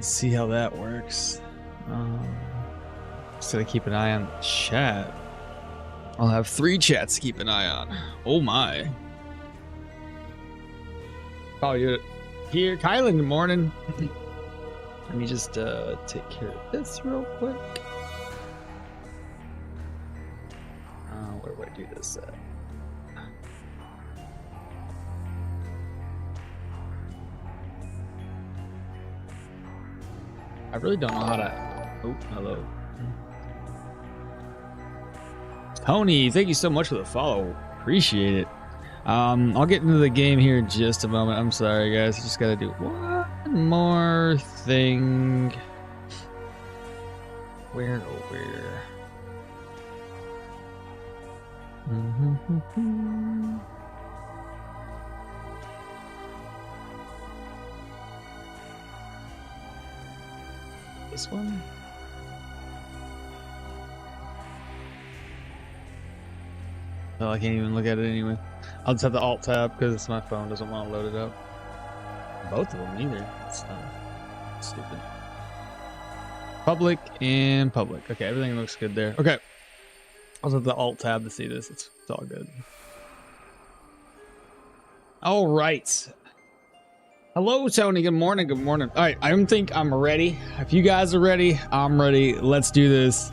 See how that works. Instead of keep an eye on the chat, I'll have 3 chats to keep an eye on. Oh my. Oh, you're here. Kylan, good morning. Let me just take care of this real quick. Where would I do this at? I really don't know how to... Oh, hello. Tony, thank you so much for the follow. Appreciate it. I'll get into the game here in just a moment. I'm sorry, guys. I just gotta do one more thing. Where, oh, where? This one? Oh, I can't even look at it anyway. I'll just have to alt tab because my phone doesn't want to load it up. Both of them either. It's stupid. Public and public. Okay, everything looks good there. Okay. I'll just have to alt tab to see this. It's all good. All right. Hello, Tony. Good morning. Good morning. All right. I think I'm ready. If you guys are ready, I'm ready. Let's do this.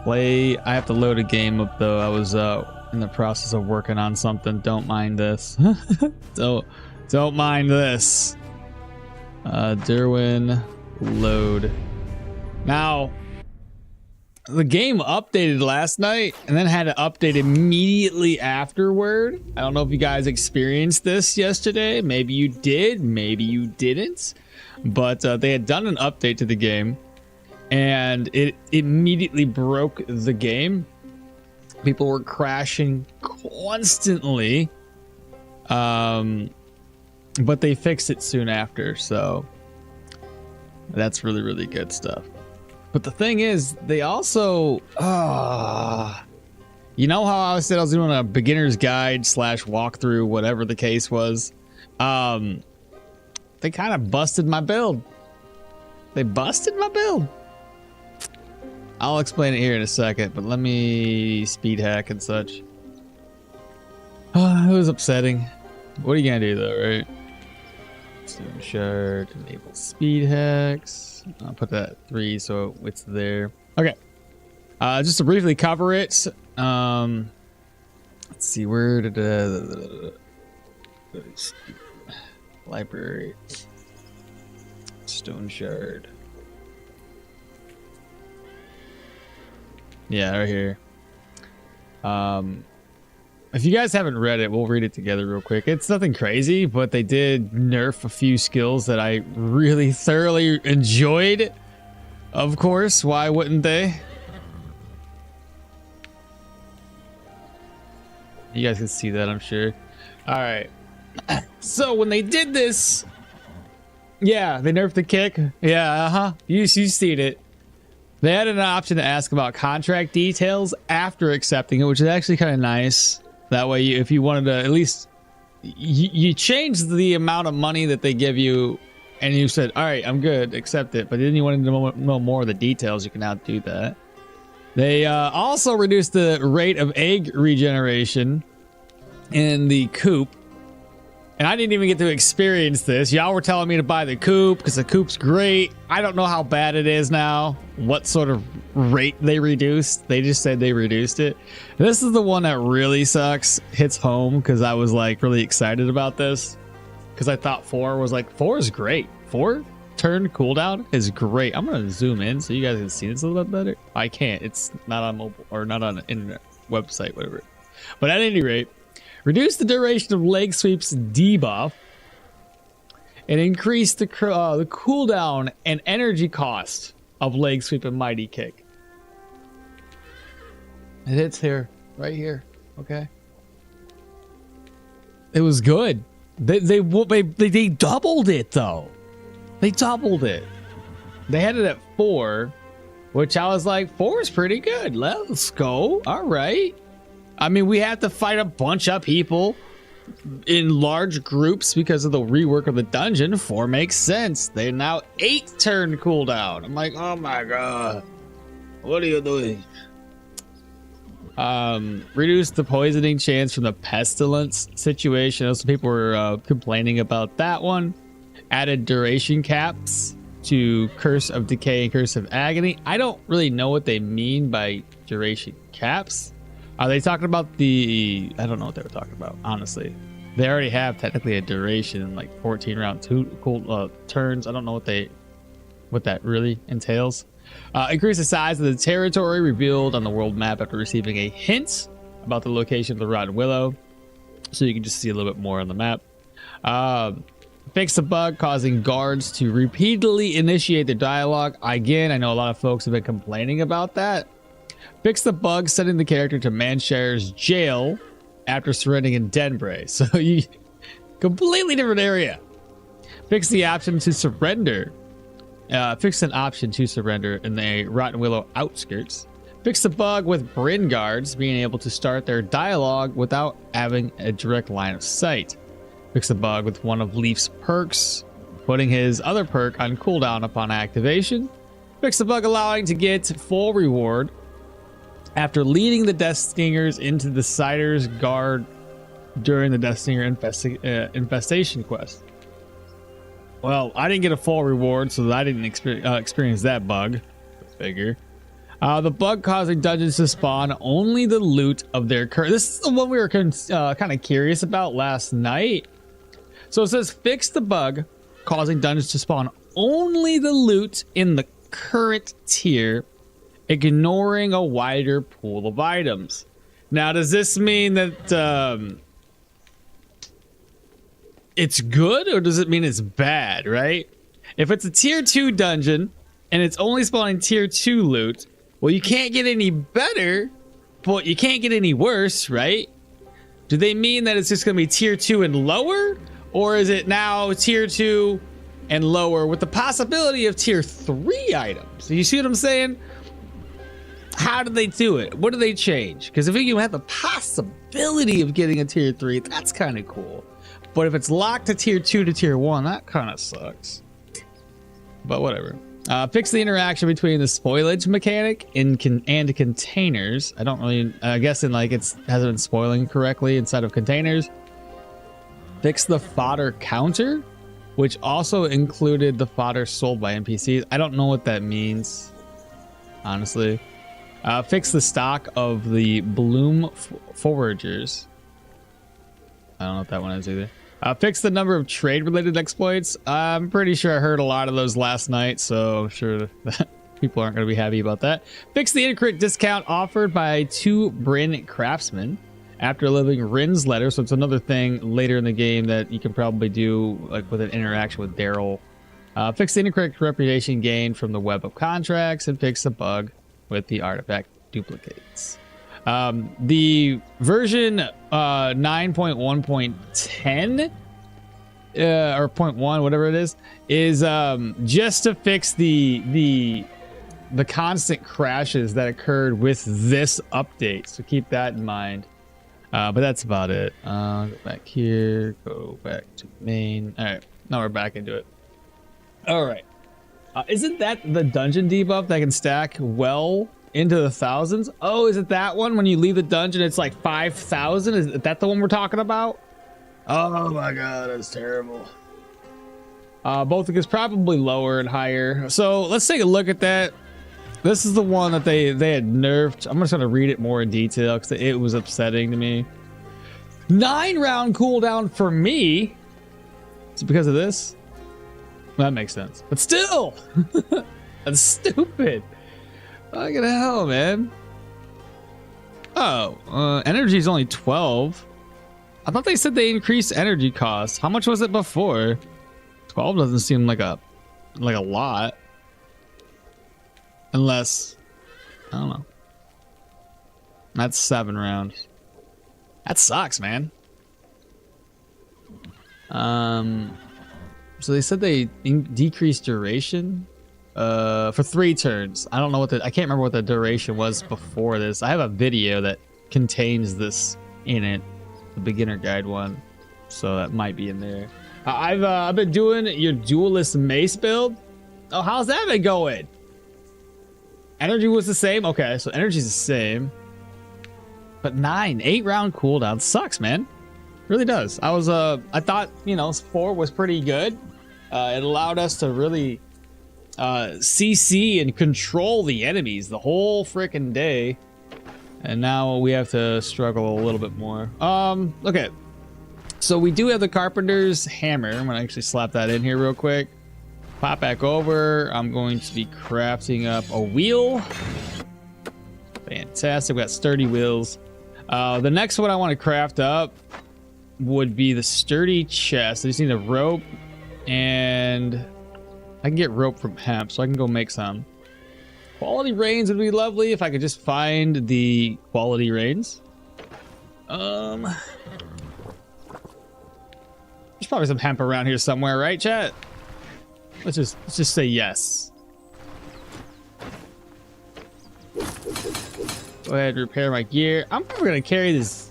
Play. I have to load a game up though. I was in the process of working on something. Don't mind this. Don't mind this. Dirwin load. Now, the game updated last night and then had to update immediately afterward. I don't know if you guys experienced this yesterday. Maybe you did, maybe you didn't. But they had done an update to the game and it immediately broke the game. People were crashing constantly. But they fixed it soon after, so that's really, really good stuff. But the thing is, they also, you know how I said I was doing a beginner's guide / walkthrough, whatever the case was? They kind of busted my build. They busted my build. I'll explain it here in a second, but let me speed hack and such. It was upsetting. What are you gonna do though, right? Stoneshard, enable speed hacks. I'll put that at 3 so it's there. Okay. Just to briefly cover it. Let's see, where did library Stoneshard. Yeah, right here. If you guys haven't read it, we'll read it together real quick. It's nothing crazy, but they did nerf a few skills that I really thoroughly enjoyed. Of course, why wouldn't they? You guys can see that, I'm sure. All right. So when they did this, yeah, they nerfed the kick. Yeah, you seen it. They had an option to ask about contract details after accepting it, which is actually kind of nice. That way, if you wanted to, at least you change the amount of money that they give you, and you said, "All right, I'm good, accept it." But then you wanted to know more of the details. You can now do that. They also reduced the rate of egg regeneration in the coop, and I didn't even get to experience this. Y'all were telling me to buy the coop because the coop's great. I don't know how bad it is now. What sort of rate they reduced? They just said they reduced it. This is the one that really sucks. Hits home because I was like really excited about this because I thought 4 is great. 4 turn cooldown is great. I'm gonna zoom in so you guys can see this a little bit better. I can't. It's not on mobile or not on an internet website, whatever. But at any rate, reduce the duration of leg sweeps debuff and increase the cooldown and energy cost of leg sweep and mighty kick. It hits here, right here. Okay. It was good. They doubled it though. They doubled it. They had it at 4, which I was like, 4 is pretty good. Let's go. All right. I mean, we have to fight a bunch of people in large groups because of the rework of the dungeon. 4 makes sense. They're now 8 turn cooldown. I'm like, oh my god, what are you doing? Reduce the poisoning chance from the pestilence situation. Also, people were complaining about that one. Added duration caps to Curse of Decay and Curse of Agony. I don't really know what they mean by duration caps. Are they talking about the... I don't know what they were talking about, honestly. They already have technically a duration in like 14 round turns. I don't know what that really entails. Increase the size of the territory revealed on the world map after receiving a hint about the location of the Rotten Willow, so you can just see a little bit more on the map. Fix a bug causing guards to repeatedly initiate their dialogue. Again, I know a lot of folks have been complaining about that. Fix the bug sending the character to Manshire's jail after surrendering in Denbray. So you completely different area. Fix the option to surrender. Fix an option to surrender in the Rotten Willow outskirts. Fix the bug with Bryn guards being able to start their dialogue without having a direct line of sight. Fix the bug with one of Leaf's perks, putting his other perk on cooldown upon activation. Fix the bug allowing to get full reward after leading the Death Stingers into the Cider's guard during the Death Stinger infestation quest. Well, I didn't get a full reward, so I didn't experience that bug. Figure. The bug causing dungeons to spawn only the loot of their current... This is the one we were kind of curious about last night. So it says, fix the bug causing dungeons to spawn only the loot in the current tier, ignoring a wider pool of items. Now, does this mean that it's good, or does it mean it's bad, right? If it's a tier 2 dungeon and it's only spawning tier 2 loot, well, you can't get any better, but you can't get any worse, right? Do they mean that it's just going to be tier 2 and lower? Or is it now tier 2 and lower with the possibility of tier 3 items? You see what I'm saying? How do they do it? What do they change? Because if you have the possibility of getting a tier 3, that's kind of cool. But if it's locked to tier 2 to tier 1, that kind of sucks. But whatever. Fix the interaction between the spoilage mechanic and containers. I don't really... I guess it hasn't been spoiling correctly inside of containers. Fix the fodder counter, which also included the fodder sold by NPCs. I don't know what that means, honestly. Fix the stock of the bloom foragers. I don't know what that one is either. Fix the number of trade-related exploits. I'm pretty sure I heard a lot of those last night, so I'm sure that people aren't going to be happy about that. Fix the increase discount offered by 2 Bryn craftsmen after living Rin's letter. So it's another thing later in the game that you can probably do, like with an interaction with Daryl. Fix the incorrect reputation gained from the web of contracts, and fix a bug with the artifact duplicates. The version 9.1.10 or 0.1, whatever it is just to fix the constant crashes that occurred with this update. So keep that in mind. But that's about it. Go back here, go back to main. All right, now we're back into it. All right. Isn't that the dungeon debuff that can stack well into the thousands? Oh, is it that one? When you leave the dungeon, it's like 5,000? Is that the one we're talking about? Oh my god, that's terrible. Both is probably lower and higher. So let's take a look at that. This is the one that they had nerfed. I'm just gonna read it more in detail because it was upsetting to me. 9-round cooldown for me. Is it because of this? That makes sense. But still, that's stupid. Fucking hell, man. Oh, energy is only 12. I thought they said they increased energy costs. How much was it before? 12 doesn't seem like a lot. Unless, I don't know. That's 7 rounds. That sucks, man. So they said they decreased duration for 3 turns. I don't know I can't remember what the duration was before this. I have a video that contains this in it, the beginner guide one. so that might be in there. I've been doing your duelist mace build. Oh, how's that been going? Energy was the same. Okay, so energy's the same, but 8 round cooldown sucks, man. Really does. I thought, you know, 4 was pretty good. It allowed us to really CC and control the enemies the whole freaking day, and now we have to struggle a little bit more. Okay, so we do have the carpenter's hammer. I'm gonna actually slap that in here real quick. Pop back over. I'm going to be crafting up a wheel. Fantastic. We got sturdy wheels. The next one I want to craft up would be the sturdy chest. I just need a rope, and I can get rope from hemp, so I can go make some. Quality reins would be lovely if I could just find the quality reins. There's probably some hemp around here somewhere, right, chat? Let's just say yes. Go ahead and repair my gear. I'm probably gonna carry this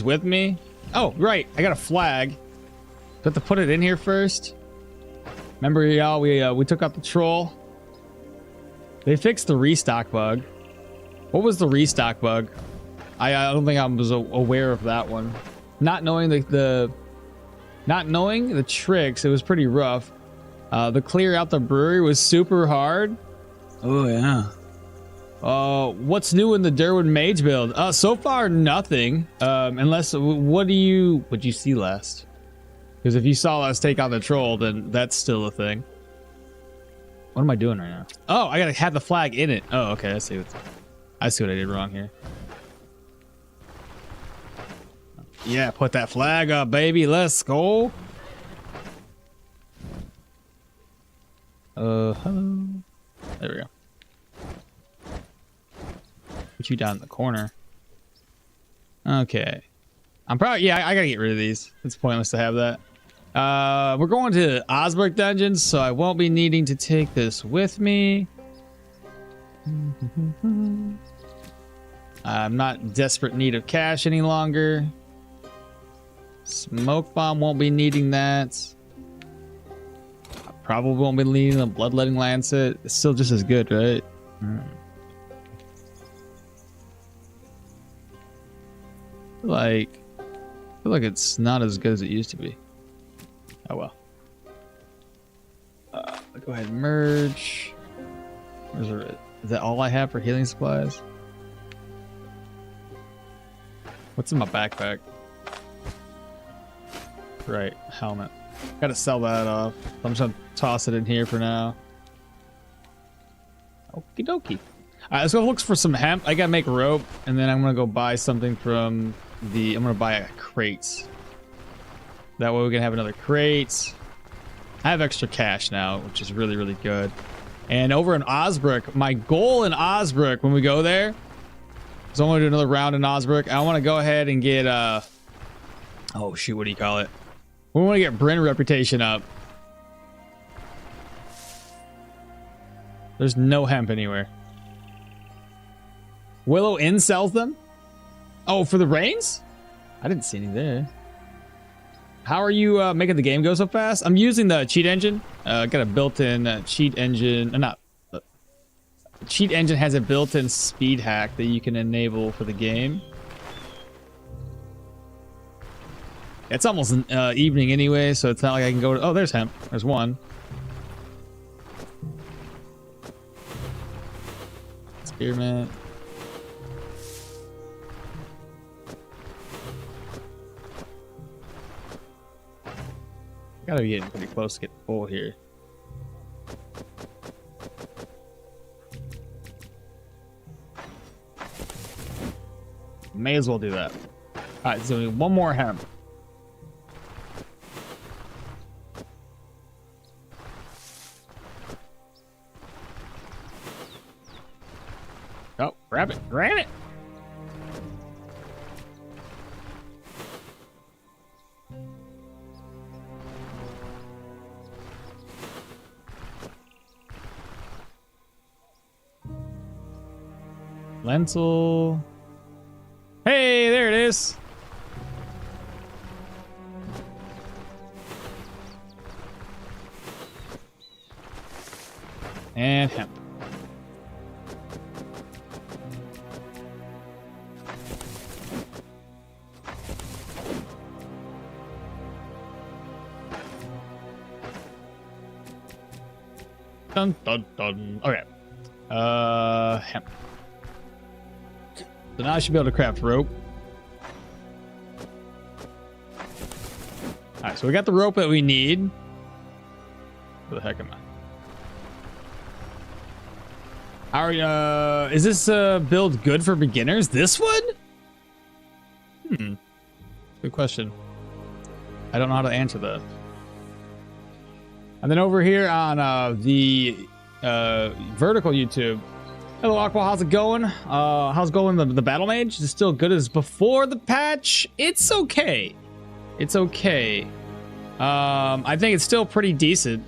with me. Oh, right, I got a flag. Do I have to put it in here first? Remember, y'all, we took out the troll. They fixed the restock bug. What was the restock bug? I don't think I was aware of that one. Not knowing the tricks, it was pretty rough. The clear out the brewery was super hard. Oh yeah. What's new in the Dirwin mage build? So far nothing. Unless what did you see last? Because if you saw us take out the troll, then that's still a thing. What am I doing right now? Oh, I gotta have the flag in it. Oh, okay. I see what I did wrong here. Yeah, put that flag up, baby. Let's go. Hello. There we go. Put you down in the corner. Okay. I'm probably, yeah, I gotta get rid of these. It's pointless to have that. We're going to Osberg dungeons, so I won't be needing to take this with me. I'm not in desperate need of cash any longer. Smoke bomb, won't be needing that. I probably won't be needing the bloodletting lancet. It's still just as good, right? I feel like it's not as good as it used to be. Oh well. Go ahead and merge. Is that all I have for healing supplies? What's in my backpack? Right, helmet. Gotta sell that off. I'm just gonna toss it in here for now. Okie dokie. Alright, let's go look for some hemp. I gotta make rope, and then I'm gonna go buy something from I'm gonna buy a crate. That way we can have another crate. I have extra cash now, which is really, really good. And over in Osbrook, my goal in Osbrook when we go there is I want to do another round in Osbrook. I want to go ahead and get oh shoot, what do you call it? We want to get Bryn reputation up. There's no hemp anywhere. Willow Inn sells them? Oh, for the rains? I didn't see any there. How are you making the game go so fast? I'm using the cheat engine. Got a built-in cheat engine. Cheat engine has a built-in speed hack that you can enable for the game. It's almost evening anyway, so it's not like I can go to... Oh, there's hemp. There's one. Spearmint. Gotta be getting pretty close to getting full here. May as well do that. Alright, so one more hemp. Oh, grab it, grab it! Lentil. Hey, there it is. And hemp. Dun, dun, dun. Okay. Hemp. So now I should be able to craft rope. Alright, so we got the rope that we need. Where the heck am I? Is this build good for beginners? This one? Good question. I don't know how to answer that. And then over here on the vertical YouTube. Hello, Aqua. How's it going? How's it going? The Battlemage? Is it still good as before the patch? It's okay. It's okay. I think it's still pretty decent.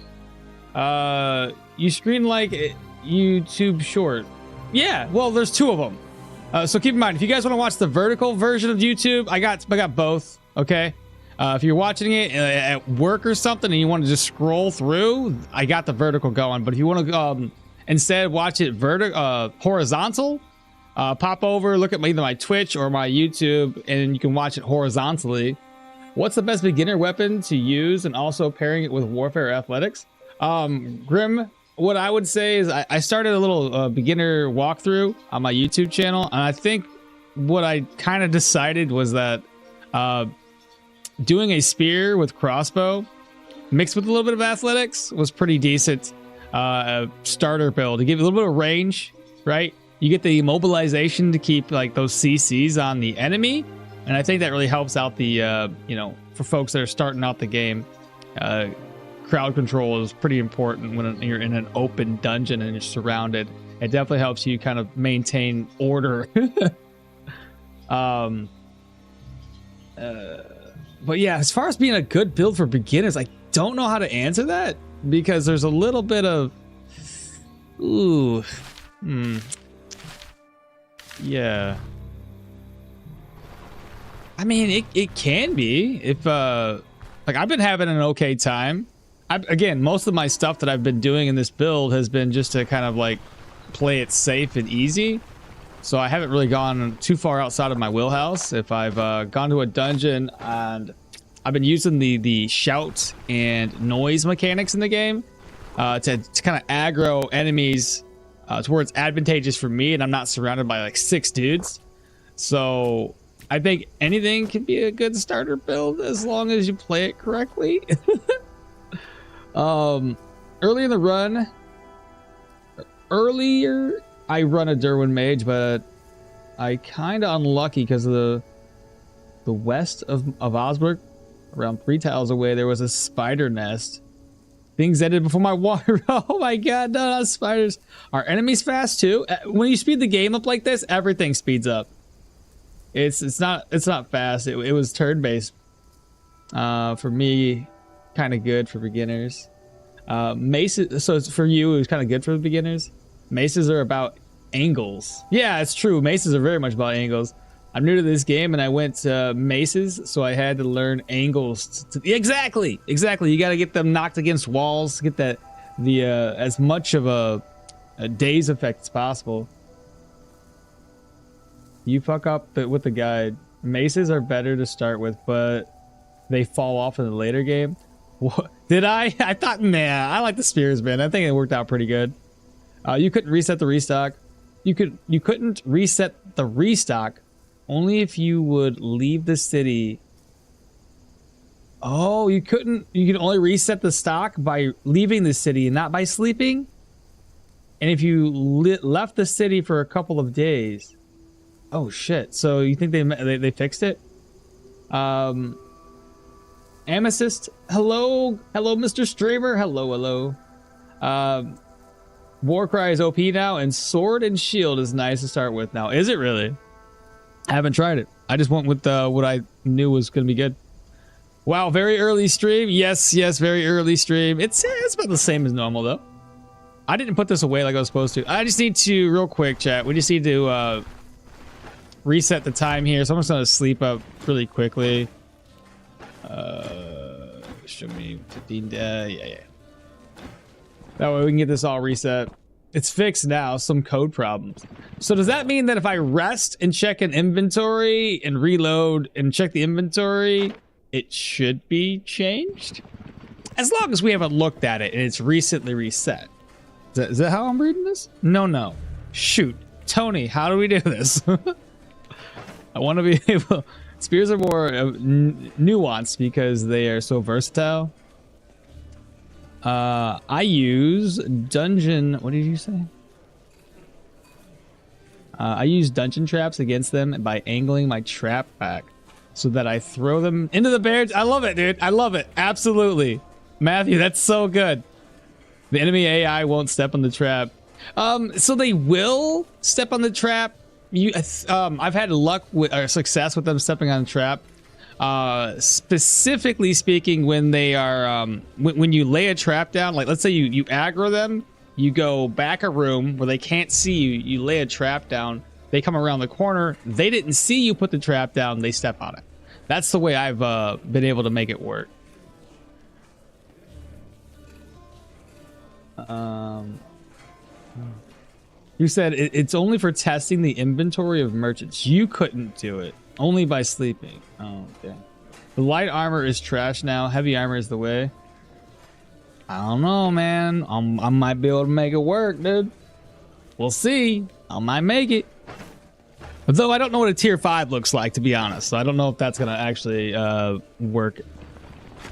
You screen like YouTube short. Yeah, well, there's two of them. So keep in mind, if you guys want to watch the vertical version of YouTube, I got both. Okay. If you're watching it at work or something and you want to just scroll through, I got the vertical going. But if you want to instead watch it horizontal, pop over, look at either my Twitch or my YouTube, and you can watch it horizontally. What's the best beginner weapon to use, and also pairing it with warfare athletics? Grim, what I would say is I started a little beginner walkthrough on my YouTube channel, and I think what I kind of decided was that doing a spear with crossbow mixed with a little bit of athletics was pretty decent starter build. To give you a little bit of range, right? You get the immobilization to keep like those CCs on the enemy, and I think that really helps out the you know, for folks that are starting out the game. Crowd control is pretty important when you're in an open dungeon and you're surrounded. It definitely helps you kind of maintain order. But yeah, as far as being a good build for beginners, I don't know how to answer that because there's a little bit of yeah. I mean, it can be if like I've been having an okay time. Again, most of my stuff that I've been doing in this build has been just to kind of like play it safe and easy. So I haven't really gone too far outside of my wheelhouse. If I've gone to a dungeon and I've been using the shout and noise mechanics in the game to kind of aggro enemies to where it's advantageous for me and I'm not surrounded by like 6 dudes. So I think anything can be a good starter build as long as you play it correctly. Early in the run, earlier I run a Dirwin mage, but I kind of unlucky because of the west of Osberg, around 3 tiles away, there was a spider nest. Things ended before my water. Oh my god, no, not spiders. Are enemies fast too? When you speed the game up like this, everything speeds up. It's not fast. It was turn-based. For me, kind of good for beginners. Maces, so it's for you, it was kind of good for the beginners. Maces are about angles. Yeah, it's true. Maces are very much about angles. I'm new to this game and I went to maces, so I had to learn angles. Exactly. You got to get them knocked against walls, get that as much of a daze effect as possible. You fuck up with the guide. Maces are better to start with, but they fall off in the later game. What? Did I? I thought, nah, I like the spears, man. I think it worked out pretty good. You couldn't reset the restock. You couldn't reset the restock only if you would leave the city. Oh, you couldn't. You can only reset the stock by leaving the city and not by sleeping. And if you left the city for a couple of days. Oh shit! So you think they fixed it? Amethyst, hello, Mr. Streamer, hello. Warcry is OP now, and Sword and Shield is nice to start with now. Is it really? I haven't tried it. I just went with what I knew was going to be good. Wow, very early stream. Yes, very early stream. It's about the same as normal though. I didn't put this away like I was supposed to. I just need to, real quick, chat. We just need to reset the time here. So I'm just going to sleep up really quickly. Show me 15. Yeah. That way we can get this all reset. It's fixed now, some code problems. So does that mean that if I rest and check an inventory and reload and check the inventory, it should be changed? As long as we haven't looked at it and it's recently reset. Is that how I'm reading this? No. Shoot. Tony, how do we do this? I want to be able... Spears are more nuanced because they are so versatile. I use dungeon... What did you say? I use dungeon traps against them by angling my trap back so that I throw them into the bears. I love it, dude. I love it. Absolutely. Matthew, that's so good. The enemy AI won't step on the trap. So they will step on the trap. I've had luck with or success with them stepping on a trap. Specifically speaking, when they are when you lay a trap down, like let's say you aggro them, you go back a room where they can't see you, you lay a trap down, they come around the corner, they didn't see you put the trap down, they step on it. That's the way I've been able to make it work. You said it's only for testing the inventory of merchants. You couldn't do it. Only by sleeping. Oh, okay. The light armor is trash now. Heavy armor is the way. I don't know, man. I might be able to make it work, dude. We'll see. I might make it. Though I don't know what a tier 5 looks like, to be honest. So I don't know if that's going to actually work.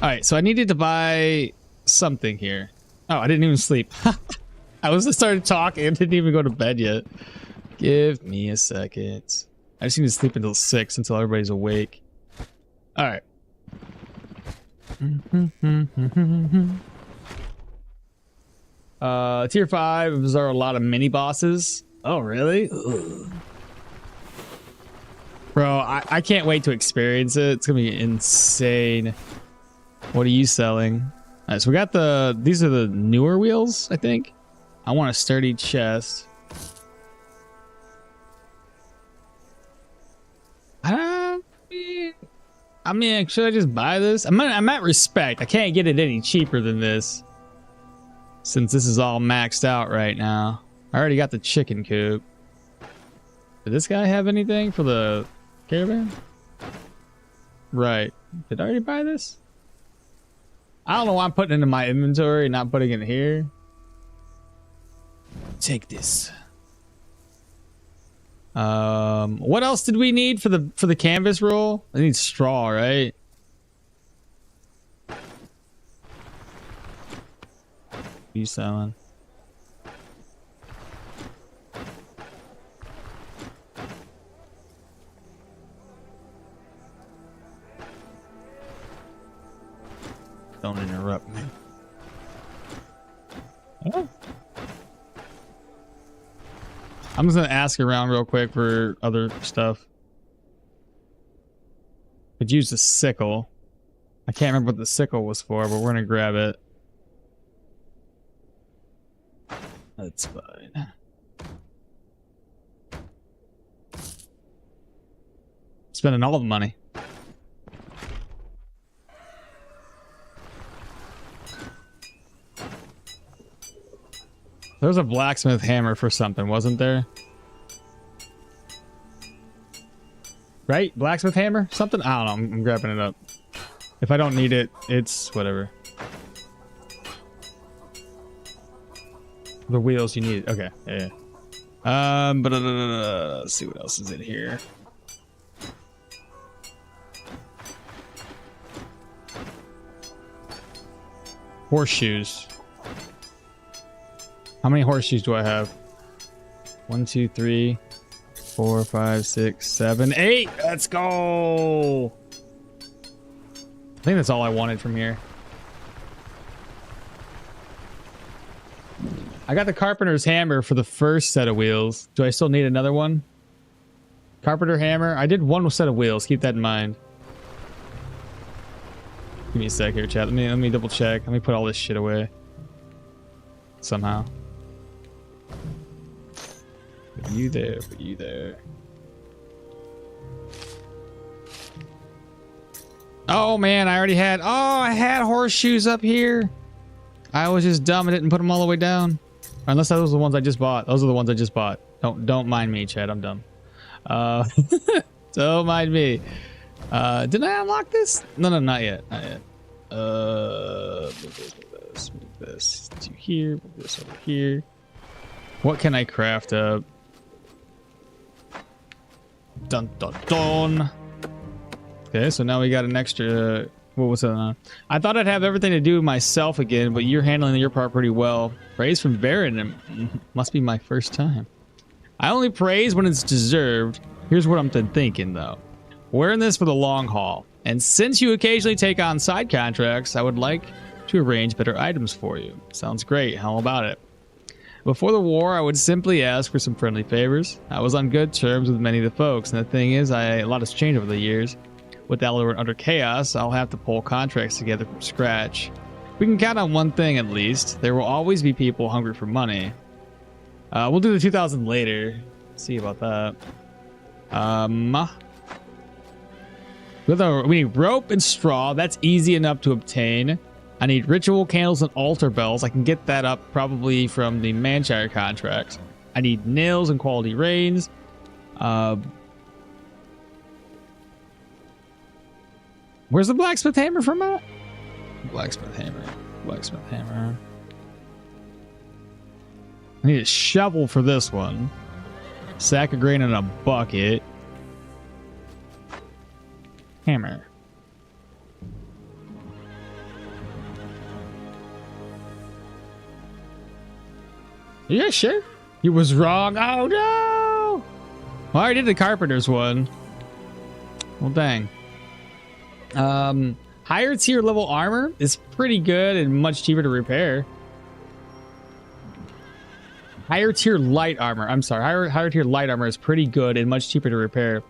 All right, so I needed to buy something here. Oh, I didn't even sleep. I was just started talking and didn't even go to bed yet. Give me a second. I just need to sleep until 6 until everybody's awake. All right. Tier 5s are a lot of mini bosses. Oh, really? Ugh. Bro, I can't wait to experience it. It's gonna be insane. What are you selling? All right, so we got these are the newer wheels, I think. I want a sturdy chest. I mean, should I just buy this? I'm at respect. I can't get it any cheaper than this. Since this is all maxed out right now. I already got the chicken coop. Did this guy have anything for the caravan? Right. Did I already buy this? I don't know why I'm putting it in my inventory and not putting it here. Take this. What else did we need for the canvas roll? I need straw, right? What are you selling? Don't interrupt me. Oh. I'm just gonna ask around real quick for other stuff. Could use the sickle. I can't remember what the sickle was for, but we're gonna grab it. That's fine. Spending all the money. There was a blacksmith hammer for something, wasn't there? Right? Blacksmith hammer? Something? I don't know. I'm grabbing it up. If I don't need it, it's whatever. The wheels you need. Okay. Yeah. Let's see what else is in here. Horseshoes. How many horseshoes do I have? 1, 2, 3, 4, 5, 6, 7, 8. Let's go. I think that's all I wanted from here. I got the carpenter's hammer for the first set of wheels. Do I still need another one? Carpenter hammer. I did one set of wheels. Keep that in mind. Give me a sec here, chat. Let me double check. Let me put all this shit away. Somehow. Put you there. Put you there. Oh man, I already had. Oh, I had horseshoes up here. I was just dumb. I didn't put them all the way down. Unless those are the ones I just bought. Those are the ones I just bought. Don't mind me, Chad. I'm dumb. Don't mind me. Did I unlock this? No, not yet. Not yet. Move this to here. Move this over here. What can I craft up? Dun dun dun. Okay, so now we got an extra. What was it? I thought I'd have everything to do myself again, but you're handling your part pretty well. Praise from Baron. Must be my first time. I only praise when it's deserved. Here's what I'm thinking, though. We're in this for the long haul. And since you occasionally take on side contracts, I would like to arrange better items for you. Sounds great. How about it? Before the war, I would simply ask for some friendly favors. I was on good terms with many of the folks, and the thing is, a lot has changed over the years. With Eldor under chaos, I'll have to pull contracts together from scratch. We can count on one thing at least. There will always be people hungry for money. We'll do the 2,000 later. See about that. We need rope and straw. That's easy enough to obtain. I need ritual candles and altar bells. I can get that up probably from the Manshire contracts. I need nails and quality reins. Where's the blacksmith hammer from at? Blacksmith hammer. Blacksmith hammer. I need a shovel for this one. Sack of grain in a bucket. Hammer. You guys sure? You was wrong. Oh no! Well, I already did the carpenter's one. Well, dang. Higher tier level armor is pretty good and much cheaper to repair. Higher tier light armor. I'm sorry. Higher tier light armor is pretty good and much cheaper to repair.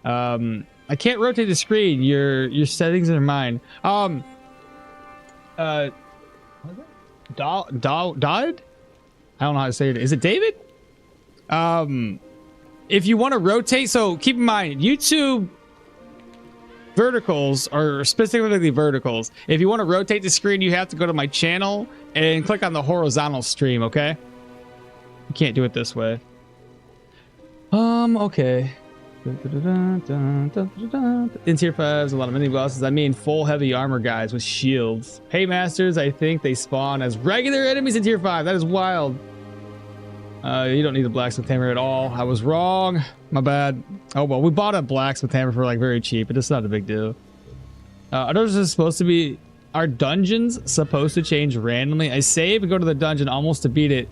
I can't rotate the screen. Your settings are mine. Dodd? I don't know how to say it. Is it David? If you want to rotate, so keep in mind, YouTube verticals are specifically verticals. If you want to rotate the screen, you have to go to my channel and click on the horizontal stream, okay? You can't do it this way. Okay. In tier 5s, a lot of mini bosses. I mean full heavy armor guys with shields. Paymasters, I think they spawn as regular enemies in tier 5. That is wild. You don't need a blacksmith hammer at all. I was wrong. My bad. Oh well, we bought a blacksmith hammer for like very cheap. It's not a big deal. Are those supposed to be? Are dungeons supposed to change randomly? I save and go to the dungeon almost to beat it.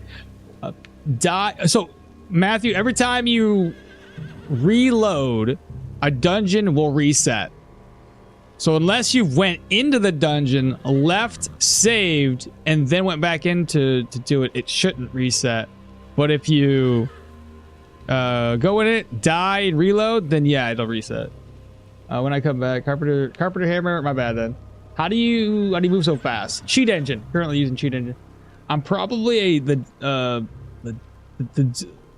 Die. So Matthew, every time you reload, a dungeon will reset. So unless you went into the dungeon, left, saved, and then went back in to do it, it shouldn't reset. But if you go in it, die, and reload, then yeah, it'll reset. When I come back, carpenter hammer. My bad then. How do you move so fast? Cheat engine. Currently using cheat engine. I'm probably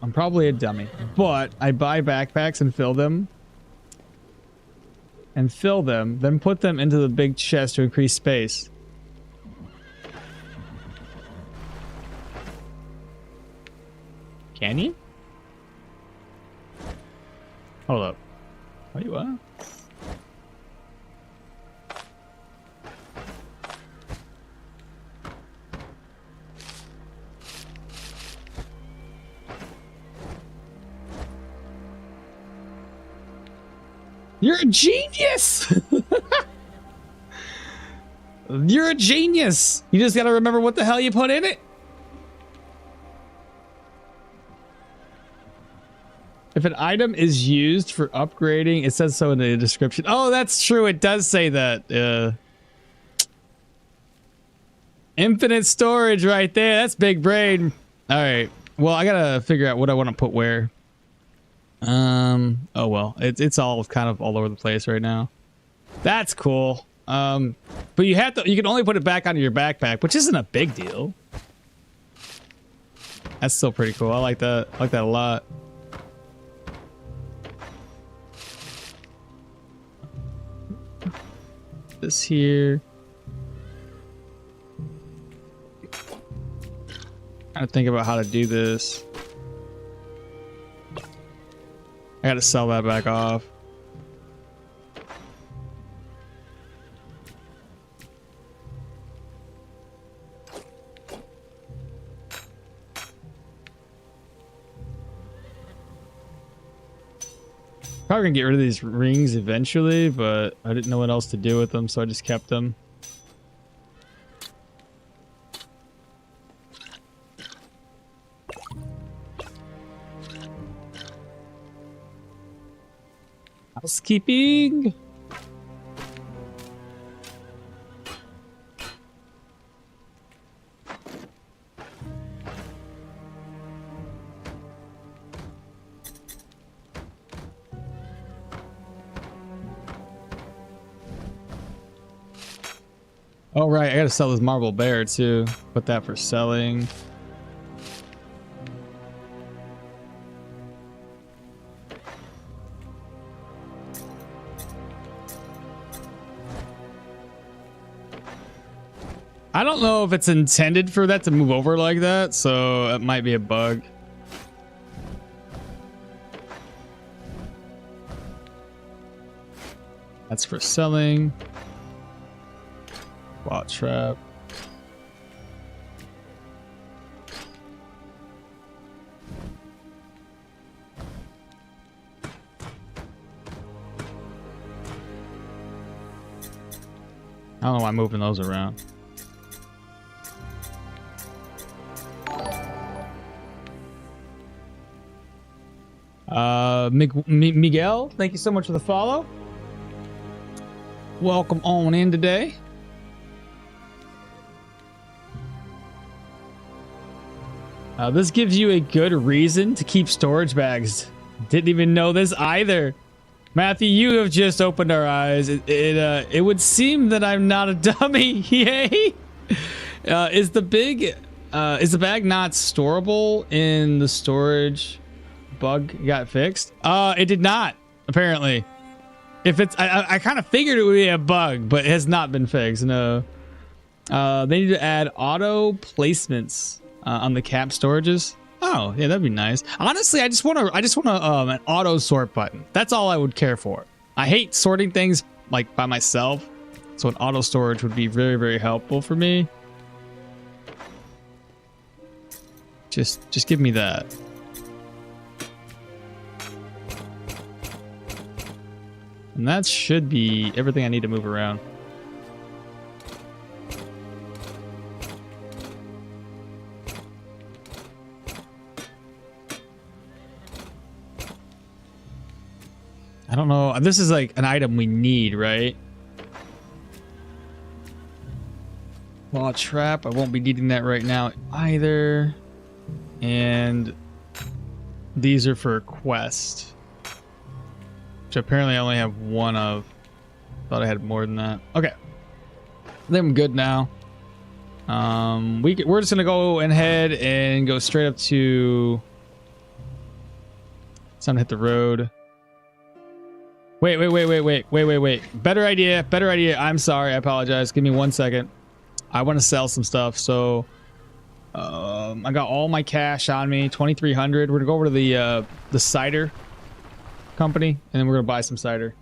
I'm probably a dummy, but I buy backpacks and fill them, then put them into the big chest to increase space. Can you? Hold up. Wait, what? You're a genius! You're a genius! You just gotta remember what the hell you put in it. If an item is used for upgrading, it says so in the description. Oh, that's true. It does say that. Infinite storage right there. That's big brain. All right. Well, I gotta figure out what I want to put where. Oh well, it's all kind of all over the place right now. That's cool. But you can only put it back onto your backpack, which isn't a big deal. That's still pretty cool. I like that. I like that a lot. This here. Trying to think about how to do this. I gotta sell that back off. Probably gonna get rid of these rings eventually, but I didn't know what else to do with them, so I just kept them. Housekeeping. Oh right, I gotta sell this marble bear too. Put that for selling. I don't know if it's intended for that to move over like that, so it might be a bug. That's for selling. Bot trap. I don't know why I'm moving those around. Miguel, thank you so much for the follow. Welcome on in today. This gives you a good reason to keep storage bags. Didn't even know this either. Matthew, you have just opened our eyes. It would seem that I'm not a dummy. Yay! Is the bag not storable in the storage? Bug got fixed? It did not, apparently. If it's, I kind of figured it would be a bug, but it has not been fixed. No. They need to add auto placements on the cap storages. Oh, yeah, that'd be nice. Honestly, I just want an auto sort button. That's all I would care for. I hate sorting things like by myself, so an auto storage would be very, very helpful for me. Just give me that. And that should be everything I need to move around. I don't know. This is like an item we need, right? Law trap. I won't be needing that right now either. And these are for quest, which apparently I only have one of. Thought I had more than that. Okay. Then I'm good now. We're just gonna go ahead and go straight up to. It's time to hit the road. Wait. Better idea. I'm sorry. I apologize. Give me 1 second. I want to sell some stuff. So, I got all my cash on me. 2,300. We're gonna go over to the cider company, and then we're gonna buy some cider.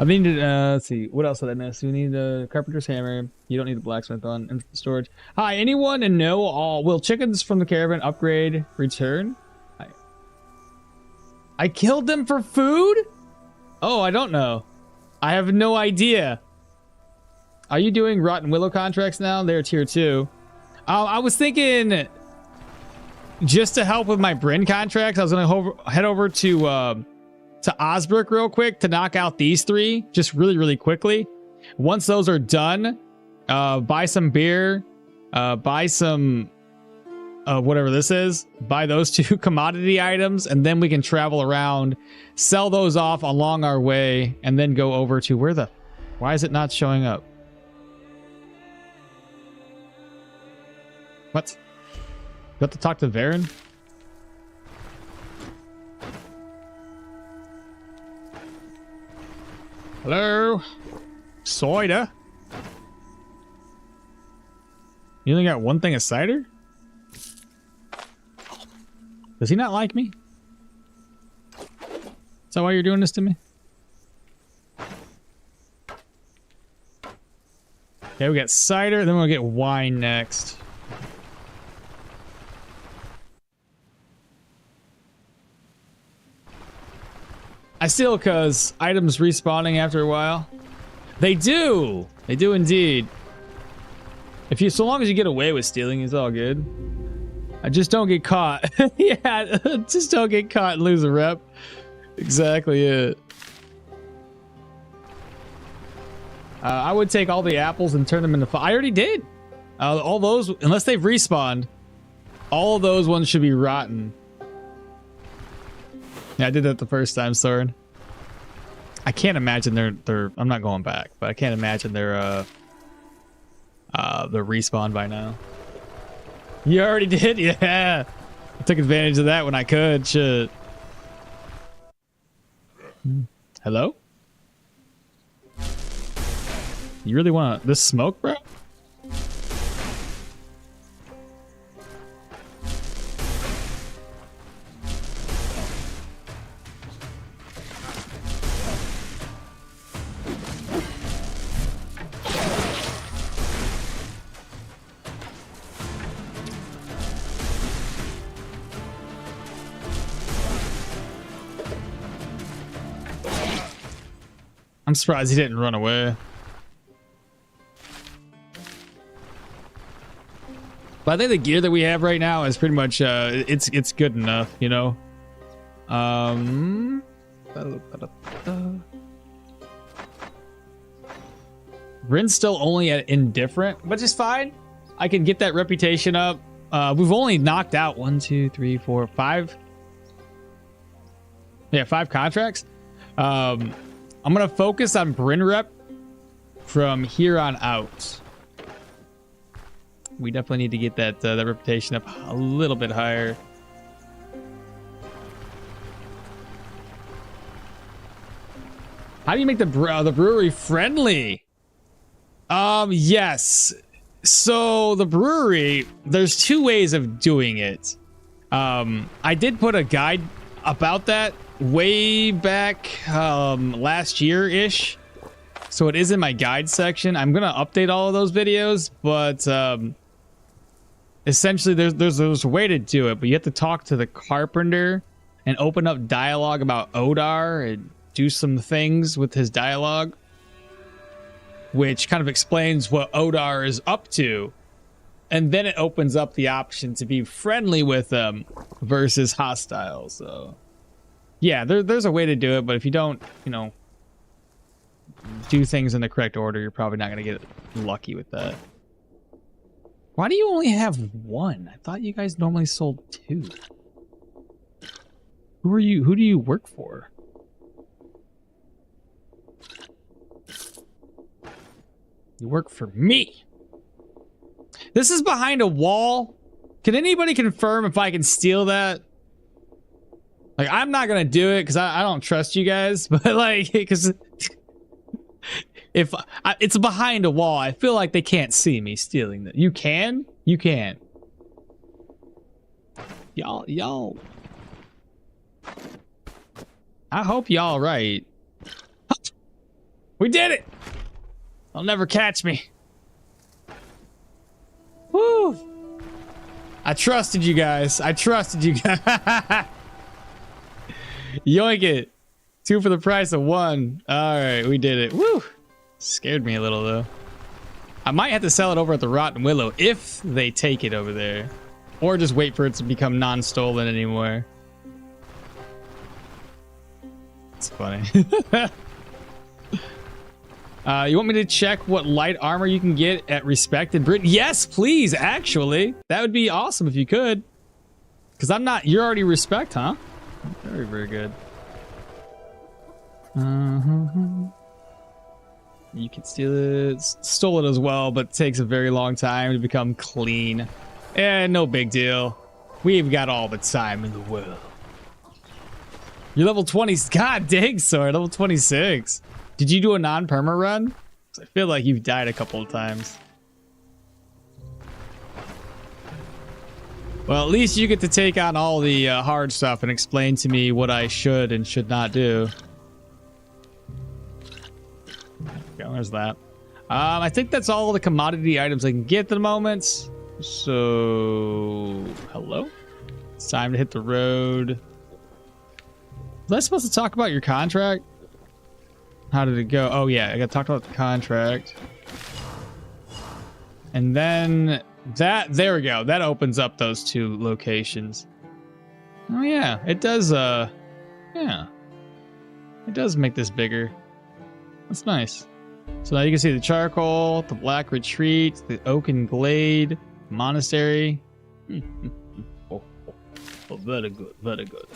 I mean, let's see. What else did I miss? We need the carpenter's hammer. You don't need the blacksmith on in storage. Hi, anyone know all? Will chickens from the caravan upgrade return? I killed them for food? Oh, I don't know. I have no idea. Are you doing Rotten Willow contracts now? They're tier 2. I was thinking just to help with my Bryn contracts, I was gonna head over to Osbrook real quick to knock out these 3 just really quickly. Once those are done, buy some beer, buy some whatever this is, buy those 2 commodity items, and then we can travel around, sell those off along our way, and then go over to why is it not showing up? What? You have to talk to Varen? Hello? Cider? You only got one thing of cider? Does he not like me? Is that why you're doing this to me? Okay, we got cider, then we'll get wine next. I steal because items respawning after a while. They do! They do indeed. So long as you get away with stealing, it's all good. I just don't get caught. Yeah, just don't get caught and lose a rep. Exactly it. I would take all the apples and turn them into... I already did. All those, unless they've respawned, all of those ones should be rotten. Yeah, I did that the first time, Soren. I can't imagine they're... I'm not going back, but I can't imagine they're respawned by now. You already did? Yeah. I took advantage of that when I could. Shit. Hello? You really want this smoke, bro? I'm surprised he didn't run away. But I think the gear that we have right now is pretty much it's good enough, you know. Rin's still only at indifferent, which is fine. I can get that reputation up. We've only knocked out 1, 2, 3, 4, 5. Yeah, 5 contracts. I'm gonna focus on Bryn rep from here on out. We definitely need to get that that reputation up a little bit higher. How do you make the brewery friendly? Yes. So the brewery, there's 2 ways of doing it. I did put a guide about that way back last year-ish. So it is in my guide section. I'm gonna update all of those videos, but essentially there's a way to do it, but you have to talk to the carpenter and open up dialogue about RtR and do some things with his dialogue, which kind of explains what RtR is up to. And then it opens up the option to be friendly with them versus hostile. So yeah, there's a way to do it, but if you don't, you know, do things in the correct order, you're probably not going to get lucky with that. Why do you only have 1? I thought you guys normally sold 2. Who are you? Who do you work for? You work for me. This is behind a wall. Can anybody confirm if I can steal that? Like, I'm not gonna do it because I don't trust you guys, but like, because if it's behind a wall, I feel like they can't see me stealing that. You can? You can. Y'all. I hope y'all right. We did it! They'll never catch me. Woo! I trusted you guys. I trusted you guys. Yoink it. 2 for the price of 1. Alright, we did it. Woo! Scared me a little, though. I might have to sell it over at the Rotten Willow if they take it over there. Or just wait for it to become non-stolen anymore. It's funny. You want me to check what light armor you can get at Respected Brit? Yes, please, actually. That would be awesome if you could. Because I'm not... You're already Respect, huh? Very, very good. You can steal it. Stole it as well, but it takes a very long time to become clean. And no big deal. We've got all the time in the world. You're level 20. God dang, sorry. Level 26. Did you do a non-perma run? 'Cause I feel like you've died a couple of times. Well, at least you get to take on all the hard stuff and explain to me what I should and should not do. Okay, there's that. I think that's all the commodity items I can get at the moment. So, hello? It's time to hit the road. Was I supposed to talk about your contract? How did it go? Oh yeah, I got to talk about the contract. And then there we go. That opens up those 2 locations. Oh yeah, it does, yeah. It does make this bigger. That's nice. So now you can see the charcoal, the black retreat, the oaken glade, monastery. Oh, very good, very good.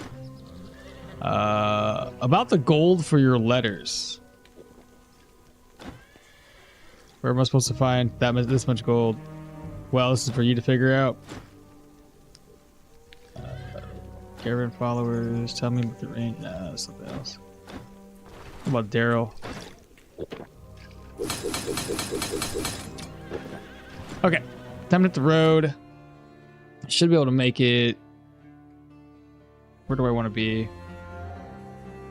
About the gold for your letters. Where am I supposed to find this much gold? Well, this is for you to figure out. Caravan followers, tell me about the range. No, something else. What about Daryl? Okay, time to hit the road. I should be able to make it. Where do I want to be?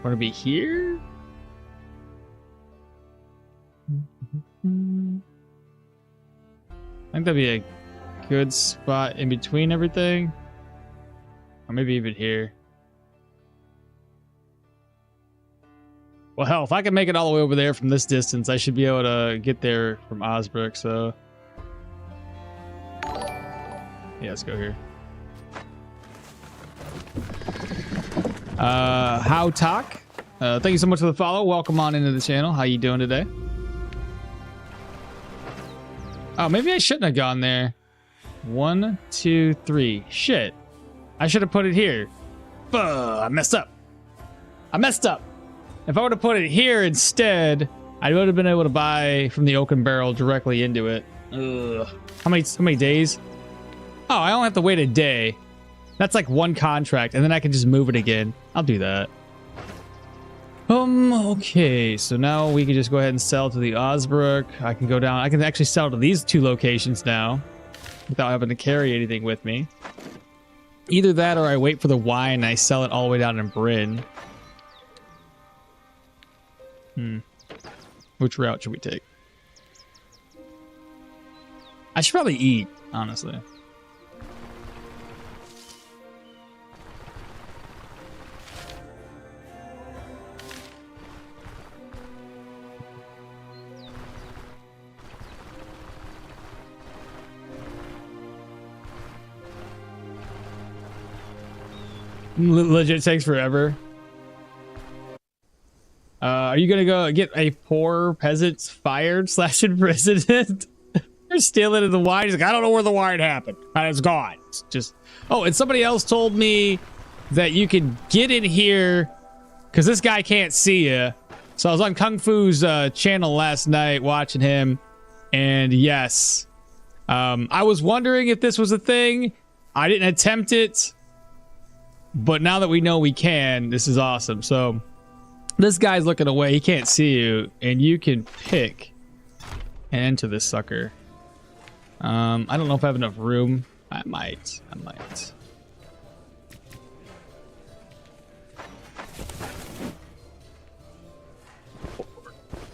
Want to be here? I think that'd be a good spot in between everything. Or maybe even here. Well, hell, if I can make it all the way over there from this distance, I should be able to get there from Osbrook, so... Yeah, let's go here. How Talk? Thank you so much for the follow. Welcome on into the channel. How you doing today? Oh, maybe I shouldn't have gone there. 1, 2, 3. Shit. I should have put it here. I messed up. I messed up. If I would have put it here instead, I would have been able to buy from the oaken barrel directly into it. Ugh. How many days? Oh, I only have to wait a day. That's like 1 contract, and then I can just move it again. I'll do that. Okay, so now we can just go ahead and sell to the Osbrook. I can go down. I can actually sell to these 2 locations now without having to carry anything with me. Either that or I wait for the wine and I sell it all the way down in Bryn. Which route should we take? I should probably eat, honestly. Legit takes forever. Are you gonna go get a poor peasant fired / imprisoned? You're stealing in the wine. He's like, I don't know where the wine happened. And it's gone. It's just... Oh, and somebody else told me that you can get in here because this guy can't see you. So I was on Kung Fu's channel last night watching him, and yes, I was wondering if this was a thing. I didn't attempt it. But now that we know we can, this is awesome. So this guy's looking away. He can't see you. And you can pick and enter this sucker. I don't know if I have enough room. I might.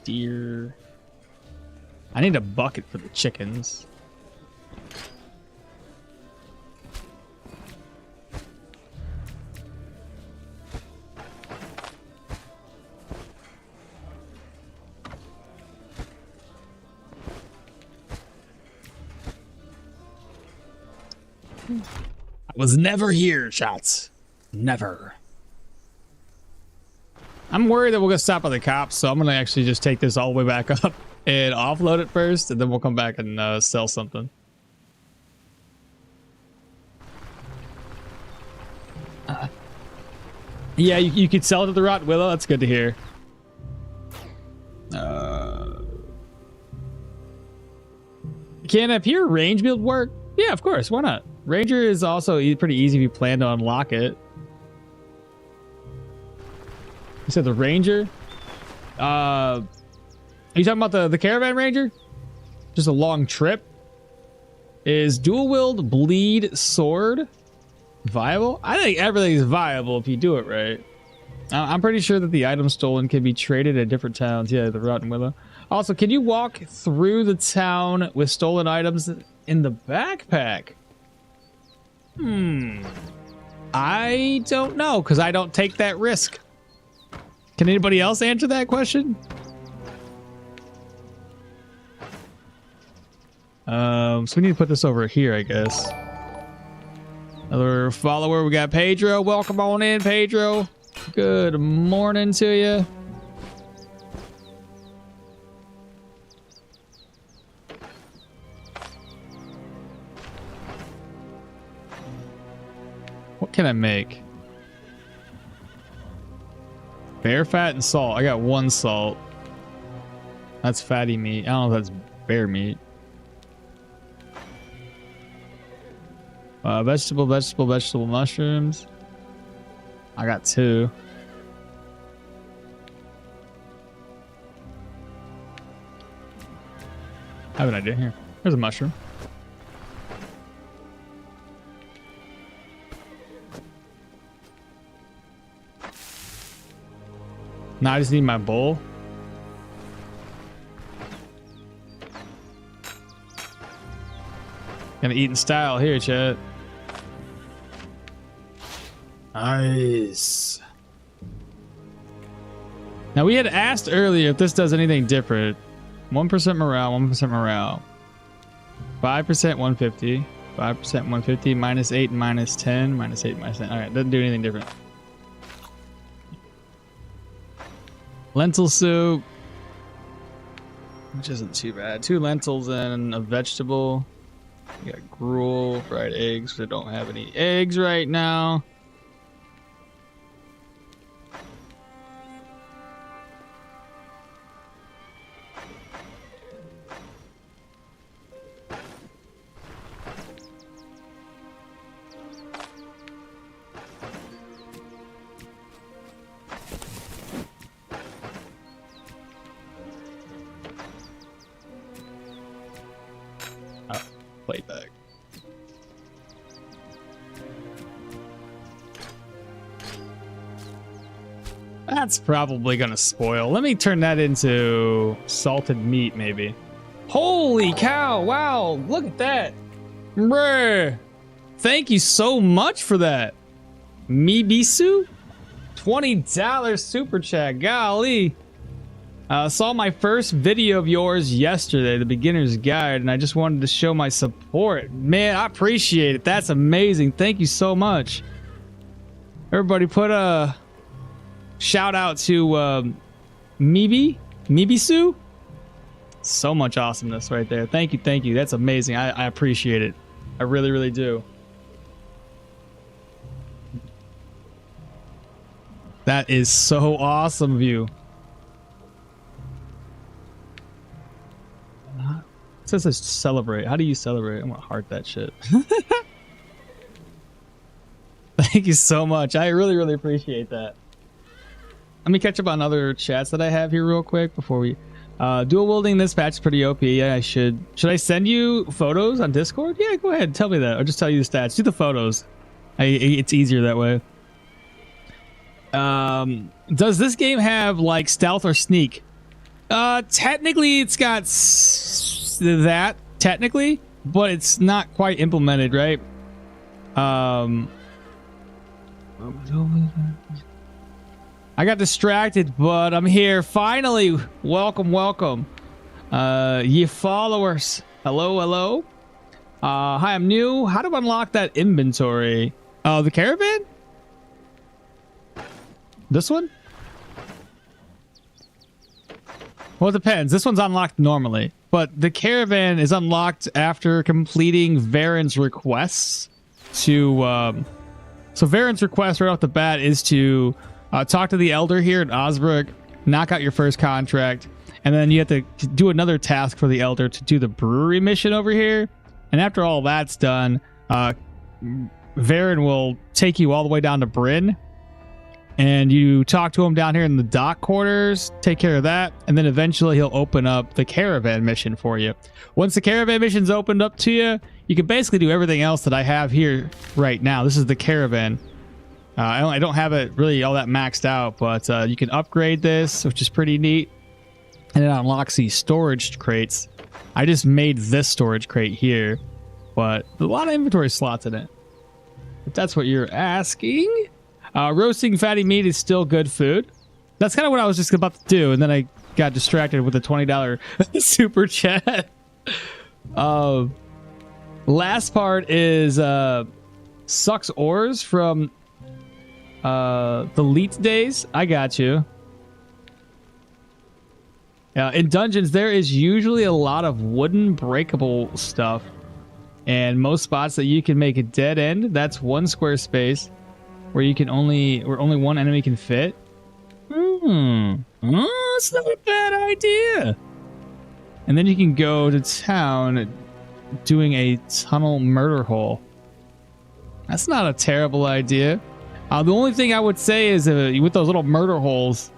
Deer. I need a bucket for the chickens. I was never here, shots. Never. I'm worried that we're gonna stop by the cops, so I'm gonna actually just take this all the way back up and offload it first, and then we'll come back and sell something. Yeah, you could sell it to the Rot Willow. That's good to hear. Can a pure range build work? Yeah, of course. Why not? Ranger is also pretty easy if you plan to unlock it. You said the Ranger? Are you talking about the Caravan Ranger? Just a long trip? Is dual-wield bleed sword viable? I think everything's viable if you do it right. I'm pretty sure that the item stolen can be traded at different towns. Yeah, the Rotten Willow. Also, can you walk through the town with stolen items in the backpack? I don't know, because I don't take that risk. Can anybody else answer that question? So we need to put this over here, I guess. Another follower. We got Pedro. Welcome on in, Pedro. Good morning to you. What can I make? Bear fat and salt. I got 1 salt. That's fatty meat. I don't know if that's bear meat. Vegetable mushrooms. I got 2. I have an idea here. There's a mushroom. Now I just need my bowl. Gonna eat in style here, chat. Nice. Now we had asked earlier if this does anything different. 1% morale, 1% morale. 5% 150. 5% 150. -8, -10. -8, -10. Alright, doesn't do anything different. Lentil soup. Which isn't too bad. 2 lentils and a vegetable. We got gruel, fried eggs. I don't have any eggs right now. Playback. That's probably gonna spoil. Let me turn that into salted meat, maybe. Holy cow! Wow, look at that. Bruh. Thank you so much for that. Mibisu? $20 super chat. Golly. Saw my first video of yours yesterday, the beginner's guide, and I just wanted to show my support. Man, I appreciate it. That's amazing. Thank you so much. Everybody put a shout out to Mibisu. So much awesomeness right there. Thank you, thank you. That's amazing. I appreciate it. I really, really do. That is so awesome of you. It says celebrate. How do you celebrate? I'm gonna heart that shit. Thank you so much. I really, really appreciate that. Let me catch up on other chats that I have here real quick before we... dual wielding this patch is pretty OP. Yeah, I should I send you photos on Discord? Yeah, go ahead. Tell me that. Or just tell you the stats. Do the photos. It's easier that way. Does this game have like stealth or sneak? Technically it's got that, technically, but it's not quite implemented, right? I got distracted, but I'm here finally. Welcome, welcome. Ye followers. Hello, hello. Hi, I'm new. How do I unlock that inventory? The caravan? This one? Well, it depends. This one's unlocked normally, but the caravan is unlocked after completing Varen's requests to... So Varen's request right off the bat is to talk to the Elder here at Osbrook, knock out your first contract, and then you have to do another task for the Elder to do the brewery mission over here. And after all that's done, Varen will take you all the way down to Bryn, And you talk to him down here in the dock quarters, take care of that, and then eventually he'll open up the caravan mission for you. Once the caravan mission's opened up to you, you can basically do everything else that I have here right now. This is the caravan. I don't have it really all that maxed out, but you can upgrade this, which is pretty neat. And it unlocks these storage crates. I just made this storage crate here, but a lot of inventory slots in it. If that's what you're asking. Roasting fatty meat is still good food. That's kind of what I was just about to do, and then I got distracted with a $20 super chat. Last part is sucks ores from the Leet days. I got you. In dungeons, there is usually a lot of wooden breakable stuff, and most spots that you can make a dead end. That's 1 square space where only one enemy can fit. That's not a bad idea. And then you can go to town doing a tunnel murder hole. That's not a terrible idea. The only thing I would say is with those little murder holes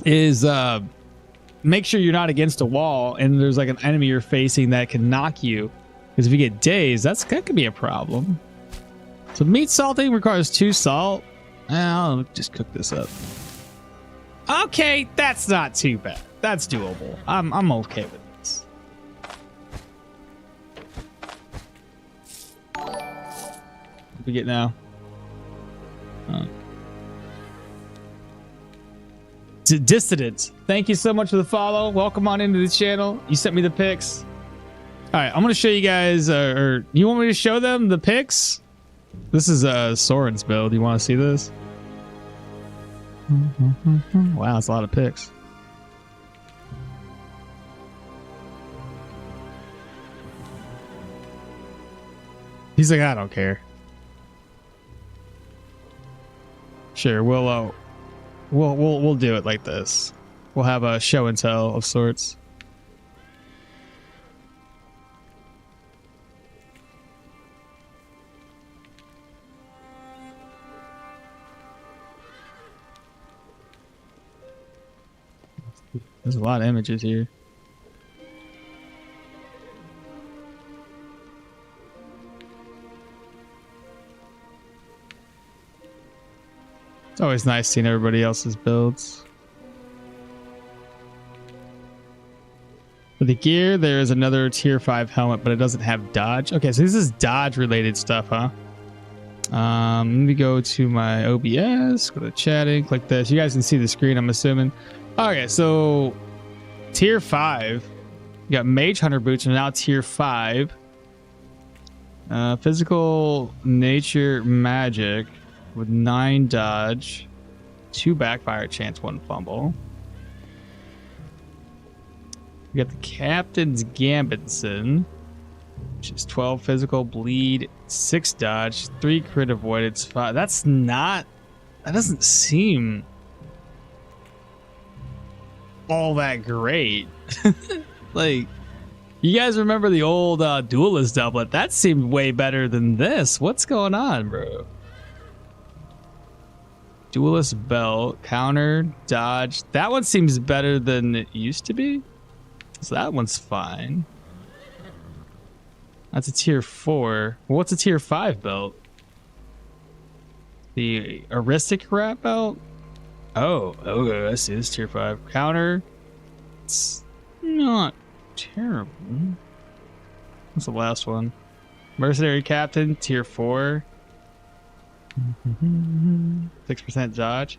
is make sure you're not against a wall and there's like an enemy you're facing that can knock you. Because if you get dazed, that could be a problem. So meat salting requires 2 salt. I'll just cook this up. Okay, that's not too bad. That's doable. I'm okay with this. What we get now? Dissident, thank you so much for the follow. Welcome on into the channel. You sent me the pics. All right, I'm gonna show you guys. Or you want me to show them the pics? This is Soren's build. You want to see this? Wow, it's a lot of pics. He's like, I don't care. Sure, we'll do it like this. We'll have a show and tell of sorts. There's a lot of images here. It's always nice seeing everybody else's builds. For the gear, there is another tier 5 helmet, but it doesn't have dodge. Okay, so this is dodge related stuff, huh? Let me go to my OBS, go to chatting, click this. You guys can see the screen, I'm assuming. Okay, so tier 5. You got Mage Hunter boots, and now tier 5. Physical nature magic with 9 dodge, 2 backfire chance, 1 fumble. We got the Captain's Gambitson, which is 12 physical, bleed, 6 dodge, 3 crit avoidance, 5. That doesn't seem all that great. Like, you guys remember the old duelist doublet? That seemed way better than this. What's going on, bro? Duelist belt, counter, dodge. That one seems better than it used to be. So that one's fine. That's a tier 4. What's a tier 5 belt? The aristocrat belt? Oh, okay, I see this tier 5. Counter. It's not terrible. What's the last one? Mercenary Captain, tier 4. 6% dodge.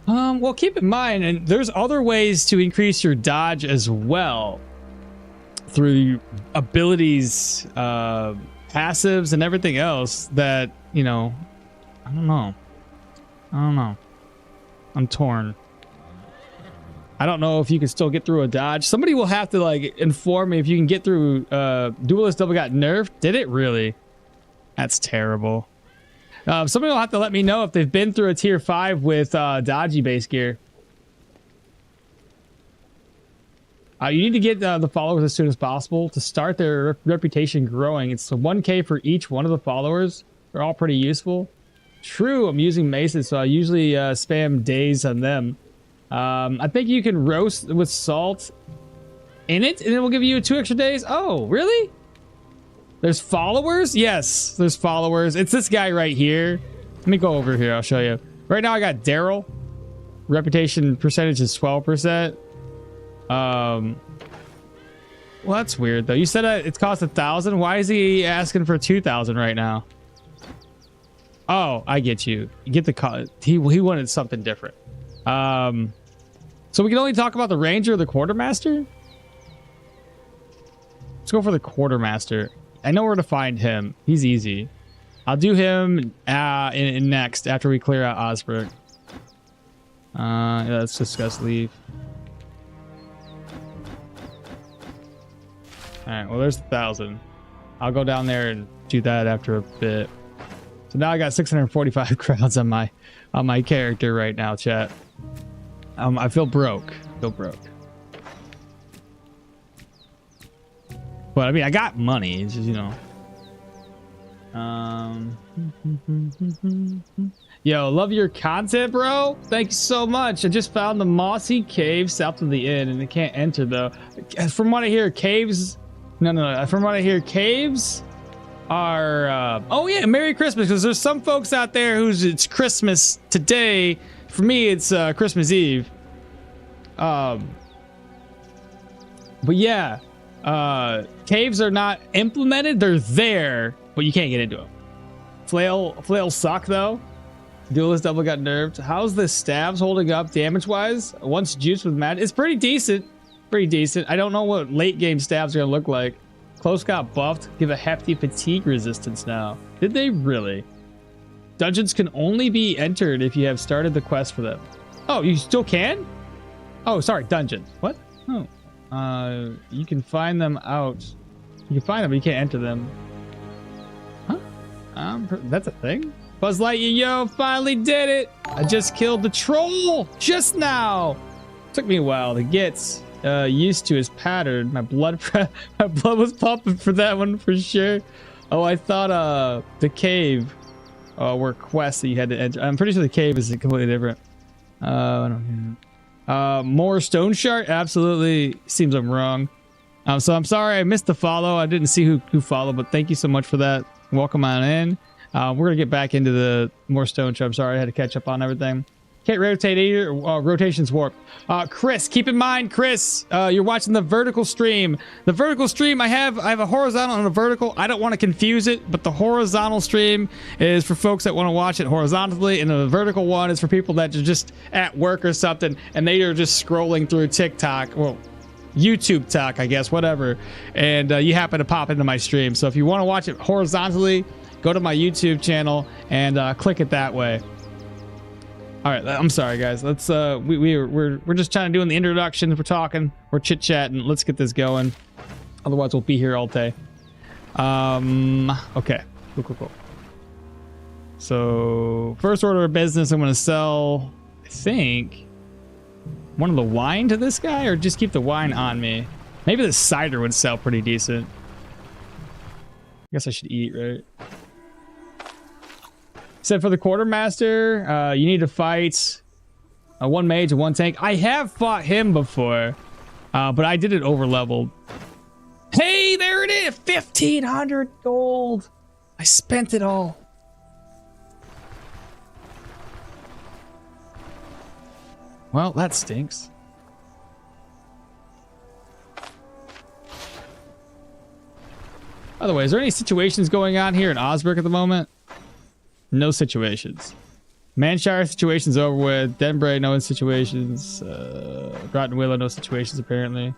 Well, keep in mind, and there's other ways to increase your dodge as well through abilities, passives, and everything else that, you know, I don't know. I'm torn. I don't know if you can still get through a dodge. Somebody will have to like inform me if you can get through. Duelist double got nerfed. Did it really? That's terrible. Somebody will have to let me know if they've been through a tier 5 with dodgy base gear. You need to get the followers as soon as possible to start their reputation growing. It's 1K for each one of the followers. They're all pretty useful. True, I'm using maces, so I usually spam days on them. I think you can roast with salt in it, and it will give you 2 extra days. Oh, really? There's followers? Yes, there's followers. It's this guy right here. Let me go over here. I'll show you. Right now, I got Daryl. Reputation percentage is 12%. Well, that's weird though. You said it cost 1,000. Why is he asking for 2,000 right now? Oh, I get you. You get the he wanted something different. So we can only talk about the ranger or the quartermaster. Let's go for the quartermaster. I know where to find him. He's easy. I'll do him in next after we clear out Osberg. Yeah, let's discuss leave. All right, well, there's 1,000. I'll go down there and do that after a bit. So now I got 645 crowns on my character right now, chat. I feel broke. But I mean, I got money. It's just, you know. Yo, love your content, bro. Thank you so much. I just found the mossy cave south of the inn, and they can't enter though. From what I hear, caves. No. From what I hear, caves are. Oh yeah, Merry Christmas, because there's some folks out there who's it's Christmas today. For me, it's Christmas Eve. But yeah, caves are not implemented. They're there, but you can't get into them. Flail suck though. Duelist double got nerfed. How's the stabs holding up damage wise? Once juice with mad, it's pretty decent. I don't know what late game stabs are gonna look like. Close got buffed. Give a hefty fatigue resistance now. Did they really? Dungeons can only be entered if you have started the quest for them. Oh, you still can? Oh, sorry, dungeons. What? Oh, you can find them out. You can find them, but you can't enter them. Huh? That's a thing? Buzz Lightyear, yo, finally did it! I just killed the troll just now. Took me a while to get used to his pattern. My blood was pumping for that one for sure. Oh, I thought the cave were quests that you had to enter. I'm pretty sure the cave is completely different. I don't know. More Stoneshard? Absolutely seems I'm wrong. So I'm sorry I missed the follow. I didn't see who followed, but thank you so much for that. Welcome on in. We're gonna get back into the more Stoneshard. I'm sorry I had to catch up on everything. Can't rotate either. Rotation's warped. Chris, keep in mind, Chris, you're watching the vertical stream. The vertical stream, I have a horizontal and a vertical. I don't want to confuse it, but the horizontal stream is for folks that want to watch it horizontally, and the vertical one is for people that are just at work or something, and they are just scrolling through TikTok. Well, YouTube talk, I guess, whatever. And you happen to pop into my stream. So if you want to watch it horizontally, go to my YouTube channel and click it that way. All right, I'm sorry guys. Let's we're just trying to do the introduction. We're talking, we're chit-chatting. Let's get this going. Otherwise we'll be here all day. Okay. Cool. So first order of business, I'm gonna sell, I think, one of the wine to this guy, or just keep the wine on me. Maybe the cider would sell pretty decent. I guess I should eat, right? Said for the quartermaster, you need to fight a 1 mage and 1 tank. I have fought him before, but I did it over leveled. Hey, there it is, 1,500 gold. I spent it all. Well, that stinks. By the way, is there any situations going on here in Osberg at the moment? No situations. Manshire situations over with. Denbray, no situations. Groton Willow, no situations apparently.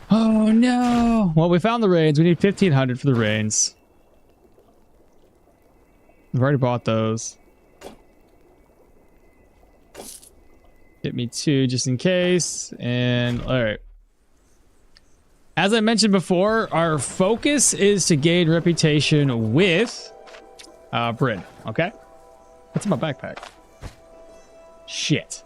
Oh no! Well, we found the rains. We need 1,500 for the rains. I've already bought those. Get me 2 just in case. And all right. As I mentioned before, our focus is to gain reputation with Bryn, okay? What's in my backpack? Shit.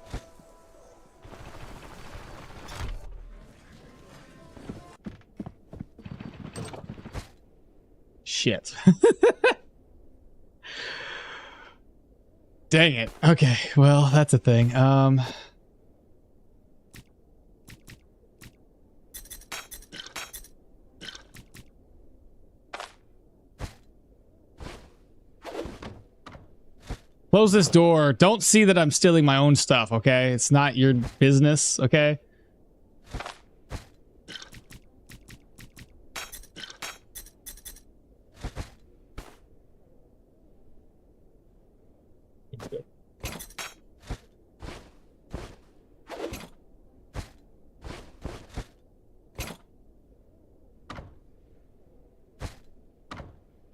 Dang it. Okay, well, that's a thing. Close this door. Don't see that I'm stealing my own stuff, okay? It's not your business, okay?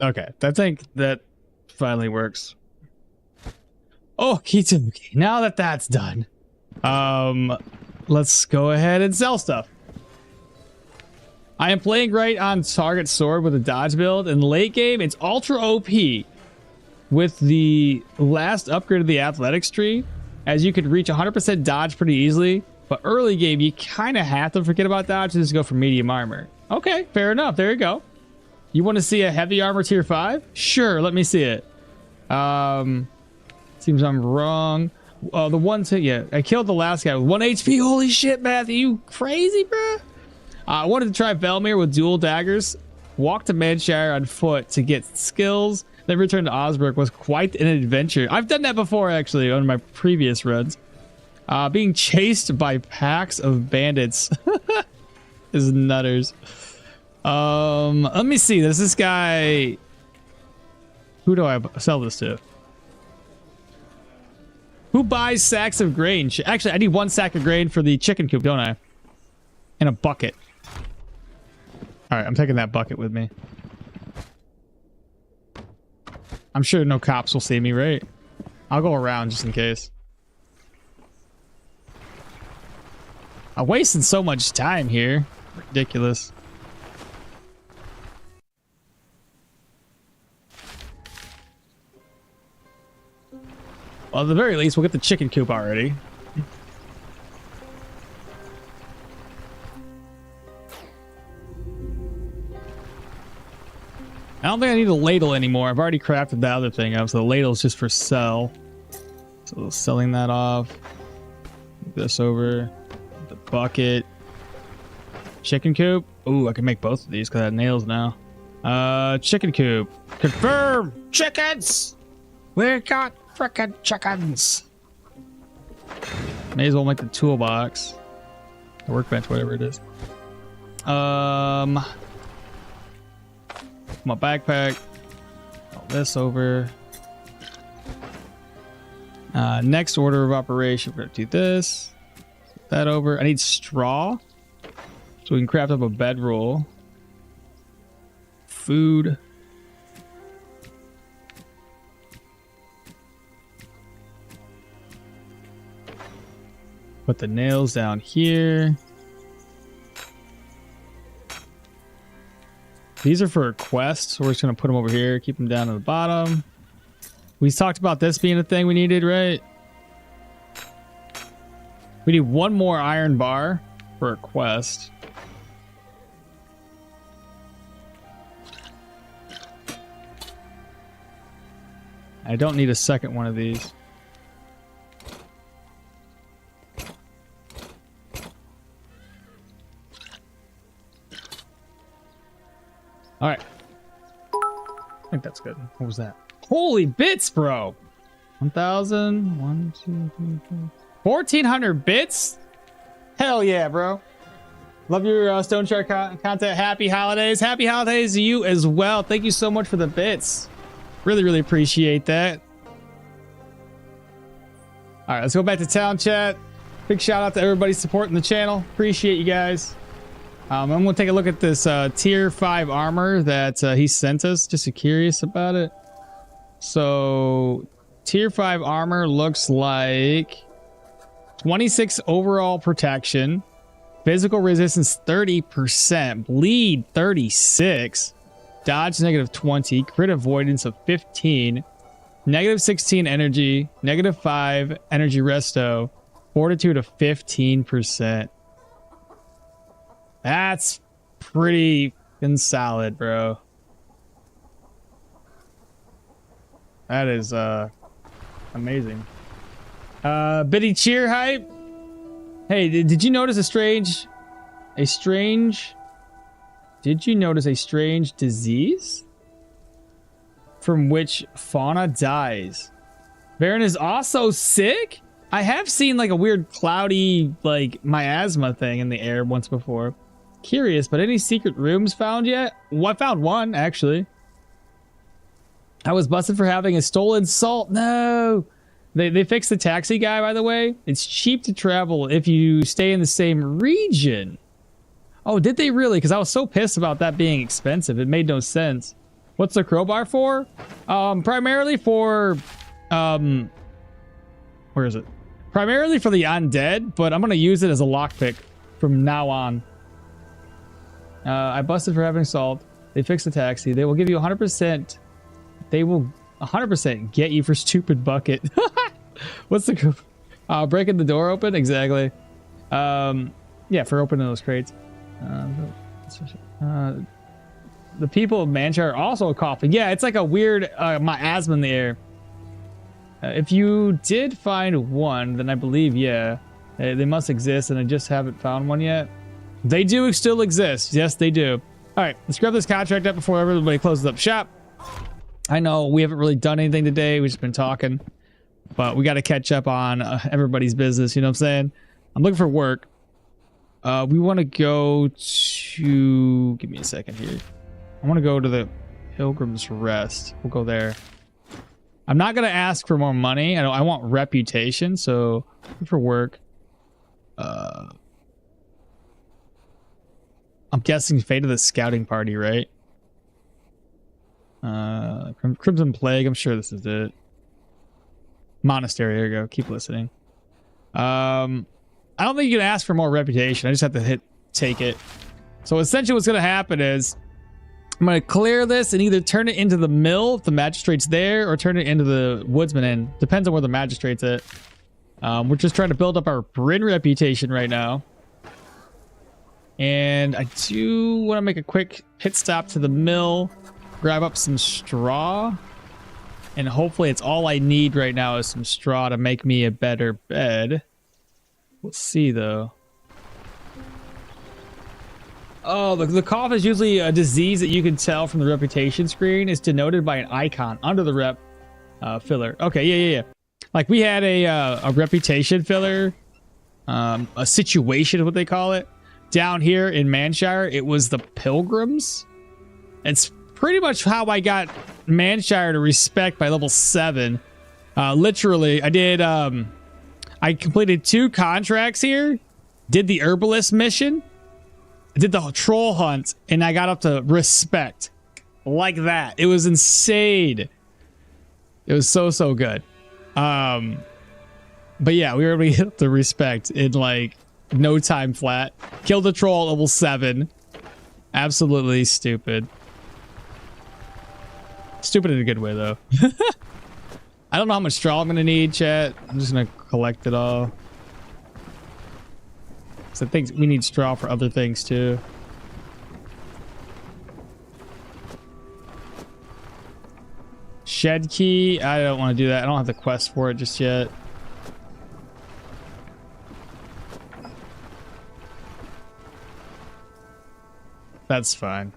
Okay, I think that finally works. Oh, Kitamuki. Now that that's done, let's go ahead and sell stuff. I am playing right on target sword with a dodge build. In late game, it's ultra OP with the last upgrade of the athletics tree, as you could reach 100% dodge pretty easily. But early game, you kind of have to forget about dodge and just go for medium armor. Okay, fair enough. There you go. You want to see a heavy armor tier 5? Sure, let me see it. Seems I'm wrong. Oh, the one to, yeah, I killed the last guy with 1 HP. Holy shit, Matthew, you crazy, bruh? I wanted to try Velmir with dual daggers. Walked to Manshire on foot to get skills. Then returned to Osbrook was quite an adventure. I've done that before, actually, on my previous runs. Being chased by packs of bandits is nutters. Let me see. There's this guy. Who do I sell this to? Who buys sacks of grain? Actually, I need 1 sack of grain for the chicken coop, don't I? And a bucket. All right, I'm taking that bucket with me. I'm sure no cops will see me, right? I'll go around just in case. I'm wasting so much time here. Ridiculous. Well, at the very least, we'll get the chicken coop already. I don't think I need a ladle anymore. I've already crafted the other thing up, so the ladle's just for sell. So selling that off. Move this over. The bucket. Chicken coop. Ooh, I can make both of these because I have nails now. Chicken coop. Confirm! Chickens! We got frickin' chickens! May as well make the toolbox. The workbench, whatever it is. My backpack. All this over. Next order of operation. We're gonna do this. Put that over. I need straw. So we can craft up a bedroll. Food. Put the nails down here. These are for a quest, so we're just going to put them over here, keep them down at the bottom. We talked about this being a thing we needed, right? We need 1 more iron bar for a quest. I don't need a second one of these. All right. I think that's good. What was that? Holy bits, bro. 1,000. 1, 2, 3, 4. 1,400 bits? Hell yeah, bro. Love your Stoneshard content. Happy holidays. Happy holidays to you as well. Thank you so much for the bits. Really, really appreciate that. All right, let's go back to town chat. Big shout out to everybody supporting the channel. Appreciate you guys. I'm going to take a look at this tier 5 armor that he sent us, just curious about it. So, tier 5 armor looks like 26 overall protection, physical resistance 30%, bleed 36, dodge negative 20, crit avoidance of 15, negative 16 energy, negative 5 energy resto, fortitude of 15%. That's pretty solid, bro. That is Amazing. Biddy cheer hype. Hey, did you notice did you notice a strange disease from which fauna dies? Baron is also sick? I have seen like a weird cloudy, like miasma thing in the air once before. Curious, but any secret rooms found yet? Well, I found one, actually. I was busted for having a stolen salt. No! They fixed the taxi guy, by the way. It's cheap to travel if you stay in the same region. Oh, did they really? Because I was so pissed about that being expensive. It made no sense. What's the crowbar for? Primarily for... where is it? Primarily for the undead, but I'm going to use it as a lockpick from now on. I busted for having salt. They fixed the taxi. They will give you 100%. They will 100% get you for stupid bucket. What's the... breaking the door open? Exactly. Yeah, for opening those crates. The people of Manchar are also coughing. Yeah, it's like a weird miasma in the air. If you did find one, then I believe, yeah, they must exist, and I just haven't found one yet. They do still exist. Yes, they do. All right, let's grab this contract up before everybody closes up shop. I know we haven't really done anything today. We've just been talking, but we got to catch up on everybody's business. You know what I'm saying? I'm looking for work. We want to go to... Give me a second here. I want to go to the Pilgrim's Rest. We'll go there. I'm not going to ask for more money. I want reputation, so looking for work. I'm guessing Fate of the Scouting Party, right? Crimson Plague, I'm sure this is it. Monastery, there you go. Keep listening. I don't think you can ask for more reputation. I just have to take it. So essentially what's going to happen is I'm going to clear this and either turn it into the mill if the magistrate's there, or turn it into the woodsman inn. Depends on where the magistrate's at. We're just trying to build up our Bryn reputation right now. And I do want to make a quick pit stop to the mill, grab up some straw, and hopefully it's all I need right now is some straw to make me a better bed. We'll see though. Oh, the cough is usually a disease that you can tell from the reputation screen. It's denoted by an icon under the rep filler. Okay, yeah. Like we had a reputation filler, a situation is what they call it. Down here in Manshire, it was the Pilgrims. It's pretty much how I got Manshire to respect by level 7. Literally, I did, I completed 2 contracts here, did the herbalist mission, I did the troll hunt, and I got up to respect. Like that. It was insane. It was so good. But yeah, we were able to get up to respect in like no time flat. Killed the troll at level 7. Absolutely stupid. Stupid in a good way though. I don't know how much straw I'm gonna need, chat. I'm just gonna collect it all. So I think we need straw for other things too. Shed key. I don't want to do that. I don't have the quest for it just yet. That's fine.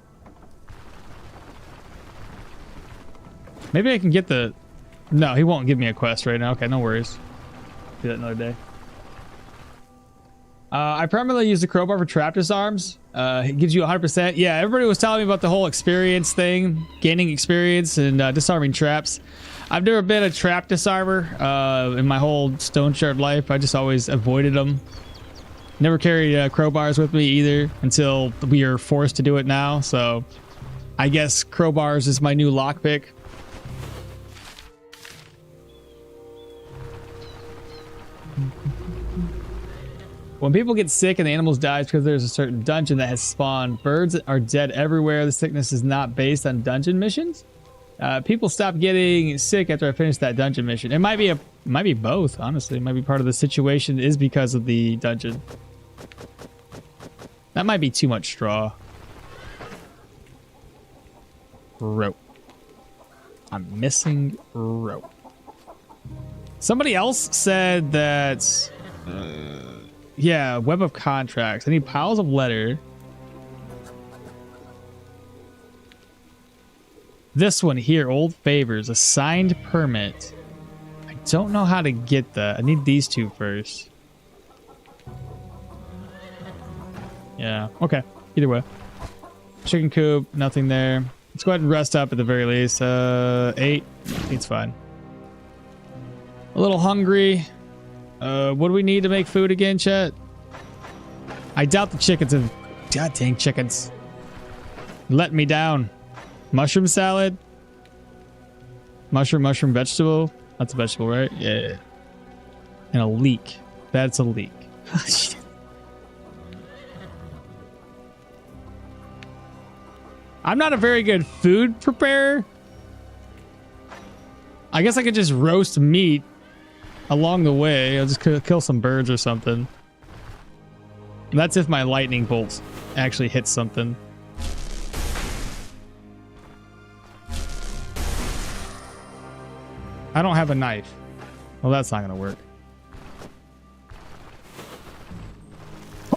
Maybe I can get the... No, he won't give me a quest right now. Okay, no worries. Do that another day. I primarily use the crowbar for trap disarms. It gives you 100%. Yeah, everybody was telling me about the whole experience thing. Gaining experience and disarming traps. I've never been a trap disarmer in my whole Stoneshard life. I just always avoided them. Never carried crowbars with me either until we are forced to do it now. So I guess crowbars is my new lockpick. When people get sick and the animals die, it's because there's a certain dungeon that has spawned. Birds are dead everywhere. The sickness is not based on dungeon missions. People stop getting sick after I finish that dungeon mission. It might be both, honestly. It might be part of the situation is because of the dungeon. That might be too much straw. Rope. I'm missing rope. Somebody else said that, yeah, web of contracts. I need piles of letter. This one here, old favors, a signed permit. I don't know how to get that. I need these two first. Yeah, okay. Either way. Chicken coop, nothing there. Let's go ahead and rest up at the very least. 8. It's fine. A little hungry. What do we need to make food again, chat? I doubt the chickens have... God dang chickens. Let me down. Mushroom salad? Mushroom vegetable? That's a vegetable, right? Yeah. And a leek. That's a leek. I'm not a very good food preparer. I guess I could just roast meat along the way. I'll just kill some birds or something. And that's if my lightning bolts actually hit something. I don't have a knife. Well, that's not gonna work.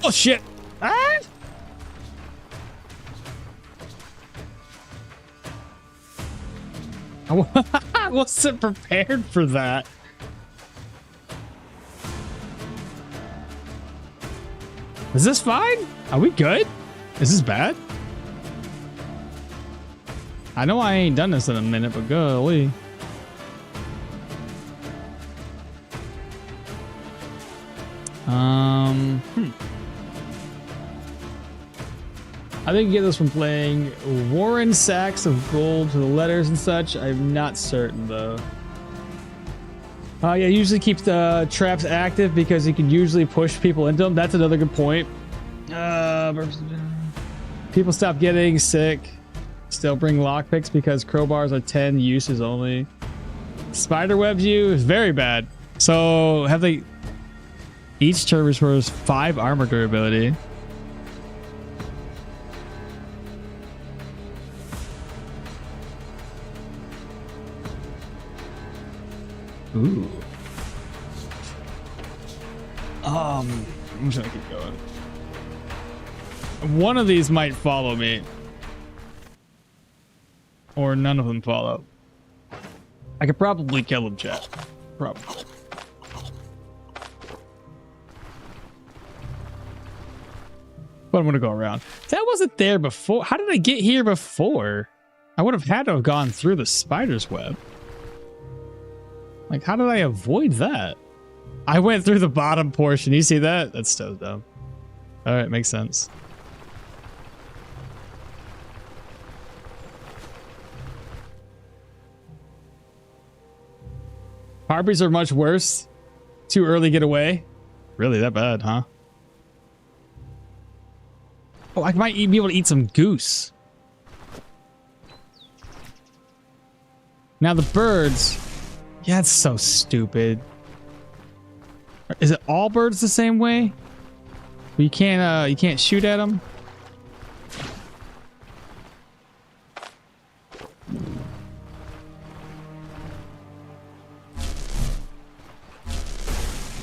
Oh shit! Ah! I wasn't prepared for that. Is this fine? Are we good? Is this bad? I know I ain't done this in a minute, but golly. I think you get this from playing Warren Sacks of Gold to the letters and such. I'm not certain though. Yeah, usually keeps the traps active because you can usually push people into them. That's another good point. People stop getting sick. Still bring lockpicks because crowbars are 10 uses only. Spiderweb view is very bad. So have they... Each turbo restores 5 armor durability. Ooh. I'm just gonna keep going. One of these might follow me. Or none of them follow. I could probably kill them, chat. Probably. But I'm gonna go around. That wasn't there before. How did I get here before? I would have had to have gone through the spider's web. Like, how did I avoid that? I went through the bottom portion. You see that? That's so dumb. All right, makes sense. Harpies are much worse. Too early get away. Really that bad, huh? Oh, I might be able to eat some goose. Now the birds. Yeah, it's so stupid. Is it all birds the same way? You can't shoot at them?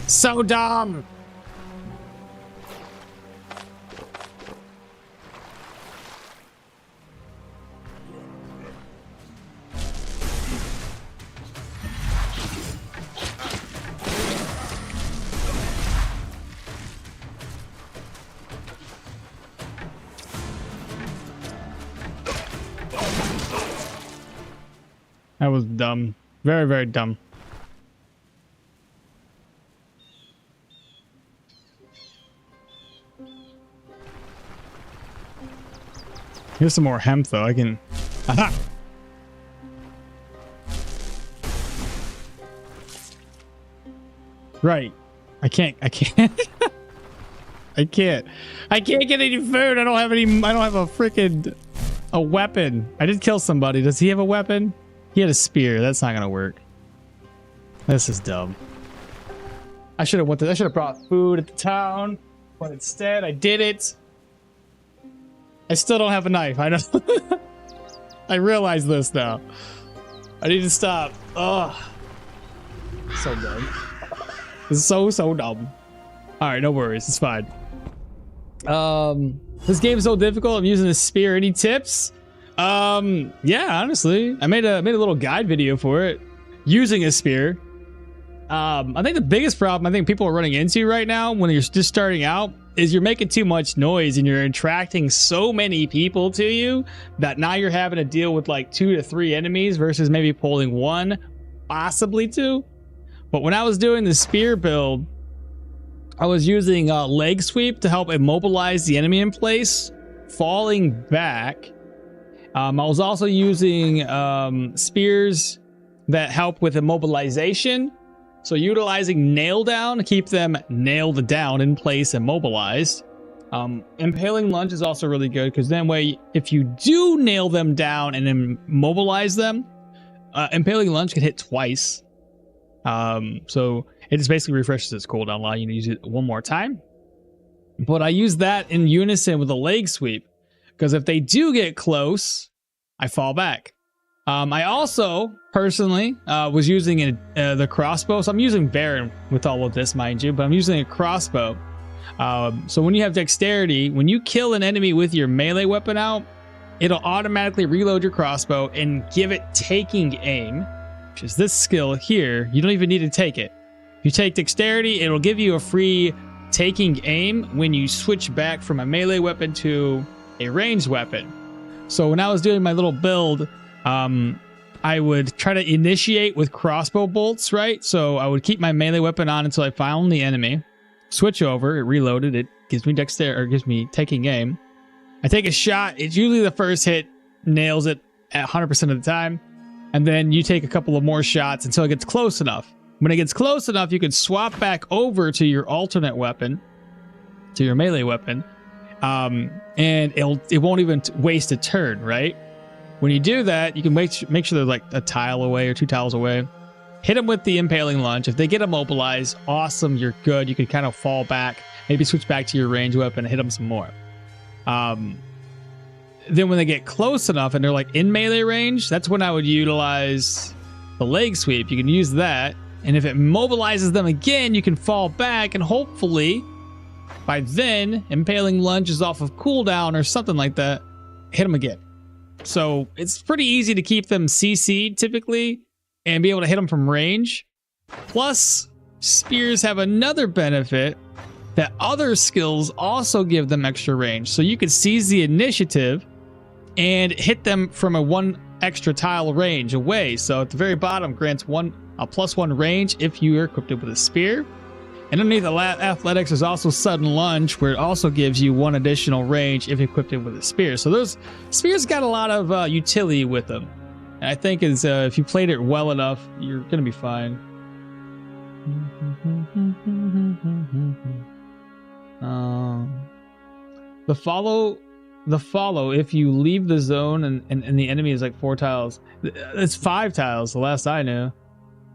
So dumb. That was dumb. Very, very dumb. Here's some more hemp though. I can... Aha! Right. I can't I can't get any food. I don't have a freaking weapon. I did kill somebody. Does he have a weapon? He had a spear. That's not gonna work. This is dumb. I should have brought food at the town, but instead I did it. I still don't have a knife. I know. I realize this now. I need to stop. Ugh. So dumb. So dumb. All right, no worries. It's fine. This game's so difficult. I'm using a spear. Any tips? Yeah, honestly, I made a little guide video for it using a spear. I think the biggest problem I think people are running into right now when you're just starting out is you're making too much noise and you're attracting so many people to you that now you're having to deal with like 2 to 3 enemies versus maybe pulling 1, possibly 2. But when I was doing the spear build, I was using leg sweep to help immobilize the enemy in place, falling back. I was also using spears that help with immobilization. So utilizing nail down to keep them nailed down in place, immobilized. Impaling lunge is also really good because then way if you do nail them down and immobilize them, impaling lunge can hit twice. So it just basically refreshes its cooldown, allowing you to use it one more time. But I use that in unison with a leg sweep because if they do get close, I fall back. I also personally was using the crossbow. So I'm using Baron with all of this, mind you, but I'm using a crossbow. So when you have dexterity, when you kill an enemy with your melee weapon out, it'll automatically reload your crossbow and give it taking aim, which is this skill here. You don't even need to take it. If you take dexterity, it'll give you a free taking aim when you switch back from a melee weapon to a ranged weapon. So when I was doing my little build, I would try to initiate with crossbow bolts, right? So I would keep my melee weapon on until I found the enemy, switch over, it reloaded, it gives me dexterity, or gives me taking aim. I take a shot, it's usually the first hit nails it at 100% of the time, and then you take a couple of more shots until it gets close enough. When it gets close enough, you can swap back over to your alternate weapon, to your melee weapon, and it won't even waste a turn, right? When you do that, you can make sure they're like a tile away or 2 tiles away. Hit them with the impaling lunge. If they get immobilized, awesome, you're good. You can kind of fall back, maybe switch back to your range weapon and hit them some more. Then when they get close enough and they're like in melee range, that's when I would utilize the leg sweep. You can use that, and if it mobilizes them again, you can fall back, and hopefully by then impaling lunge is off of cooldown or something like that. Hit them again. So it's pretty easy to keep them CC'd typically and be able to hit them from range. Plus, spears have another benefit that other skills also give them extra range. So you could seize the initiative and hit them from a 1 extra tile range away. So at the very bottom, grants a +1 range if you are equipped with a spear. And underneath the athletics, there's also sudden lunge, where it also gives you 1 additional range if equipped with a spear. So those spears got a lot of utility with them. And I think if you played it well enough, you're gonna be fine. The follow. If you leave the zone and the enemy is like 4 tiles, it's 5 tiles. The last I knew.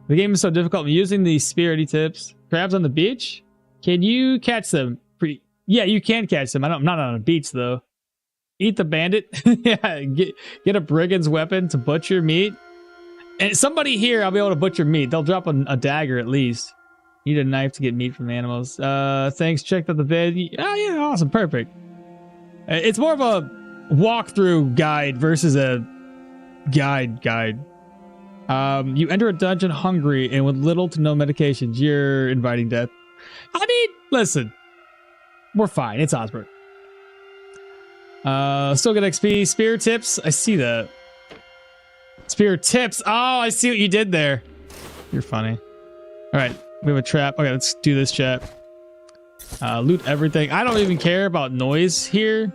The game is so difficult. I'm using these spear tips. Crabs on the beach? Can you catch them? Yeah, you can catch them. I'm not on a beach though. Eat the bandit. Yeah, get a brigand's weapon to butcher meat. And somebody here, I'll be able to butcher meat. They'll drop a dagger at least. Need a knife to get meat from animals. Thanks. Checked out the vid. Oh yeah, awesome, perfect. It's more of a walkthrough guide versus a guide. You enter a dungeon hungry and with little to no medications. You're inviting death. I mean, listen, we're fine. It's Osborne. Still good XP. Spear tips. I see that. Spear tips. Oh, I see what you did there. You're funny. All right, we have a trap. Okay, let's do this, chat. Loot everything. I don't even care about noise here.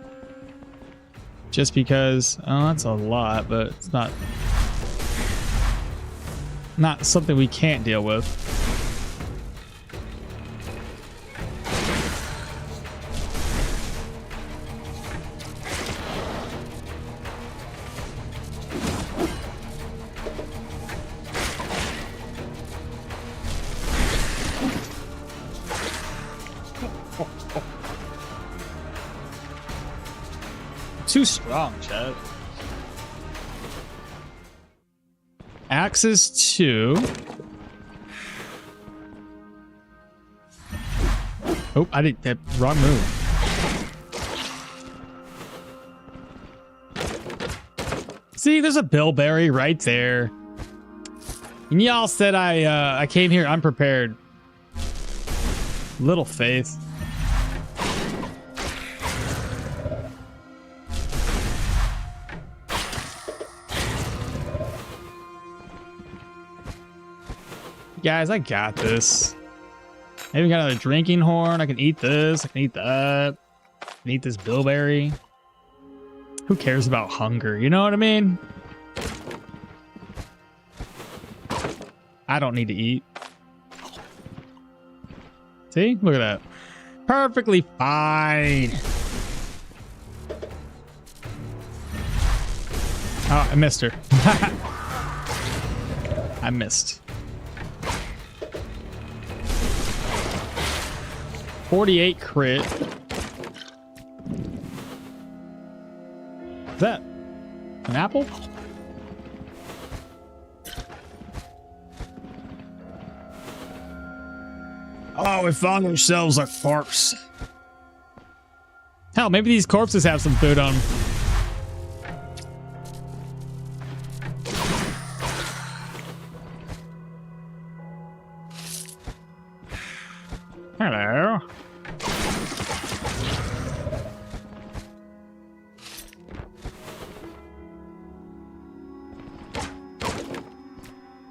Just because, oh, that's a lot, but it's not something we can't deal with. Too strong, Chad. Axes 2. Oh, I did that wrong move. See, there's a bilberry right there. And y'all said I came here unprepared. Little faith. Guys, I got this. I even got another drinking horn. I can eat this. I can eat that. I can eat this bilberry. Who cares about hunger? You know what I mean? I don't need to eat. See? Look at that. Perfectly fine. Oh, I missed her. I missed. 48 crit. What's that? An apple? Oh, we found ourselves a corpse. Hell, maybe these corpses have some food on them. Hello.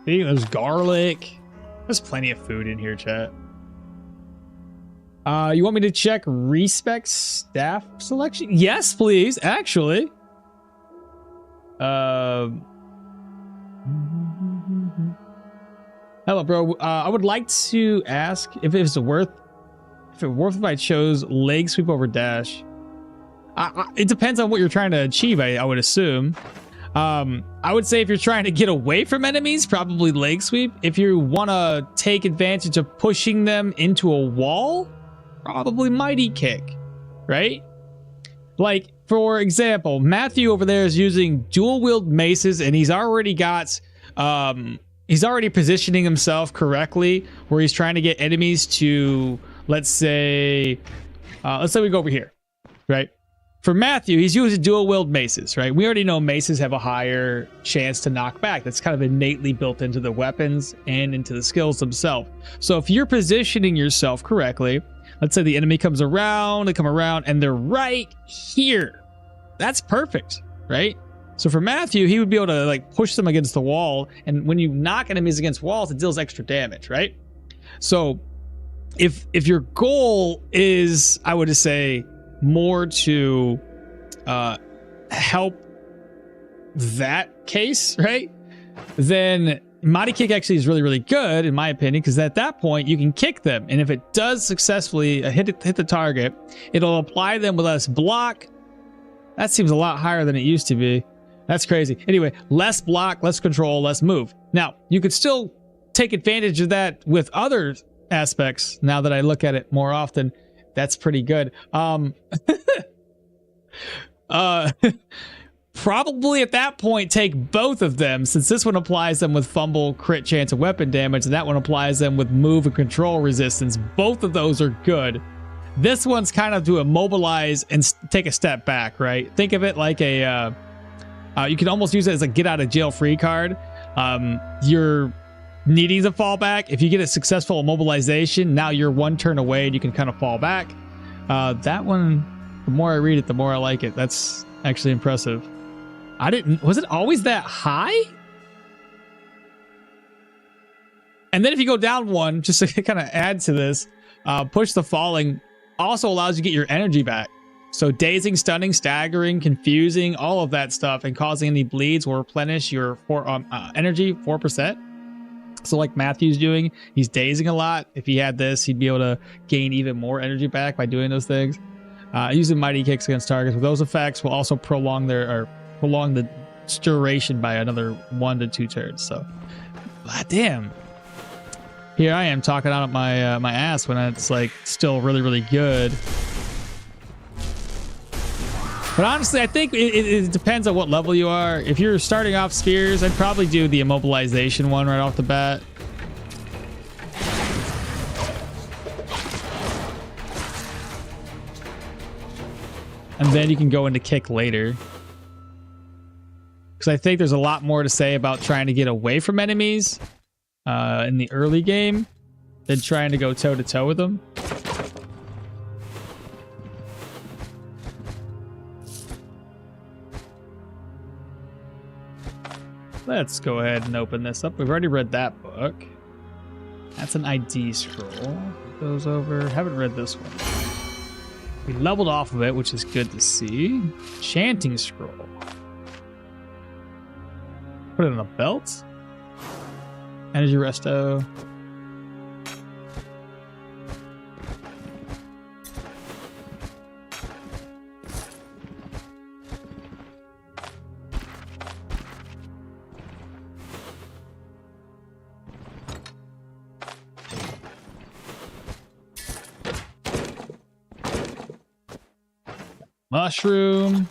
See, there's garlic. There's plenty of food in here, chat. You want me to check respec staff selection? Yes, please. Actually. Hello, bro. I would like to ask if it's worth if I chose leg sweep over dash. It depends on what you're trying to achieve, I would assume. I would say if you're trying to get away from enemies, probably leg sweep. If you want to take advantage of pushing them into a wall, probably mighty kick, right? Like, for example, Matthew over there is using dual wield maces, and he's already got, he's already positioning himself correctly where he's trying to get enemies to, let's say we go over here, right? For Matthew, he's using dual wield maces, right? We already know maces have a higher chance to knock back. That's kind of innately built into the weapons and into the skills themselves. So if you're positioning yourself correctly, let's say the enemy comes around, they come around, and they're right here. That's perfect, right? So for Matthew, he would be able to like push them against the wall, and when you knock enemies against walls, it deals extra damage, right? So if your goal is, I would say, more to help that case, right? Then Mighty Kick actually is really, really good, in my opinion, because at that point, you can kick them. And if it does successfully hit the target, it'll apply them with less block. That seems a lot higher than it used to be. That's crazy. Anyway, less block, less control, less move. Now, you could still take advantage of that with other aspects now that I look at it more often. That's pretty good. Probably at that point take both of them, since this one applies them with fumble, crit chance, and weapon damage, and that one applies them with move and control resistance. Both of those are good. This one's kind of to immobilize and take a step back, right? Think of it like a, you can almost use it as a get out of jail free card. You're needing to fall back. If you get a successful immobilization, now you're one turn away and you can kind of fall back. That one, the more I read it, the more I like it. That's actually impressive. Was it always that high? And then if you go down one, just to kind of add to this, push the falling also allows you to get your energy back. So dazing, stunning, staggering, confusing, all of that stuff, and causing any bleeds will replenish your energy 4%. So like Matthew's doing, he's dazing a lot. If he had this, he'd be able to gain even more energy back by doing those things. Using mighty kicks against targets with those effects will also prolong the duration by another 1 to 2 turns. So, damn. Here I am talking out of my my ass when it's like still really, really good. But honestly, I think it depends on what level you are. If you're starting off spears, I'd probably do the immobilization one right off the bat. and then you can go into kick later. Because I think there's a lot more to say about trying to get away from enemies in the early game than trying to go toe-to-toe with them. Let's go ahead and open this up. We've already read that book. That's an ID scroll. Put those over. Haven't read this one. We leveled off of it, which is good to see. Chanting scroll. Put it in a belt. Energy resto. Mushroom.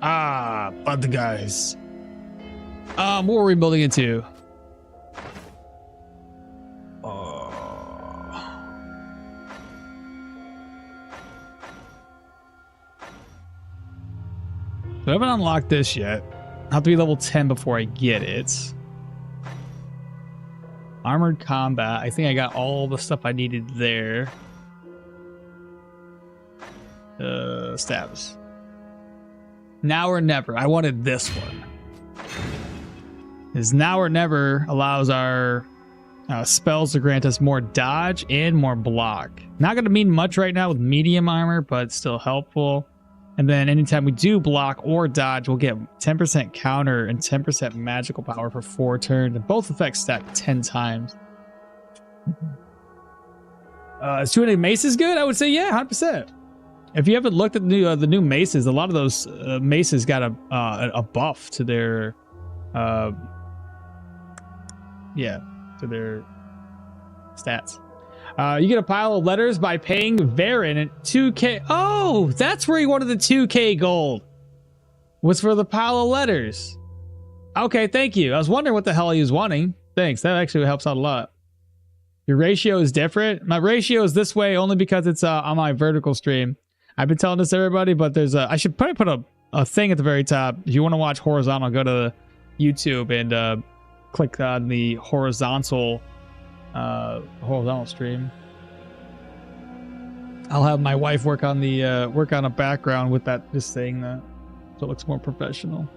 Ah, but the guys. What were we building into? I haven't unlocked this yet. I have to be level 10 before I get it. Armored combat. I think I got all the stuff I needed there. Stabs. Now or never. I wanted this one. Is now or never allows our spells to grant us more dodge and more block. Not going to mean much right now with medium armor, but still helpful. And then anytime we do block or dodge, we'll get 10% counter and 10% magical power for 4 turns. And both effects stack 10 times. Is 200 maces good? I would say yeah, 100%. If you haven't looked at the new maces, a lot of those maces got a buff to their to their stats. You get a pile of letters by paying Varen at 2k. Oh, that's where he wanted the 2k gold. Was for the pile of letters. Okay, thank you. I was wondering what the hell he was wanting. Thanks, that actually helps out a lot. Your ratio is different. My ratio is this way only because it's on my vertical stream. I've been telling this to everybody, but there's I should probably put a thing at the very top. If you want to watch horizontal, go to YouTube and click on the horizontal stream. I'll have my wife work on the work on a background with that, just saying that, so it looks more professional.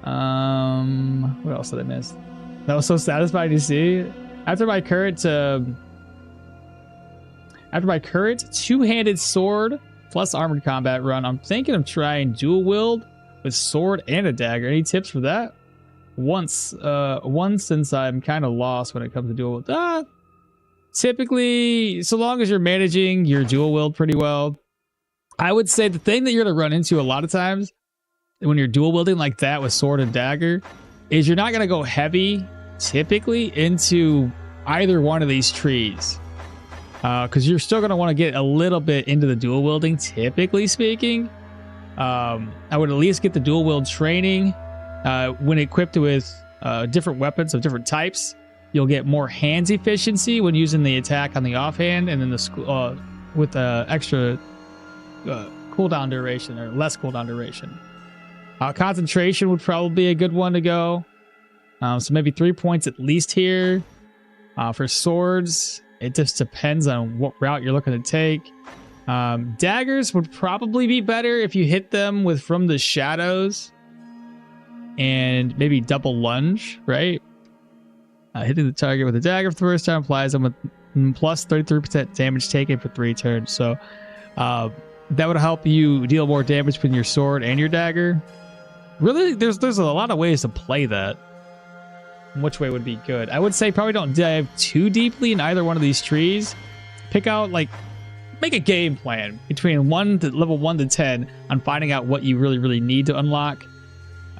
What else did I miss? That was so satisfying to see. After my current two-handed sword plus armored combat run, I'm thinking of trying dual wield with sword and a dagger. Any tips for that? Once since I'm kind of lost when it comes to dual wield. Typically, so long as you're managing your dual wield pretty well, I would say the thing that you're going to run into a lot of times when you're dual wielding like that with sword and dagger is you're not going to go heavy typically into either one of these trees. Because you're still going to want to get a little bit into the dual wielding, typically speaking. I would at least get the dual wield training. When equipped with different weapons of different types, you'll get more hands efficiency when using the attack on the offhand, and then with the extra cooldown duration, or less cooldown duration. Concentration would probably be a good one to go. So maybe 3 points at least here. For swords, it just depends on what route you're looking to take. Daggers would probably be better if you hit them with from the shadows. And maybe double lunge, right? Hitting the target with a dagger for the first time applies them with plus 33% damage taken for 3 turns. So that would help you deal more damage with your sword and your dagger. Really, there's a lot of ways to play that. Which way would be good? I would say probably don't dive too deeply in either one of these trees. Pick out, like, make a game plan between level 1 to 10 on finding out what you really need to unlock.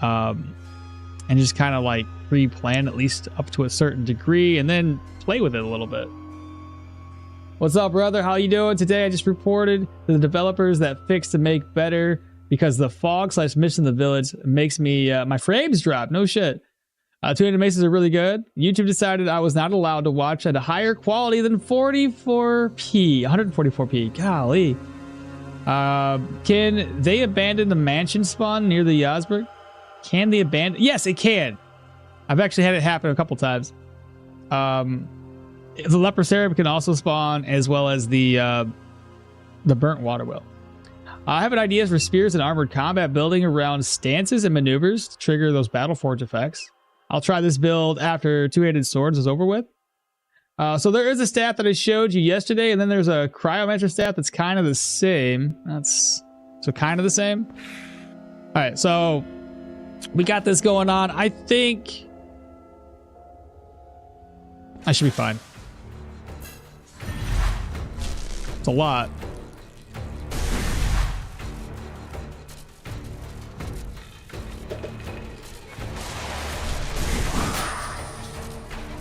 And just kind of like pre-plan at least up to a certain degree and then play with it a little bit. What's up, brother? How you doing today? I just reported to the developers that fix to make better because the fog / mission in the village makes me my frames drop. No shit. Two-handed maces are really good. YouTube decided I was not allowed to watch at a higher quality than 44p. 144p. Golly. Can they abandon the mansion spawn near the Yasberg? Can they abandon? Yes, it can. I've actually had it happen a couple times. The leper serum can also spawn, as well as the burnt water well. I have an idea for spears and armored combat building around stances and maneuvers to trigger those battle forge effects. I'll try this build after two-handed swords is over with. So there is a stat that I showed you yesterday, and then there's a cryometric stat that's kind of the same. So kind of the same. All right, so we got this going on. I think I should be fine. It's a lot.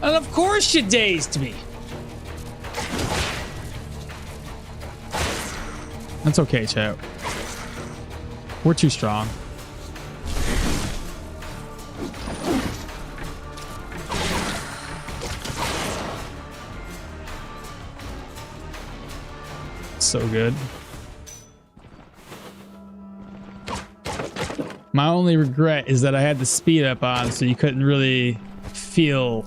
And of course you dazed me. That's okay, chat. We're too strong. So good. My only regret is that I had the speed up on, so you couldn't really feel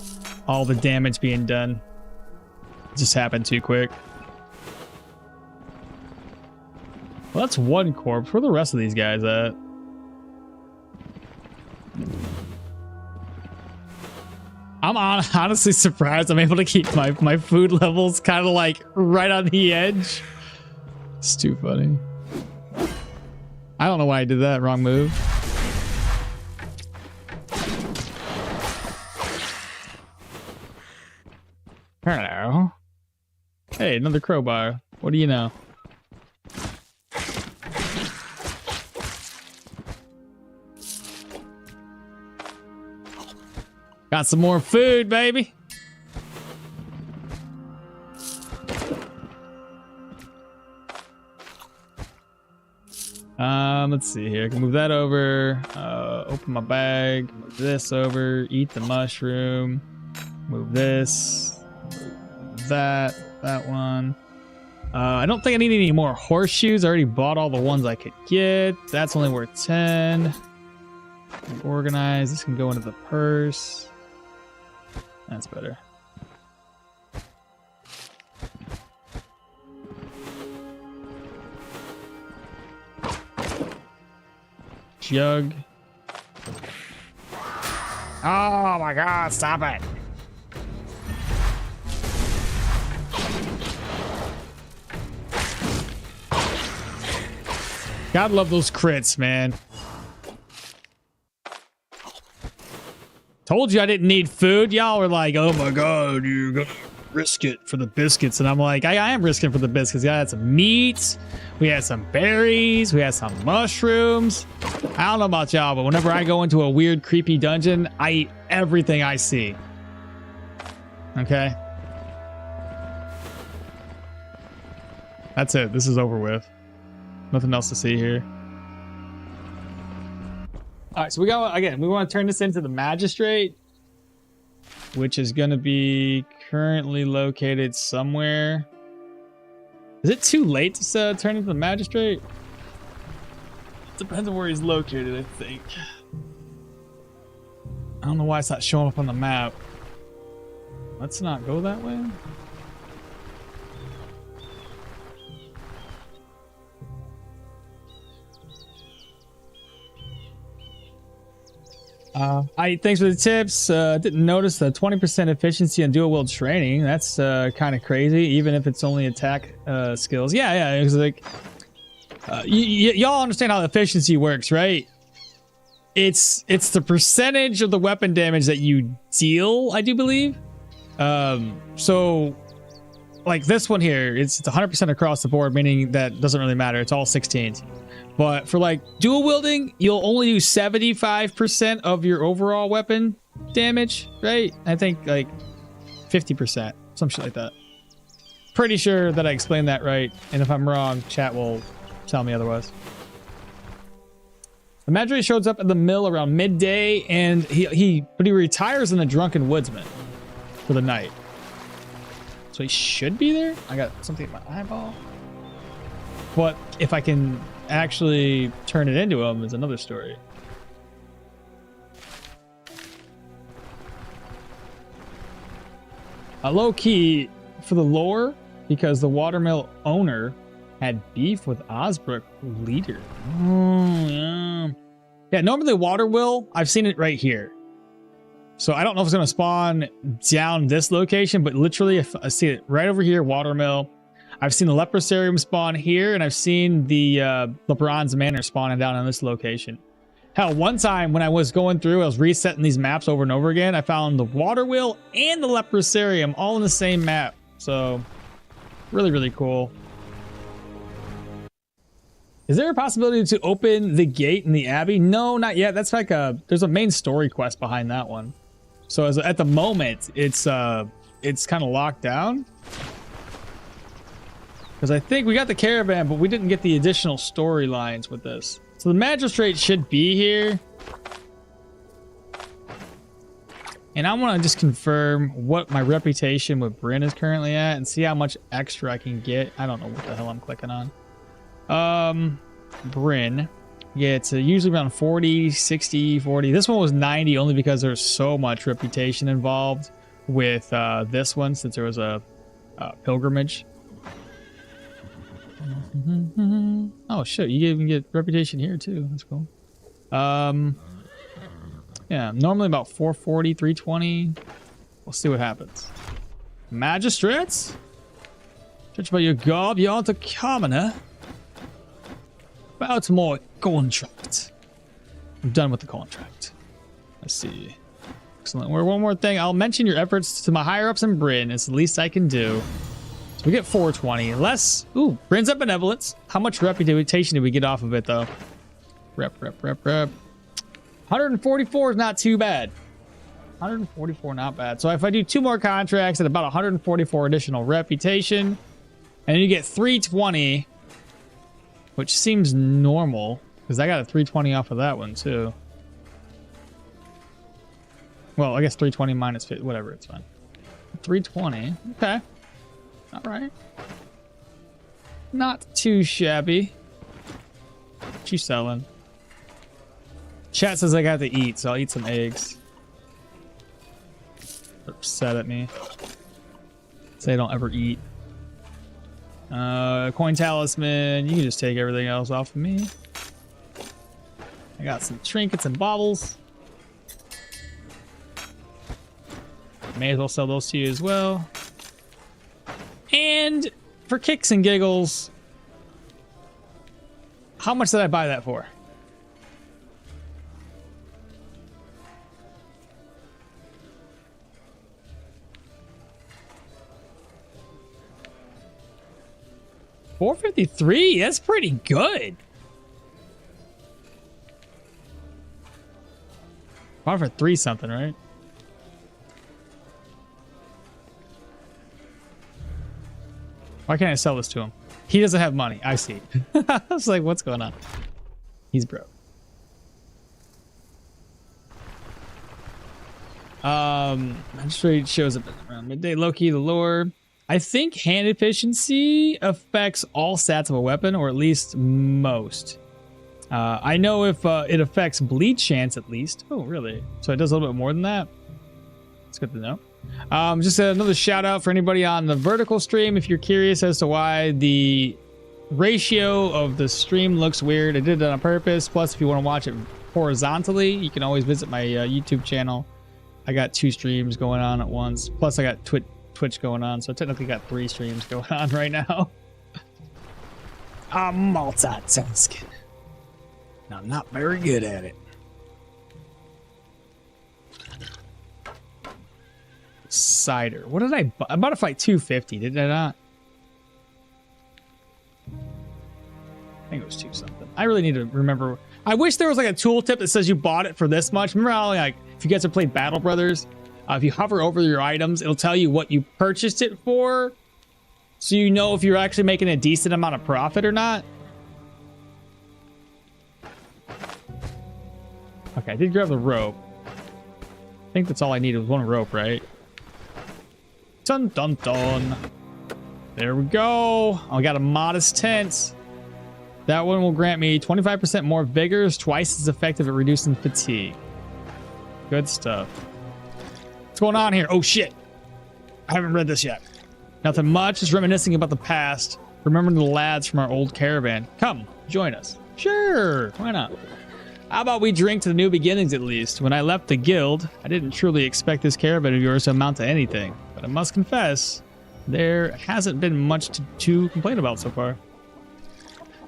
all the damage being done. It just happened too quick. Well, that's one corpse. Where are the rest of these guys at? I'm honestly surprised I'm able to keep my food levels kind of like right on the edge. It's too funny. I don't know why I did that. Wrong move. Hello. Hey, another crowbar. What do you know? Got some more food, baby. Let's see here. I can move that over. Open my bag. Move this over. Eat the mushroom. Move this. Move that. That one. I don't think I need any more horseshoes. I already bought all the ones I could get. That's only worth 10. Organize. This can go into the purse. That's better. Jug. Oh my god, stop it. God love those crits, man. Told you I didn't need food. Y'all were like, oh my god, you're gonna risk it for the biscuits. And I'm like, I am risking for the biscuits. We had some meat. We had some berries. We had some mushrooms. I don't know about y'all, but whenever I go into a weird, creepy dungeon, I eat everything I see. Okay? That's it. This is over with. Nothing else to see here. All right, so we want to turn this into the magistrate, which is going to be currently located somewhere. Is it too late to turn into the magistrate? Depends on where he's located, I think. I don't know why it's not showing up on the map. Let's not go that way. Thanks for the tips. Didn't notice the 20% efficiency on dual wield training. That's kind of crazy, even if it's only attack skills. Yeah. It's like y'all understand how the efficiency works, right? It's the percentage of the weapon damage that you deal, I do believe. So like this one here, it's 100% across the board, meaning that doesn't really matter. It's all 16s. But for like dual wielding, you'll only do 75% of your overall weapon damage, right? I think like 50%, some shit like that. Pretty sure that I explained that right. And if I'm wrong, chat will tell me otherwise. The Madre shows up at the mill around midday, and he retires in the Drunken Woodsman for the night. So he should be there. I got something in my eyeball. But if I can actually turn it into him is another story. Low key for the lore, because the watermill owner had beef with Osbrook leader. Oh, yeah. Yeah, normally water will, I've seen it right here. So I don't know if it's going to spawn down this location, but literally if I see it right over here, watermill. I've seen the leprosarium spawn here, and I've seen the LeBron's Manor spawning down on this location. Hell, one time when I was going through, I was resetting these maps over and over again. I found the water wheel and the leprosarium all in the same map. So really, really cool. Is there a possibility to open the gate in the Abbey? No, not yet. That's like there's a main story quest behind that one. So at the moment, it's kind of locked down. Because I think we got the caravan, but we didn't get the additional storylines with this. So the magistrate should be here. And I want to just confirm what my reputation with Bryn is currently at and see how much extra I can get. I don't know what the hell I'm clicking on. Bryn. Yeah, it's usually around 40, 60, 40. This one was 90 only because there's so much reputation involved with this one, since there was a pilgrimage. Oh shit, you even get reputation here too. That's cool. Yeah, normally about 440, 320. We'll see what happens. Magistrates? Judge by your garb, you aren't a commoner. About my contract. I'm done with the contract. Let's see. Excellent. One more thing. I'll mention your efforts to my higher-ups in Bryn. It's the least I can do. So we get 420. Less. Ooh, Bryn's up benevolence. How much reputation did we get off of it, though? Rep. 144 is not too bad. 144, not bad. So if I do 2 more contracts at about 144 additional reputation, and you get 320, which seems normal, because I got a 320 off of that one, too. Well, I guess 320 minus 50, whatever, it's fine. 320, okay. All right. Not too shabby. What you selling? Chat says I got to eat, so I'll eat some eggs. They're upset at me. Say I don't ever eat. Coin talisman. You can just take everything else off of me. I got some trinkets and baubles. May as well sell those to you as well. And for kicks and giggles, how much did I buy that for? $453. That's pretty good. Bought for 3 something, right? Why can't I sell this to him? He doesn't have money. I see. I was like, what's going on? He's broke. Magistrate shows up around midday. Loki, the lore. I think hand efficiency affects all stats of a weapon, or at least most. I know if it affects bleed chance at least. Oh, really? So it does a little bit more than that? It's good to know. Just another shout out for anybody on the vertical stream. If you're curious as to why the ratio of the stream looks weird, I did it on purpose. Plus, if you want to watch it horizontally, you can always visit my YouTube channel. I got 2 streams going on at once. Plus, I got Twitch going on, so I technically got 3 streams going on right now. I'm multitasking. I'm not very good at it. Cider. What did I buy? I bought it for like 250, did I not? I think it was 2 something. I really need to remember. I wish there was like a tooltip that says you bought it for this much. Remember how, like, if you guys have played Battle Brothers, if you hover over your items, it'll tell you what you purchased it for, so you know if you're actually making a decent amount of profit or not. Okay, I did grab the rope. I think that's all I needed was one rope, right? Dun dun dun. There we go. I got a modest tent. That one will grant me 25% more vigor, is twice as effective at reducing fatigue. Good stuff. What's going on here? Oh shit. I haven't read this yet. Nothing much, just reminiscing about the past. Remembering the lads from our old caravan. Come, join us. Sure, why not? How about we drink to the new beginnings at least? When I left the guild, I didn't truly expect this caravan of yours to amount to anything. But I must confess, there hasn't been much to complain about so far.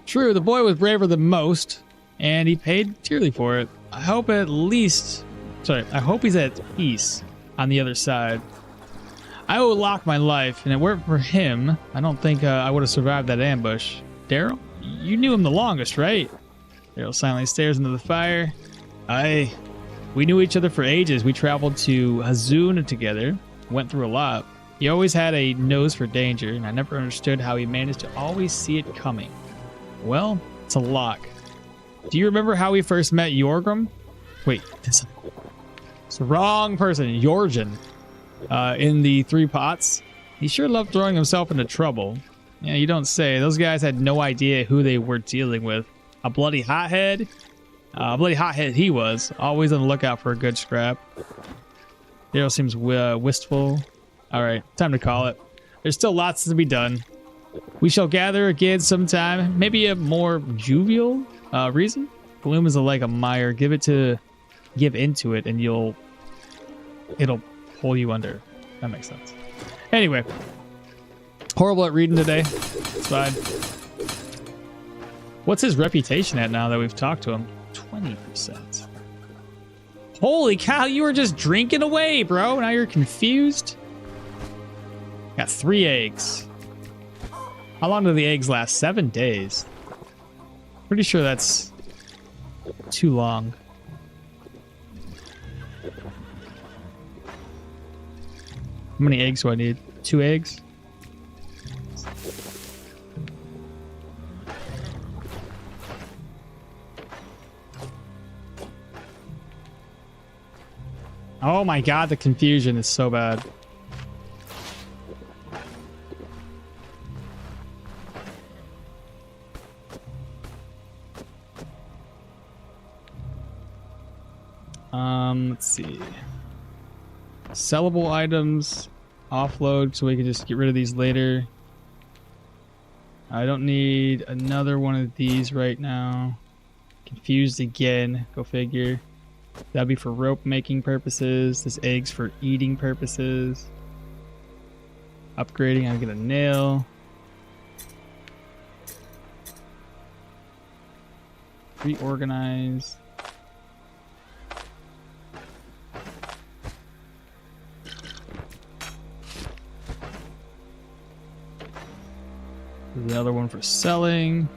True, the boy was braver than most, and he paid dearly for it. I hope he's at peace on the other side. I owe Locke my life, and if it weren't for him, I don't think I would have survived that ambush. Daryl? You knew him the longest, right? Daryl silently stares into the fire. We knew each other for ages. We traveled to Hazoon together, went through a lot. He always had a nose for danger, and I never understood how he managed to always see it coming. Well, it's a Locke. Do you remember how we first met Yorgrim? Wait, it's the wrong person. Jorgen. In the Three Pots. He sure loved throwing himself into trouble. Yeah, you don't say. Those guys had no idea who they were dealing with. A bloody hothead? A bloody hothead he was. Always on the lookout for a good scrap. Daryl seems wistful. Alright, time to call it. There's still lots to be done. We shall gather again sometime. Maybe a more jovial reason? Gloom is like a mire. Give into it and it'll pull you under. That makes sense. Anyway, horrible at reading today. It's fine. What's his reputation at now that we've talked to him? 20%. Holy cow, you were just drinking away, bro. Now you're confused. Got 3 eggs. How long do the eggs last? 7 days. Pretty sure that's too long. How many eggs do I need? 2 eggs? Oh my god, the confusion is so bad. Let's see. Sellable items, offload, so we can just get rid of these later. I don't need another one of these right now. Confused again, go figure. That'd be for rope making purposes. This egg's for eating purposes. Upgrading, I'll get a nail. Reorganize. The other one for selling.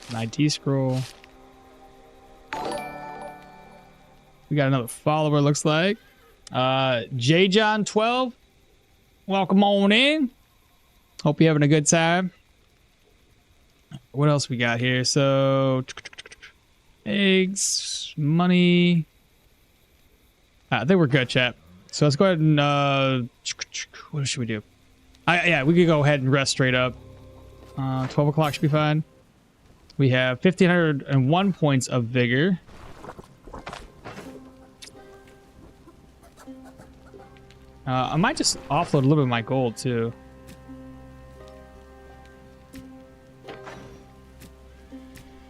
An ID scroll. We got another follower, looks like. JJohn12. Welcome on in. Hope you're having a good time. What else we got here? So, eggs, money. I think we're good, chat. So let's go ahead and, what should we do? Yeah, we could go ahead and rest straight up. 12 o'clock should be fine. We have 1,501 points of vigor. I might just offload a little bit of my gold, too.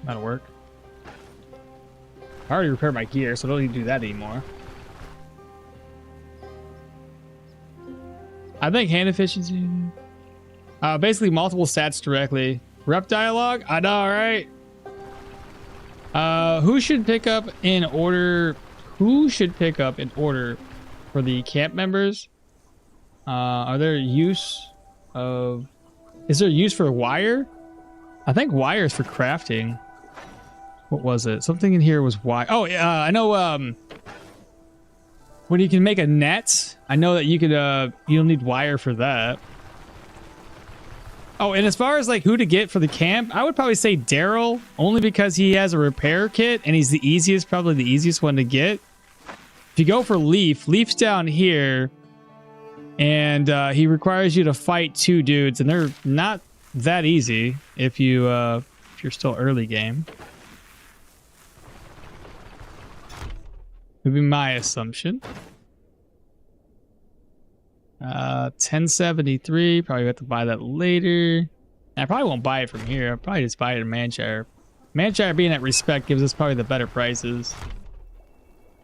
That'll work. I already repaired my gear, so I don't need to do that anymore. I think hand efficiency. Basically multiple stats directly. Rep dialogue? I know, right? Who should pick up in order? Who should pick up in order for the camp members? Are there use of? Is there use for wire? I think wire is for crafting. What was it? Something in here was wire. Oh, I know. When you can make a net, I know that you could, you'll need wire for that. Oh, and as far as like who to get for the camp, I would probably say Daryl, only because he has a repair kit and he's the easiest, probably the easiest one to get. If you go for Leaf's down here, and he requires you to fight 2 dudes, and they're not that easy if you if you're still early game. Would be my assumption. 1073. Probably have to buy that later. I probably won't buy it from here. I'll probably just buy it in Manshire. Manshire being at respect gives us probably the better prices.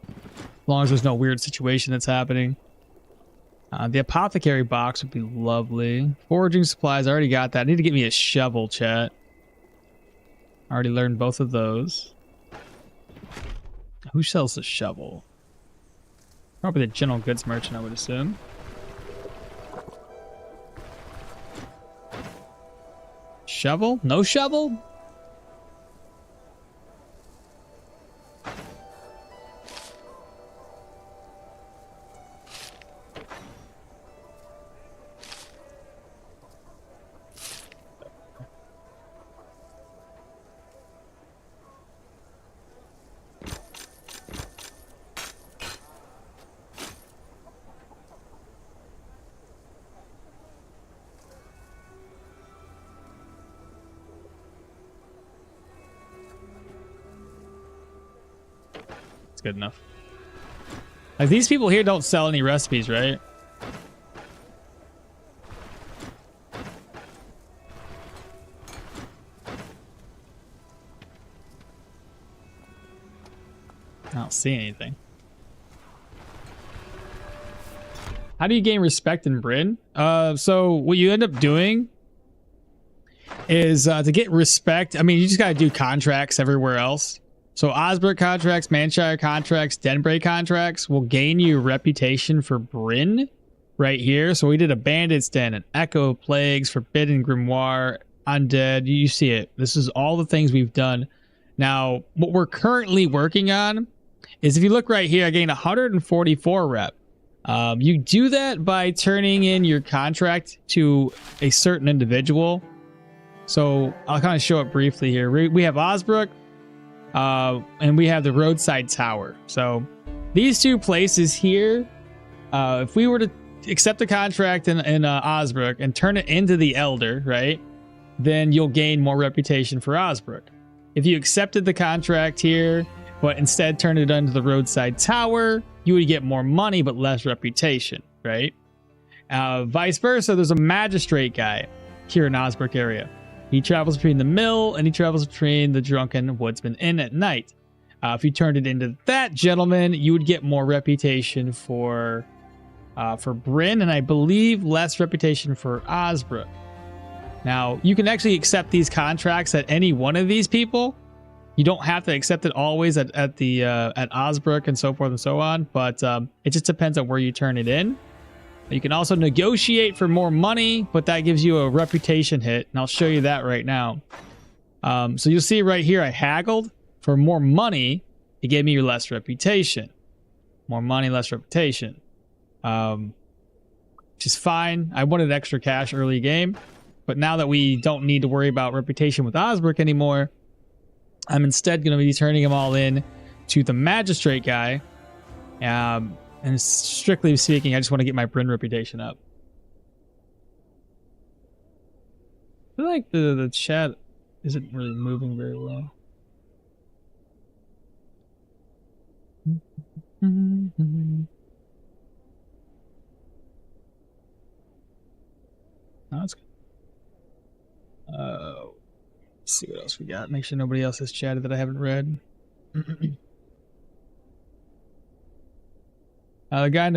As long as there's no weird situation that's happening. The apothecary box would be lovely. Foraging supplies, I already got that. I need to get me a shovel, chat. I already learned both of those. Who sells the shovel? Probably the general goods merchant, I would assume. Shovel? No shovel? Good enough. Like, these people here don't sell any recipes, right? I don't see anything. How do you gain respect in Bryn? So what you end up doing is to get respect, I mean, you just gotta do contracts everywhere else. So Osbert contracts, Manshire contracts, Denbray contracts will gain you reputation for Bryn right here. So we did a Bandit's Den, an Echo of Plagues, Forbidden Grimoire, Undead. You see it. This is all the things we've done. Now, what we're currently working on is, if you look right here, I gained 144 rep. You do that by turning in your contract to a certain individual. So I'll kind of show it briefly here. We have Osbrook. And we have the roadside tower. So these 2 places here, if we were to accept the contract in Osbrook and turn it into the Elder, right, then you'll gain more reputation for Osbrook. If you accepted the contract here, but instead turned it into the roadside tower, you would get more money but less reputation, right? Vice versa, there's a magistrate guy here in Osbrook area. He travels between the mill and he travels between the Drunken Woodsman Inn at night. If you turned it into that gentleman, you would get more reputation for Bryn, and I believe less reputation for Osbrook. Now, you can actually accept these contracts at any one of these people. You don't have to accept it always at Osbrook and so forth and so on, but it just depends on where you turn it in. You can also negotiate for more money, but that gives you a reputation hit, and I'll show you that right now. So you'll see right here, I haggled for more money. It gave me less reputation. More money, less reputation. Which is fine. I wanted extra cash early game, but now that we don't need to worry about reputation with Osbrook anymore, I'm instead going to be turning them all in to the magistrate guy. And strictly speaking, I just want to get my Bryn reputation up. I feel like the chat isn't really moving very well. No, that's good. Let's see what else we got. Make sure nobody else has chatted that I haven't read. The guy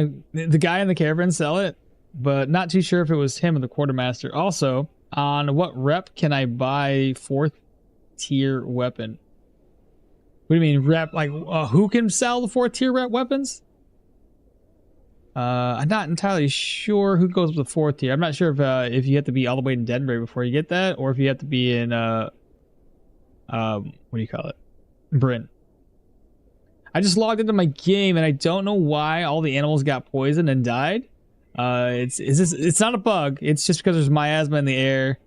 in the caravan sell it, but not too sure if it was him or the quartermaster. Also, on what rep can I buy 4th tier weapon? What do you mean rep? Like who can sell the 4th tier rep weapons? I'm not entirely sure who goes with the 4th tier. I'm not sure if you have to be all the way in Denver before you get that, or if you have to be in what do you call it, Bryn. I just logged into my game and I don't know why all the animals got poisoned and died. It's not a bug. It's just because there's miasma in the air.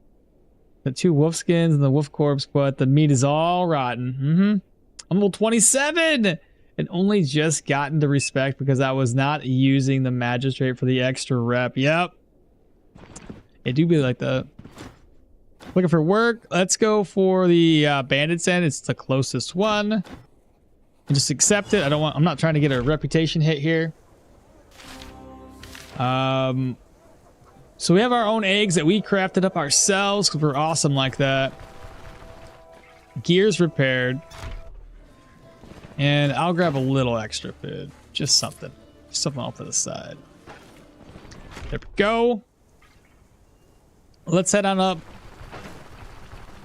The 2 wolf skins and the wolf corpse, but the meat is all rotten. I'm level 27 and only just gotten to respect because I was not using the magistrate for the extra rep. Yep. It do be like that. Looking for work. Let's go for the bandit's end. It's the closest one. And just accept it. I'm not trying to get a reputation hit here. So we have our own eggs that we crafted up ourselves because we're awesome like that. Gears repaired. And I'll grab a little extra food. Just something. Something off to the side. There we go. Let's head on up.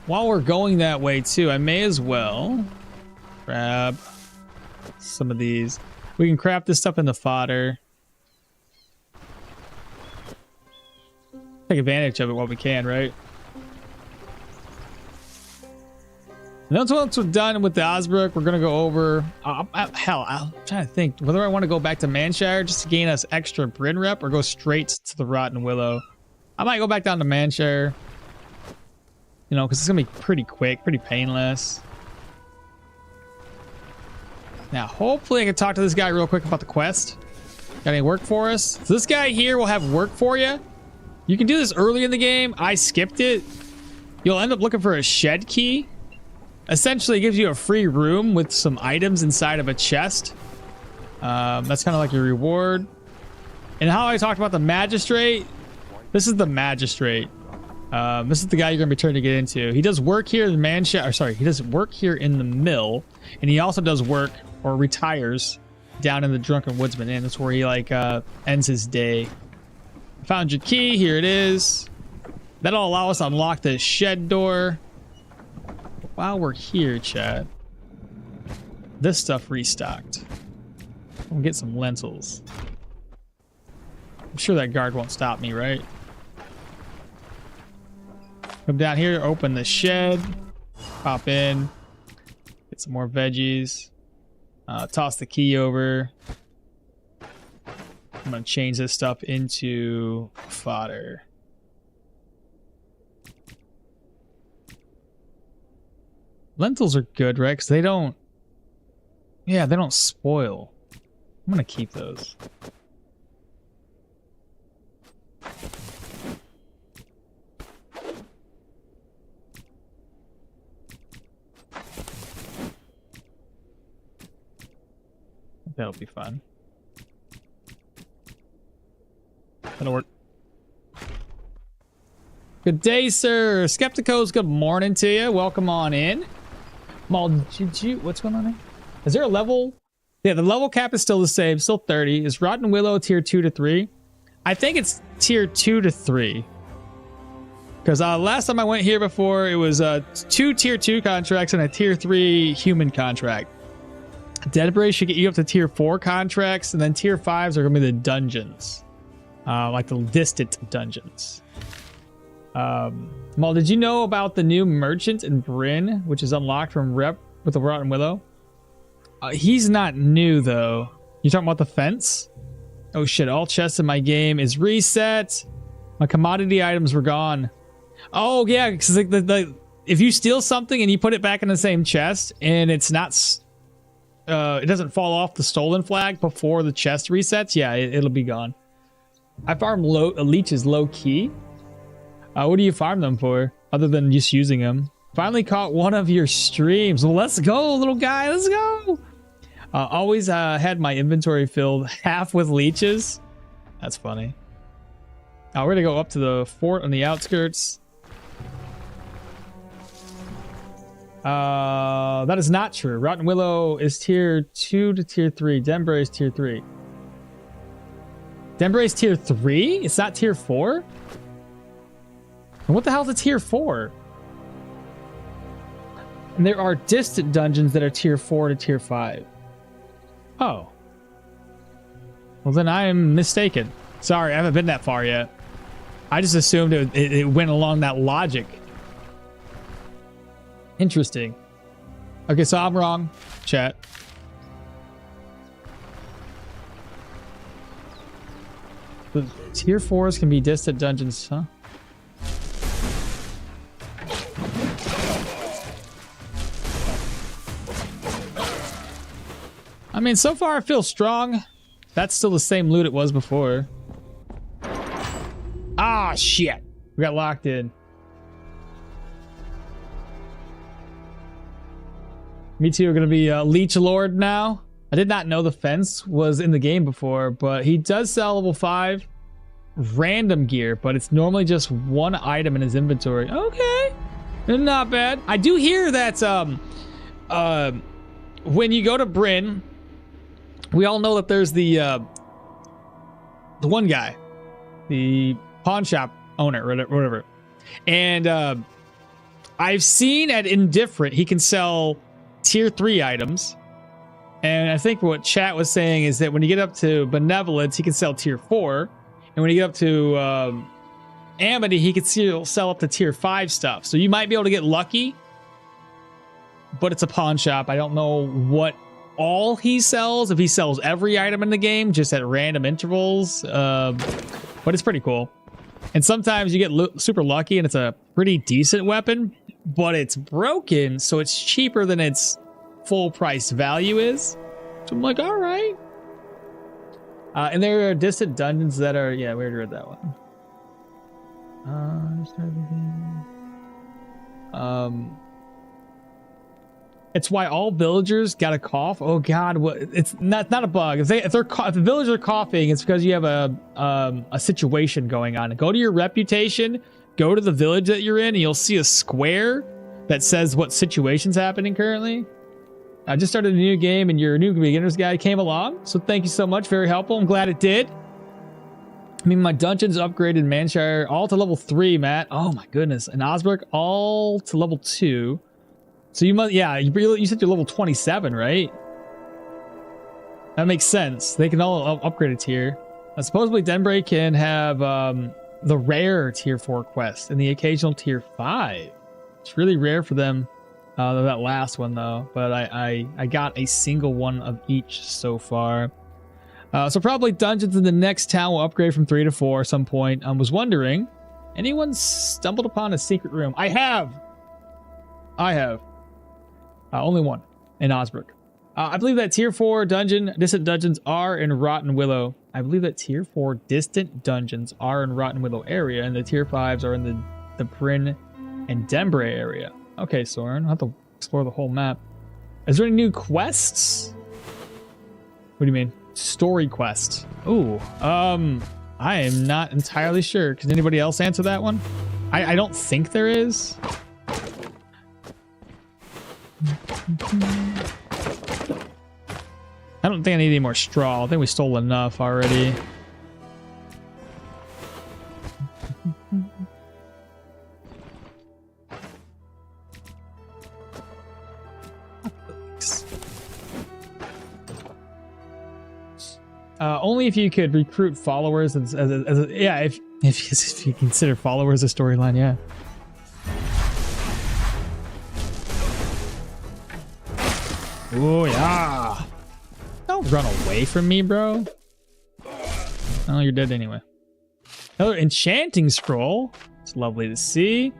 While we're going that way too, I may as well grab some of these. We can craft this stuff in the fodder. Take advantage of it while we can, right? And once we're done with the Osbrook, we're gonna go over. Hell, I'm trying to think whether I want to go back to Manshire just to gain us extra Bryn rep, or go straight to the Rotten Willow. I might go back down to Manshire. You know, because it's gonna be pretty quick, pretty painless. Now, hopefully, I can talk to this guy real quick about the quest. Got any work for us? So this guy here will have work for you. You can do this early in the game. I skipped it. You'll end up looking for a shed key. Essentially, it gives you a free room with some items inside of a chest. That's kind of like your reward. And how I talked about the magistrate. This is the magistrate. This is the guy you're going to be trying to get into. He does work here in he does work here in the mill. And he also does work, or retires, down in the Drunken Woodsman Inn. That's where he, like, ends his day. Found your key. Here it is. That'll allow us to unlock the shed door. While we're here, chat, this stuff restocked. We'll get some lentils. I'm sure that guard won't stop me, right? Come down here, open the shed, pop in, get some more veggies, toss the key over. I'm gonna change this stuff into fodder. Lentils are good, right? Because they don't... Yeah, they don't spoil. I'm gonna keep those. That'll be fun. That'll work. Good day, sir. Skepticos, good morning to you. Welcome on in. What's going on here? Is there a level? Yeah, the level cap is still the same, still 30. Is Rotten Willow tier 2 to 3? I think it's tier 2 to 3. Because last time I went here before, it was 2 tier 2 contracts and a tier 3 human contract. Deadbray should get you up to tier 4 contracts, and then tier 5s are going to be the dungeons. Like the distant dungeons. Mal, did you know about the new merchant in Bryn, which is unlocked from rep with the Rotten Willow? He's not new, though. You talking about the fence? Oh shit, all chests in my game is reset. My commodity items were gone. Oh yeah, because like if you steal something and you put it back in the same chest and it's not... it doesn't fall off the stolen flag before the chest resets, yeah, it'll be gone. I farm leeches low key. What do you farm them for, other than just using them? Finally caught one of your streams. Well, let's go, little guy. Let's go. Always had my inventory filled half with leeches. That's funny. We're going to go up to the fort on the outskirts. That is not true. Rotten Willow is tier 2 to tier 3. Denbray is tier 3. Denbray is tier 3? It's not tier 4? And what the hell is a tier 4? And there are distant dungeons that are tier 4 to tier 5. Oh. Well, then I am mistaken. Sorry, I haven't been that far yet. I just assumed it went along that logic. Interesting. Okay, so I'm wrong, chat. The tier 4s can be distant dungeons, huh? I mean, so far I feel strong. That's still the same loot it was before. Ah, shit. We got locked in. Me too are going to be Leech Lord now. I did not know the fence was in the game before, but he does sell level 5 random gear, but it's normally just one item in his inventory. Okay. Not bad. I do hear that when you go to Bryn, we all know that there's the one guy, the pawn shop owner, or whatever. And I've seen at Indifferent, he can sell tier 3 items. And I think what chat was saying is that when you get up to Benevolence, he can sell tier 4. And when you get up to Amity, he can sell up to tier 5 stuff. So you might be able to get lucky, but it's a pawn shop. I don't know what all he sells, if he sells every item in the game just at random intervals, but it's pretty cool. And sometimes you get super lucky and it's a pretty decent weapon, but it's broken, so it's cheaper than its full price value is. So I'm like, all right. And there are distant dungeons that are, yeah, we already read that one. It's why all villagers got a cough. Oh God, what? It's not a bug. If the villagers are coughing, it's because you have a situation going on. Go to your reputation, go to the village that you're in, and you'll see a square that says what situation's happening currently. I just started a new game, and your new beginner's guide came along, so thank you so much. Very helpful. I'm glad it did. I mean, my dungeons upgraded Manshire all to level 3, Matt. Oh my goodness. And Osbrook all to level 2. So you must, yeah, you said you're level 27, right? That makes sense. They can all upgrade a tier. Supposedly Denbray can have the rare tier 4 quest and the occasional tier 5. It's really rare for them, that last one though. But I got a single one of each so far. So probably dungeons in the next town will upgrade from 3 to 4 at some point. I was wondering, anyone stumbled upon a secret room? I have. Only one in Osbrook. I believe that tier 4 distant dungeons are in Rotten Willow. I believe that tier 4 distant dungeons are in Rotten Willow area, and the tier 5s are in the Bryn and Denbray area. Okay, Soren, I'll have to explore the whole map. Is there any new quests? What do you mean? Story quest. Ooh, I am not entirely sure. Can anybody else answer that one? I don't think there is. I don't think I need any more straw. I think we stole enough already. Only if you could recruit followers yeah, if you consider followers a storyline, yeah. Oh yeah! Don't run away from me, bro. Oh, you're dead anyway. Another enchanting scroll. It's lovely to see.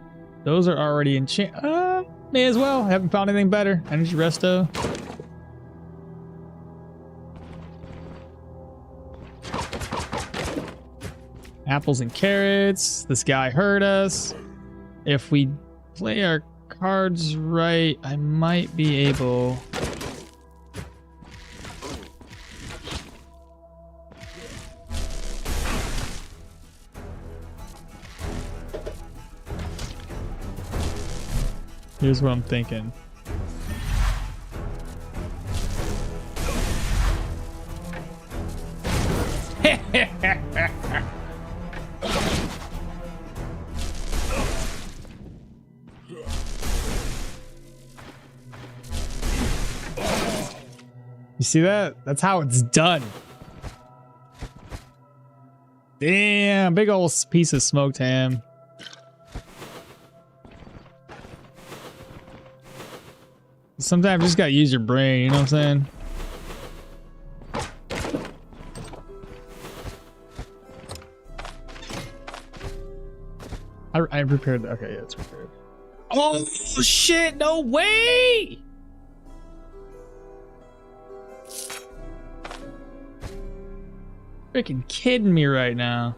Those are already may as well. I haven't found anything better. Energy resto. Apples and carrots. This guy heard us. If we play our cards right, I might be able... Here's what I'm thinking. You see that? That's how it's done. Damn, big old piece of smoked ham. Sometimes you just gotta use your brain, you know what I'm saying? repaired. Okay, yeah, it's repaired. Oh shit! No way! Freaking kidding me right now.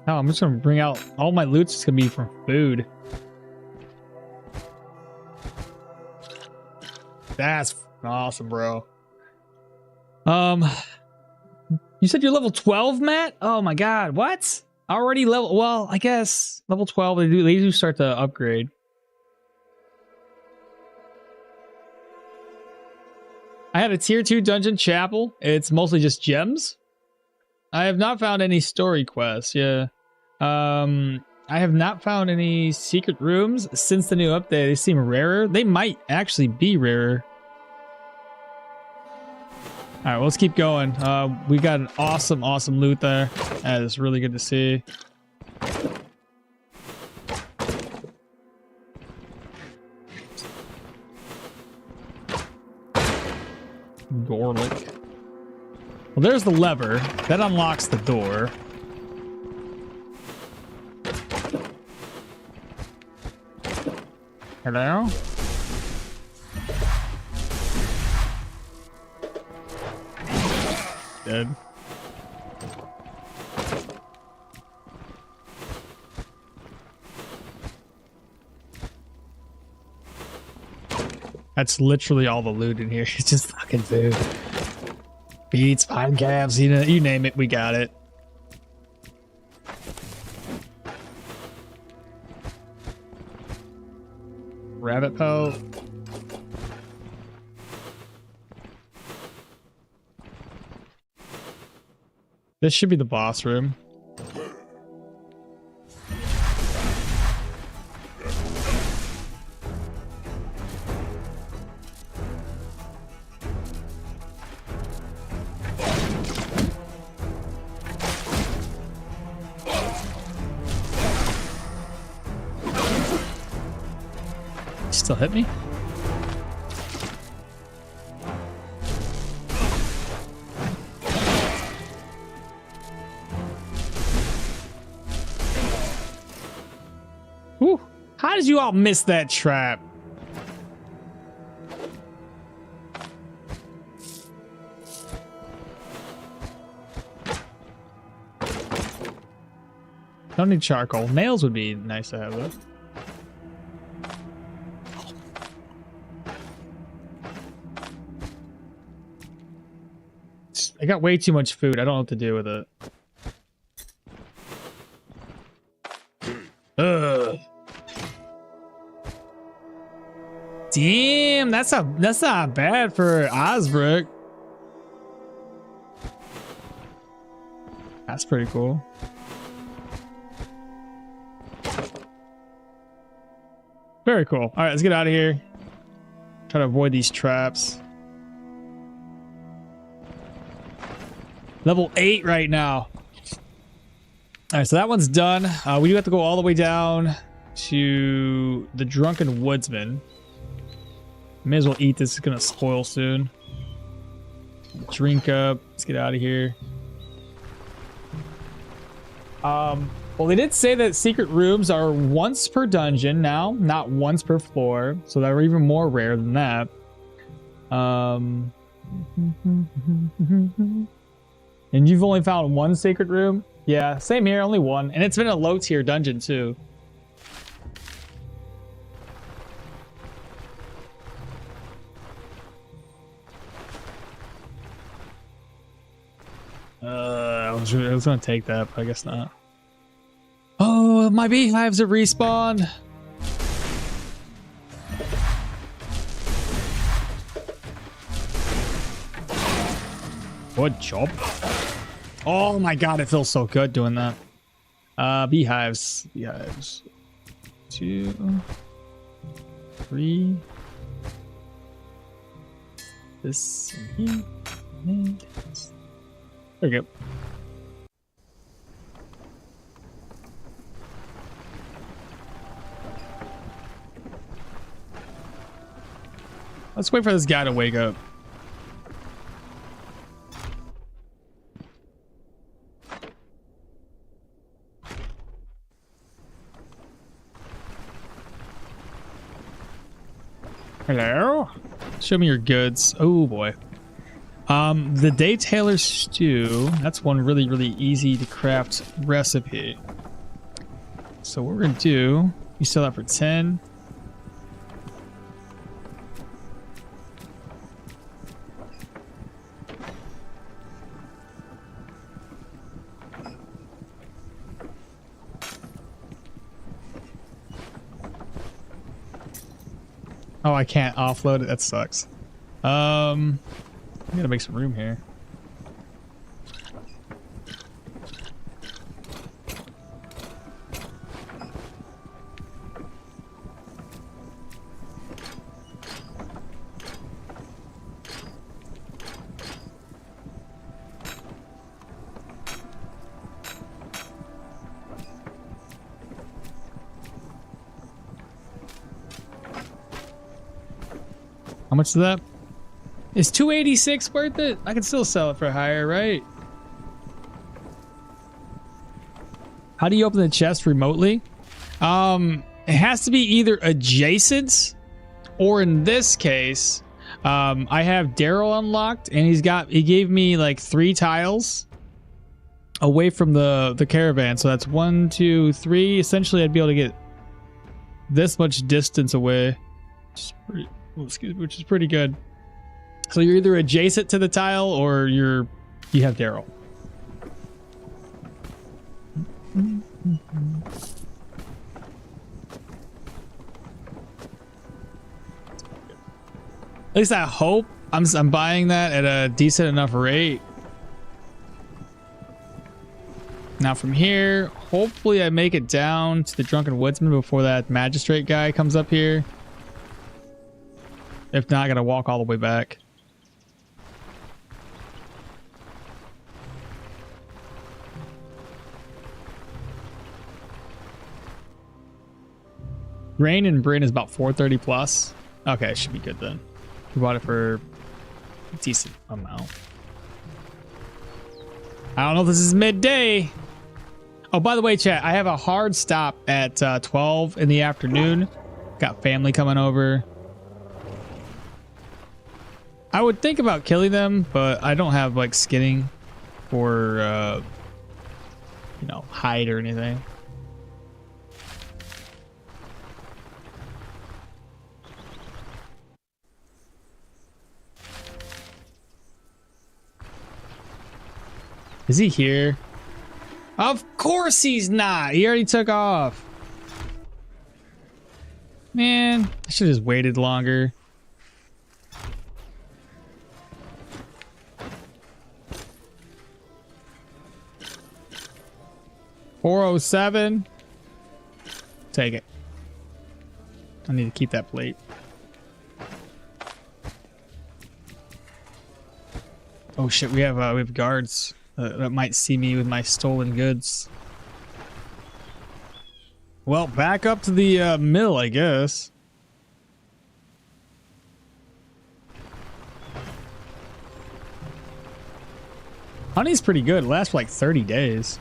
Oh, I'm just gonna bring out all my loot's just gonna be from food. That's awesome, bro. You said you're level 12, Matt? Oh my god, what? Already level, well, I guess level 12, they do start to upgrade. I had a tier 2 dungeon chapel. It's mostly just gems. I have not found any story quests, yeah. I have not found any secret rooms since the new update. They seem rarer. They might actually be rarer. All right, well, let's keep going. We got an awesome loot there. That is really good to see. Gorlick. Well, there's the lever. That unlocks the door. Hello? Dead. That's literally all the loot in here. It's just fucking food. Beets, pine calves, you know, you name it, we got it. Rabbit pelt. This should be the boss room. Still hit me? Whew. How did you all miss that trap? Don't need charcoal. Nails would be nice to have though. I got way too much food. I don't know what to do with it. Ugh. Damn, that's not bad for Osbrook. That's pretty cool. Very cool. All right, let's get out of here. Try to avoid these traps. Level 8 right now. All right, so that one's done. We do have to go all the way down to the Drunken Woodsman. May as well eat this. It's gonna spoil soon. Drink up. Let's get out of here. Well, they did say that secret rooms are once per dungeon now, not once per floor. So they're even more rare than that. And you've only found one secret room? Yeah, same here, only one. And it's been a low tier dungeon too. I was gonna take that, but I guess not. Oh, my beehives have respawned. Good job. Oh my god, it feels so good doing that. Beehives. 2, 3. This and here. And this. There we go. Let's wait for this guy to wake up. Hello? Show me your goods. Oh boy. The Day Tailor Stew. That's one really, really easy to craft recipe. So what we're gonna do, you sell that for 10. Oh, I can't offload it. That sucks. I'm gonna make some room here. How much is that? Is 286 worth it? I can still sell it for higher, right? How do you open the chest remotely? It has to be either adjacent, or in this case, I have Daryl unlocked, and he gave me like 3 tiles away from the caravan. So that's 1, 2, 3. Essentially, I'd be able to get this much distance away. Which is pretty good. So you're either adjacent to the tile or you have Daryl. At least I hope I'm buying that at a decent enough rate. Now from here, hopefully I make it down to the Drunken Woodsman before that magistrate guy comes up here. If not, I gotta walk all the way back. Grain and Bryn is about 430 plus. Okay, should be good then. We bought it for a decent amount. I don't know if this is midday. Oh, by the way, chat, I have a hard stop at 12 in the afternoon. Got family coming over. I would think about killing them, but I don't have like skinning or you know, hide or anything. Is he here? Of course he's not. He already took off. Man, I should have just waited longer. $407. Take it. I need to keep that plate. Oh shit, we have guards that might see me with my stolen goods. Well, back up to the mill, I guess. Honey's pretty good. It lasts for like 30 days.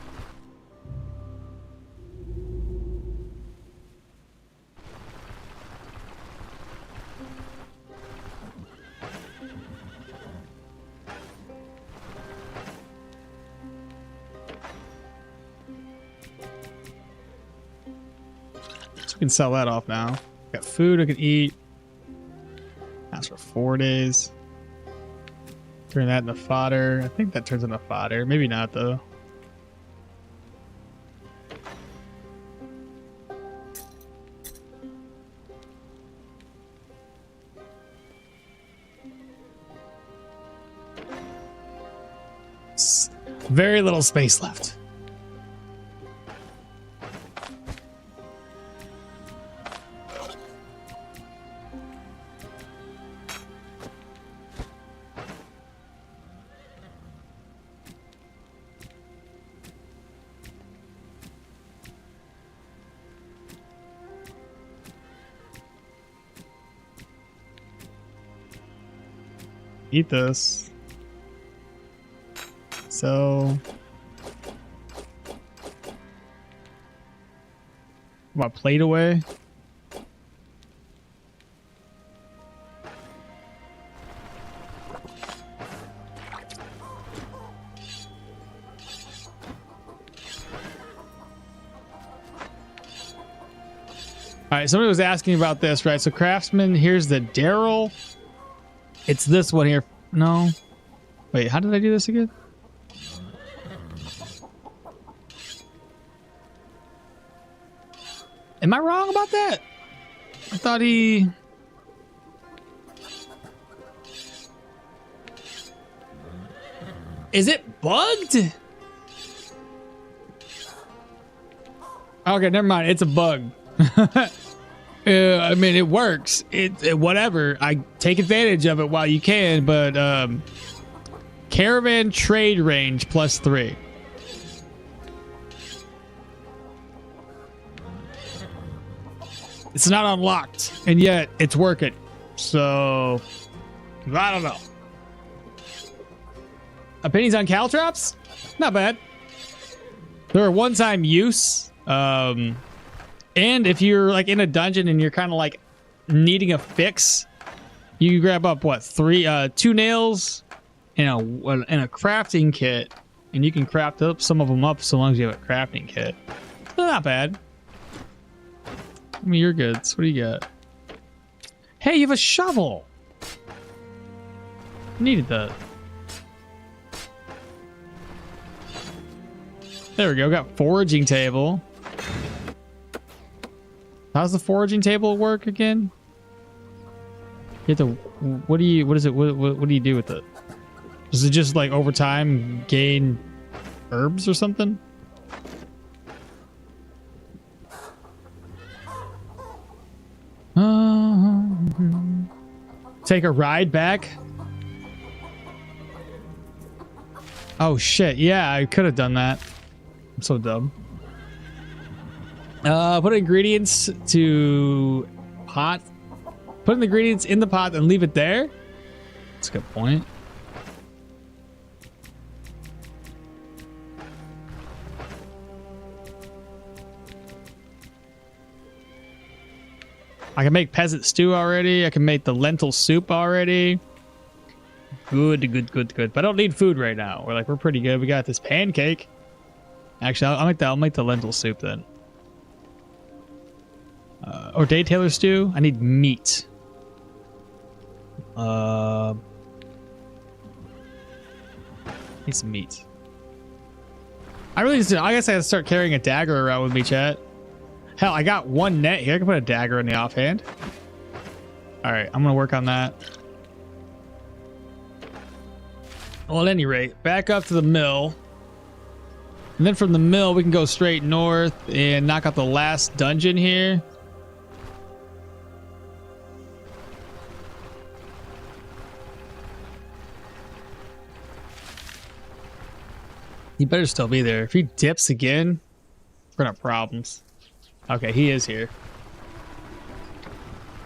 Can sell that off now. Got food I can eat. That's for 4 days. Turn that into fodder. I think that turns into fodder. Maybe not though. Very little space left. Eat this. So my plate away. All right, somebody was asking about this, right? So craftsman, here's the Daryl. It's this one here. No. Wait, how did I do this again? Am I wrong about that? I thought he... Is it bugged? Okay, never mind. It's a bug. I mean, it works. It whatever. I take advantage of it while you can, but caravan trade range +3. It's not unlocked, and yet it's working. So I don't know. Opinions on caltrops? Not bad. They're a one-time use. And if you're like in a dungeon and you're kind of like needing a fix, you grab up what, 2 nails and a crafting kit, and you can craft up some of them up so long as you have a crafting kit. So not bad. I mean, you're good. So what do you got? Hey, you have a shovel. Needed that. There we go. Got foraging table. How's the foraging table work again? You have to. What do you do with it? Does it just like over time gain herbs or something? Take a ride back. Oh shit! Yeah, I could have done that. I'm so dumb. Put ingredients to pot. Put the ingredients in the pot and leave it there. That's a good point. I can make peasant stew already. I can make the lentil soup already. Good. But I don't need food right now. We're pretty good. We got this pancake. Actually, I'll make the lentil soup then. Or day tailor stew. I need meat. Need some meat. I guess I gotta start carrying a dagger around with me, chat. Hell, I got 1 net here. I can put a dagger in the offhand. All right, I'm gonna work on that. Well, at any rate, back up to the mill. And then from the mill, we can go straight north and knock out the last dungeon here. He better still be there. If he dips again, we're gonna have problems. Okay, he is here.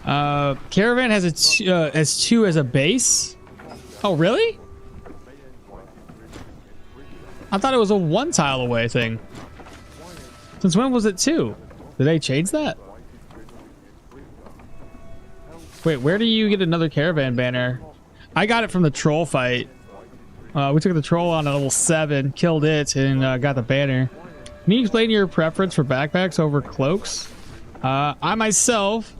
Caravan has has 2 as a base. Oh, really? I thought it was a 1 tile away thing. Since when was it 2? Did they change that? Wait, where do you get another caravan banner? I got it from the troll fight. We took the troll on at level 7, killed it, and got the banner. Can you explain your preference for backpacks over cloaks? I myself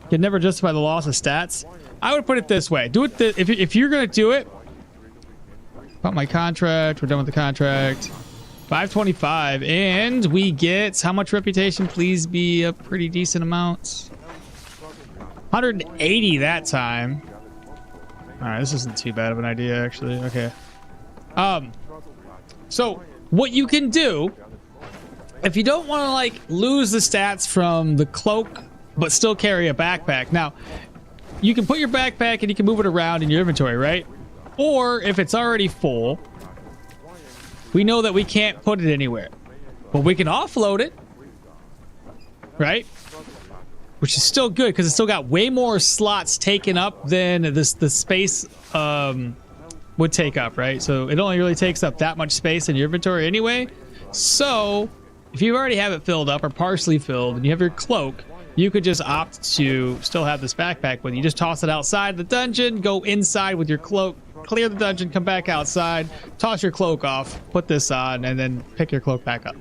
can never justify the loss of stats. I would put it this way. Do it if you're going to do it. About my contract. We're done with the contract. 525. And we get how much reputation? Please be a pretty decent amount. 180 that time. All right, this isn't too bad of an idea, actually. Okay. So what you can do, if you don't want to like lose the stats from the cloak, but still carry a backpack. Now, you can put your backpack and you can move it around in your inventory, right? Or if it's already full, we know that we can't put it anywhere, but we can offload it, right? which is still good because it's still got way more slots taken up than the space would take up, right? So it only really takes up that much space in your inventory anyway. So if you already have it filled up or partially filled and you have your cloak, you could just opt to still have this backpack with you. Just toss it outside the dungeon, go inside with your cloak, clear the dungeon, come back outside, toss your cloak off, put this on, and then pick your cloak back up.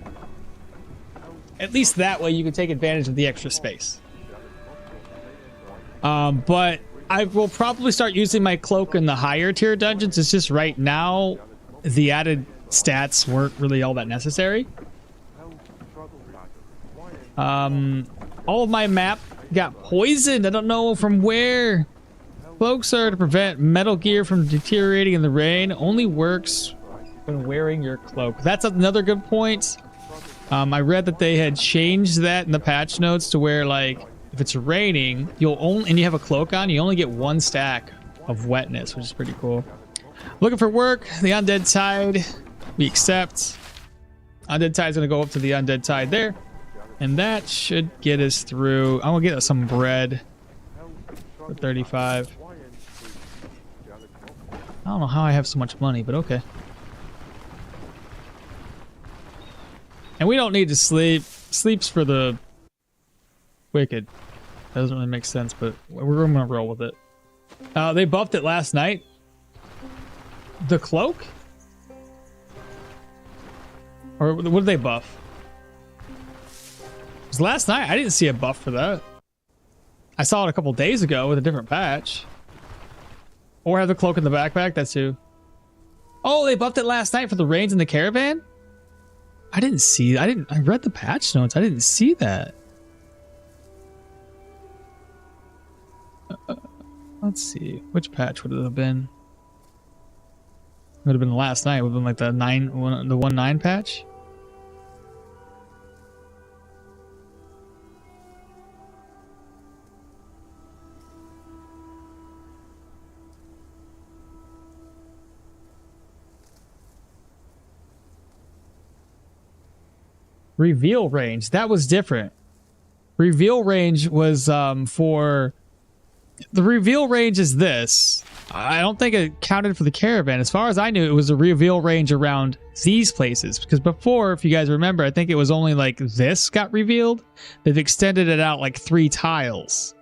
At least that way you can take advantage of the extra space. But I will probably start using my cloak in the higher tier dungeons. It's just right now the added stats weren't really all that necessary. All of my map got poisoned. I don't know from where. Cloaks are to prevent metal gear from deteriorating in the rain. Only works when wearing your cloak. That's another good point. I read that they had changed that in the patch notes to where, like, if it's raining, you'll only, and you have a cloak on, you only get 1 stack of wetness, which is pretty cool. Looking for work. The Undead Tide. We accept. Undead Tide's gonna go up to the Undead Tide there. And that should get us through. I'm gonna get us some bread for 35. I don't know how I have so much money, but okay. And we don't need to sleep. Sleep's for the wicked. That doesn't really make sense, but we're gonna roll with it. They buffed it last night. The cloak? Or what did they buff? Because last night I didn't see a buff for that. I saw it a couple days ago with a different patch. Or have the cloak in the backpack. That's who. Oh, they buffed it last night for the rains in the caravan? I didn't see. I read the patch notes. I didn't see that. Let's see. Which patch would it have been? It would have been last night. It would have been like the 1.9 patch. Reveal range. That was different. Reveal range was for... The reveal range is this. I don't think it counted for the caravan. As far as I knew, it was a reveal range around these places. Because before, if you guys remember, I think it was only like this got revealed. They've extended it out like 3 tiles.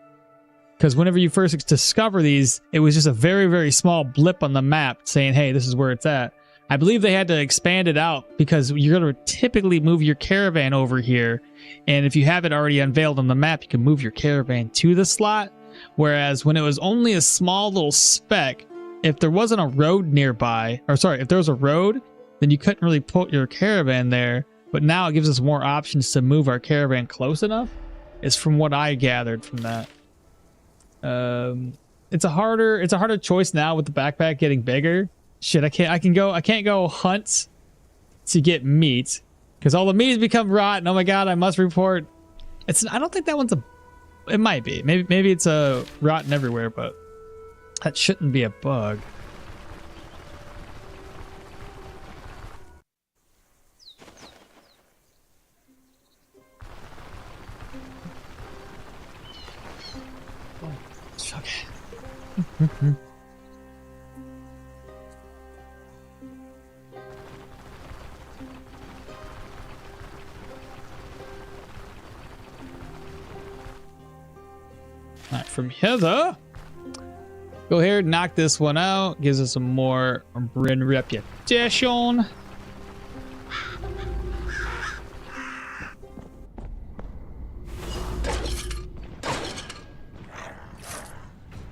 Because whenever you first discover these, it was just a very, very small blip on the map saying, hey, this is where it's at. I believe they had to expand it out because you're going to typically move your caravan over here. And if you have it already unveiled on the map, you can move your caravan to the slot. Whereas when it was only a small little speck, if there wasn't a road nearby, or sorry, if there was a road, then you couldn't really put your caravan there. But now it gives us more options to move our caravan close enough. Is from what I gathered from that. It's a harder choice now with the backpack getting bigger. Shit, I can't go hunt to get meat because all the meat has become rotten. Oh my god, I must report. I don't think that one's a. It might be. Maybe it's a rotten everywhere, but that shouldn't be a bug. Okay. Alright, from hither, go ahead and knock this one out. Gives us some more brand reputation.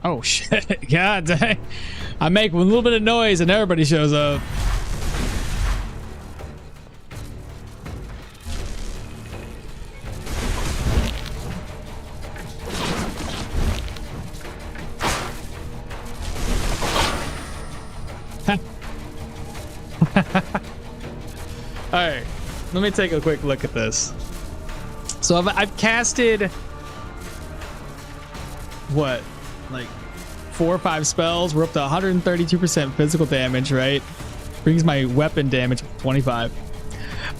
Oh shit, god dang. I make a little bit of noise and everybody shows up. Alright, let me take a quick look at this. So I've casted what, like 4 or 5 spells. We're up to 132% physical damage, right? Brings my weapon damage to 25.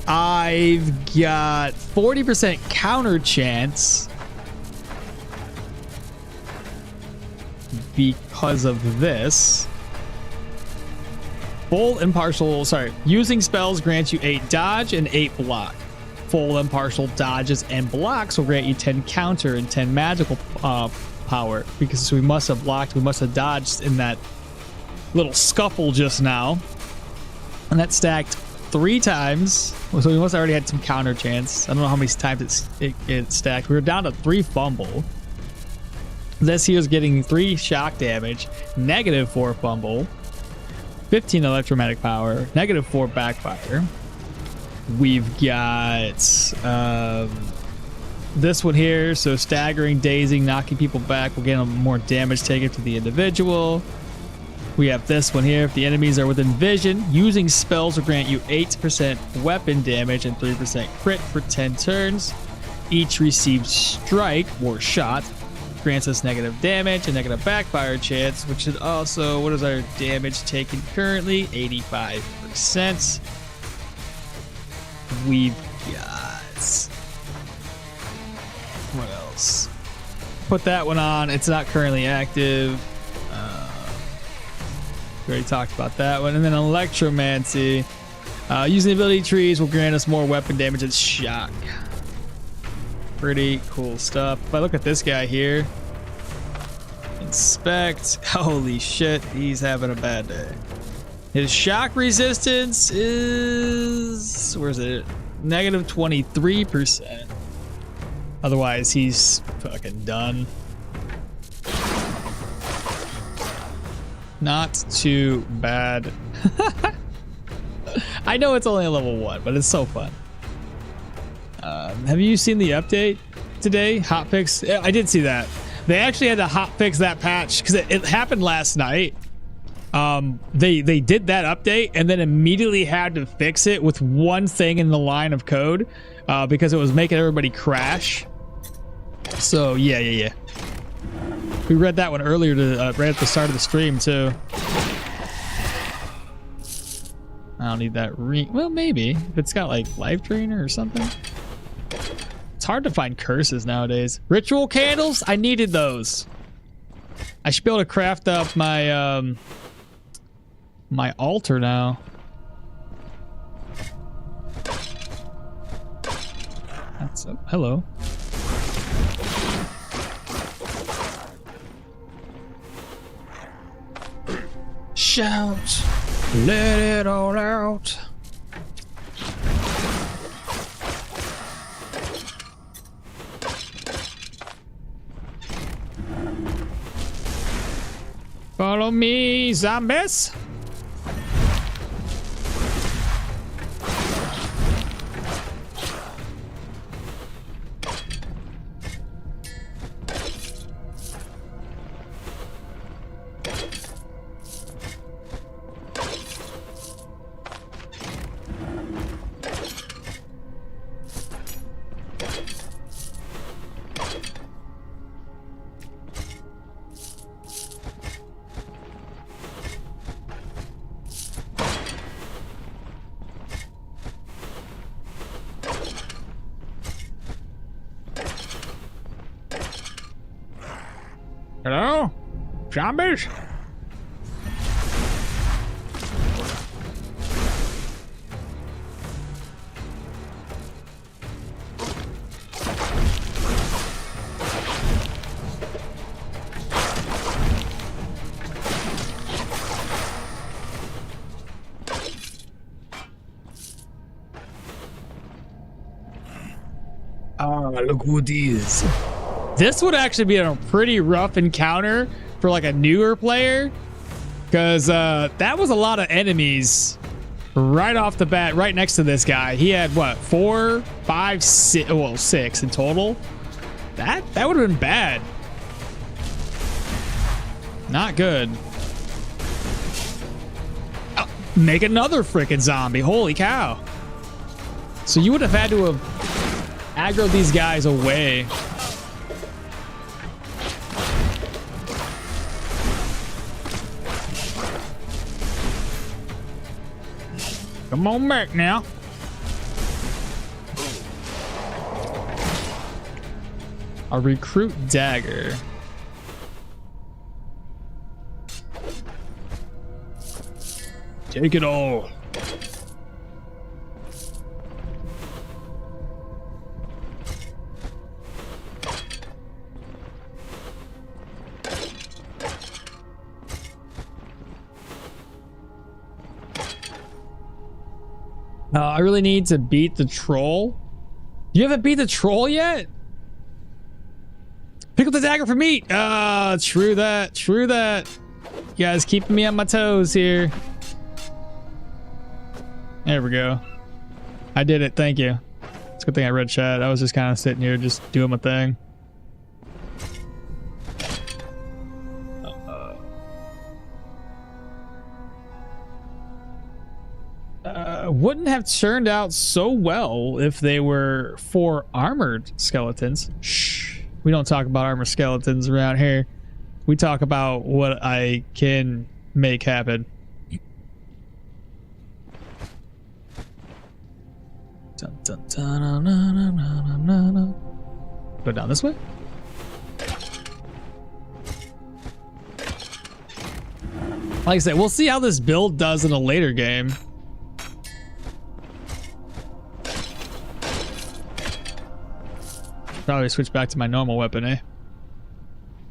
I've got 40% counter chance. because of this. Full and partial, sorry, using spells grants you 8 dodge and 8 block. Full and partial dodges and blocks will grant you 10 counter and 10 magical power, because we must have blocked, we must have dodged in that little scuffle just now. And that stacked 3 times, so we must have already had some counter chance. I don't know how many times it stacked. We were down to 3 fumble. This here is getting 3 shock damage, -4 fumble, 15 electromagnetic power, -4 backfire. We've got this one here, so staggering, dazing, knocking people back will gain more damage taken to the individual. We have this one here. If the enemies are within vision, using spells will grant you 8% weapon damage and 3% crit for 10 turns. Each received strike or shot grants us negative damage and negative backfire chance, which is also, what is our damage taken currently? 85%. We've got, what else? Put that one on. It's not currently active. We already talked about that one. And then Electromancy. Using ability trees will grant us more weapon damage and shock. Pretty cool stuff. If I look at this guy here, inspect. Holy shit, he's having a bad day. His shock resistance is, where is it? -23%. Otherwise, he's fucking done. Not too bad. I know it's only a level 1, but it's so fun. Have you seen the update today? Hotfix? Yeah, I did see that. They actually had to hotfix that patch because it happened last night. They did that update and then immediately had to fix it with one thing in the line of code because it was making everybody crash. So yeah. We read that one earlier, right at the start of the stream too. I don't need that well, maybe if it's got like life drainer or something. It's hard to find curses nowadays. Ritual candles, I needed those. I should be able to craft up my my altar now. That's up. Hello. Shout, let it all out. Follow me, zombies. Hello? Zombies? Ah, look who it is. This would actually be a pretty rough encounter for like a newer player, because that was a lot of enemies right off the bat, right next to this guy. He had what, 4, 5, 6, well, 6 in total. That would have been bad. Not good. Oh, make another freaking zombie. Holy cow. So you would have had to have aggroed these guys away. Come on back now. A recruit dagger. Take it all. I really need to beat the troll. You haven't beat the troll yet? Pick up the dagger for meat. True that. True that. You guys keeping me on my toes here. There we go. I did it. Thank you. It's a good thing I read chat. I was just kind of sitting here just doing my thing. Wouldn't have turned out so well if they were 4 armored skeletons. Shh. We don't talk about armored skeletons around here. We talk about what I can make happen. Dun, dun, dun, na, na, na, na, na. Go down this way. Like I said, we'll see how this build does in a later game. Probably switch back to my normal weapon, eh?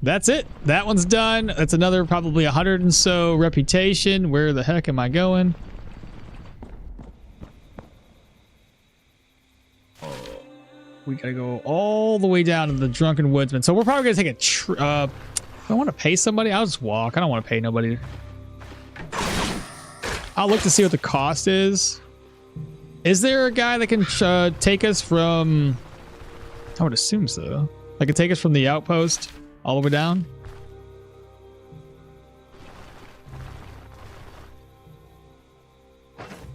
That's it. That one's done. That's another probably 100 and so reputation. Where the heck am I going? We gotta go all the way down to the Drunken Woodsman. So we're probably gonna take a if I want to pay somebody, I'll just walk. I don't want to pay nobody. I'll look to see what the cost is. Is there a guy that can take us from... I would assume so. I could take us from the outpost all the way down.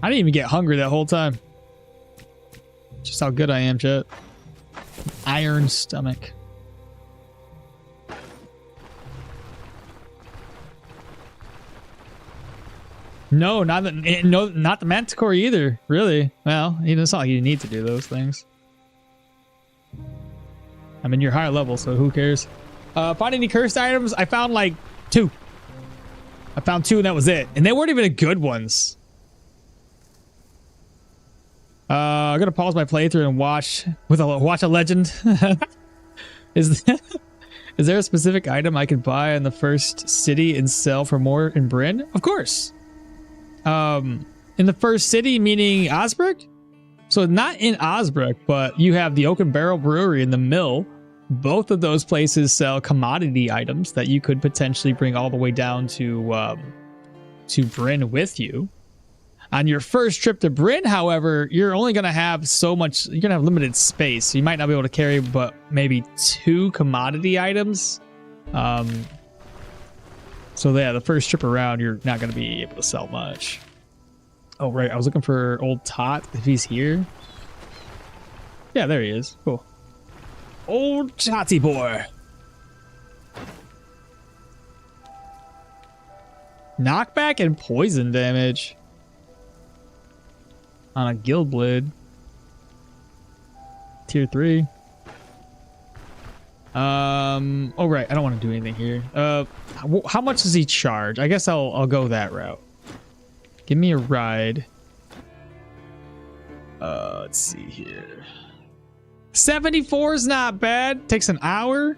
I didn't even get hungry that whole time. Just how good I am, chat. Iron stomach. No, not the Manticore either. Really? Well, it's not like you need to do those things. I mean, you're higher level, so who cares? Find any cursed items? I found like 2. I found 2 and that was it. And they weren't even the good ones. I'm gonna pause my playthrough and watch a legend. Is there a specific item I could buy in the first city and sell for more in Bryn? Of course. In the first city, meaning Osbrook? So not in Osbrook, but you have the Oaken Barrel Brewery and the Mill. Both of those places sell commodity items that you could potentially bring all the way down to Bryn with you. On your first trip to Bryn, however, you're only going to have so much, you're going to have limited space. You might not be able to carry but maybe 2 commodity items. So yeah, the first trip around, you're not going to be able to sell much. Oh, right. I was looking for old Tot, if he's here. Yeah, there he is. Cool. Old Totty boy. Knockback and poison damage. On a Guild Blade. Tier 3. Oh, right. I don't want to do anything here. How much does he charge? I guess I'll go that route. Give me a ride. Let's see here. 74 is not bad. Takes an hour.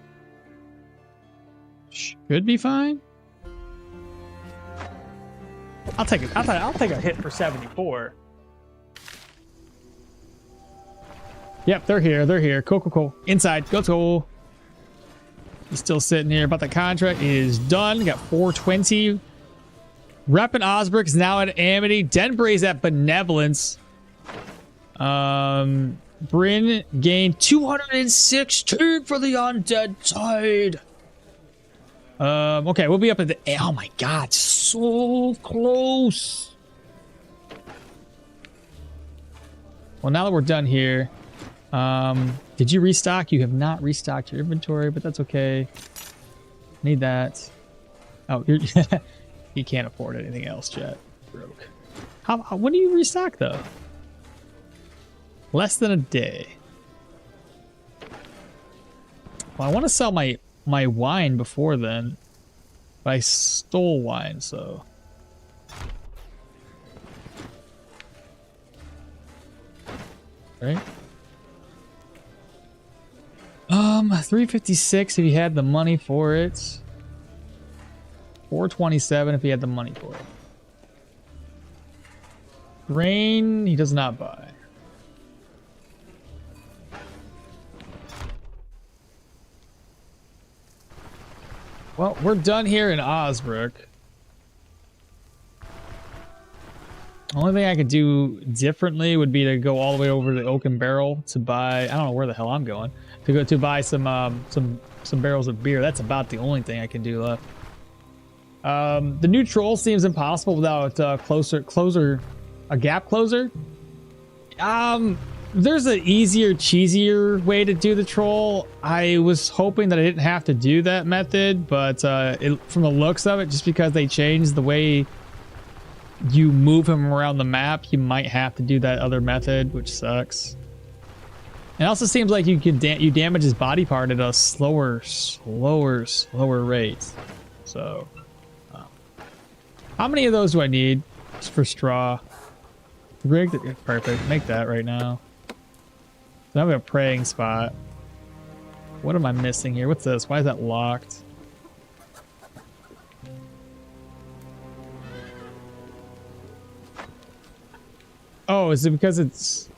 Should be fine. I'll take it. I'll take a hit for 74. Yep, they're here. They're here. Cool, cool, cool. Inside. Go to. He's still sitting here, but the contract is done. Got 420. Rep and Osbrook is now at Amity. Denbray's at Benevolence. Bryn gained 216 for the Undead Tide. Okay, we'll be up at the... Oh my god, so close. Well, now that we're done here... did you restock? You have not restocked your inventory, but that's okay. Need that. Oh, you're... He can't afford anything else, chat. Broke. When do you restock, though? Less than a day. Well, I want to sell my wine before then. But I stole wine, so... right? 356 if he had the money for it. 427 if he had the money for it. Grain, he does not buy. Well, we're done here in Osbrook. Only thing I could do differently would be to go all the way over to Oaken Barrel to buy. I don't know where the hell I'm going to go to buy some barrels of beer. That's about the only thing I can do left. The new troll seems impossible without a gap closer. There's an easier, cheesier way to do the troll. I was hoping that I didn't have to do that method, but from the looks of it, just because they changed the way you move him around the map, you might have to do that other method, which sucks. It also seems like you damage his body part at a slower rate. So, how many of those do I need for straw? Perfect. Make that right now. So now we have a praying spot. What am I missing here? What's this? Why is that locked? Oh, is it because it's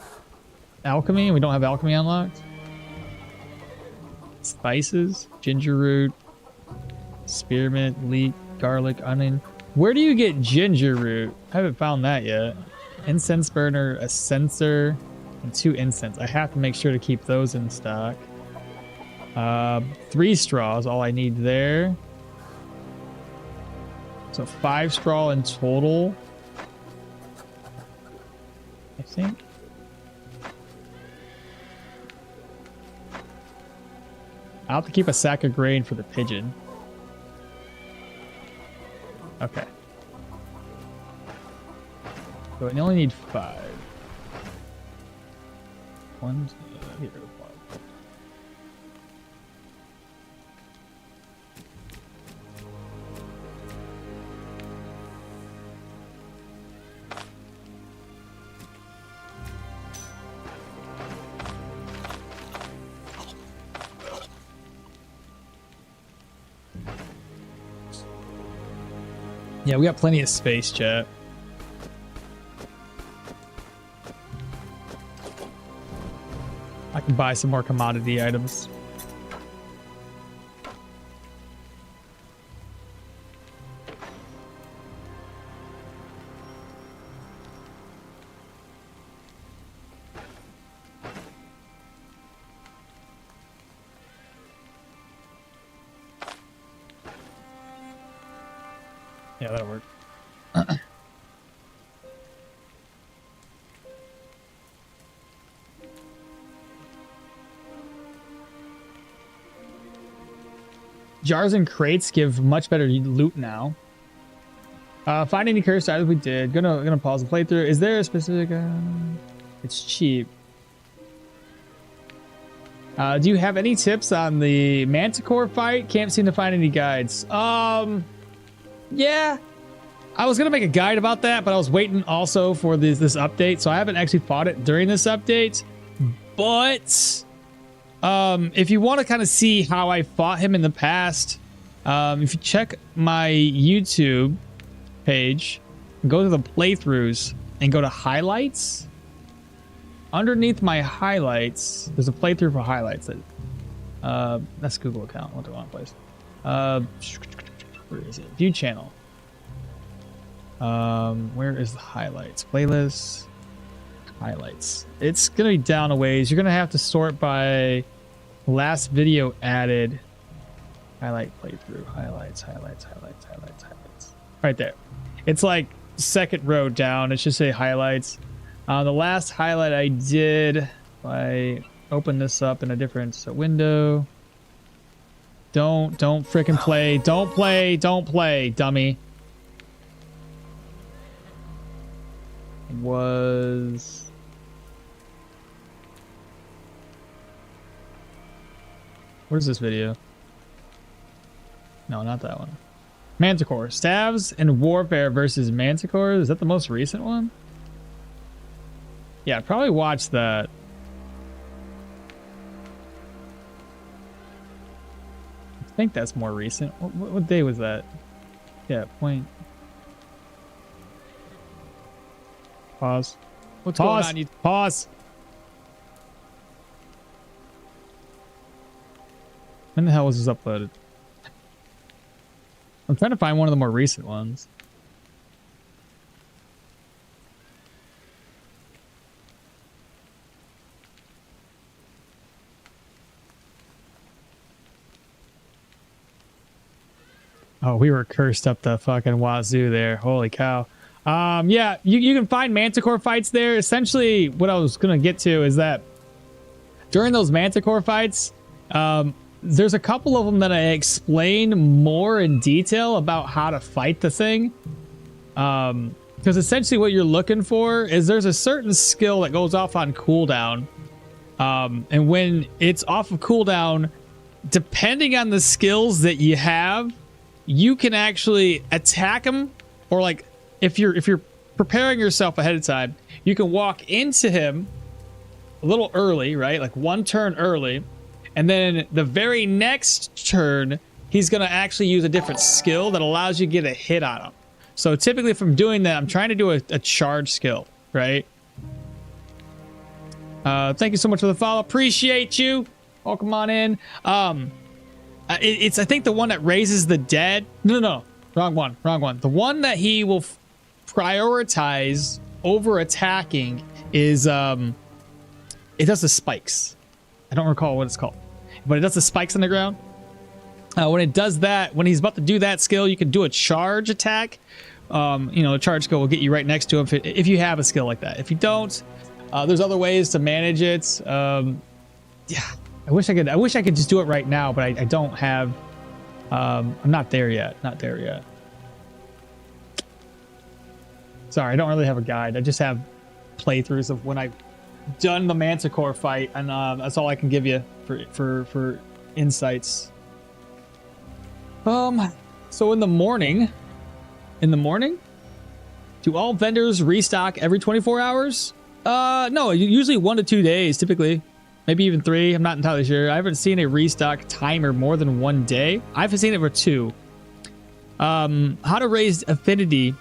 alchemy and we don't have alchemy unlocked? Spices, ginger root, spearmint, leek, garlic, onion. Where do you get ginger root? I haven't found that yet. Incense burner, a censer, and 2 incense. I have to make sure to keep those in stock. 3 straws, all I need there. So 5 straw in total. I think. I'll have to keep a sack of grain for the pigeon. Okay. So I only need 5. 1, 2, here, 1. Yeah, we got plenty of space, chat. I can buy some more commodity items. Yeah, that'll work. Jars and crates give much better loot now. Find any cursed items we did. Gonna pause the playthrough. Is there a specific? It's cheap. Do you have any tips on the Manticore fight? Can't seem to find any guides. Yeah, I was gonna make a guide about that, but I was waiting also for this update, so I haven't actually fought it during this update. But if you want to kind of see how I fought him in the past, if you check my YouTube page, go to the playthroughs and go to highlights. Underneath my highlights, there's a playthrough for highlights. That's Google account. What do I want to place? Where is it? View channel. Where is the highlights? Playlist. Highlights. It's gonna be down a ways. You're gonna have to sort by last video added. Highlight playthrough. Highlights. Right there. It's like second row down. It should say highlights. The last highlight I did, I opened this up in a different window. Don't freaking play. Don't play, dummy. Was... Where's this video? No, not that one. Manticore. Staves and Warfare versus Manticore. Is that the most recent one? Yeah, I'd probably watch that. think that's more recent. What day was that? Yeah, point. Pause. What's going on? You pause. When the hell was this uploaded? I'm trying to find one of the more recent ones. Oh, we were cursed up the fucking wazoo there. Holy cow. Yeah, you can find Manticore fights there. Essentially, what I was going to get to is that during those Manticore fights, there's a couple of them that I explain more in detail about how to fight the thing. Because essentially what you're looking for is there's a certain skill that goes off on cooldown. And when it's off of cooldown, depending on the skills that you have, you can actually attack him, or like if you're preparing yourself ahead of time, you can walk into him a little early, right? Like one turn early, and then the very next turn, he's gonna actually use a different skill that allows you to get a hit on him. So typically if I'm doing that, I'm trying to do a charge skill, right? Thank you so much for the follow. Appreciate you. Welcome on in. It's I think the one that raises the dead. No, wrong one. The one that he will prioritize over attacking is it does the spikes. I don't recall what it's called, but it does the spikes on the ground. When it does that, when he's about to do that skill, you can do a charge attack. You know, a charge skill will get you right next to him if you have a skill like that. If you don't, there's other ways to manage it. Yeah. I wish I could just do it right now, but I don't have. I'm not there yet. Sorry, I don't really have a guide. I just have playthroughs of when I've done the Manticore fight, and that's all I can give you for insights. So in the morning, do all vendors restock every 24 hours? No, usually 1 to 2 days, typically. Maybe even 3. I'm not entirely sure. I haven't seen a restock timer more than 1 day. I've seen it for 2. How to raise affinity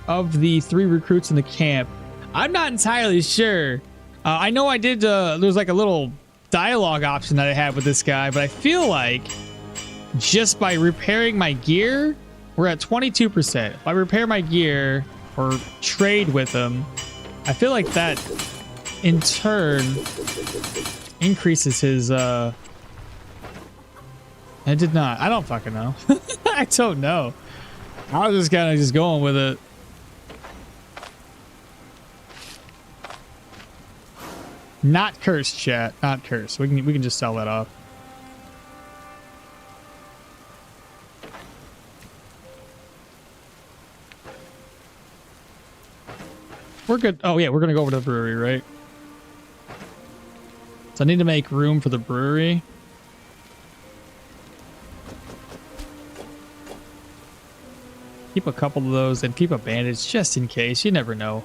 of the 3 recruits in the camp. I'm not entirely sure. I know I did. There's like a little dialogue option that I had with this guy, but I feel like just by repairing my gear, we're at 22%. If I repair my gear or trade with him, I feel like that in turn increases his it did not. I don't fucking know. I don't know. I was just kind of just going with it. Not cursed, chat. Not cursed. We can just sell that off. We're good. Oh yeah, we're gonna go over to the brewery, right? So I need to make room for the brewery. Keep a couple of those and keep a bandage just in case. You never know.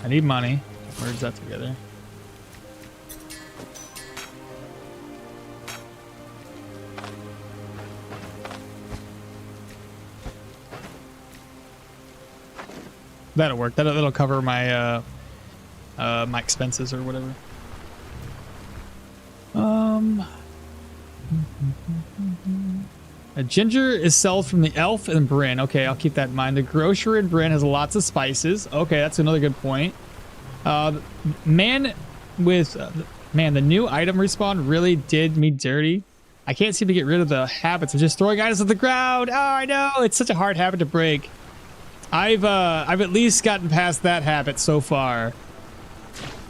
I need money. Where's that together? That'll work. That'll cover my my expenses or whatever. A ginger is sold from the elf and Bryn. Okay, I'll keep that in mind. The grocery in Bryn has lots of spices. Okay, that's another good point. Man, the new item respawn really did me dirty. I can't seem to get rid of the habits of just throwing items at the ground. Oh, I know. It's such a hard habit to break. I've at least gotten past that habit so far.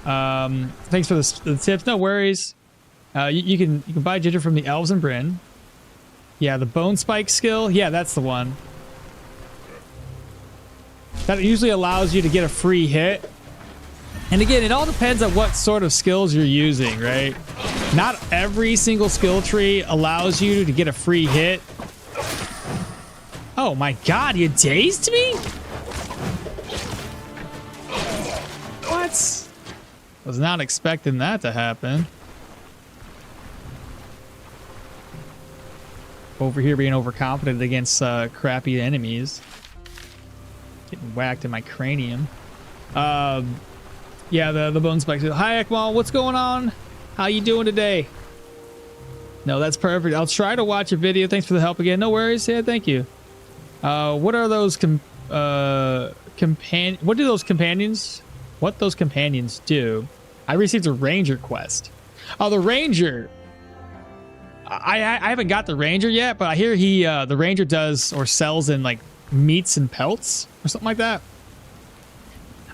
Thanks for the tips. No worries. You can buy ginger from the elves and Bryn. Yeah, the bone spike skill. Yeah, that's the one. That usually allows you to get a free hit. And again, it all depends on what sort of skills you're using, right? Not every single skill tree allows you to get a free hit. Oh my god, you dazed me? What? Was not expecting that to happen. over here being overconfident against crappy enemies. Getting whacked in my cranium. Yeah, the bone spikes. Hi, Ekmal. What's going on? How you doing today? No, that's perfect. I'll try to watch a video. Thanks for the help again. No worries. Yeah, thank you. What are those what do those companions? What those companions do? I received a ranger quest. Oh, the ranger. I haven't got the ranger yet, but I hear the ranger does or sells in like meats and pelts or something like that.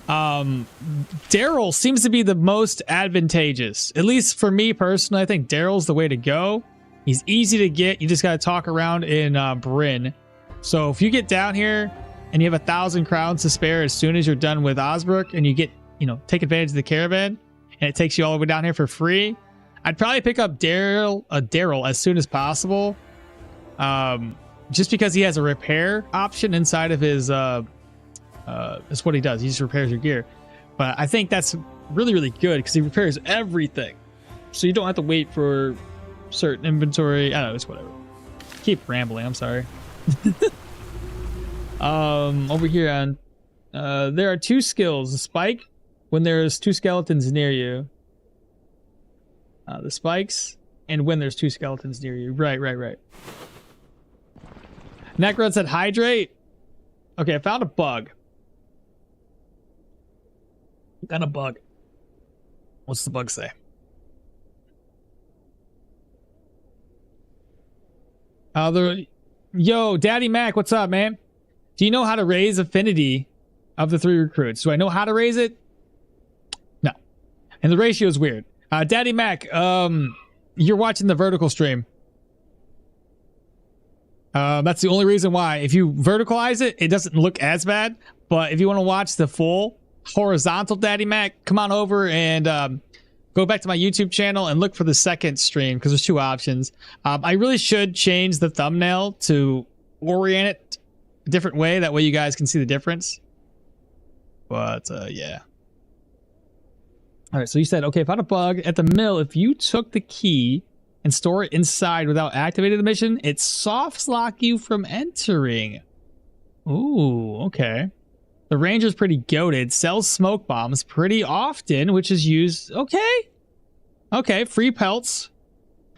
Daryl seems to be the most advantageous, at least for me personally. I think Daryl's the way to go. He's easy to get. You just got to talk around in Bryn. So if you get down here and you have 1,000 crowns to spare as soon as you're done with Osbrook, and you get, take advantage of the caravan, and it takes you all the way down here for free, I'd probably pick up Daryl as soon as possible. Just because he has a repair option inside of his that's what he does. He just repairs your gear. But I think that's really, really good because he repairs everything. So you don't have to wait for certain inventory. I don't know, it's whatever. Keep rambling, I'm sorry. Over here on there are 2 skills. The spike when there's 2 skeletons near you. The spikes and when there's 2 skeletons near you. Right. Necrod said hydrate. Okay, I found a bug. Got a bug. What's the bug say? Yo, Daddy Mac, what's up, man? Do you know how to raise affinity of the 3 recruits? Do I know how to raise it? No. And the ratio is weird. Daddy Mac, you're watching the vertical stream. That's the only reason why. If you verticalize it, it doesn't look as bad. But if you want to watch the full horizontal Daddy Mac, come on over and go back to my YouTube channel and look for the second stream because there's 2 options. I really should change the thumbnail to orient it a different way. That way you guys can see the difference. But yeah. All right, so you said, okay, found a bug at the mill. If you took the key and store it inside without activating the mission, it softs lock you from entering. Ooh, okay. The ranger's pretty goated. Sells smoke bombs pretty often, which is used. Okay, free pelts.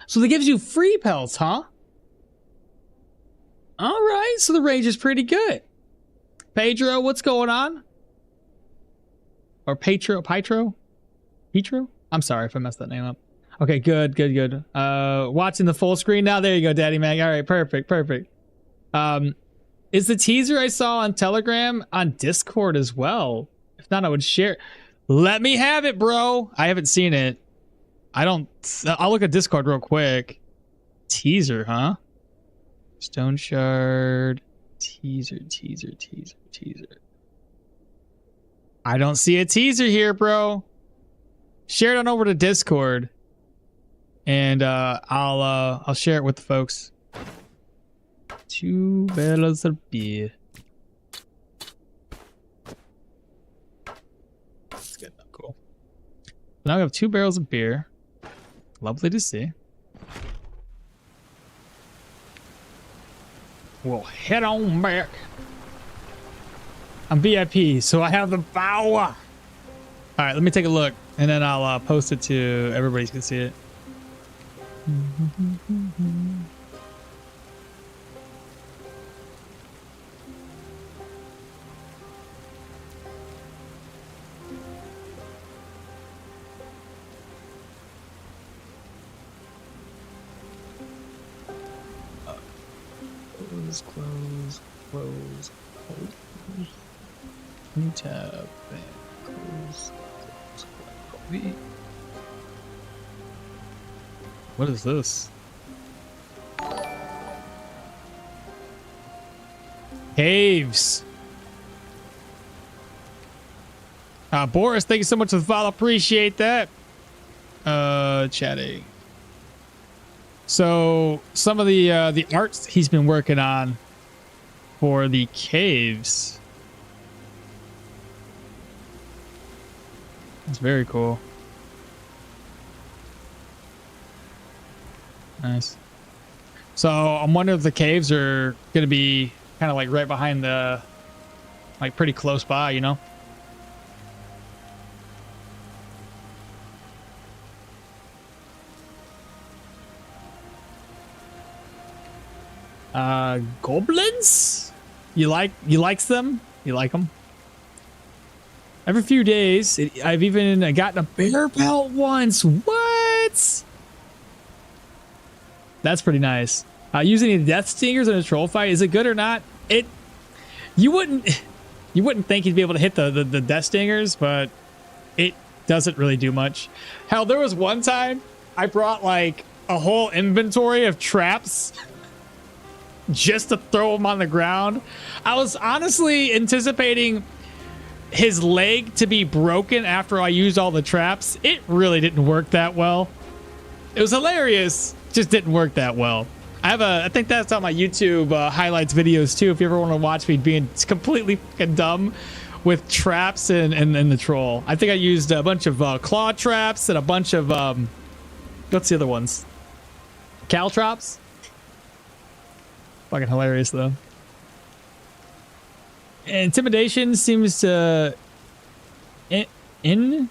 So that gives you free pelts, huh? All right, so the ranger's pretty good. Pedro, what's going on? Or Petro? I'm sorry if I messed that name up. Okay, good. Watching the full screen now. There you go, Daddy Mag. All right, perfect. Is the teaser I saw on Telegram on Discord as well? If not, I would share. Let me have it, bro. I haven't seen it. I'll look at Discord real quick. Teaser, huh? Stoneshard. Teaser. I don't see a teaser here, bro. Share it on over to Discord. And I'll share it with the folks. 2 barrels of beer. That's good. Cool. Now we have 2 barrels of beer. Lovely to see. We'll head on back. I'm VIP, so I have the power. All right, let me take a look, and then I'll post it to everybody can see it. Close. New tab. Close. What is this? Caves. Boris, thank you so much for the follow. Appreciate that. Chatting. So some of the arts he's been working on for the caves. That's very cool. Nice. So I'm wondering if the caves are gonna be kind of like right behind the, like pretty close by, you know? Goblins? You likes them? You like them? Every few days, I've even gotten a bear pelt once. What? That's pretty nice. Using any death stingers in a troll fight, is it good or not? You wouldn't think you'd be able to hit the death stingers, but it doesn't really do much. Hell, there was one time I brought like a whole inventory of traps just to throw him on the ground. I was honestly anticipating his leg to be broken after I used all the traps. It really didn't work that well. It was hilarious, just didn't work that well. I think that's on my YouTube highlights videos too, if you ever want to watch me being completely fucking dumb with traps and the troll. I think I used a bunch of claw traps and a bunch of what's the other ones? Caltrops. Fucking hilarious though. Intimidation seems to intimidation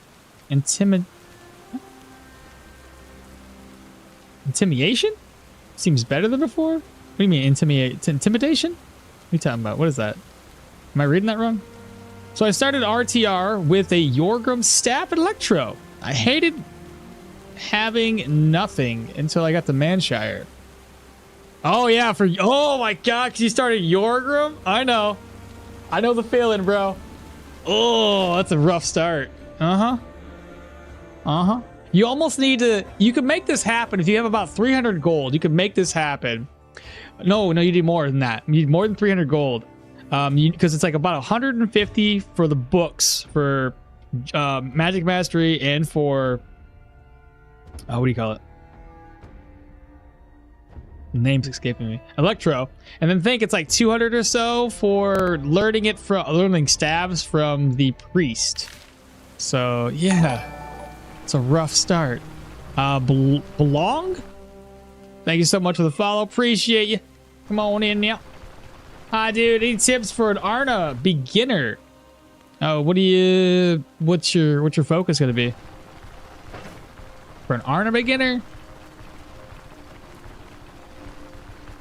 seems better than before. What do you mean intimidation? What are you talking about? What is that? Am I reading that wrong? So I started RtR with a Yorgrim staff and Electro. I hated having nothing until I got the Manshire. Oh yeah, oh my god, because you started Yorgrim? I know the feeling, bro. Oh, that's a rough start. You almost need to, you could make this happen if you have about 300 gold. You could make this happen. No, you need more than that. You need more than 300 gold. Because it's like about 150 for the books for Magic Mastery and for what do you call it? Name's escaping me. Electro. And then think it's like 200 or so for learning stabs from the priest. So yeah, it's a rough start. Belong? Thank you so much for the follow. Appreciate you. Come on in now. Hi dude, any tips for an Arna beginner? Oh, what's your focus gonna be? For an Arna beginner?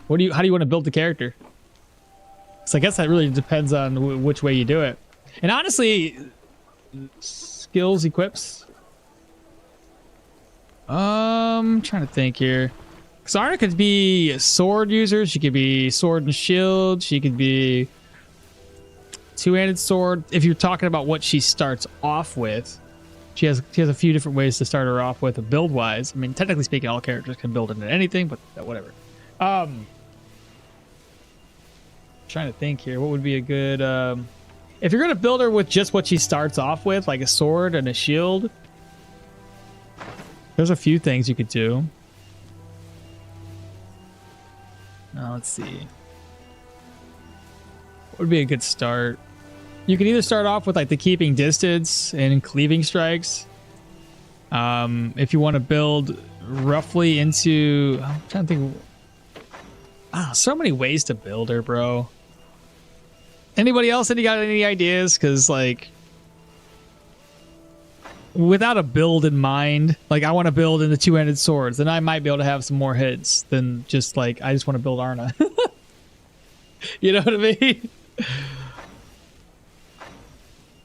How do you want to build the character? So I guess that really depends on which way you do it. And honestly, skills equips. Trying to think here. Because Arna could be a sword user. She could be sword and shield. She could be two-handed sword. If you're talking about what she starts off with, she has a few different ways to start her off with, build-wise. I mean, technically speaking, all characters can build into anything, but whatever. Trying to think here, what would be a good if you're gonna build her with just what she starts off with, like a sword and a shield, there's a few things you could do. Now let's see, what would be a good start? You could either start off with like the keeping distance and cleaving strikes, if you want to build roughly into, I'm trying to think. So many ways to build her, bro. Anybody else? Got any ideas? Because like, without a build in mind, like I want to build into two-handed swords, then I might be able to have some more hits than just like I just want to build Arna. You know what I mean?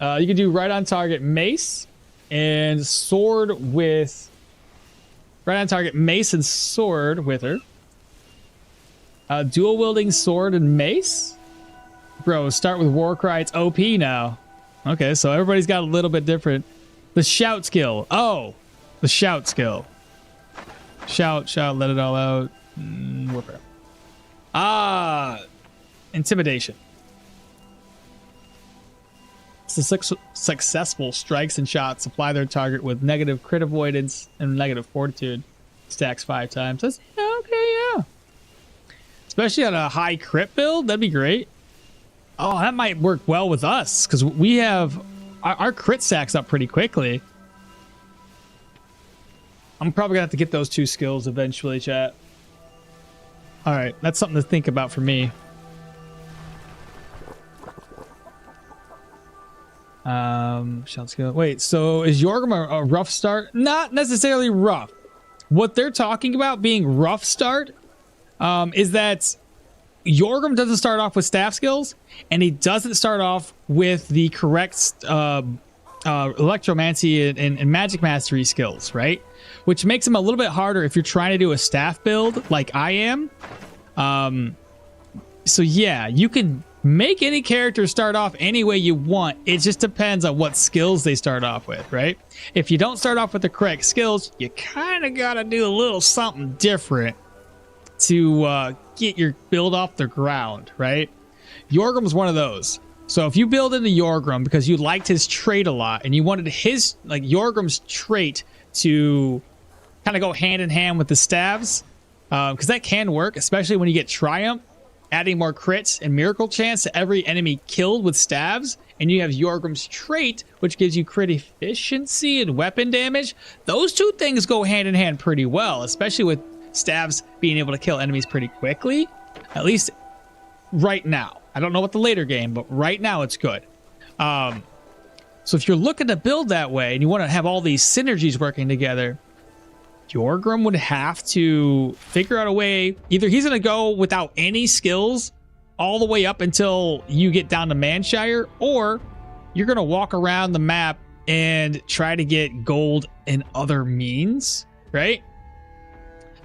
You can do right on target mace and sword with right on target mace and sword with her. Dual wielding sword and mace. Bro, start with Warcry. It's OP now. Okay, so everybody's got a little bit different. The shout skill. Oh, the shout skill. Shout, let it all out. Whoop. Intimidation. Successful strikes and shots supply their target with negative crit avoidance and negative fortitude. Stacks 5 times. That's, okay, yeah. Especially on a high crit build, that'd be great. Oh, that might work well with us because we have our crit stacks up pretty quickly. I'm probably gonna have to get those 2 skills eventually, chat. All right, that's something to think about for me. Let's go. Wait, so is Yorgrim a rough start? Not necessarily rough. What they're talking about being rough start is that Yorgrim doesn't start off with staff skills, and he doesn't start off with the correct electromancy and magic mastery skills, right? Which makes him a little bit harder if you're trying to do a staff build like I am. So yeah, you can make any character start off any way you want. It just depends on what skills they start off with, right? If you don't start off with the correct skills, you kind of got to do a little something different to get your build off the ground, right? Yorgrim's one of those. So if you build into Yorgrim because you liked his trait a lot and you wanted his, like, Yorgrim's trait to kind of go hand in hand with the staves, because that can work, especially when you get Triumph, adding more crits and miracle chance to every enemy killed with staves, and you have Yorgrim's trait, which gives you crit efficiency and weapon damage. Those two things go hand in hand pretty well, especially with staves being able to kill enemies pretty quickly, at least right now. I don't know what the later game, but right now it's good. So if you're looking to build that way and you want to have all these synergies working together, Yorgrim would have to figure out a way. Either he's going to go without any skills all the way up until you get down to Manshire, or you're going to walk around the map and try to get gold in other means, right?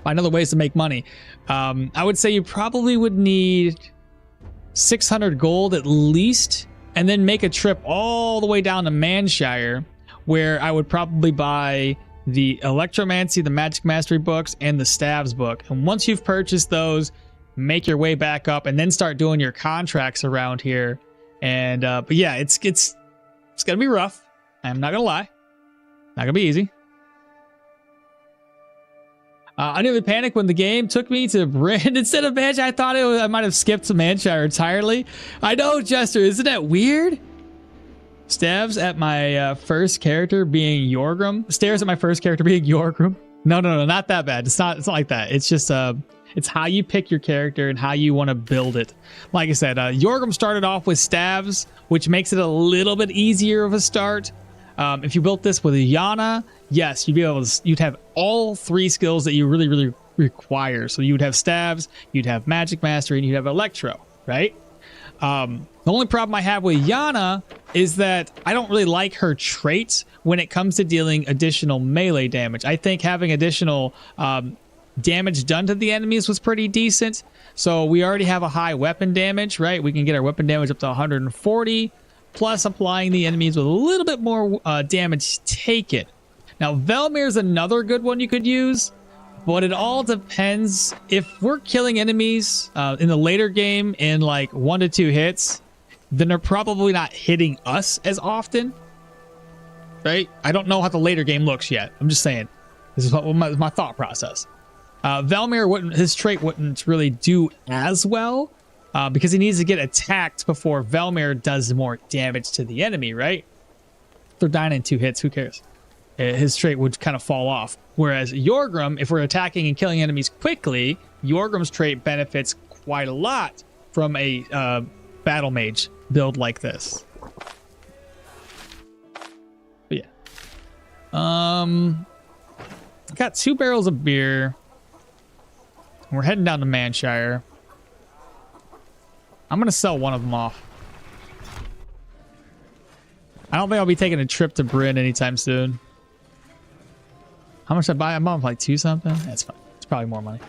Find other ways to make money. I would say you probably would need 600 gold at least, and then make a trip all the way down to Manshire, where I would probably buy the Electromancy, the Magic Mastery books, and the Staves book. And once you've purchased those, make your way back up and then start doing your contracts around here. And but yeah, it's gonna be rough. I'm not gonna lie. Not gonna be easy. I nearly panicked when the game took me to Bryn instead of Manshire. I thought I might have skipped to Manshire entirely. I know, Jester, isn't that weird? Stares at my first character being Yorgrim. Stares at my first character being Yorgrim. No, not that bad. It's not like that. It's just it's how you pick your character and how you want to build it. Like I said, Yorgrim started off with staves, which makes it a little bit easier of a start. If you built this with Yana, yes, you'd have all three skills that you really require. So you would have staves, you'd have magic mastery, and you'd have electro, right? The only problem I have with Yana is that I don't really like her traits when it comes to dealing additional melee damage. I think having additional damage done to the enemies was pretty decent. So we already have a high weapon damage, right? We can get our weapon damage up to 140, plus applying the enemies with a little bit more damage taken. Now, Velmir is another good one you could use, but it all depends. If we're killing enemies in the later game in like 1 to 2 hits, then they're probably not hitting us as often, right? I don't know how the later game looks yet. I'm just saying. This is my thought process. Velmir, his trait wouldn't really do as well because he needs to get attacked before Velmir does more damage to the enemy, right? If they're dying in 2 hits, who cares? His trait would kind of fall off. Whereas Yorgrim, if we're attacking and killing enemies quickly, Yorgrim's trait benefits quite a lot from a Battlemage build like this. But yeah. Got 2 barrels of beer. We're heading down to Manshire. I'm going to sell one of them off. I don't think I'll be taking a trip to Bryn anytime soon. How much did I buy? I'm buying like 2 something. That's fine. It's probably more money.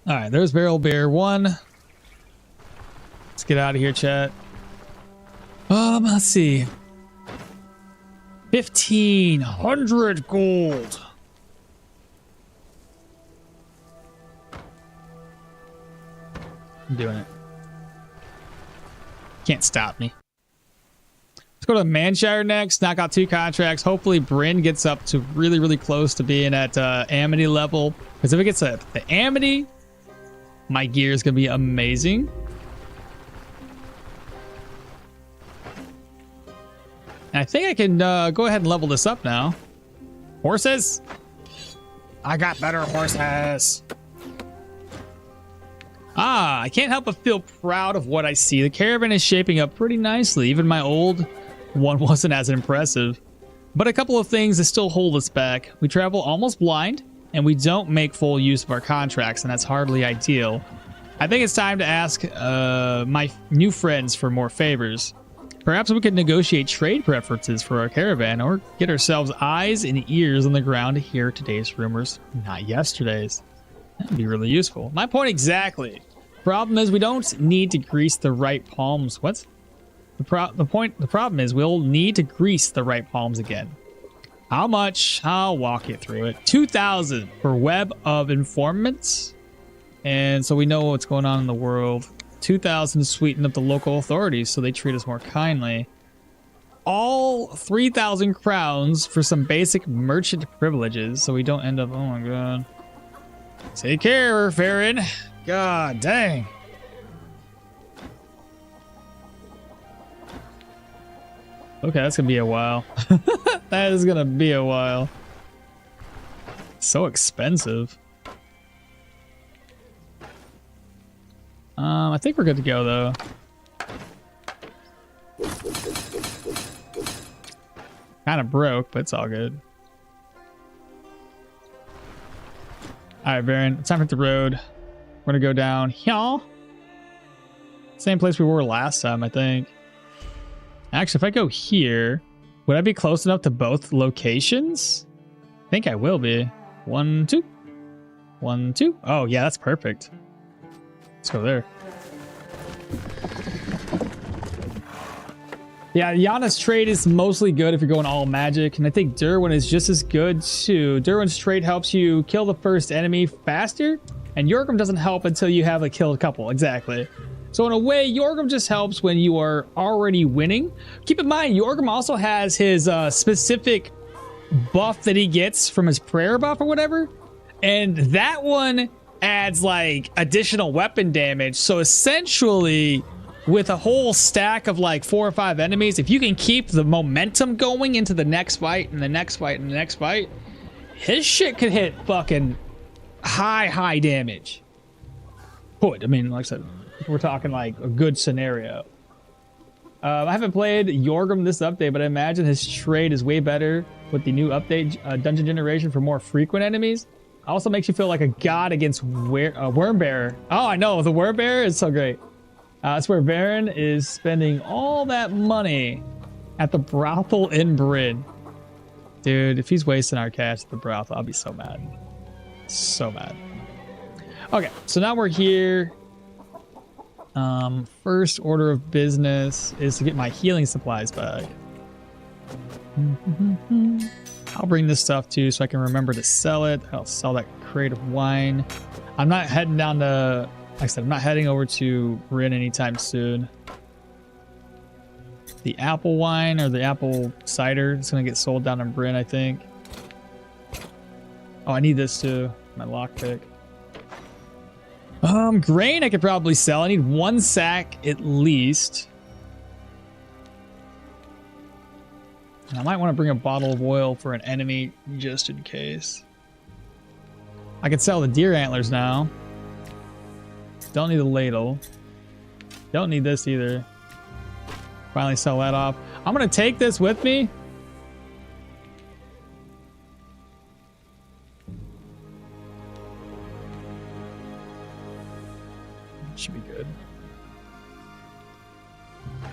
All right, there's barrel beer 1. Let's get out of here, chat. Let's see. 1,500 gold. I'm doing it. Can't stop me. Let's go to Manshire next. Knock out 2 contracts. Hopefully Bryn gets up to really close to being at Amity level. Because if it gets at the Amity, my gear is going to be amazing. And I think I can go ahead and level this up now. Horses? I got better horses. I can't help but feel proud of what I see. The caravan is shaping up pretty nicely. Even my old one wasn't as impressive. But a couple of things that still hold us back. We travel almost blind, and we don't make full use of our contracts, and that's hardly ideal. I think it's time to ask my new friends for more favors. Perhaps we could negotiate trade preferences for our caravan, or get ourselves eyes and ears on the ground to hear today's rumors, not yesterday's. That'd be really useful. My point exactly. Problem is we don't need to grease the right palms. What? The problem is we'll need to grease the right palms again. How much? I'll walk you through it. 2,000 for Web of Informants. And so we know what's going on in the world. 2,000 to sweeten up the local authorities so they treat us more kindly. All 3,000 crowns for some basic merchant privileges so we don't end up... Oh my god. Take care, Farron. God dang. Okay, that's gonna be a while. That is gonna be a while. So expensive. I think we're good to go though. Kind of broke, but it's all good. All right, Baron, it's time to hit the road. We're gonna go down here. Same place we were last time, I think. Actually, if I go here, would I be close enough to both locations? I think I will be. 1, 2. 1, 2. Oh, yeah, that's perfect. Let's go there. Yeah, Yana's trade is mostly good if you're going all magic, and I think Dirwin is just as good too. Dirwin's trade helps you kill the first enemy faster, and Yorgrim doesn't help until you have killed a couple. Exactly. So in a way, Yorgrim just helps when you are already winning. Keep in mind, Yorgrim also has his specific buff that he gets from his prayer buff or whatever. And that one adds like additional weapon damage. So essentially, with a whole stack of like 4 or 5 enemies, if you can keep the momentum going into the next fight and the next fight and the next fight, his shit could hit fucking high damage. Could. I mean, like I said, we're talking like a good scenario. I haven't played Yorgrim this update, but I imagine his trade is way better with the new update, dungeon generation for more frequent enemies. Also makes you feel like a god against Wormbearer. Oh, I know, the Wormbearer is so great. That's where Baron is spending all that money at the brothel in Bryn. Dude, if he's wasting our cash at the brothel, I'll be so mad. So mad. Okay, so now we're here. First order of business is to get my healing supplies back. I'll bring this stuff too so I can remember to sell it. I'll sell that crate of wine. I'm not heading down to, like I said, I'm not heading over to Bryn anytime soon. The apple wine or the apple cider is going to get sold down in Bryn, I think. Oh, I need this too. My lockpick. Grain I could probably sell. I need 1 sack at least. And I might want to bring a bottle of oil for an enemy just in case. I could sell the deer antlers now. Don't need the ladle. Don't need this either. Finally sell that off. I'm going to take this with me. Should be good.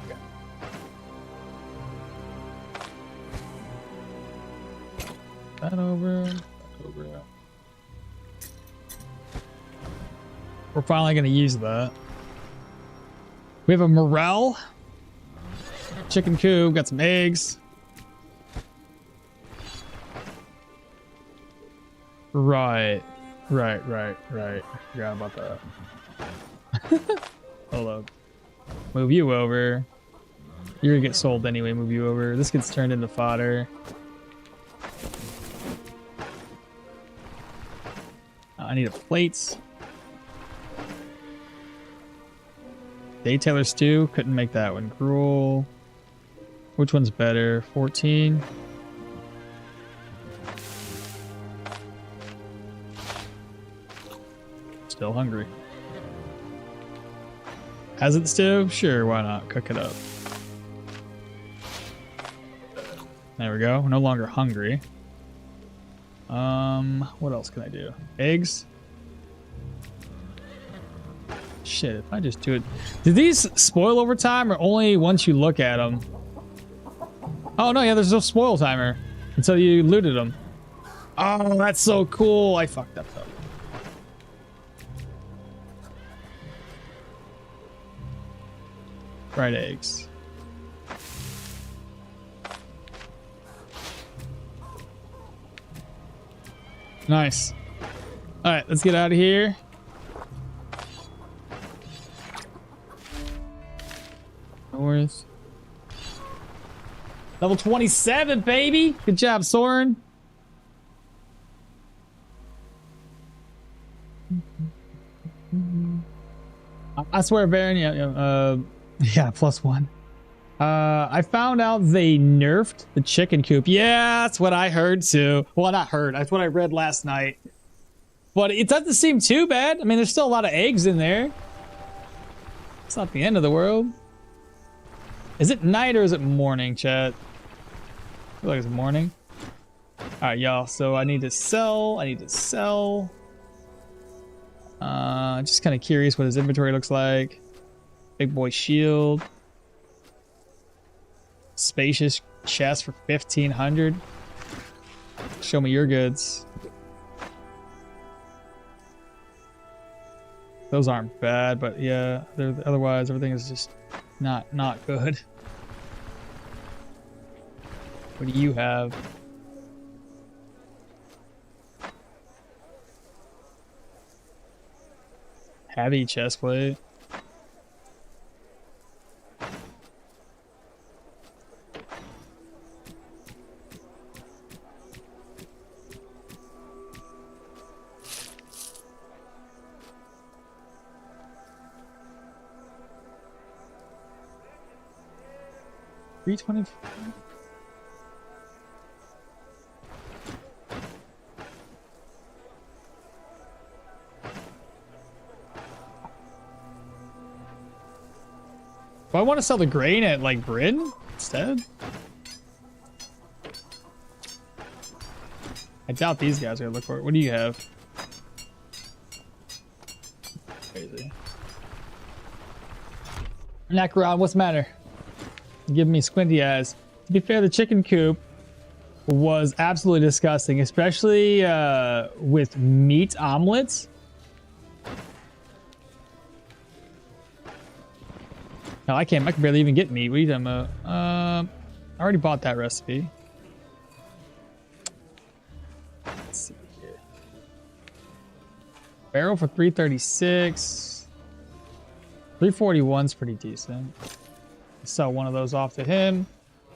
Okay. That over. We're finally going to use that. We have a morel. Chicken coop. Got some eggs. Right. I forgot about that. Hold up. Move you over. You're gonna get sold anyway. Move you over. This gets turned into fodder. I need a plates. Daytailor stew. Couldn't make that one. Gruel. Which one's better? 14. Still hungry. Peasant stew? Sure, why not? Cook it up. There we go. No longer hungry. What else can I do? Eggs? Shit, if I just do it... Do these spoil over time or only once you look at them? Oh, no, yeah, there's no spoil timer until you looted them. Oh, that's so cool. I fucked up, though. Fried eggs. Nice. All right, let's get out of here. North. Level 27, baby. Good job, Soren. I swear, Baron. Yeah, +1. I found out they nerfed the chicken coop. Yeah, that's what I heard too. Well, not heard. That's what I read last night. But it doesn't seem too bad. I mean, there's still a lot of eggs in there. It's not the end of the world. Is it night or is it morning, chat? I feel like it's morning. All right, y'all. So I need to sell. Just kind of curious what his inventory looks like. Big boy shield. Spacious chest for 1,500. Show me your goods. Those aren't bad, but yeah, otherwise everything is just not good. What do you have? Heavy chest plate. $325. Do I want to sell the grain at like Bryn instead? I doubt these guys are gonna look for it. What do you have? Crazy. Necron, what's the matter? You're giving me squinty eyes. To be fair, the chicken coop was absolutely disgusting, especially with meat omelets. No, I can barely even get meat. What are you talking about? I already bought that recipe. Let's see here. Barrel for 336. 341's pretty decent. Sell one of those off to him.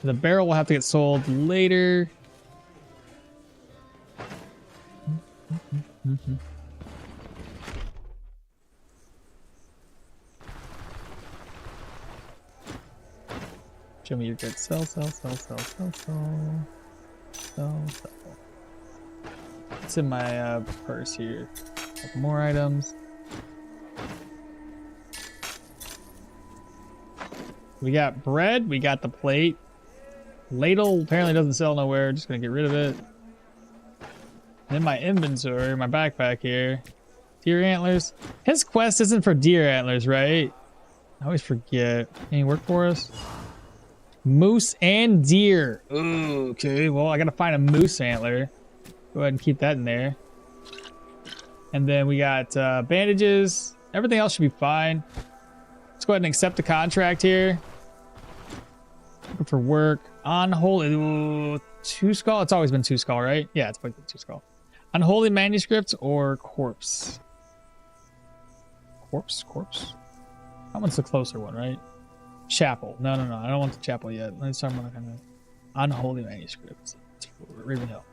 The barrel will have to get sold later. Show me your good. Sell. It's in my purse here. Couple more items. We got bread. We got the plate. Ladle apparently doesn't sell nowhere. Just gonna get rid of it. And in my inventory, my backpack here. Deer antlers. His quest isn't for deer antlers, right? I always forget. Any work for us? Moose and deer. Ooh, okay, well, I gotta find a moose antler. Go ahead and keep that in there. And then we got bandages. Everything else should be fine. Let's go ahead and accept the contract here. Looking for work. Unholy. Ooh, 2 skull. It's always been 2 skull, right? Yeah, it's always been 2 skull. Unholy manuscript or corpse? Corpse? That one's the closer one, right? Chapel. No. I don't want the chapel yet. Let's start with kind of unholy manuscript. Ravenhill.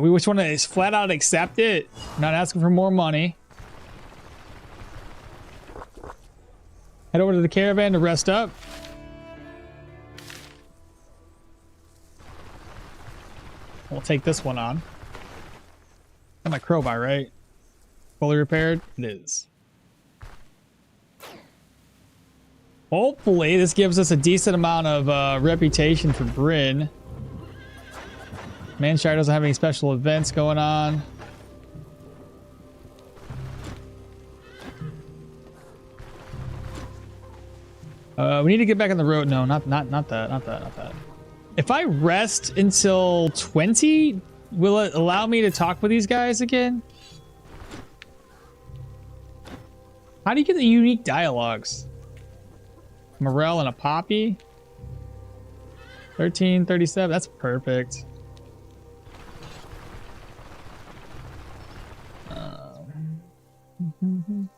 We just want to flat out accept it. Not asking for more money. Head over to the caravan to rest up. We'll take this one on. Got my crowbar, right? Fully repaired? It is. Hopefully, this gives us a decent amount of reputation for Bryn. Manshire doesn't have any special events going on. We need to get back on the road. No, not that. If I rest until 20, will it allow me to talk with these guys again? How do you get the unique dialogues? Morel and a poppy? 1337, that's perfect. You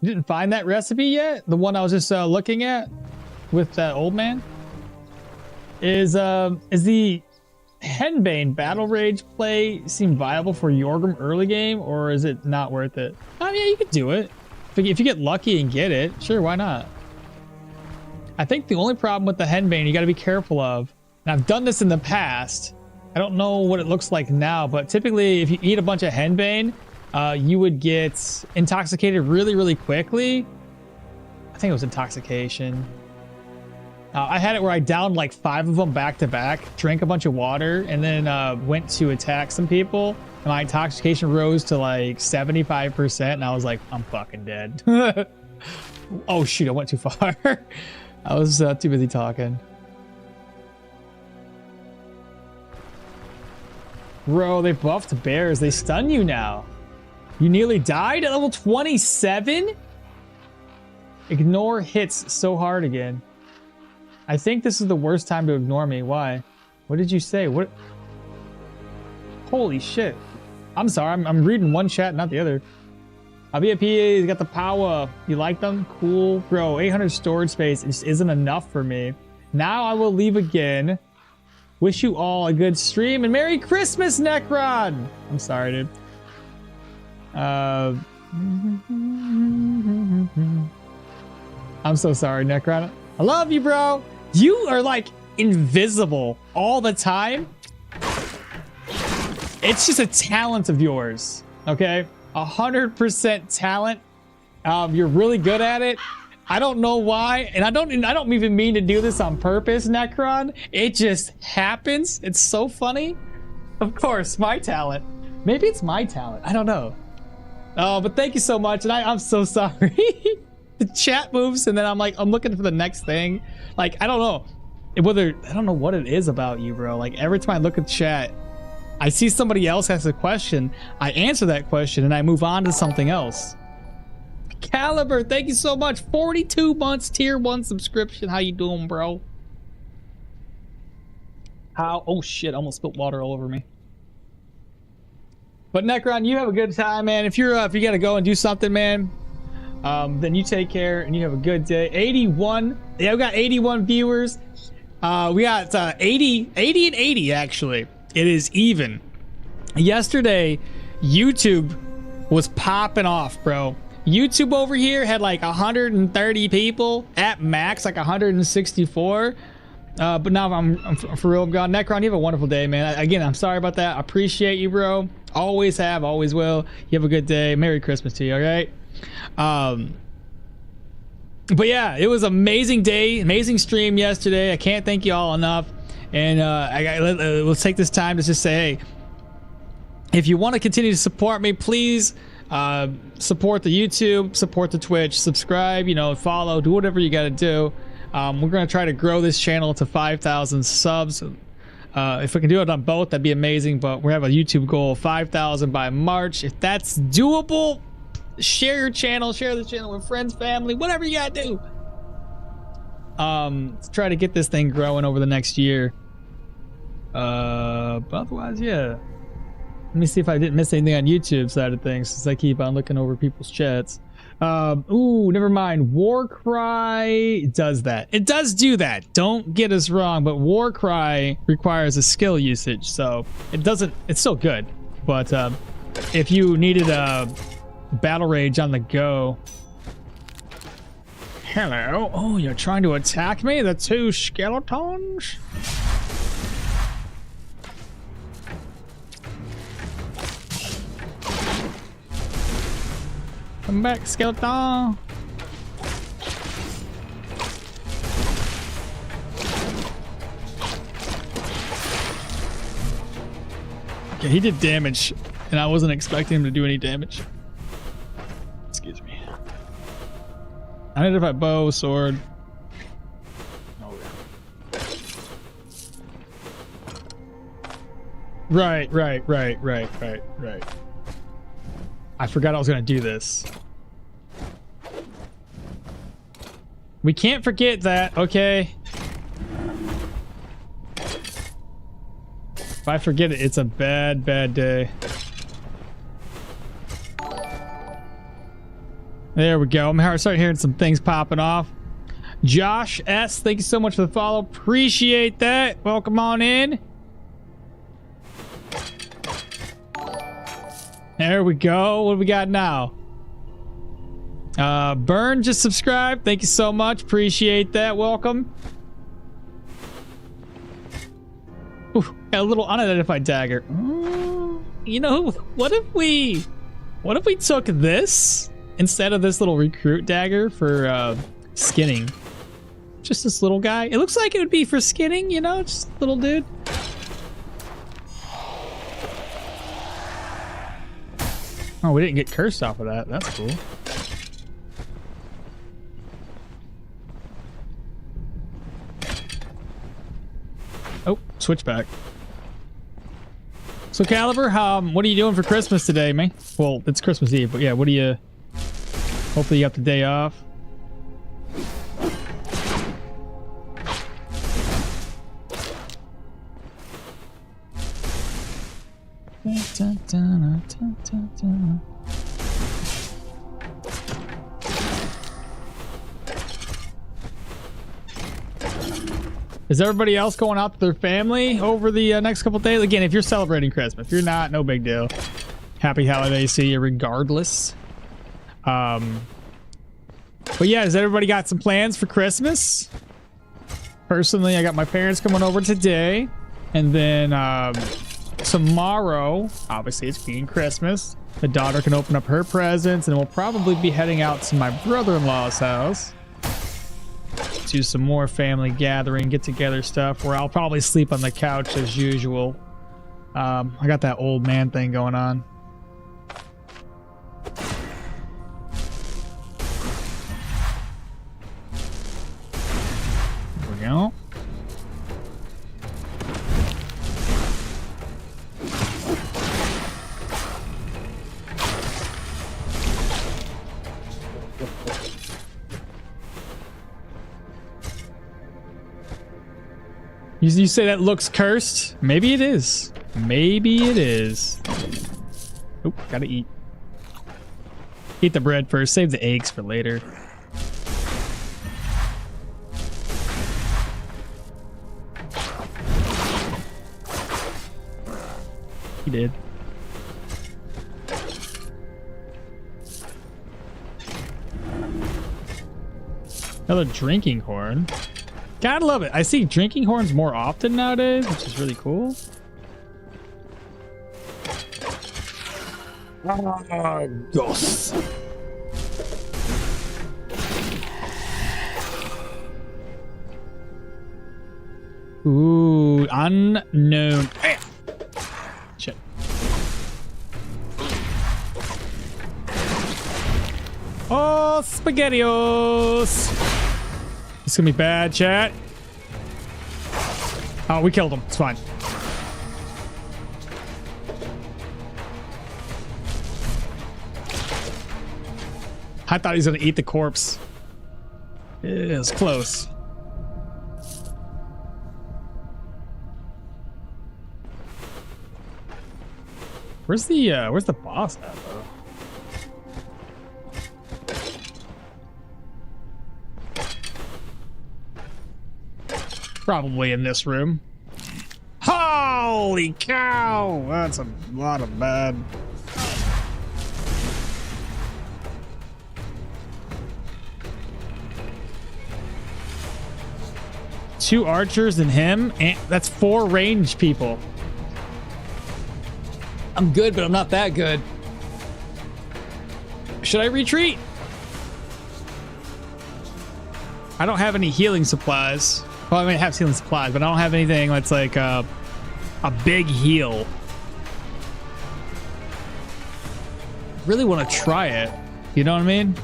didn't find that recipe yet? The one I was just looking at with that old man? Is the Henbane Battle Rage play seem viable for Yorgrim early game, or is it not worth it? Oh yeah, you could do it. If you get lucky and get it, sure, why not? I think the only problem with the Henbane you got to be careful of, and I've done this in the past, I don't know what it looks like now, but typically if you eat a bunch of Henbane, you would get intoxicated really, really quickly. I think it was intoxication. I had it where I downed like 5 of them back to back, drank a bunch of water, and then went to attack some people. And my intoxication rose to like 75%, and I was like, I'm fucking dead. Oh shoot, I went too far. I was too busy talking. Bro, they buffed bears. They stun you now. You nearly died at level 27? Ignore hits so hard again. I think this is the worst time to ignore me. Why? What did you say? What? Holy shit. I'm sorry. I'm reading one chat, not the other. VIP got the power. You like them? Cool. Bro, 800 storage space just isn't enough for me. Now I will leave again. Wish you all a good stream and Merry Christmas, Necron! I'm sorry, dude. I'm so sorry, Necron. I love you, bro. You are like invisible all the time. It's just a talent of yours, okay? 100% talent. You're really good at it. I don't know why, and I don't even mean to do this on purpose, Necron. It just happens. It's so funny. Of course, my talent. Maybe it's my talent. I don't know. But thank you so much, and I'm so sorry. The chat moves, and then I'm looking for the next thing. Like, I don't know I don't know what it is about you, bro. Like, every time I look at chat, I see somebody else has a question, I answer that question, and I move on to something else. Caliber, thank you so much. 42 months, tier 1 subscription. How you doing, bro? Oh shit, I almost spilled water all over me. But Necron, you have a good time, man. If you gotta go and do something, man, then you take care and you have a good day. 81, yeah, we got 81 viewers. We got 80 and 80 actually. It is even. Yesterday, YouTube was popping off, bro. YouTube over here had like 130 people at max, like 164. But now I'm for real. I'm gone. Necron, you have a wonderful day, man. Again, I'm sorry about that. I appreciate you, bro. Always have, always will. You have a good day. Merry Christmas to you, all right? But yeah, it was an amazing day, amazing stream yesterday. I can't thank you all enough. And let's take this time to just say, hey, if you want to continue to support me, please support the YouTube, support the Twitch, subscribe, follow, do whatever you got to do. We're going to try to grow this channel to 5,000 subs. If we can do it on both, that'd be amazing. But we have a YouTube goal of 5,000 by March. If that's doable, share your channel, share the channel with friends, family, whatever you got to do. Let's try to get this thing growing over the next year. But otherwise, yeah. Let me see if I didn't miss anything on YouTube side of things, since I keep on looking over people's chats. Ooh, never mind. Warcry does that. It does do that. Don't get us wrong, but Warcry requires a skill usage, so it doesn't. It's still good, but if you needed a battle rage on the go. Hello. Oh, you're trying to attack me? The 2 skeletons? Come back, skeleton. Okay, he did damage, and I wasn't expecting him to do any damage. Excuse me. Identify bow, sword. Oh, yeah. Right. I forgot I was gonna do this. We can't forget that, okay? If I forget it, it's a bad, bad day. There we go. I'm starting hearing some things popping off. Josh S, thank you so much for the follow. Appreciate that. Welcome on in. There we go. What do we got now? Burn just subscribed. Thank you so much. Appreciate that. Welcome. Ooh, got a little unidentified dagger. You know, what if we took this instead of this little recruit dagger for skinning? Just this little guy. It looks like it would be for skinning, you know, just a little dude. Oh, we didn't get cursed off of that. That's cool. Oh, switchback. So Caliber, what are you doing for Christmas today, man? Well, it's Christmas Eve, but yeah, what do you... Hopefully you got the day off. Is everybody else going out to their family over the next couple days? Again, if you're celebrating Christmas. If you're not, no big deal. Happy holidays to you regardless. But yeah, has everybody got some plans for Christmas? Personally, I got my parents coming over today. And then tomorrow, obviously it's being Christmas, the daughter can open up her presents, and we'll probably be heading out to my brother-in-law's house. Do some more family gathering, get together stuff where I'll probably sleep on the couch as usual. I got that old man thing going on. There we go. You say that looks cursed? Maybe it is. Maybe it is. Oop, gotta eat. Eat the bread first. Save the eggs for later. He did. Another drinking horn. Gotta love it. I see drinking horns more often nowadays, which is really cool. Ghosts. Ooh, unknown. Shit. Oh, SpaghettiOs. It's gonna be bad, chat. Oh, we killed him. It's fine. I thought he was gonna eat the corpse. It was close. Where's the boss at, though? Probably in this room. Holy cow! That's a lot of bad. Two archers and him, and that's 4 ranged people. I'm good, but I'm not that good. Should I retreat? I don't have any healing supplies. Well, I mean, I have healing supplies, but I don't have anything that's like a big heal. Really want to try it. You know what I mean?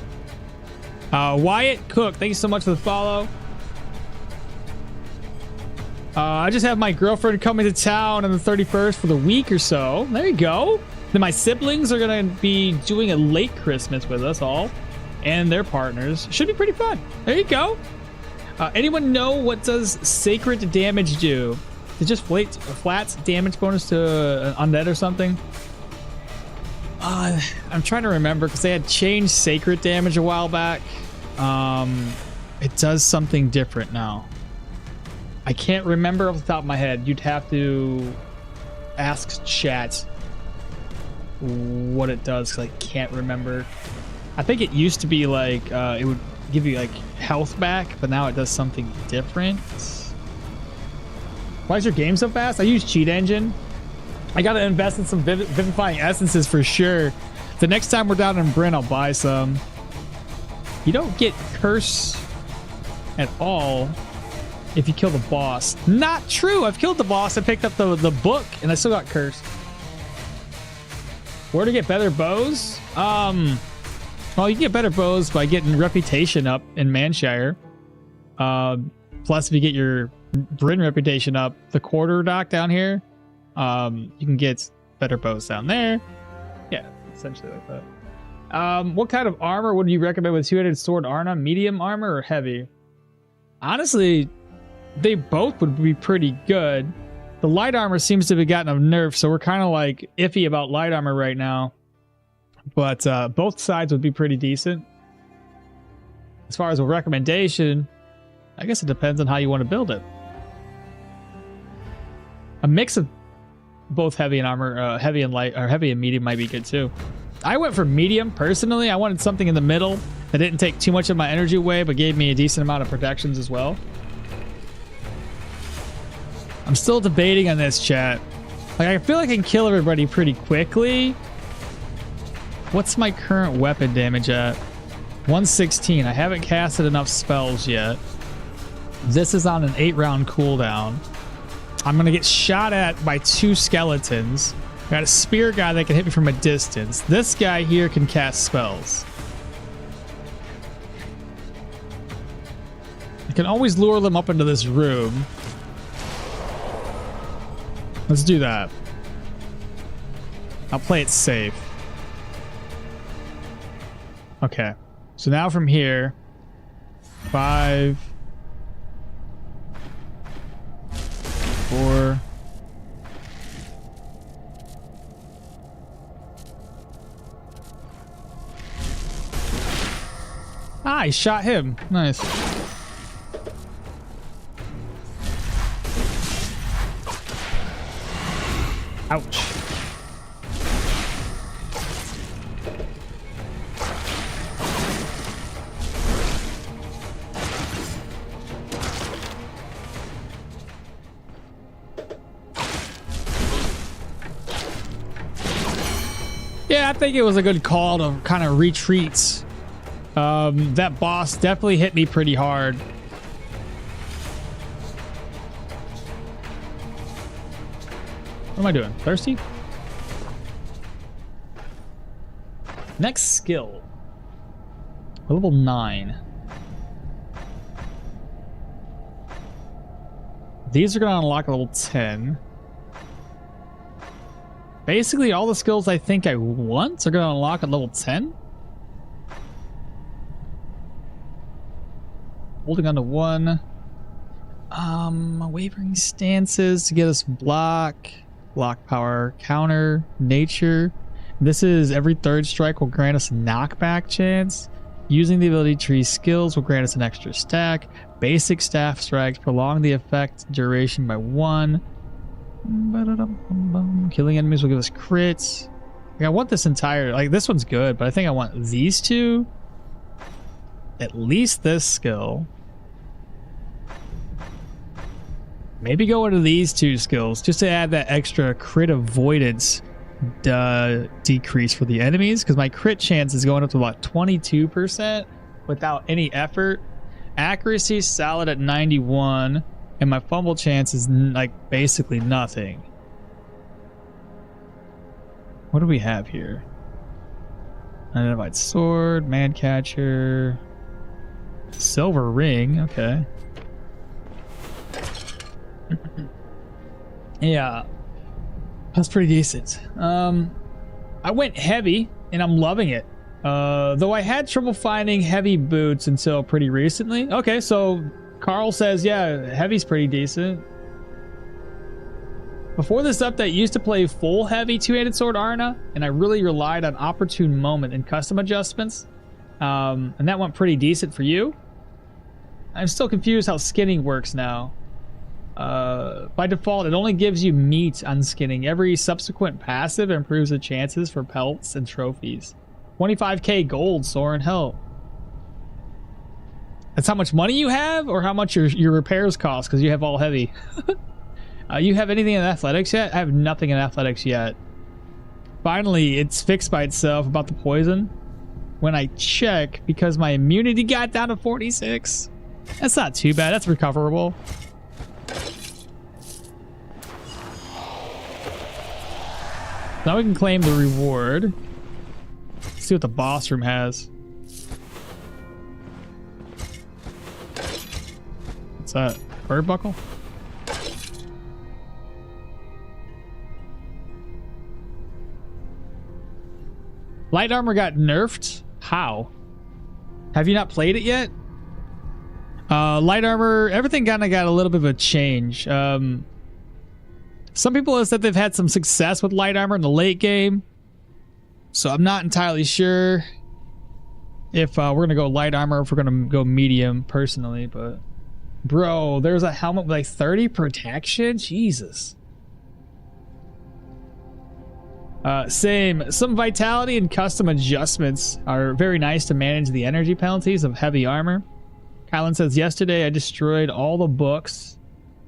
Wyatt Cook, thank you so much for the follow. I just have my girlfriend coming to town on the 31st for the week or so. There you go. Then my siblings are going to be doing a late Christmas with us all and their partners. Should be pretty fun. There you go. Anyone know what does sacred damage do? It just flats damage bonus to an undead or something? I'm trying to remember because they had changed sacred damage a while back. It does something different now. I can't remember off the top of my head. You'd have to ask chat what it does because I can't remember. I think it used to be like it would give you like health back, but now it does something different. Why is your game so fast? I use Cheat Engine. I gotta invest in some vivifying essences for sure. The next time we're down in Bryn, I'll buy some. You don't get curse at all if you kill the boss. Not true. I've killed the boss. I picked up the book and I still got cursed. Where to get better bows? Well, you can get better bows by getting reputation up in Manshire. Plus, if you get your Bryn reputation up, the quarter dock down here, you can get better bows down there. Yeah, essentially like that. What kind of armor would you recommend with two-headed sword, Arna? Medium armor or heavy? Honestly, they both would be pretty good. The light armor seems to have gotten a nerf, so we're kind of like iffy about light armor right now. But both sides would be pretty decent. As far as a recommendation, I guess it depends on how you want to build it. A mix of both heavy and armor, heavy and light, or heavy and medium might be good too. I went for medium personally. I wanted something in the middle that didn't take too much of my energy away, but gave me a decent amount of protections as well. I'm still debating on this, chat. Like, I feel like I can kill everybody pretty quickly. What's my current weapon damage at? 116. I haven't casted enough spells yet. This is on an 8-round cooldown. I'm going to get shot at by 2 skeletons. I got a spear guy that can hit me from a distance. This guy here can cast spells. I can always lure them up into this room. Let's do that. I'll play it safe. Okay. So now from here, 5, 4. Ah, he shot him. Nice. Ouch. Yeah, I think it was a good call to kind of retreat. That boss definitely hit me pretty hard. What am I doing? Thirsty? Next skill. Level 9. These are going to unlock level 10. Basically, all the skills I think I want are going to unlock at level 10. Holding on to 1. Wavering stances to get us block power, counter, nature. This is every 3rd strike will grant us a knockback chance. Using the ability tree skills will grant us an extra stack. Basic staff strikes prolong the effect duration by 1. Killing enemies will give us crits. Like, I want this entire, like, this one's good, but I think I want these two. At least this skill. Maybe go into these 2 skills just to add that extra crit avoidance decrease for the enemies, because my crit chance is going up to about 22% without any effort. Accuracy is solid at 91, and my fumble chance is like basically nothing. What do we have here? Unidentified sword, man catcher, silver ring. Okay. Yeah, that's pretty decent. I went heavy and I'm loving it. Though I had trouble finding heavy boots until pretty recently. Okay, so Carl says, yeah, heavy's pretty decent. Before this update, I used to play full heavy two-handed sword Arna, and I really relied on opportune moment and custom adjustments. And that went pretty decent for you. I'm still confused how skinning works now. By default, it only gives you meat on skinning. Every subsequent passive improves the chances for pelts and trophies. 25k gold, Soren, hell. That's how much money you have, or how much your repairs cost, because you have all heavy. You have anything in athletics yet? I have nothing in athletics yet. Finally, it's fixed by itself about the poison. When I check, because my immunity got down to 46. That's not too bad. That's recoverable. Now we can claim the reward. Let's see what the boss room has. What's that? Bird buckle? Light armor got nerfed? How? Have you not played it yet? Light armor, everything kind of got a little bit of a change. Some people have said they've had some success with light armor in the late game. So I'm not entirely sure if we're going to go light armor or if we're going to go medium personally. But bro, there's a helmet with like 30 protection? Jesus. Same. Some vitality and custom adjustments are very nice to manage the energy penalties of heavy armor. Kylan says, yesterday I destroyed all the books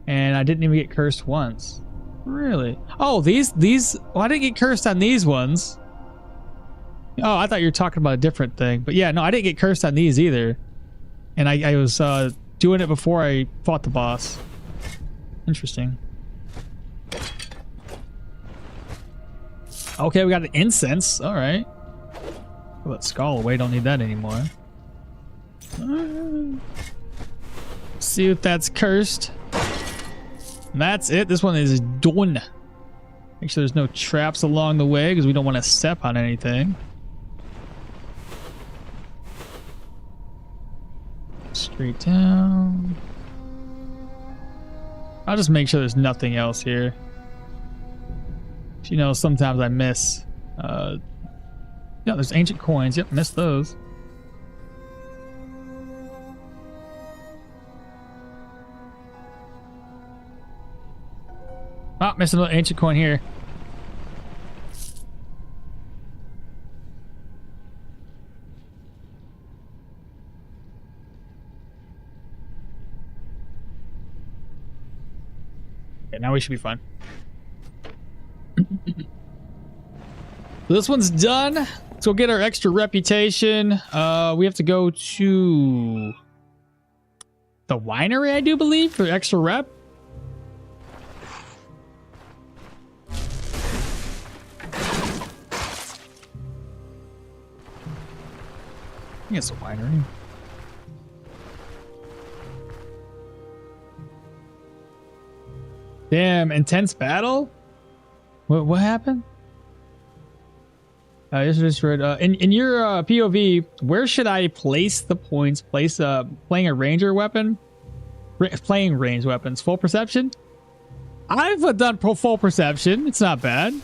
and I didn't even get cursed once. Really? Oh, these, well, I didn't get cursed on these ones. Oh, I thought you were talking about a different thing. But yeah, no, I didn't get cursed on these either. And I was doing it before I fought the boss. Interesting. Okay, we got an incense. All right. Put that skull away. Don't need that anymore. See if that's cursed. And that's it. This one is done. Make sure there's no traps along the way because we don't want to step on anything. Straight down. I'll just make sure there's nothing else here. You know, sometimes I miss. Yeah, there's ancient coins. Yep, missed those. Oh, missing another ancient coin here. Okay, now we should be fine. This one's done. Let's go get our extra reputation. We have to go to the winery, I do believe, for extra rep. I think it's a winery. Damn, intense battle? What happened? Just read, in your POV, where should I place the points? Place playing a ranger weapon? Playing ranged weapons. Full perception? I've done full perception. It's not bad.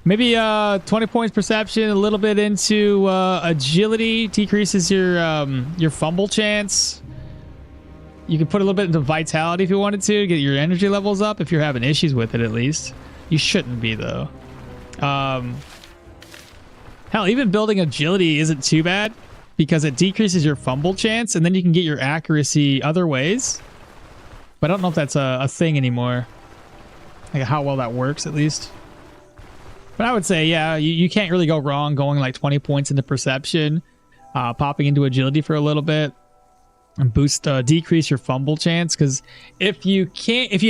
Maybe 20 points perception, a little bit into agility, decreases your fumble chance. You can put a little bit into vitality if you wanted to get your energy levels up, if you're having issues with it at least. You shouldn't be though. Hell, even building agility isn't too bad because it decreases your fumble chance and then you can get your accuracy other ways. But I don't know if that's a thing anymore. Like how well that works at least. But I would say, yeah, you can't really go wrong going like 20 points into perception, popping into agility for a little bit, and decrease your fumble chance. Because if you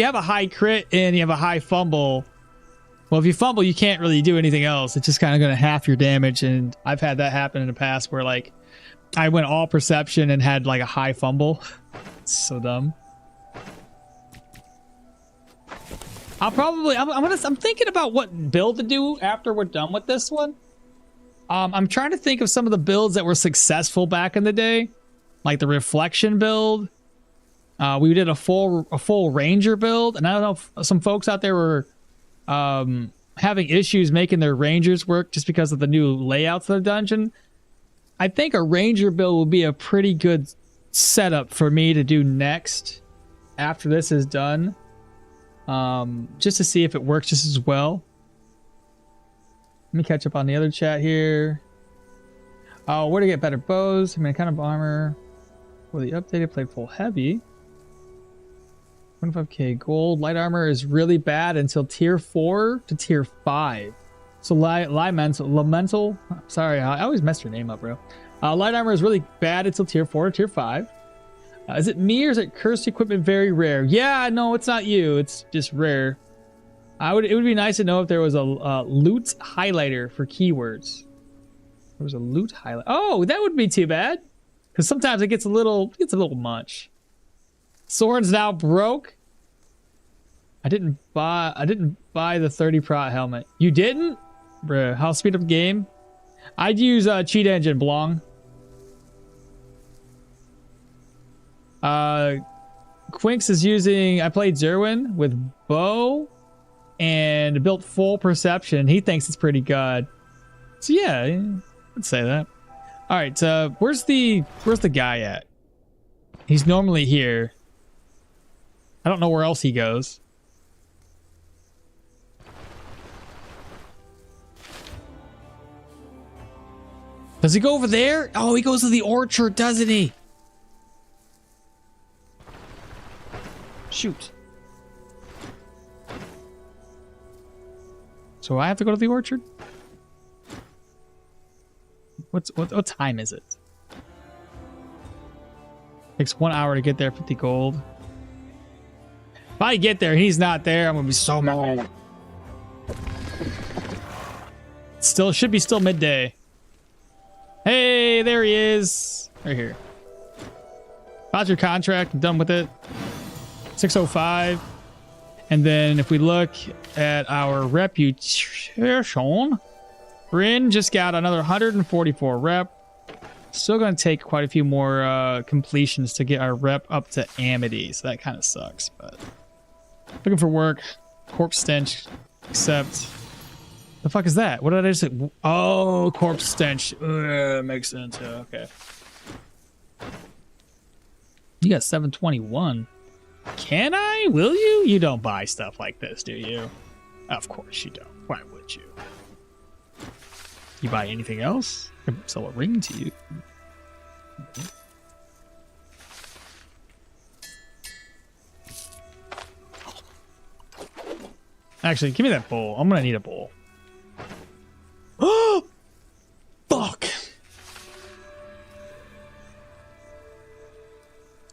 have a high crit and you have a high fumble, Well, if you fumble, you can't really do anything else. It's just kind of going to half your damage. And I've had that happen in the past where like I went all perception and had like a high fumble. It's so dumb. I'm thinking about what build to do after we're done with this one. I'm trying to think of some of the builds that were successful back in the day, like the reflection build. We did a full ranger build, and I don't know if some folks out there were having issues making their rangers work just because of the new layouts of the dungeon. I think a ranger build would be a pretty good setup for me to do next after this is done, just to see if it works just as well. Let me catch up on the other chat here. Oh, where to get better bows? I mean, kind of armor. Well, the updated played full heavy. 25k gold. Light armor is really bad until tier 4 to tier 5. So Lamental. Sorry, I always mess your name up, bro. Light armor is really bad until tier 4 to tier 5. Is it me or is it cursed equipment very rare? Yeah, no, it's not you. It's just rare. It would be nice to know if there was a loot highlighter for keywords. There was a loot highlight. Oh, that wouldn't be too bad. Because sometimes it gets a little much. Sword's now broke. I didn't buy the 30 prot helmet. You didn't? Bruh, how speed up game? I'd use cheat engine Blong. Quinks is using, I played Dirwin with bow and built full perception. He thinks it's pretty good. So yeah, I'd say that. All right, where's the guy at? He's normally here. I don't know where else he goes. Does he go over there? Oh, he goes to the orchard, doesn't he? Shoot. So I have to go to the orchard? What time is it? Takes 1 hour to get there, 50 gold. If I get there and he's not there, I'm gonna be so mad. Still should be still midday. Hey, there he is. Right here. About your contract, I'm done with it. 605. And then if we look at our reputation, Bryn just got another 144 rep. Still going to take quite a few more completions to get our rep up to Amity. So that kind of sucks. But looking for work. Corpse stench. Accept. The fuck is that? What did I just say? Oh, corpse stench. Makes sense. Yeah, okay. You got 721. Can I? Will you? You don't buy stuff like this, do you? Of course you don't. Why would you? You buy anything else? I can sell a ring to you. Actually, give me that bowl. I'm gonna need a bowl. Oh! Fuck!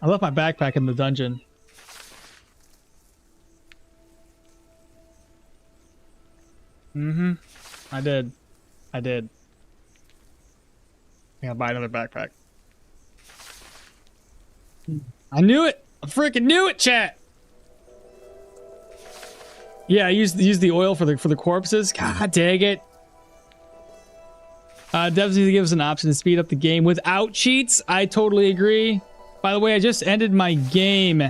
I left my backpack in the dungeon. Mm-hmm. I did. I gotta buy another backpack. I knew it! I freaking knew it, chat! Yeah, I used the oil for the corpses. God dang it. Devs need to give us an option to speed up the game without cheats. I totally agree. By the way, I just ended my game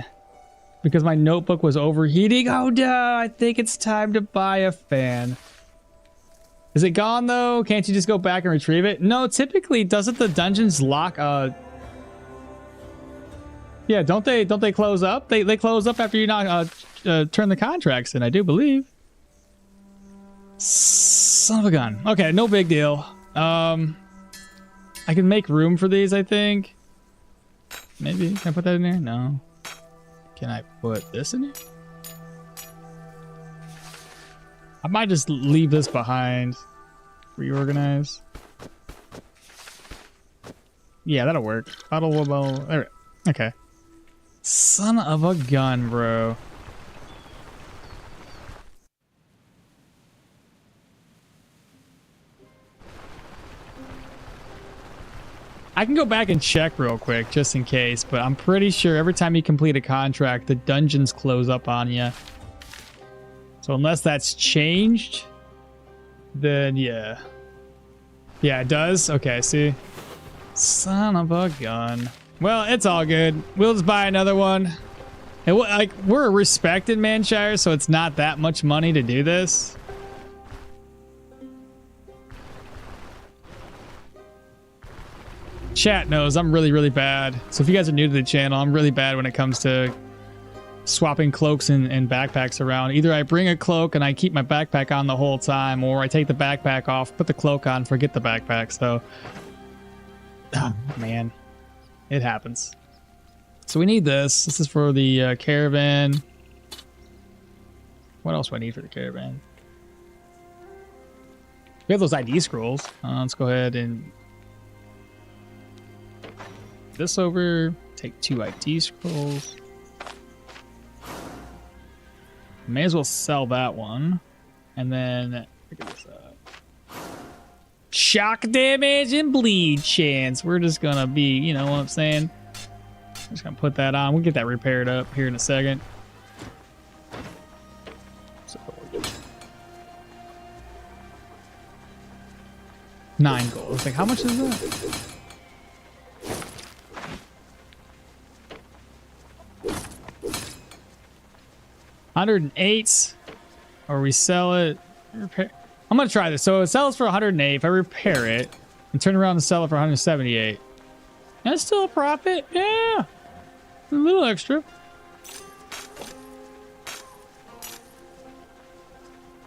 because my notebook was overheating. Oh, duh. I think it's time to buy a fan. Is it gone though? Can't you just go back and retrieve it? No, typically doesn't the dungeons lock yeah, don't they close up? They close up after you not turn the contracts in, I do believe. Son of a gun. Okay, no big deal. I can make room for these, I think. Maybe. Can I put that in there? No. Can I put this in here? I might just leave this behind. Reorganize. Yeah, that'll work. There we go. Okay. Son of a gun, bro. I can go back and check real quick just in case, but I'm pretty sure every time you complete a contract, the dungeons close up on you. So unless that's changed, then yeah. Yeah, it does? Okay, see? Son of a gun. Well, it's all good. We'll just buy another one. And like, we're a respected Manshire, so it's not that much money to do this. Chat knows I'm really, really bad. So if you guys are new to the channel, I'm really bad when it comes to swapping cloaks and backpacks around. Either I bring a cloak and I keep my backpack on the whole time, or I take the backpack off, put the cloak on, forget the backpack. So, oh, man, it happens. So we need this. This is for the caravan. What else do I need for the caravan? We have those ID scrolls. Let's go ahead and this over. Take 2 ID scrolls. May as well sell that one. And then figure this out. Shock damage and bleed chance. We're just gonna be, you know what I'm saying? I'm just gonna put that on. We'll get that repaired up here in a second. So, 9 gold. It's like, how much is that? $108, or we sell it. Repair. I'm gonna try this. So it sells for 108. If I repair it and turn around and sell it for 178, that's still a profit. Yeah, a little extra.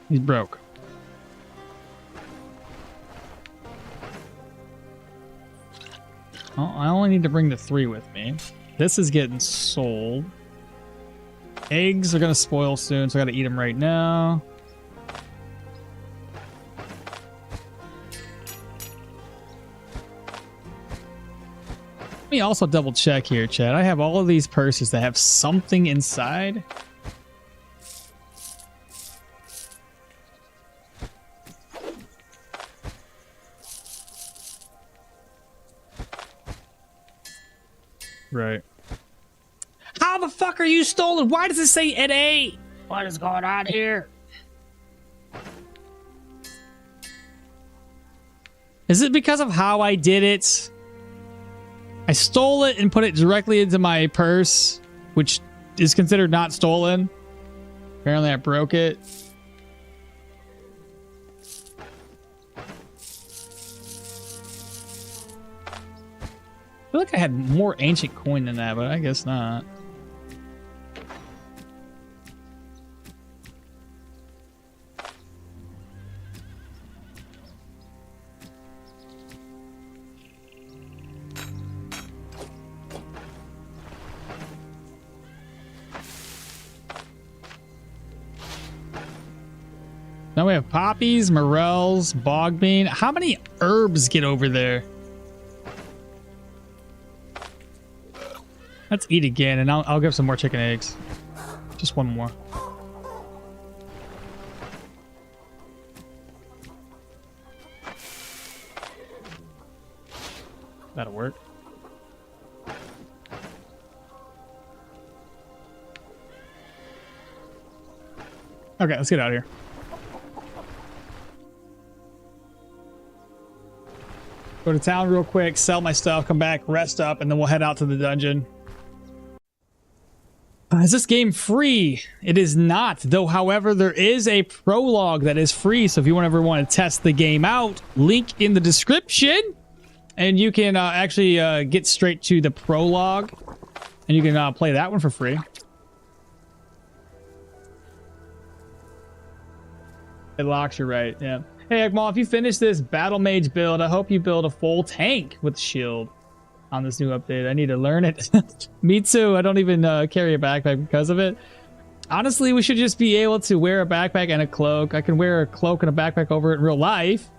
He's broke. Well, I only need to bring the 3 with me. This is getting sold. Eggs are gonna spoil soon, so I gotta eat them right now. Let me also double check here, chat. I have all of these purses that have something inside. Right. How the fuck are you stolen? Why does it say NA? What is going on here? Is it because of how I did it? I stole it and put it directly into my purse, which is considered not stolen. Apparently I broke it. I feel like I had more ancient coin than that, but I guess not. Now we have poppies, morels, bog bean. How many herbs get over there? Let's eat again, and I'll give some more chicken eggs. Just one more. That'll work. Okay, let's get out of here. Go to town real quick, sell my stuff, come back, rest up, and then we'll head out to the dungeon. Is this game free? It is not, though. However, there is a prologue that is free, so if you ever want to test the game out, link in the description, and you can actually get straight to the prologue, and you can play that one for free. It locks you right, yeah. Hey, Ekmal, if you finish this Battlemage build, I hope you build a full tank with shield on this new update. I need to learn it. Me too. I don't even carry a backpack because of it. Honestly, we should just be able to wear a backpack and a cloak. I can wear a cloak and a backpack over it in real life.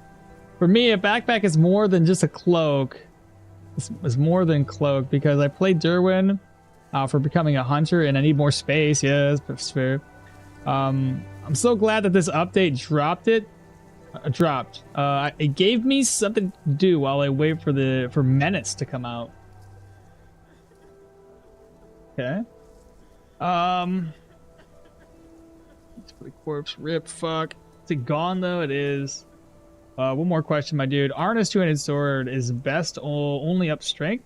For me, a backpack is more than just a cloak. It's more than cloak because I played Dirwin for becoming a hunter and I need more space. Yeah, that's fair. I'm so glad that this update dropped it. dropped. It gave me something to do while I wait for Menace to come out. Okay. Let's put a corpse rip. Fuck. Is it gone though? It is. One more question, my dude. Arna's two-handed sword is best only up strength?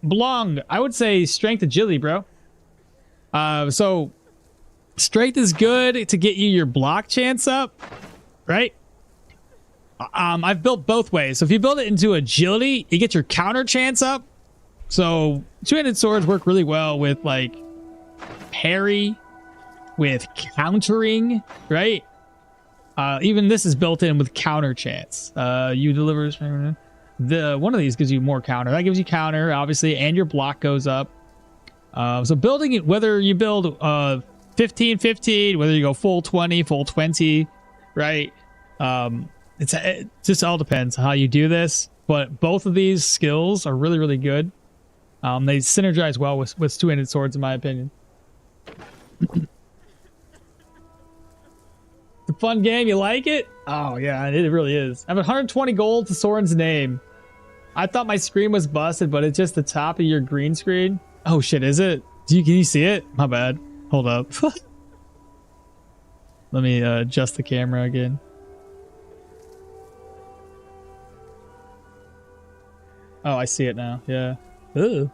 Belong. I would say strength agility, bro. So strength is good to get you your block chance up, right? I've built both ways. So if you build it into agility, you get your counter chance up. So two-handed swords work really well with like parry, with countering, right? Even this is built in with counter chance. You deliver one of these gives you more counter. That gives you counter, obviously, and your block goes up. So building it, whether you build 15-15, whether you go full 20, full 20, right? It just all depends on how you do this. But both of these skills are really, really good. They synergize well with two-handed swords, in my opinion. It's a fun game. You like it? Oh, yeah, it really is. I have 120 gold to Soren's name. I thought my screen was busted, but it's just the top of your green screen. Oh, shit, is it? Can you see it? My bad. Hold up. Let me adjust the camera again. Oh, I see it now. Yeah. Ooh.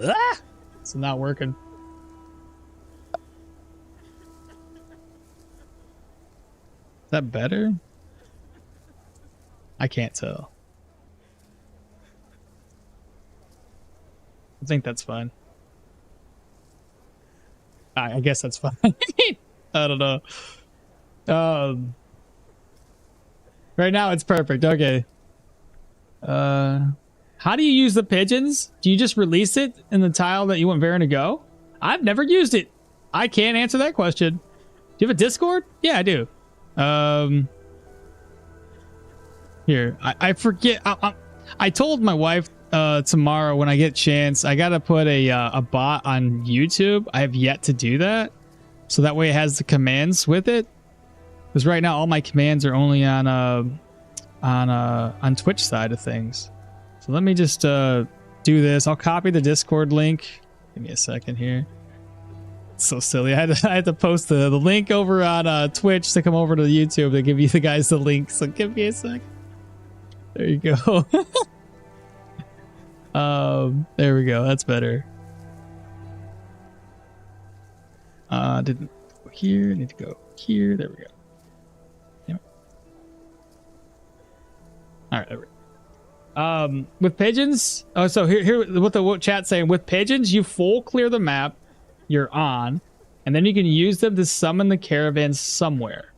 Ah! It's not working. Is that better? I can't tell. I think that's fine. I guess that's fine. I don't know. Right now it's perfect. Okay. How do you use the pigeons? Do you just release it in the tile that you want Varen to go? I've never used it. I can't answer that question. Do you have a Discord? Yeah, I do. Here, I forget. I told my wife tomorrow when I get a chance, I gotta put a bot on YouTube. I have yet to do that, so that way it has the commands with it. Because right now all my commands are only on Twitch side of things. So let me just do this. I'll copy the Discord link. Give me a second here. It's so silly. I had to post the link over on Twitch to come over to YouTube to give you the guys the link. So give me a sec. There you go. There we go. That's better. Didn't go here. Need to go here. There we go. Damn it. All right. There we go. With pigeons. Oh, so here what the chat's saying. With pigeons, you full clear the map. You're on, and then you can use them to summon the caravan somewhere.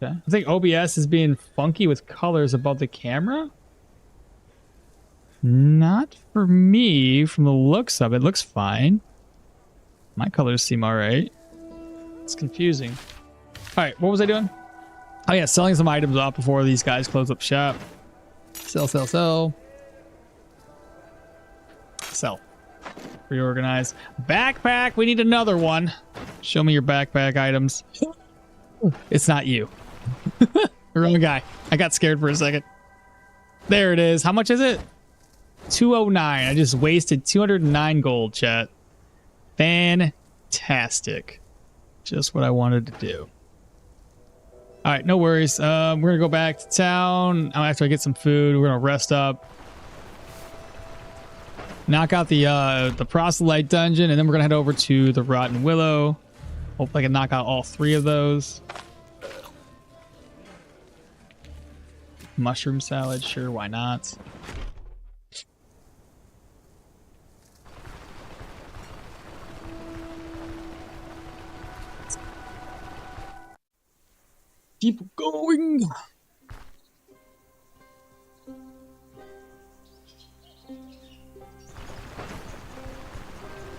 Okay. I think OBS is being funky with colors above the camera. Not for me. From the looks of it, looks fine. My colors seem all right. It's confusing. All right, what was I doing? Oh yeah, selling some items off before these guys close up shop. Sell, sell, sell. Sell. Reorganize. Backpack. We need another one. Show me your backpack items. It's not you. Wrong guy. I got scared for a second. There it is. How much is it? 209. I just wasted 209 gold, chat. Fantastic. Just what I wanted to do. All right, no worries. We're gonna go back to town after I get some food. We're gonna rest up. Knock out the proselyte dungeon, and then we're gonna head over to the Rotten Willow. Hopefully I can knock out all three of those. Mushroom salad, sure, why not? Keep going.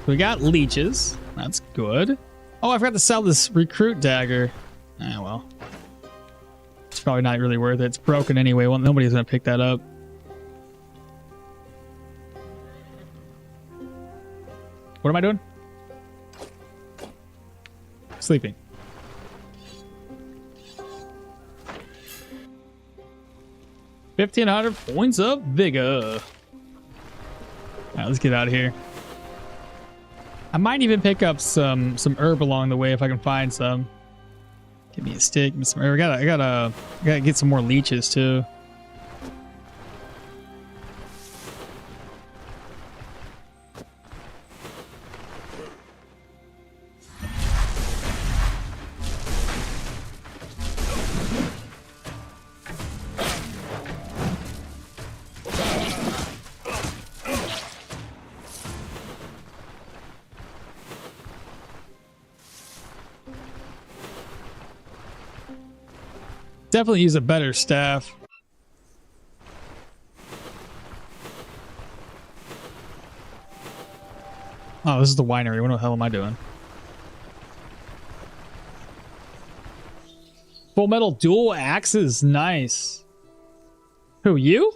We got leeches. That's good. Oh, I forgot to sell this recruit dagger. Ah, well. It's probably not really worth it. It's broken anyway. Well, nobody's going to pick that up. What am I doing? 1,500 points of vigor. All right, let's get out of here. I might even pick up some herb along the way if I can find some. Give me a stick, give me some herb. I gotta get some more leeches too. Definitely use a better staff. Oh, this is the winery. What the hell am I doing? Full metal dual axes. Nice. Who, you?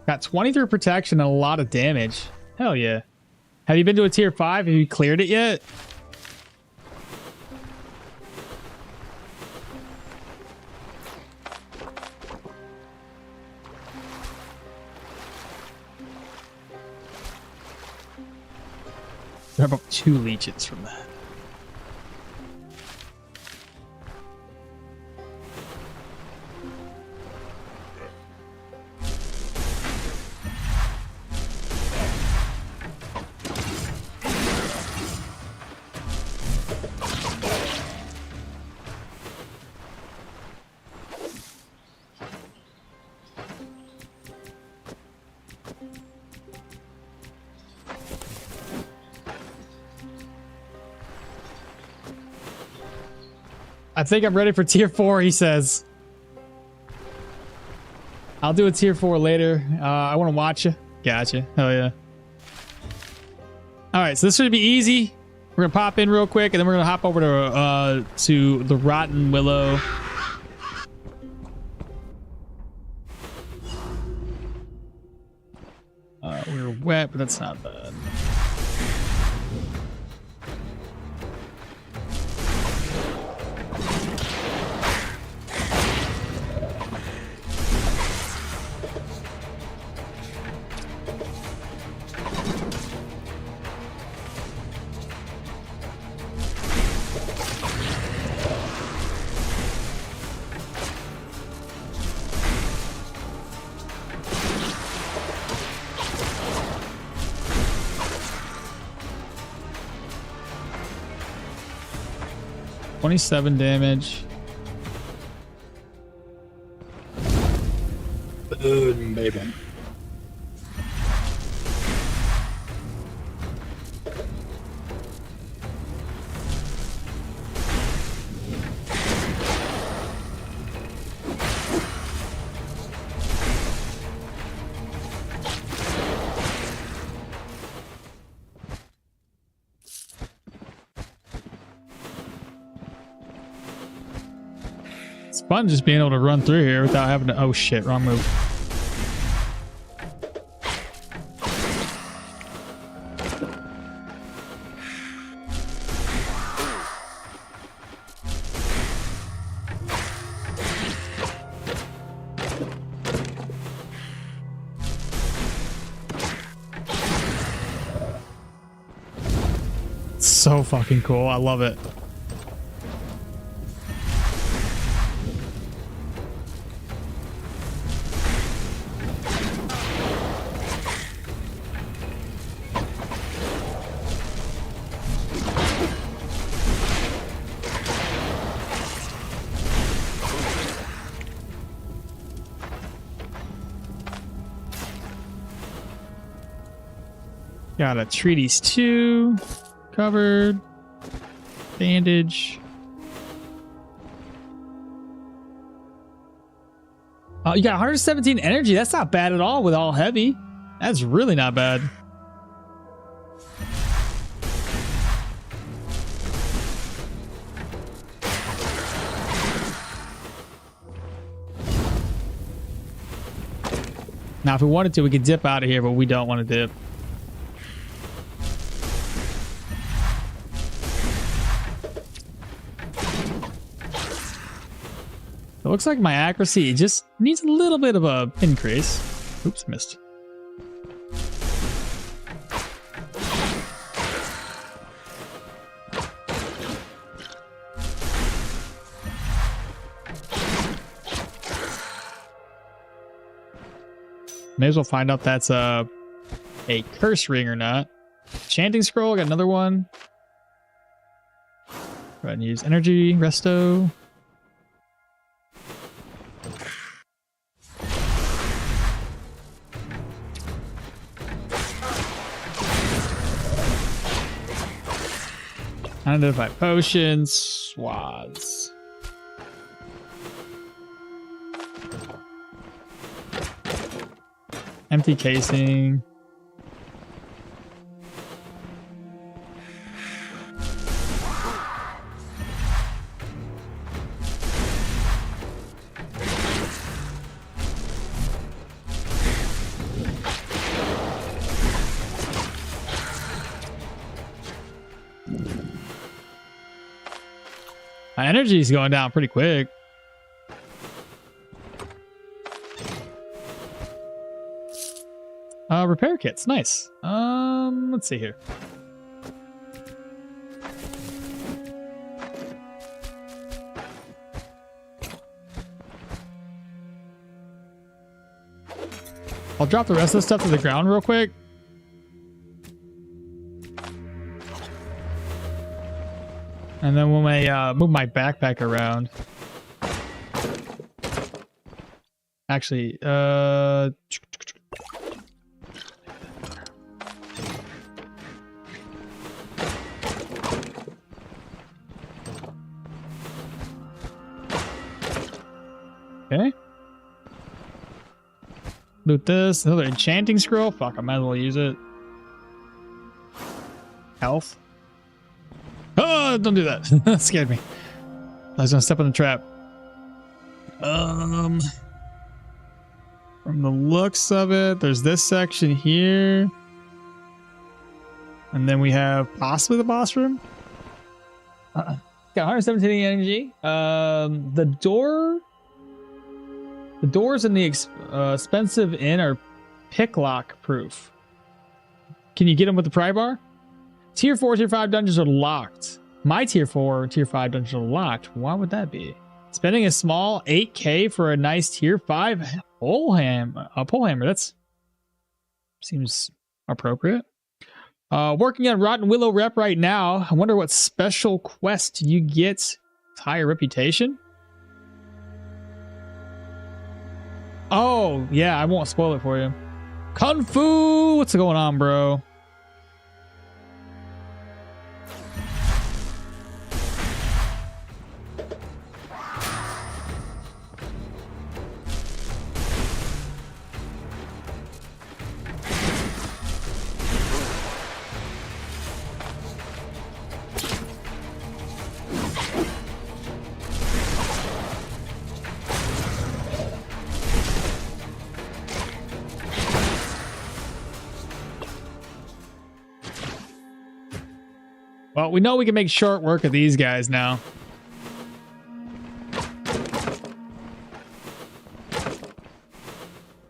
Got 23 protection and a lot of damage. Hell yeah. Have you been to a tier 5? Have you cleared it yet? Grab up 2 leeches from that. I think I'm ready for tier 4, he says. I'll do a tier 4 later. I want to watch you. Gotcha. Hell yeah. All right, so this should be easy. We're gonna pop in real quick, and then we're gonna hop over to the Rotten Willow. We're wet, but that's not bad. $27 damage. Boom, baby. It's fun just being able to run through here without having to... Oh shit, wrong move. It's so fucking cool. I love it. Got a treatise 2 covered. Bandage. Oh, you got 117 energy. That's not bad at all with all heavy. That's really not bad. Now, if we wanted to, we could dip out of here, but we don't want to dip. So it looks like my accuracy just needs a little bit of a increase. Oops, missed. May as well find out if that's a curse ring or not. Chanting scroll, got another one. Go ahead and use energy, resto. Identify potions, swaths. Empty casing. My energy is going down pretty quick. Repair kits, nice. Let's see here. I'll drop the rest of the stuff to the ground real quick. And then when I move my backpack around. Actually, okay. Loot this. Another enchanting scroll. Fuck, I might as well use it. Health. Oh, don't do that. That scared me. I was gonna step on the trap. From the looks of it, there's this section here. And then we have possibly the boss room. Got 117 energy. The doors in the expensive inn are picklock proof. Can you get them with the pry bar? Tier 4, Tier 5 dungeons are locked. My Tier 4, Tier 5 dungeons are locked. Why would that be? Spending a small 8k for a nice Tier 5 pole hammer. That seems appropriate. Working on Rotten Willow rep right now. I wonder what special quest you get. Higher reputation? Oh, yeah, I won't spoil it for you. Kung Fu! What's going on, bro? Well, we know we can make short work of these guys now.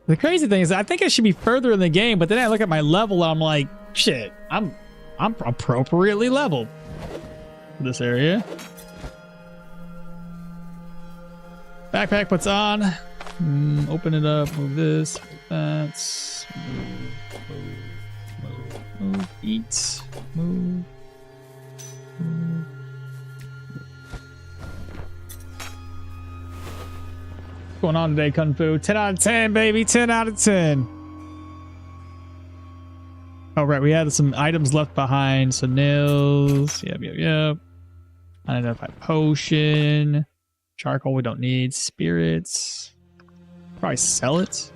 The crazy thing is, I think I should be further in the game, but then I look at my level and I'm like, shit, I'm appropriately leveled for this area. Backpack puts on. Open it up. Move this. Move that. Move. Eat. Move. What's going on today, Kung Fu? 10 out of 10, baby. 10 out of 10. Oh, right. We had some items left behind. So nails. Yep. Unidentified potion. Charcoal we don't need. Spirits. Probably sell it.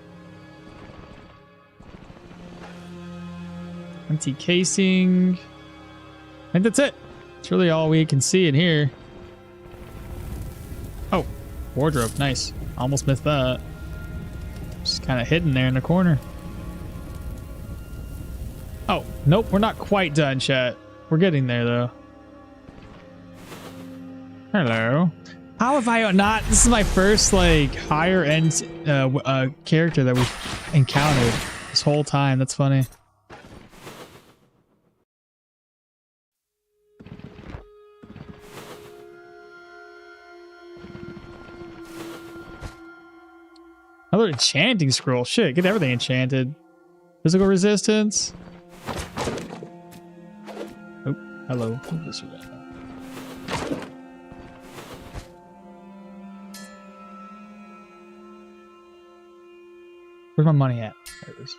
Empty casing. I think that's it. It's really all we can see in here. Oh, wardrobe. Nice. Almost missed that. Just kind of hidden there in the corner. Oh, nope. We're not quite done, chat. We're getting there, though. Hello. How have I not? This is my first like higher end character that we've encountered this whole time. That's funny. Another enchanting scroll. Shit, get everything enchanted. Physical resistance. Oh, hello. Where's my money at? There it is.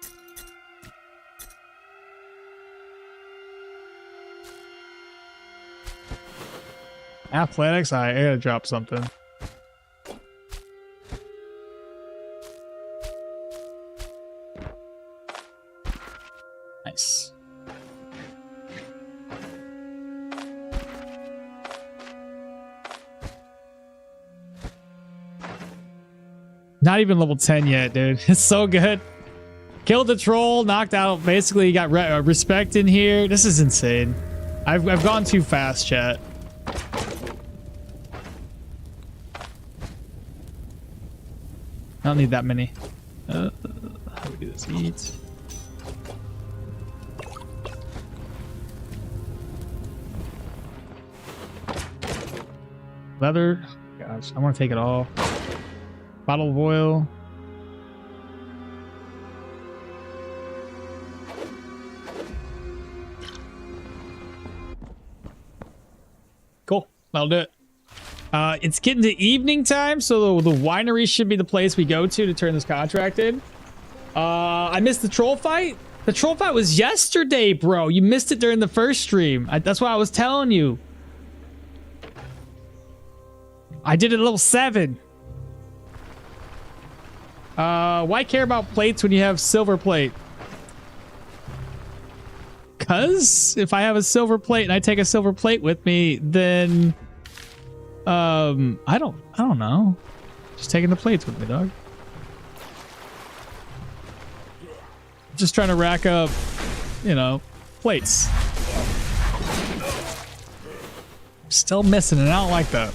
Athletics? I gotta drop something. Nice. Not even level 10 yet, dude. It's so good. Killed the troll, knocked out, basically got respect in here. This is insane. I've gone too fast, chat. I don't need that many. How do we do this? Eat. Leather. Gosh, I want to take it all. Bottle of oil. Cool. That'll do it. It's getting to evening time, so the winery should be the place we go to turn this contract in. I missed the troll fight. The troll fight was yesterday, bro. You missed it during the first stream. That's what I was telling you. I did it at level 7. Why care about plates when you have silver plate? Cause if I have a silver plate and I take a silver plate with me, then I don't know. Just taking the plates with me, dog. Just trying to rack up, you know, plates. Still missing it. I don't like that.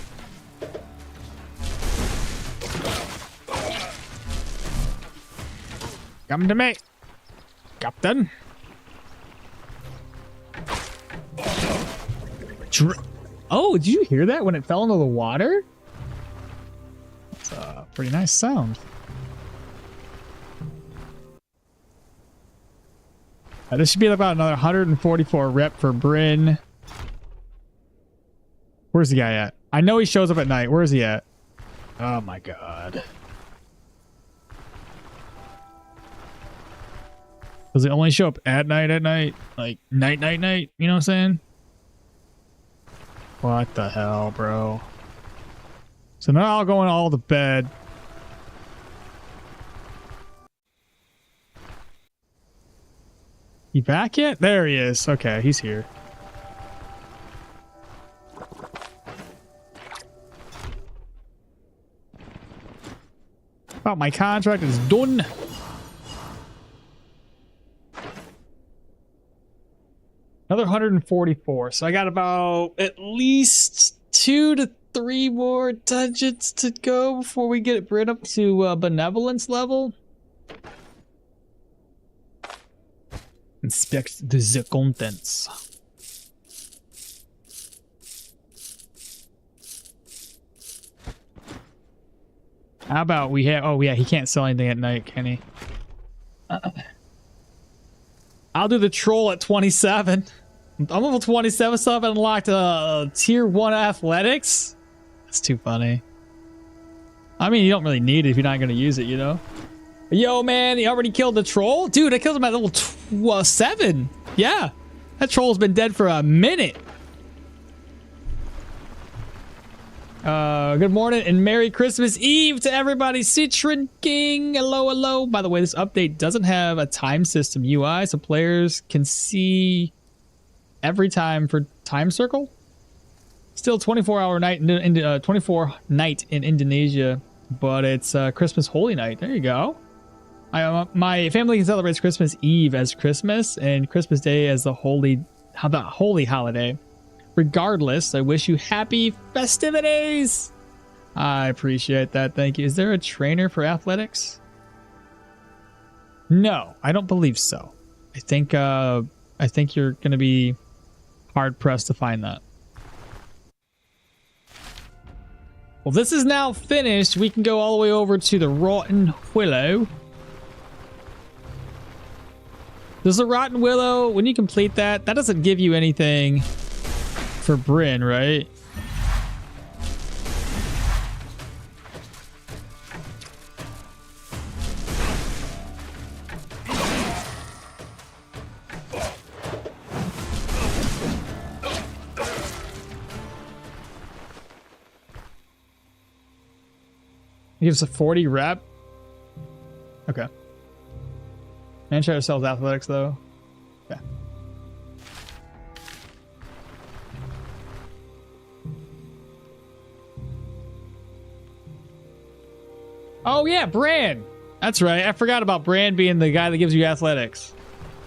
Come to me, Captain. Oh, did you hear that when it fell into the water? That's a pretty nice sound. This should be about another 144 rep for Bryn. Where's the guy at? I know he shows up at night. Where is he at? Oh my god. Does it only show up at night? Like night? You know what I'm saying? What the hell, bro? So now I'll go all to bed. He back yet? There he is. Okay, he's here. Oh, my contract is done. Another 144. So I got about at least 2 to 3 more dungeons to go before we get it up to benevolence level. Inspect the contents. How about we have... Oh, yeah, he can't sell anything at night, can he? I'll do the troll at 27. I'm level 27, so I've unlocked tier 1 athletics. That's too funny. I mean, you don't really need it if you're not going to use it, you know? Yo, man, he already killed the troll? Dude, I killed him at level 7. Yeah, that troll's been dead for a minute. Good morning and Merry Christmas Eve to everybody. Citron King, hello, hello. By the way, this update doesn't have a time system UI, so players can see every time for time circle. Still 24-hour night in 24 night in Indonesia, but it's Christmas Holy Night. There you go. My family celebrates Christmas Eve as Christmas and Christmas Day as the holy holiday. Regardless, I wish you happy festivities. I appreciate that. Thank you. Is there a trainer for athletics? No, I don't believe so. I think you're going to be hard pressed to find that. Well, this is now finished. We can go all the way over to the Rotten Willow. Does the Rotten Willow, when you complete that, that doesn't give you anything for Bryn, right? It gives a 40 rep. Okay. Manchester sells athletics though. Yeah. Oh yeah, Bran. That's right. I forgot about Bran being the guy that gives you athletics.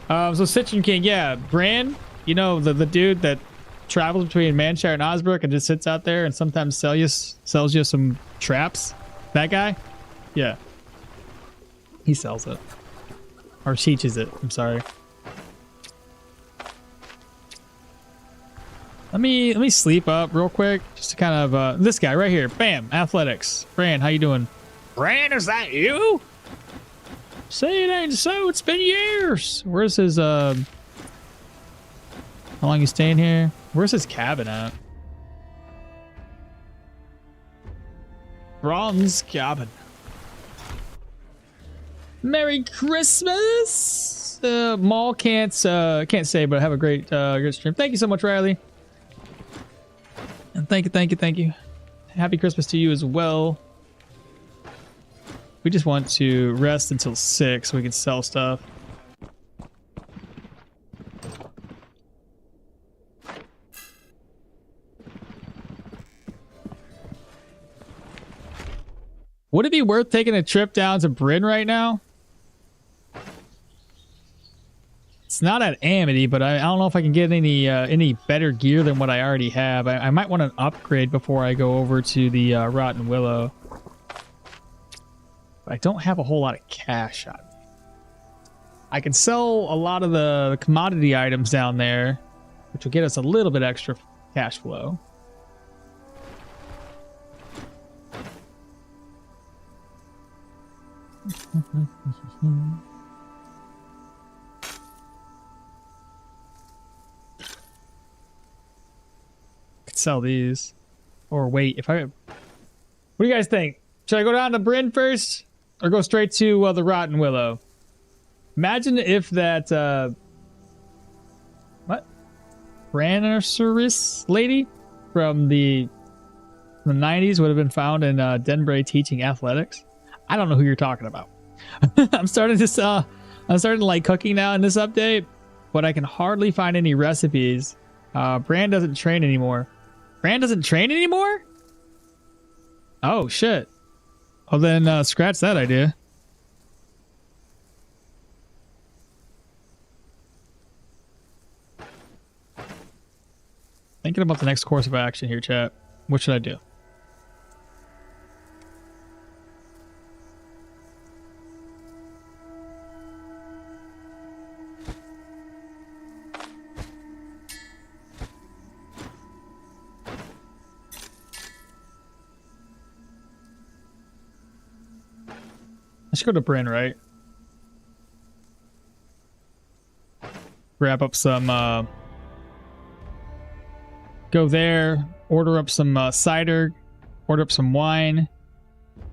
So Citron King, yeah, Bran. You know the dude that travels between Manchester and Osbrook and just sits out there and sometimes sells you some traps. That guy? Yeah. He sells it. Or teaches it. I'm sorry. Let me sleep up real quick. Just to kind of this guy right here. Bam. Athletics. Bran, how you doing? Bran, is that you? Say it ain't so. It's been years. Where's his how long you staying here? Where's his cabin at? Bronze cabin. Merry Christmas. Maul can't say, but have a great stream. Thank you so much, Riley. And thank you. Happy Christmas to you as well. We just want to rest until 6 so we can sell stuff. Would it be worth taking a trip down to Bryn right now? It's not at Amity, but I don't know if I can get any better gear than what I already have. I might want to upgrade before I go over to the Rotten Willow. But I don't have a whole lot of cash on me. I can sell a lot of the commodity items down there, which will get us a little bit extra cash flow. Could sell these, or wait. What do you guys think? Should I go down to Bryn first, or go straight to the Rotten Willow? Imagine if that what Brannersaurus lady from the 90s would have been found in Denbray teaching athletics. I don't know who you're talking about. I'm starting to like cooking now in this update, but I can hardly find any recipes. Bran doesn't train anymore. Bran doesn't train anymore? Oh shit. Well then scratch that idea. Thinking about the next course of action here, chat. What should I do? I should go to Bryn, right? Grab up some, go there, order up some cider, order up some wine,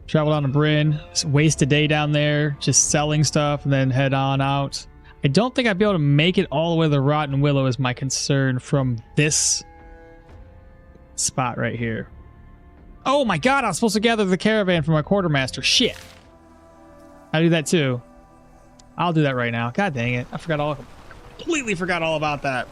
travel down to Bryn, waste a day down there, just selling stuff, and then head on out. I don't think I'd be able to make it all the way to the Rotten Willow is my concern from this spot right here. Oh my god, I was supposed to gather the caravan from my quartermaster. Shit. I do that too. I'll do that right now. God dang it. I completely forgot all about that.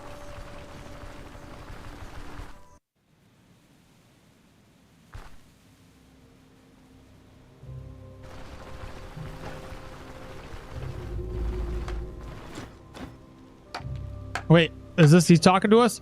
Wait, is this he's talking to us?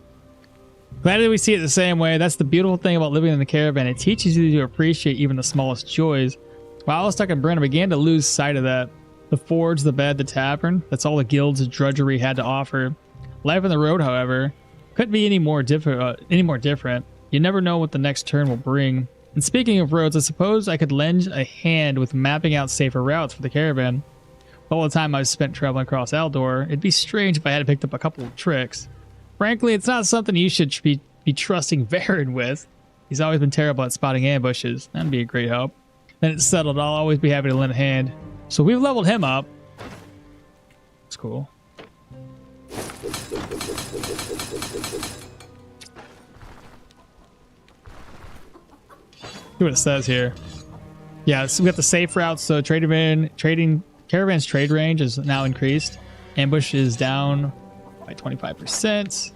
Glad that we see it the same way. That's the beautiful thing about living in the caravan. It teaches you to appreciate even the smallest joys. While I was stuck in Bryn, I began to lose sight of that. The forge, the bed, the tavern. That's all the guild's drudgery had to offer. Life on the road, however, couldn't be any more different. You never know what the next turn will bring. And speaking of roads, I suppose I could lend a hand with mapping out safer routes for the caravan. All the time I've spent traveling across Aldor, it'd be strange if I had picked up a couple of tricks. Frankly, it's not something you should be trusting Varen with. He's always been terrible at spotting ambushes. That'd be a great help. Then it's settled. I'll always be happy to lend a hand. So we've leveled him up. That's cool. See what it says here. Yeah, so we got the safe routes. So caravan's trade range is now increased. Ambush is down by 25%.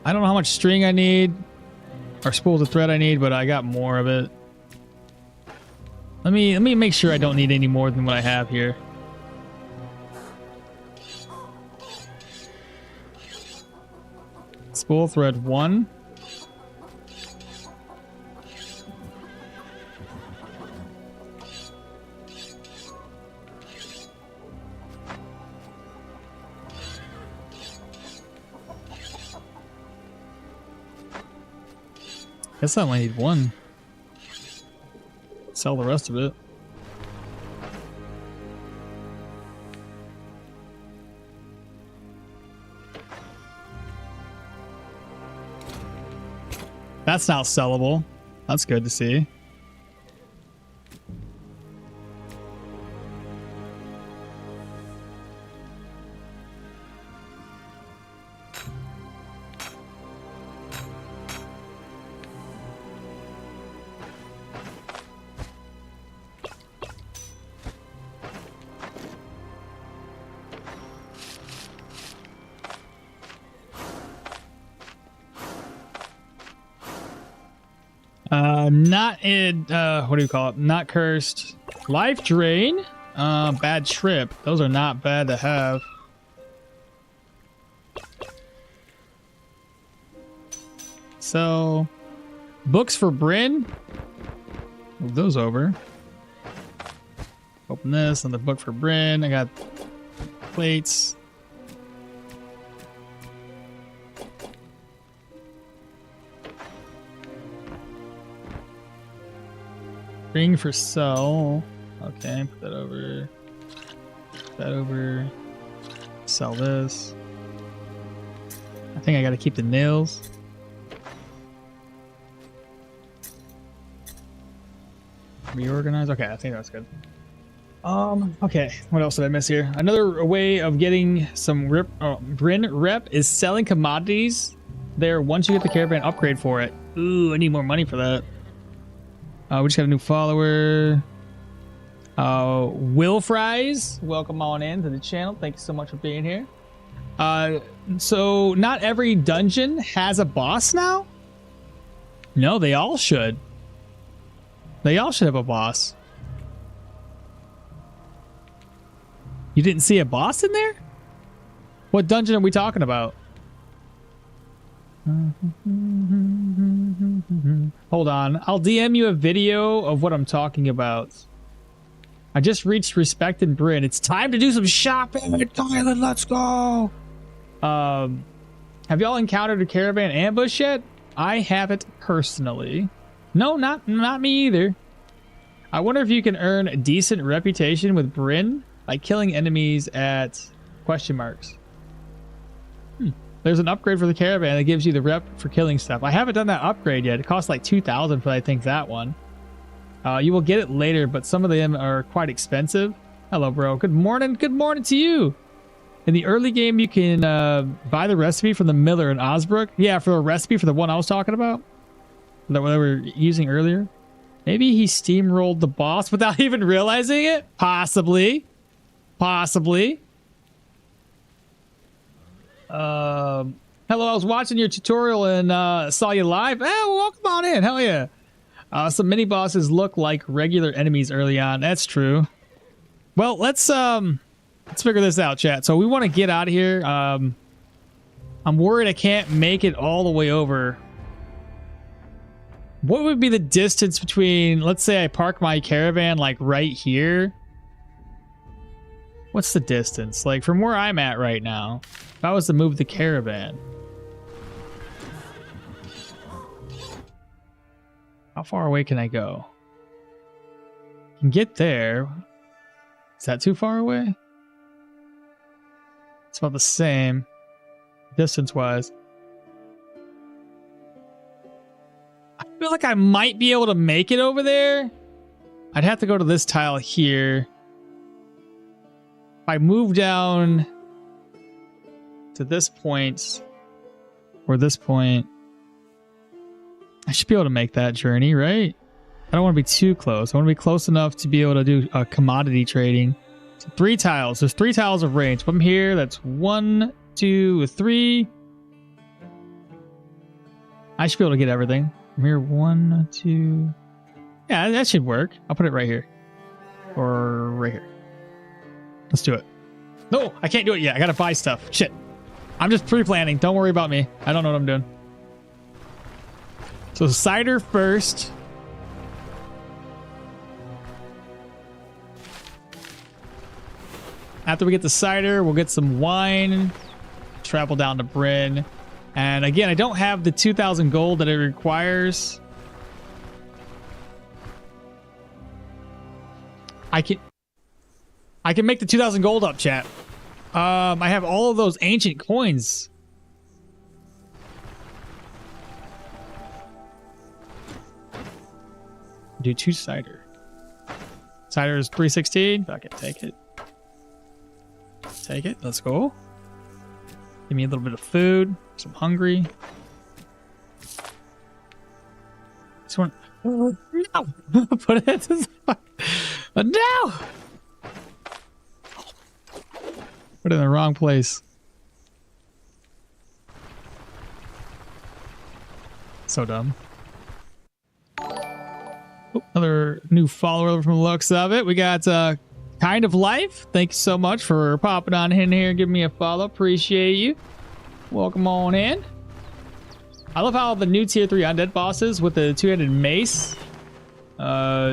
I don't know how much string I need or spools of thread I need, but I got more of it. Let me make sure I don't need any more than what I have here. Spool thread 1. Guess I only need 1. Sell the rest of it. That's not sellable. That's good to see. Not in, what do you call it? Not cursed. Life drain. Bad trip. Those are not bad to have. So, books for Bryn. Move those over. Open this and the book for Bryn. I got plates. Ring for sell. Okay, put that over. Put that over. Sell this. I think I gotta keep the nails. Reorganize. Okay, I think that's good. Okay, what else did I miss here? Another way of getting some Bryn rep is selling commodities there once you get the caravan upgrade for it. Ooh, I need more money for that. We just got a new follower. Will Fries, welcome on in to the channel. Thank you so much for being here. So not every dungeon has a boss now? No, they all should. They all should have a boss. You didn't see a boss in there? What dungeon are we talking about? Hold on. I'll DM you a video of what I'm talking about. I just reached respect in Bryn. It's time to do some shopping at Thailand. Let's go. Have y'all encountered a caravan ambush yet? I haven't personally. No, not me either. I wonder if you can earn a decent reputation with Bryn by killing enemies at question marks. There's an upgrade for the caravan that gives you the rep for killing stuff. I haven't done that upgrade yet. It costs like 2,000 for, I think, that one. You will get it later, but some of them are quite expensive. Hello, bro. Good morning. Good morning to you. In the early game, you can buy the recipe from the miller in Osbrook. Yeah, for a recipe for the one I was talking about. That we were using earlier. Maybe he steamrolled the boss without even realizing it? Possibly. Possibly. Hello, I was watching your tutorial and saw you live. Oh, welcome on in. Hell yeah. Some mini bosses look like regular enemies early on. That's true. Well, let's Let's figure this out, chat. So we want to get out of here. I'm worried I can't make it all the way over. What would be the distance between, let's say I park my caravan like right here. What's the distance? Like from where I'm at right now, if I was to move the caravan. How far away can I go? I can get there. Is that too far away? It's about the same distance-wise. I feel like I might be able to make it over there. I'd have to go to this tile here. If I move down to this point, or this point, I should be able to make that journey, right? I don't want to be too close. I want to be close enough to be able to do commodity trading. So 3 tiles. There's 3 tiles of range. From here, that's 1, 2, 3. I should be able to get everything. From here, 1, 2. Yeah, that should work. I'll put it right here. Or right here. Let's do it. No, I can't do it yet. I gotta buy stuff. Shit. I'm just pre-planning. Don't worry about me. I don't know what I'm doing. So cider first. After we get the cider, we'll get some wine. Travel down to Bryn. And again, I don't have the 2,000 gold that it requires. I can make the 2,000 gold up, chat. I have all of those ancient coins. Do 2 cider. Cider is 316. Fuck it, take it. Take it. Let's go. Give me a little bit of food. I'm hungry. This one. Oh, no! Put it into the... No! Put it in the wrong place. So dumb. Oh, another new follower from the looks of it. We got Kind of Life. Thank you so much for popping on in here and giving me a follow. Appreciate you. Welcome on in. I love how the new tier 3 undead bosses with the 2-handed mace.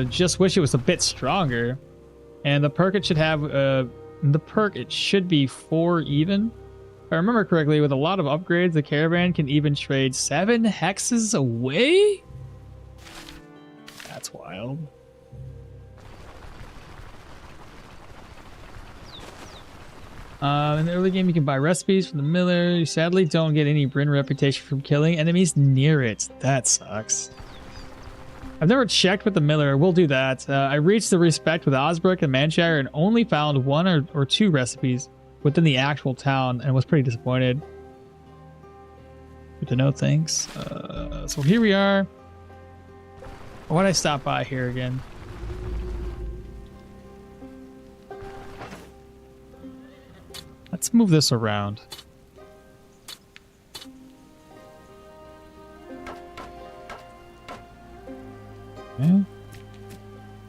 Just wish it was a bit stronger. And the perk it should have, it should be 4 even. If I remember correctly, with a lot of upgrades, the caravan can even trade 7 hexes away? That's wild. In the early game, you can buy recipes from the miller. You sadly don't get any Bryn reputation from killing enemies near it. That sucks. I've never checked with the miller. We'll do that. I reached the respect with Osbrook and Manshire and only found 1 or 2 recipes within the actual town and was pretty disappointed. Good to know, thanks. So here we are. Why'd I stop by here again? Let's move this around. Okay.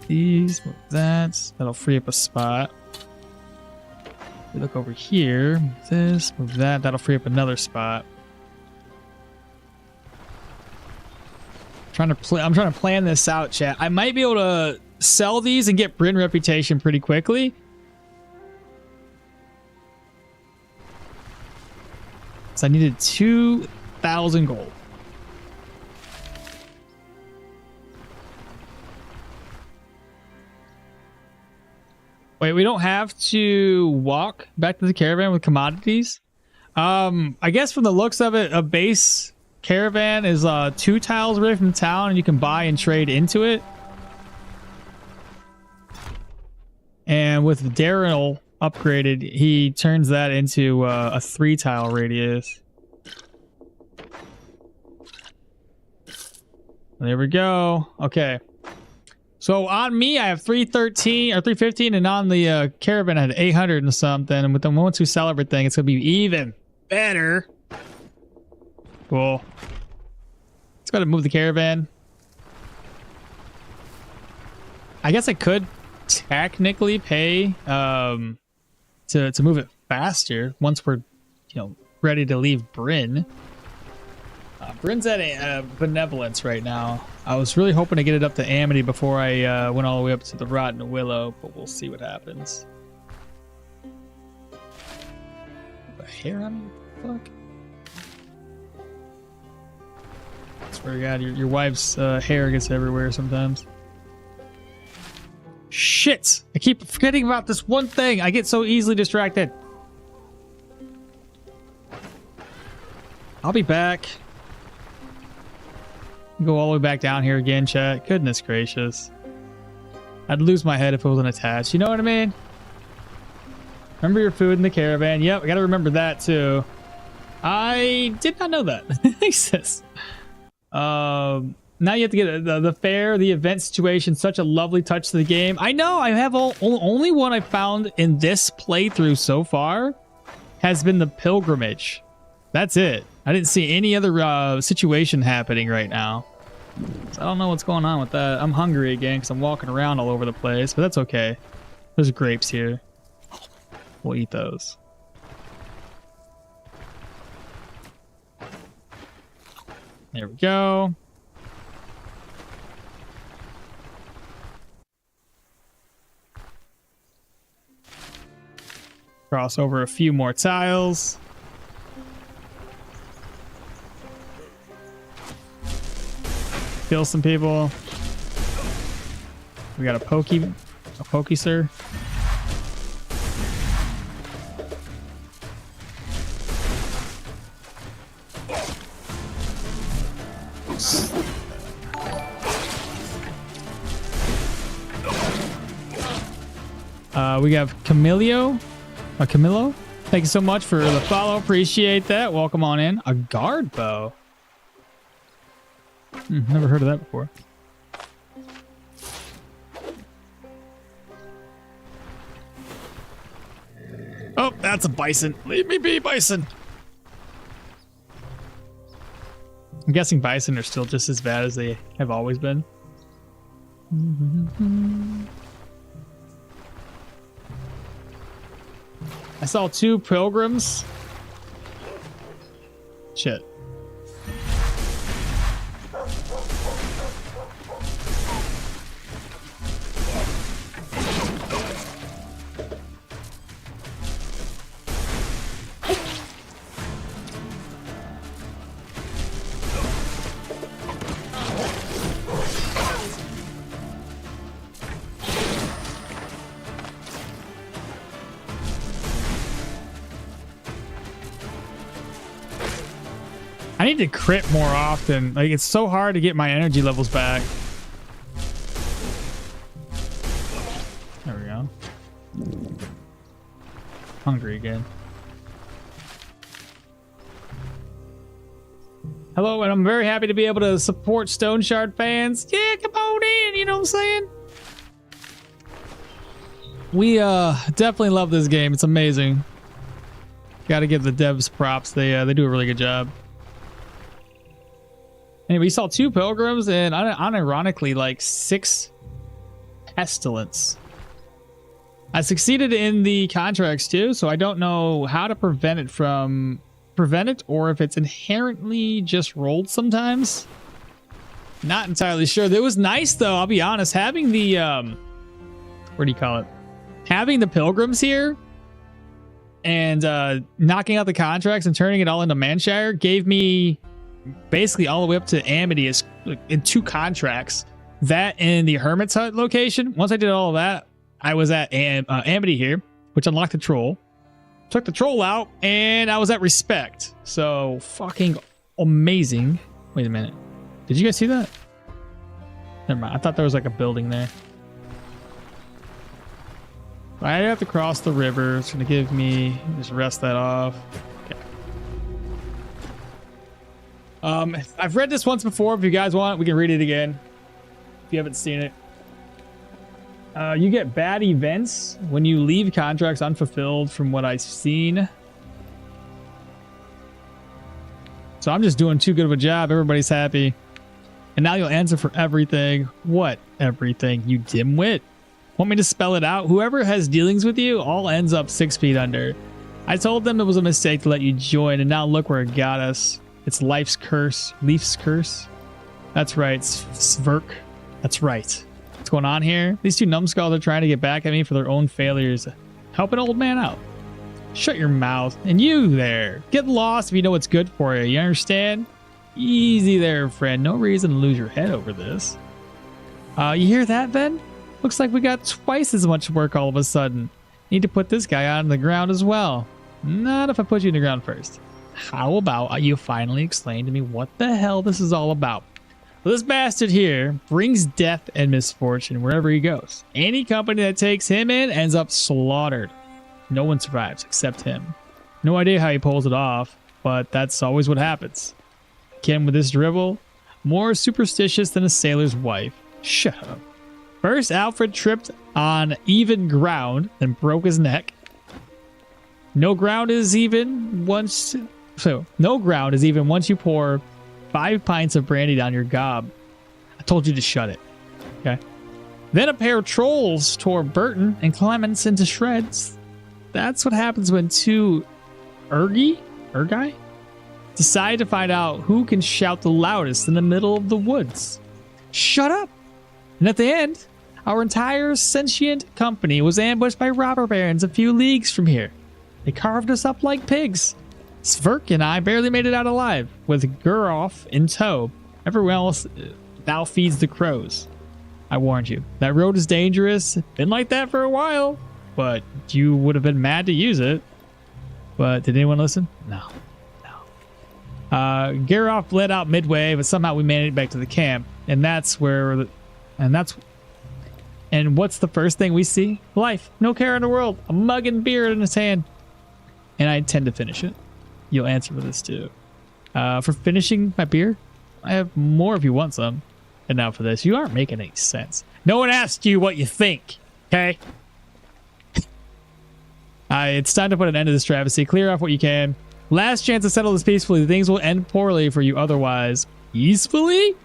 These, move that. That'll free up a spot. We look over here. Move this, move that. That'll free up another spot. I'm trying to plan this out, chat. I might be able to sell these and get Bryn reputation pretty quickly. So I needed 2,000 gold. Wait, we don't have to walk back to the caravan with commodities? I guess from the looks of it, a base caravan is 2 tiles away from town and you can buy and trade into it. And with Dirwin upgraded, he turns that into a 3 tile radius. There we go. Okay. So on me, I have 313 or 315, and on the caravan, I had 800 and something. And with the once we sell everything, it's gonna be even better. Cool. Let's go to move the caravan. I guess I could technically pay to move it faster once we're, ready to leave Bryn. Bryn's at a Benevolence right now. I was really hoping to get it up to Amity before I went all the way up to the Rotten Willow, but we'll see what happens. The hair on me? Fuck. I swear to God, your wife's hair gets everywhere sometimes. Shit! I keep forgetting about this one thing. I get so easily distracted. I'll be back. Go all the way back down here again, chat. Goodness gracious. I'd lose my head if it wasn't attached. You know what I mean? Remember your food in the caravan. Yep, I gotta remember that too. I did not know that. Jesus. Now you have to get the fair, the event situation. Such a lovely touch to the game. I know. I have only one I found in this playthrough so far has been the pilgrimage. That's it. I didn't see any other situation happening right now. So I don't know what's going on with that. I'm hungry again because I'm walking around all over the place, but that's okay. There's grapes here. We'll eat those. There we go. Cross over a few more tiles. Kill some people. We got a pokey, sir. We have Camilo. Thank you so much for the follow. Appreciate that. Welcome on in. A guard bow. Never heard of that before. Oh, that's a bison. Leave me be, bison. I'm guessing bison are still just as bad as they have always been. I saw 2 pilgrims. Shit. I need to crit more often. Like, it's so hard to get my energy levels back. There we go. Hungry again. Hello, and I'm very happy to be able to support Stoneshard fans. Yeah, come on in, you know what I'm saying? We definitely love this game. It's amazing. Gotta give the devs props. They do a really good job. Anyway, we saw 2 pilgrims and unironically like 6 pestilence. I succeeded in the contracts too, so I don't know how to prevent it or if it's inherently just rolled sometimes. Not entirely sure. It was nice though, I'll be honest, having the what do you call it? Having the pilgrims here and knocking out the contracts and turning it all into Manshire gave me basically all the way up to Amity is in 2 contracts. That and the Hermit's Hut location. Once I did all of that, I was at Amity here, which unlocked the troll. Took the troll out, and I was at Respect. So fucking amazing. Wait a minute. Did you guys see that? Never mind. I thought there was like a building there. I have to cross the river. It's gonna give me just rest that off. I've read this once before. If you guys want, we can read it again. If you haven't seen it. You get bad events when you leave contracts unfulfilled from what I've seen. So I'm just doing too good of a job. Everybody's happy. And now you'll answer for everything. What everything, you dimwit? Want me to spell it out? Whoever has dealings with you all ends up 6 feet under. I told them it was a mistake to let you join, and now look where it got us. It's life's curse. Leaf's curse. That's right. Svirk. That's right. What's going on here? These two numbskulls are trying to get back at me for their own failures. Help an old man out. Shut your mouth. And you there. Get lost if you know what's good for you. You understand? Easy there, friend. No reason to lose your head over this. You hear that, then? Looks like we got twice as much work all of a sudden. Need to put this guy on the ground as well. Not if I put you in the ground first. How about you finally explain to me what the hell this is all about? Well, this bastard here brings death and misfortune wherever he goes. Any company that takes him in ends up slaughtered. No one survives except him. No idea how he pulls it off, but that's always what happens. Ken with this drivel, more superstitious than a sailor's wife. Shut up. First, Alfred tripped on even ground and broke his neck. No ground is even once you pour 5 pints of brandy down your gob. I told you to shut it. Okay. Then a pair of trolls tore Burton and Clements into shreds. That's what happens when two Urgi decide to find out who can shout the loudest in the middle of the woods. Shut up! And at the end, our entire sentient company was ambushed by robber barons a few leagues from here. They carved us up like pigs. Svirk and I barely made it out alive, with Guroff in tow. Everyone else now feeds the crows. I warned you. That road is dangerous. Been like that for a while, but you would have been mad to use it. But did anyone listen? No. Guroff bled out midway, but somehow we made it back to the camp, and and what's the first thing we see? Life. No care in the world. A mug and beer in his hand. And I intend to finish it. You'll answer for this too. For finishing my beer, I have more if you want some. And now for this. You aren't making any sense. No one asked you what you think, okay? It's time to put an end to this travesty. Clear off what you can. Last chance to settle this peacefully. Things will end poorly for you otherwise. Peacefully?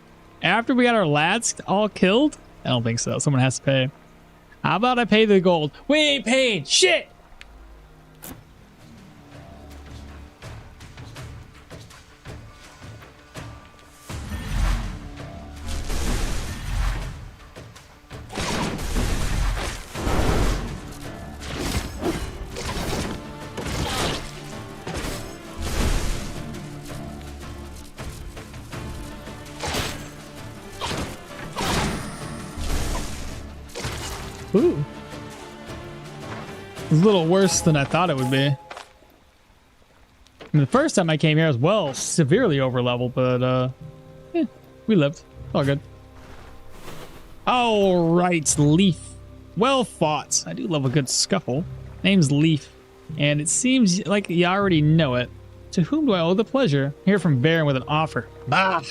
After we got our lads all killed? I don't think so. Someone has to pay. How about I pay the gold? We ain't paid shit! Ooh. It's a little worse than I thought it would be. I mean, the first time I came here, I was severely over leveled, but we lived. All good. All right, Leaf. Well fought. I do love a good scuffle. Name's Leaf, and it seems like you already know it. To whom do I owe the pleasure? Hear from Baron with an offer. Bah,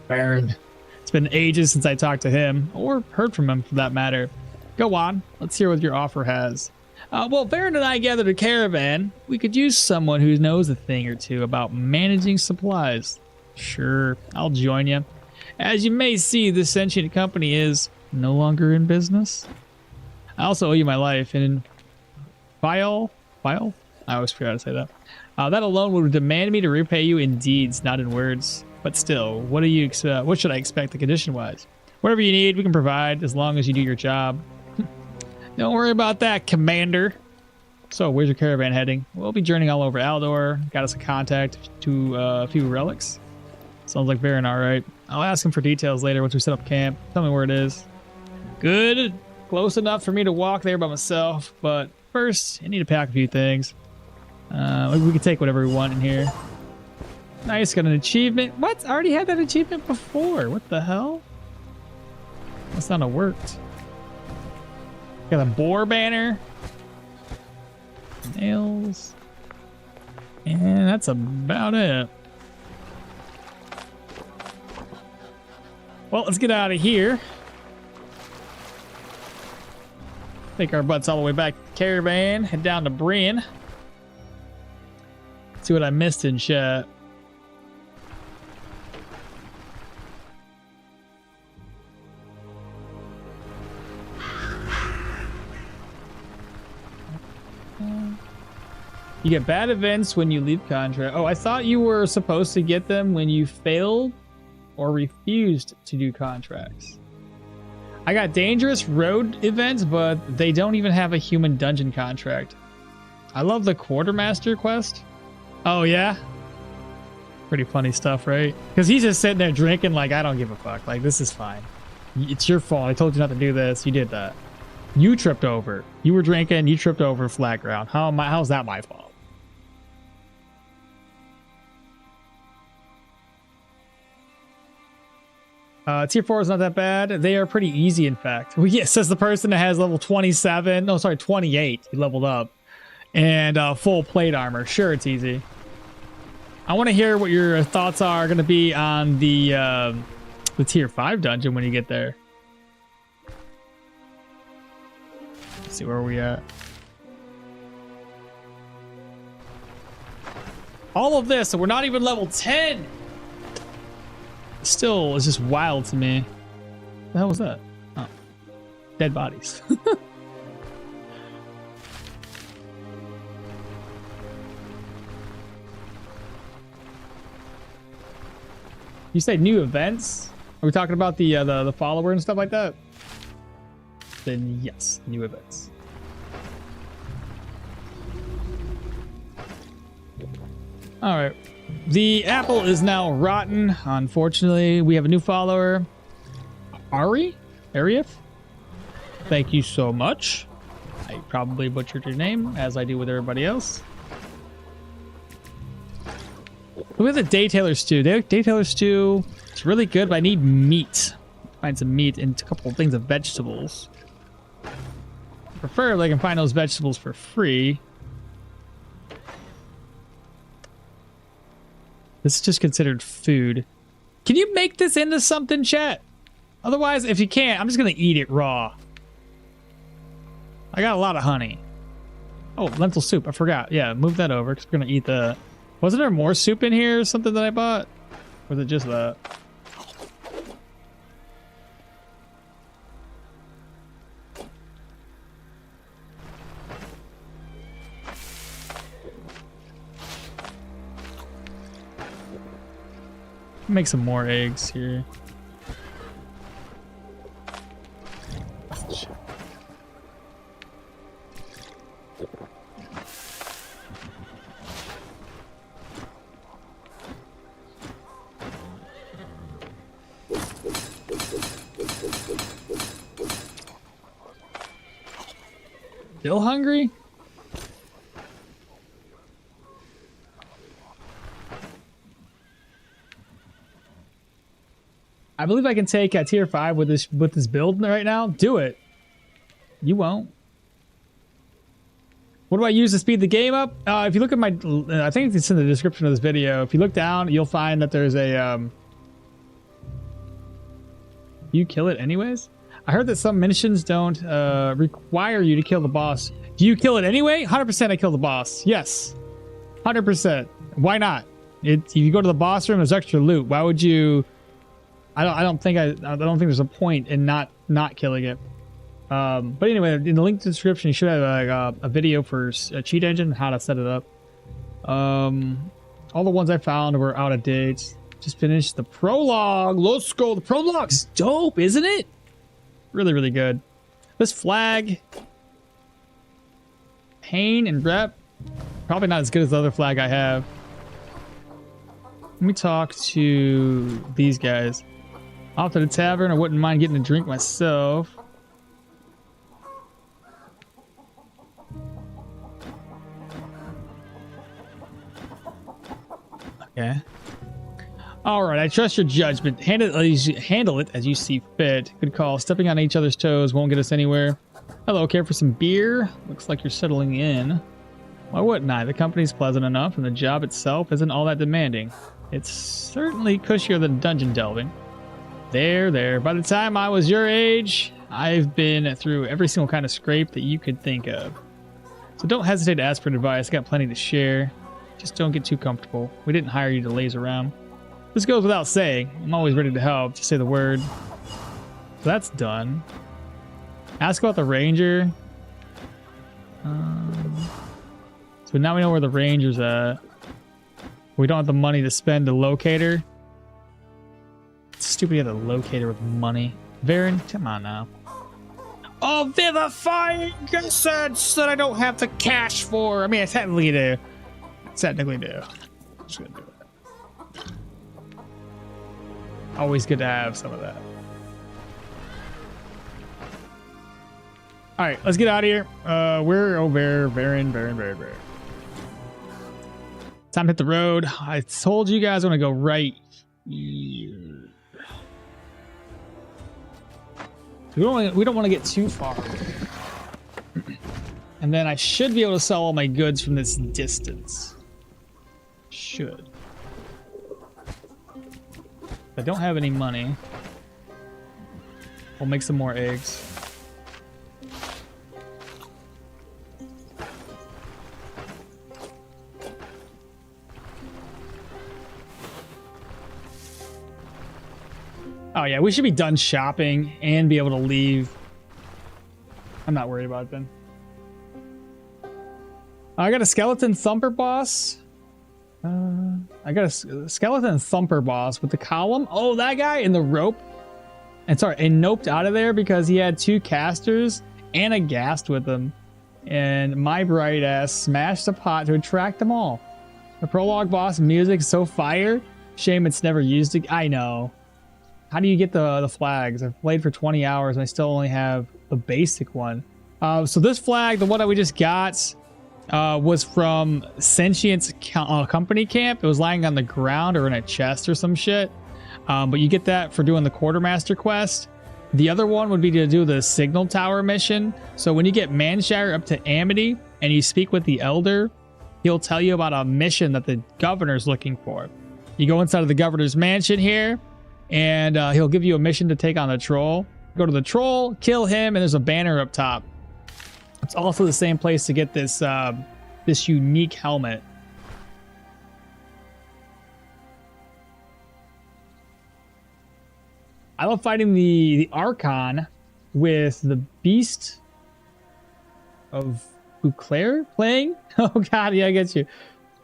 Baron. It's been ages since I talked to him, or heard from him for that matter. Go on. Let's hear what your offer has. Well, Baron and I gathered a caravan. We could use someone who knows a thing or two about managing supplies. Sure, I'll join you. As you may see, this sentient company is no longer in business. I also owe you my life, and in file? I always forget how to say that. That alone would demand me to repay you in deeds, not in words. But still, what should I expect the condition-wise? Whatever you need, we can provide, as long as you do your job. Don't worry about that, Commander. So, where's your caravan heading? We'll be journeying all over Aldor. Got us a contact to a few relics. Sounds like Baron, all right. I'll ask him for details later once we set up camp. Tell me where it is. Good. Close enough for me to walk there by myself. But first, I need to pack a few things. We can take whatever we want in here. Nice, got an achievement. What? I already had that achievement before. What the hell? That's not a worked. Got a boar banner. Nails. And that's about it. Well, let's get out of here. Take our butts all the way back to the caravan. Head down to Bryn. See what I missed in chat. You get bad events when you leave contract. Oh, I thought you were supposed to get them when you failed or refused to do contracts. I got dangerous road events, but they don't even have a human dungeon contract. I love the quartermaster quest. Oh yeah? Pretty funny stuff, right? Because he's just sitting there drinking like, I don't give a fuck. Like, this is fine. It's your fault. I told you not to do this. You did that. You tripped over. You were drinking. You tripped over flat ground. How's that my fault? Tier 4 is not that bad. They are pretty easy, in fact. Well, yeah, says the person that has level 27. No, sorry, 28. He leveled up. And full plate armor. Sure, it's easy. I want to hear what your thoughts are going to be on the tier 5 dungeon when you get there. Let's see where we at. All of this, and we're not even level 10. Still, it's just wild to me. What the hell was that? Oh, dead bodies. You say new events? Are we talking about the follower and stuff like that? Then yes, new events. All right. The apple is now rotten. Unfortunately, we have a new follower. Arief? Thank you so much. I probably butchered your name, as I do with everybody else. Look at the day tailor stew. Day tailor stew, it's really good, but I need meat. Find some meat and a couple of things of vegetables. Preferably I can find those vegetables for free. This is just considered food. Can you make this into something, chat? Otherwise, if you can't, I'm just gonna eat it raw. I got a lot of honey. Oh, lentil soup, I forgot. Yeah, move that over, because we're gonna eat the... Wasn't there more soup in here or something that I bought? Or was it just that? Make some more eggs here. Still hungry? I believe I can take a tier 5 with this build right now. Do it. You won't. What do I use to speed the game up? If you look at my, I think it's in the description of this video. If you look down, you'll find that there's a. You kill it anyways? I heard that some missions don't require you to kill the boss. Do you kill it anyway? 100% I kill the boss. Yes. 100%. Why not? If you go to the boss room, there's extra loot. Why would you? I don't think there's a point in not killing it. But anyway, in the link to the description, you should have a video for a cheat engine, how to set it up. All the ones I found were out of date. Just finished the prologue. Let's go. The prologue's dope, isn't it? Really, really good. This flag, pain and rep, probably not as good as the other flag I have. Let me talk to these guys. Off to the tavern. I wouldn't mind getting a drink myself. Okay. All right. I trust your judgment. Handle it as you see fit. Good call. Stepping on each other's toes won't get us anywhere. Hello. Care for some beer? Looks like you're settling in. Why wouldn't I? The company's pleasant enough, and the job itself isn't all that demanding. It's certainly cushier than dungeon delving. There. By the time I was your age, I've been through every single kind of scrape that you could think of. So don't hesitate to ask for advice. I got plenty to share. Just don't get too comfortable. We didn't hire you to laze around. This goes without saying. I'm always ready to help. Just say the word. So that's done. Ask about the ranger. So but now we know where the ranger's at. We don't have the money to spend to locate her. It's stupid you have to locate her with money. Varen, come on now. Oh, vivifying assets that I don't have the cash for. I mean, I technically do. Technically do. I'm just gonna do that. Always good to have some of that. All right, let's get out of here. We're over Varen. Time to hit the road. I told you guys I want to go right here. We don't want to get too far. And then I should be able to sell all my goods from this distance. Should. If I don't have any money, we'll make some more eggs. Oh yeah, we should be done shopping and be able to leave. I'm not worried about it then. I got a skeleton thumper boss. I got a skeleton thumper boss with the column. Oh, that guy in the rope. And sorry, and noped out of there because he had 2 casters and a ghast with him. And my bright ass smashed a pot to attract them all. The prologue boss music is so fire. Shame it's never used. I know. How do you get the flags? I've played for 20 hours and I still only have the basic one. So this flag, the one that we just got, was from Sentient's company camp. It was lying on the ground or in a chest or some shit. But you get that for doing the quartermaster quest. The other one would be to do the signal tower mission. So when you get Manshire up to Amity and you speak with the elder, he'll tell you about a mission that the governor's looking for. You go inside of the governor's mansion here, and he'll give you a mission to take on the troll. Go to the troll, kill him, and there's a banner up top. It's also the same place to get this this unique helmet. I love fighting the Archon with the Beast of Bouclair playing. Oh god, yeah, I get you.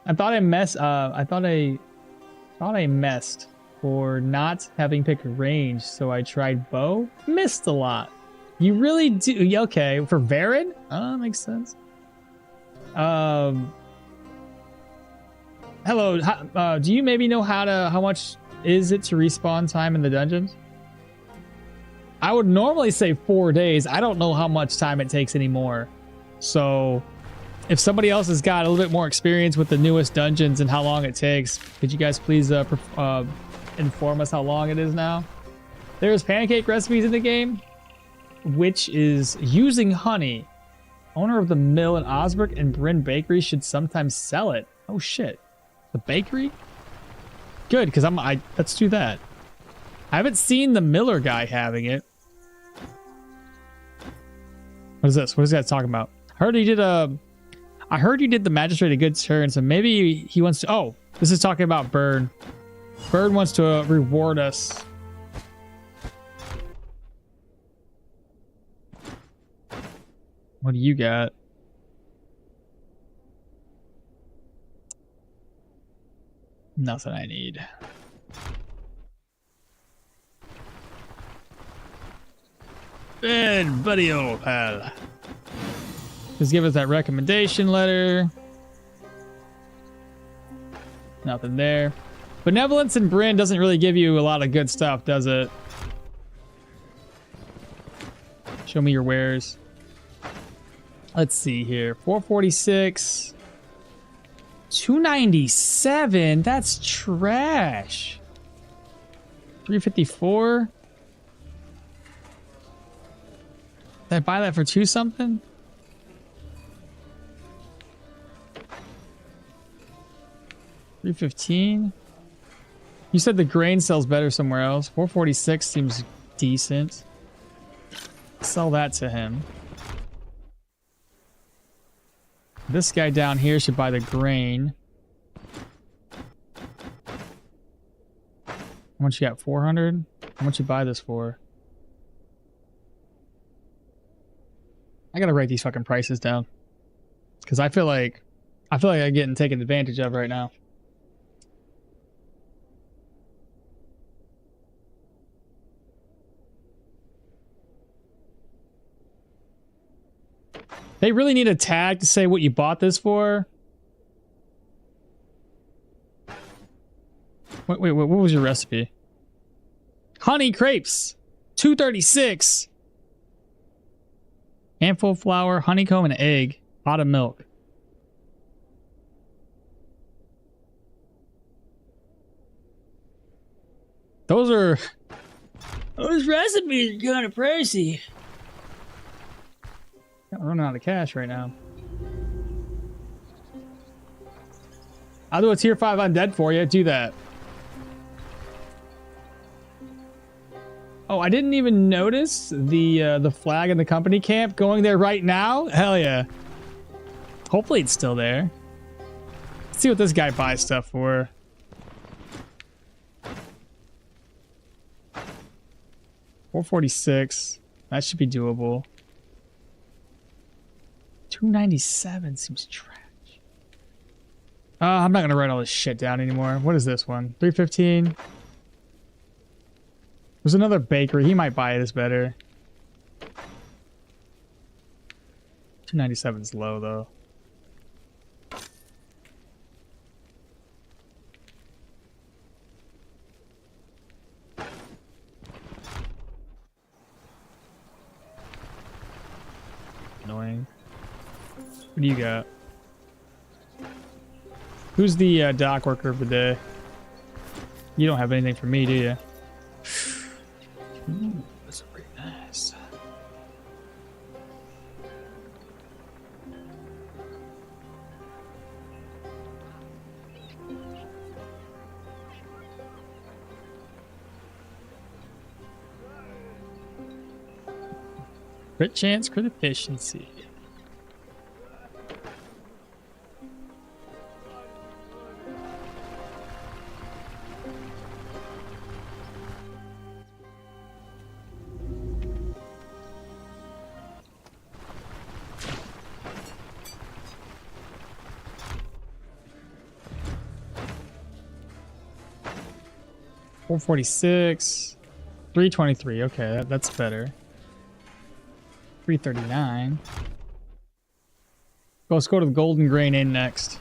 I thought I messed for not having picked range, so I tried bow. Missed a lot. You really do. Okay, for Varen? Oh, that makes sense. Hello. Do you maybe know how much is it to respawn time in the dungeons? I would normally say 4 days. I don't know how much time it takes anymore. So if somebody else has got a little bit more experience with the newest dungeons and how long it takes, could you guys please inform us how long it is now? There's pancake recipes in the game, which is using honey. Owner of the mill in Osbrook and Bryn Bakery should sometimes sell it. Oh shit. The bakery? Good, because let's do that. I haven't seen the Miller guy having it. What is this? What is that talking about? I heard you did the magistrate a good turn, so maybe he wants to... Oh, this is talking about Bird. Bird wants to reward us. What do you got? Nothing I need. Good buddy, old pal. Just give us that recommendation letter. Nothing there. Benevolence and Bryn doesn't really give you a lot of good stuff, does it? Show me your wares. Let's see here. 446. 297. That's trash. 354. Did I buy that for 2 something? $315. You said the grain sells better somewhere else. 446 seems decent. Sell that to him. This guy down here should buy the grain. How much you got? 400? How much you buy this for? I gotta write these fucking prices down. Because I feel like I feel like I'm getting taken advantage of right now. They really need a tag to say what you bought this for. Wait, what was your recipe? Honey crepes, 236. Handful of flour, honeycomb, and egg. Pot of milk. Those recipes are kind of pricey. I'm running out of cash right now. I'll do a tier 5 undead for you. Do that. Oh, I didn't even notice the flag in the company camp going there right now. Hell yeah. Hopefully it's still there. Let's see what this guy buys stuff for. $446. That should be doable. $297 seems trash. I'm not gonna write all this shit down anymore. What is this one? $315. There's another bakery. He might buy this better. $297 is low though. Annoying. What do you got? Who's the dock worker of the day? You don't have anything for me, do you? Ooh, that's pretty nice. Crit chance, crit efficiency. $446, $323. Okay, that's better. $339. Let's go to the Golden Grain Inn next.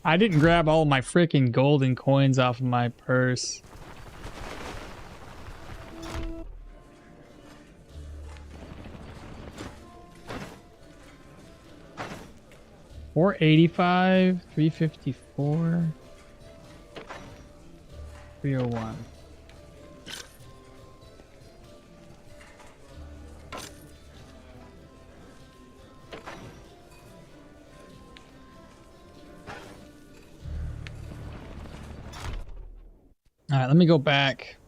I didn't grab all my freaking golden coins off of my purse. $485, $354, $301. All right, let me go back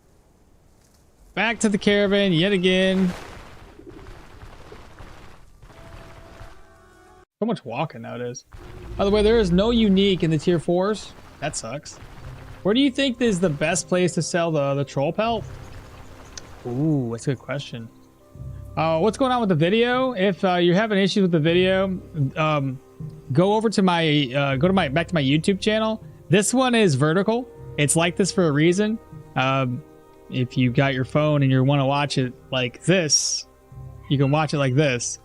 to the caravan yet again. So much walking nowadays. By the way, there is no unique in the tier 4s. That sucks. Where do you think is the best place to sell the troll pelt? Ooh, that's a good question. What's going on with the video? If you're having issues with the video, go over to my back to my YouTube channel. This one is vertical. It's like this for a reason. If you got your phone and you want to watch it like this, you can watch it like this.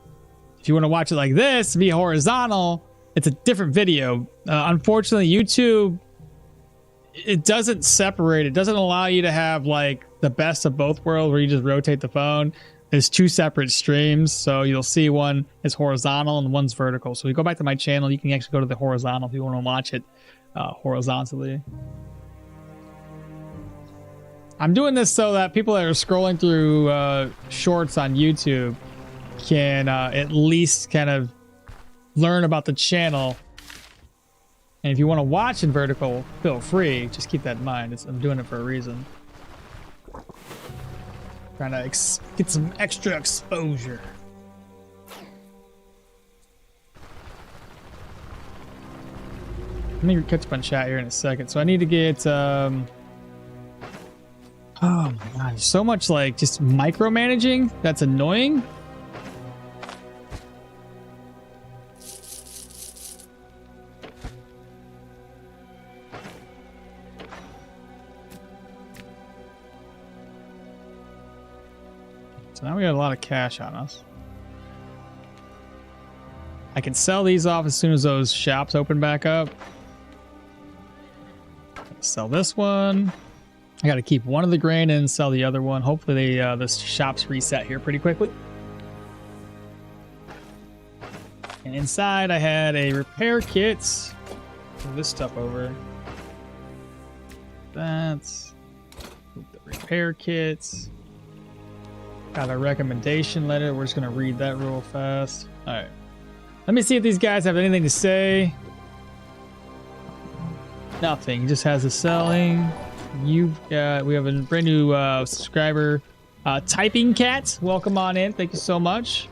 If you want to watch it like this, be horizontal, it's a different video. Unfortunately, YouTube, it doesn't separate. It doesn't allow you to have like the best of both worlds where you just rotate the phone. There's two separate streams, so you'll see one is horizontal and one's vertical. So if you go back to my channel, you can actually go to the horizontal if you want to watch it horizontally. I'm doing this so that people that are scrolling through shorts on YouTube can at least kind of learn about the channel. And if you want to watch in vertical, feel free. Just keep that in mind. I'm doing it for a reason. Trying to get some extra exposure. me catch up on chat here in a second. So I need to get oh my god, so much like just micromanaging. That's annoying. So now we got a lot of cash on us. I can sell these off as soon as those shops open back up. Sell this one. I got to keep one of the grain and sell the other one. Hopefully the shops reset here pretty quickly. And inside I had a repair kit. Move this stuff over. That's the repair kits. Got a recommendation letter. We're just going to read that real fast. All right. Let me see if these guys have anything to say. Nothing. He just has the selling. We have a brand new subscriber, Typing Cat. Welcome on in. Thank you so much.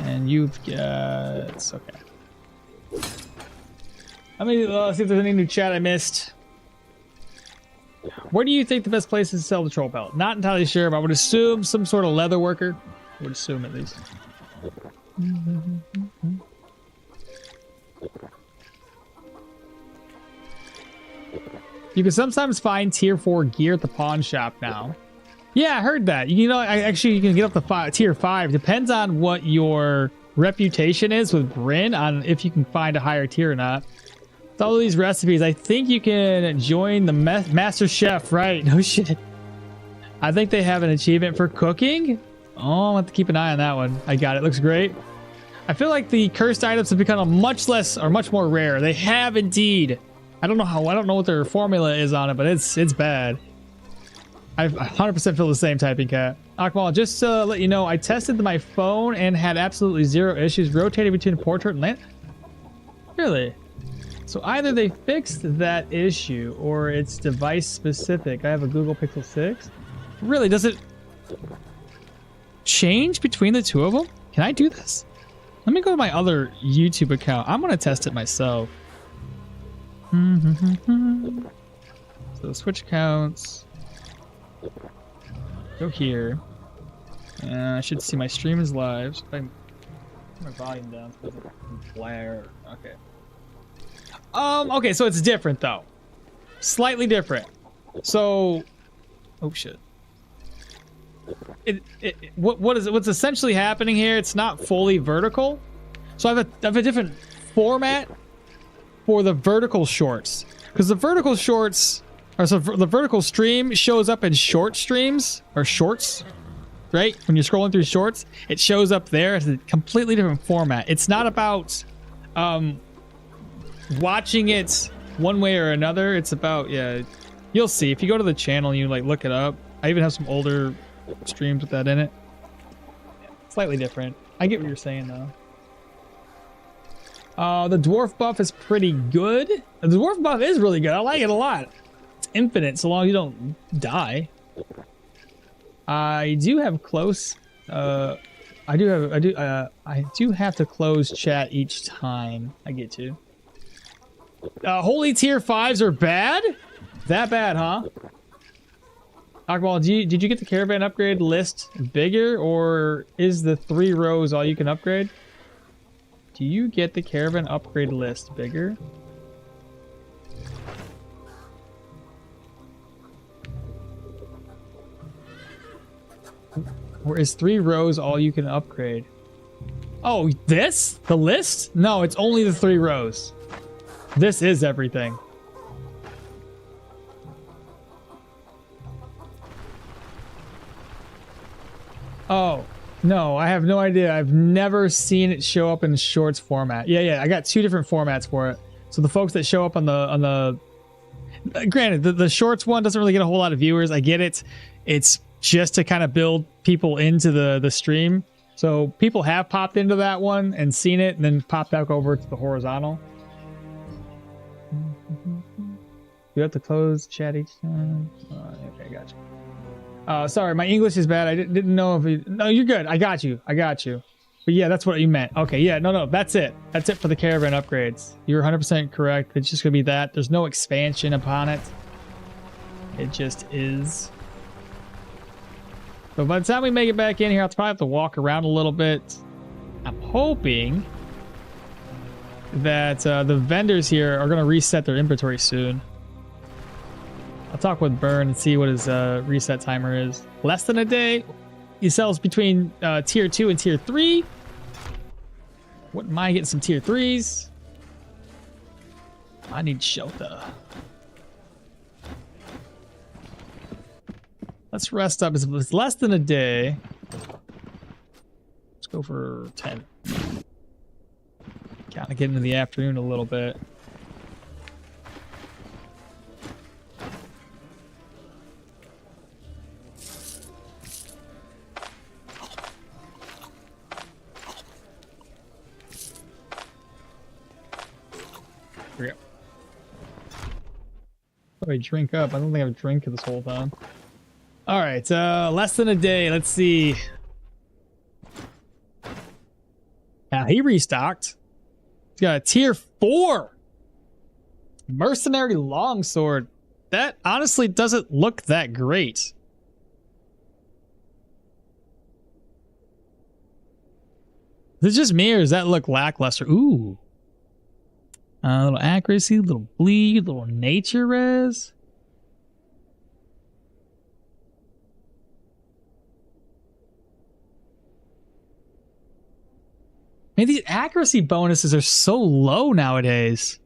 And you've got... It's okay. Let me see if there's any new chat I missed. Where do you think the best place is to sell the troll pellet? Not entirely sure, but I would assume some sort of leather worker. I would assume at least. You can sometimes find tier 4 gear at the pawn shop now. Yeah, I heard that. You know, actually you can get up to tier 5. Depends on what your reputation is with Bryn on if you can find a higher tier or not. With all of these recipes, I think you can join the Master Chef, right? No shit. I think they have an achievement for cooking. Oh, I'll have to keep an eye on that one. I got it. Looks great. I feel like the cursed items have become much more rare. They have indeed. I don't know what their formula is on it, but it's bad. I 100% feel the same, Typing Cat. Akmal, just to let you know, I tested my phone and had absolutely zero issues rotating between portrait and land. Really? So either they fixed that issue or it's device specific. I have a Google Pixel 6. Really? Does it change between the two of them? Can I do this? Let me go to my other YouTube account. I'm going to test it myself. So switch accounts. Go here. I should see my stream is live. So if I put my volume down so it doesn't blare. Okay. Okay, so it's different though. Slightly different. So, oh shit. What's essentially happening here? It's not fully vertical. So I have a different format for the vertical shorts, because the vertical shorts, or so the vertical stream shows up in short streams or shorts, right? When you're scrolling through shorts, it shows up there as a completely different format. It's not about watching it one way or another. It's about, yeah, you'll see if you go to the channel and you like look it up. I even have some older streams with that in it. Slightly different. I get what you're saying though. The dwarf buff is pretty good. The dwarf buff is really good. I like it a lot. It's infinite so long as you don't die. I do have close. I do have to close chat each time I get to. Holy tier 5s are bad? That bad, huh? Akmal, did you get the caravan upgrade list bigger, or is the 3 rows all you can upgrade? Do you get the caravan upgrade list bigger? Or is 3 rows all you can upgrade? Oh, this? The list? No, it's only the 3 rows. This is everything. Oh, no, I have no idea. I've never seen it show up in shorts format. Yeah, I got 2 different formats for it. So the folks that show up on the granted, the shorts one doesn't really get a whole lot of viewers. I get it. It's just to kind of build people into the stream. So people have popped into that one and seen it and then popped back over to the horizontal. You have to close chat each time. Okay, gotcha. Sorry, my English is bad. I didn't know if you... No, you're good. I got you. But yeah, that's what you meant. Okay, yeah, no, that's it. That's it for the caravan upgrades. You're 100% correct. It's just gonna be that. There's no expansion upon it. It just is. But by the time we make it back in here, I'll probably have to walk around a little bit. I'm hoping that the vendors here are gonna reset their inventory soon. I'll talk with Burn and see what his reset timer is. Less than a day. He sells between tier 2 and tier 3. Wouldn't mind getting some tier 3s. I need shelter. Let's rest up. It's less than a day. Let's go for 10. Kind of get into the afternoon a little bit. Here we go. Oh, I drink up. I don't think I've drank this whole time. All right, less than a day. Let's see. Now he restocked. He's got a tier 4 mercenary longsword. That honestly doesn't look that great. Is it just me, or does that look lackluster? Ooh. A little accuracy, a little bleed, a little nature res. Man, these accuracy bonuses are so low nowadays.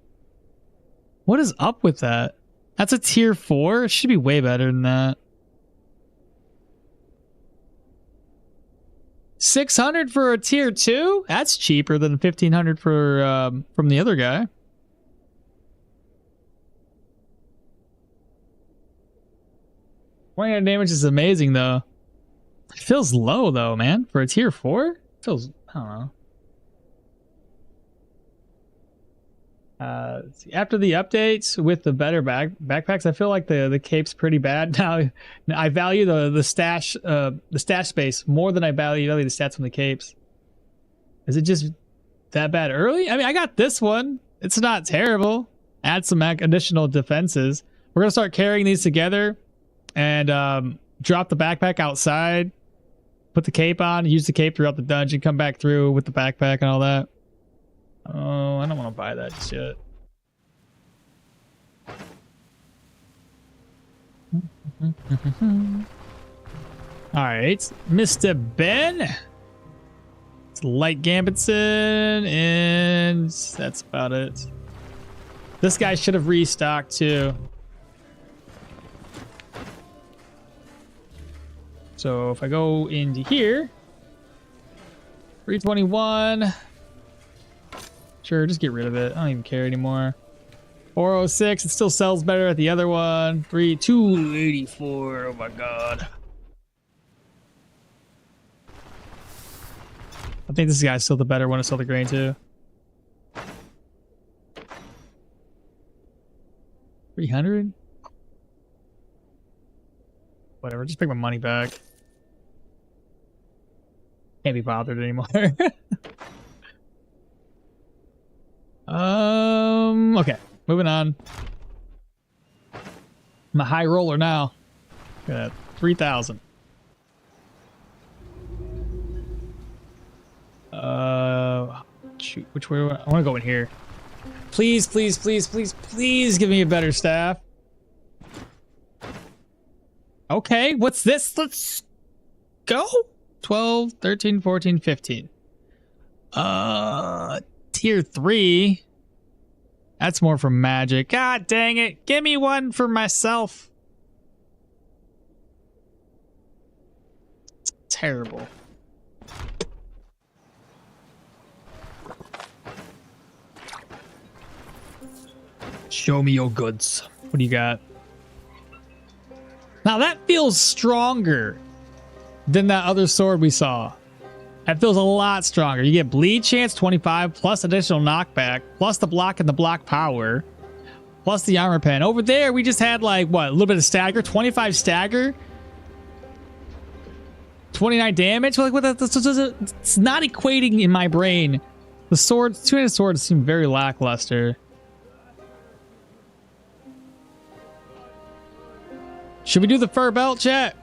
What is up with that? That's a tier 4? It should be way better than that. 600 for a tier 2? That's cheaper than 1500 for from the other guy. Point damage is amazing though. It feels low though, man. For a tier 4? It feels, I don't know. After the updates with the better backpacks, I feel like the cape's pretty bad now. I value the stash space more than I value the stats from the capes. Is it just that bad early? I mean, I got this one. It's not terrible. Add some additional defenses. We're gonna start carrying these together and drop the backpack outside, put the cape on, use the cape throughout the dungeon, come back through with the backpack and all that. Oh, I don't want to buy that just yet. Alright, Mr. Ben. It's Light Gambitson, and that's about it. This guy should have restocked too. So if I go into here, 321. Sure, just get rid of it. I don't even care anymore. 406, it still sells better at the other one. 284, oh my god. I think this guy's still the better one to sell the grain to. 300? Whatever, just pick my money back. Can't be bothered anymore. Okay, moving on. I'm a high roller now. Got 3,000. Shoot, which way? I want to go in here. Please, please, please, please, please give me a better staff. Okay, what's this? Let's go. 12, 13, 14, 15. Tier 3. That's more for magic. God dang it. Give me one for myself. It's terrible. Show me your goods. What do you got? Now that feels stronger than that other sword we saw. That feels a lot stronger. You get bleed chance 25 plus additional knockback plus the block and the block power plus the armor pen. Over there we just had like what, a little bit of stagger, 25 stagger. 29 damage? Like, what? It's not equating in my brain. The swords, two-handed swords seem very lackluster. Should we do the fur belt, chat?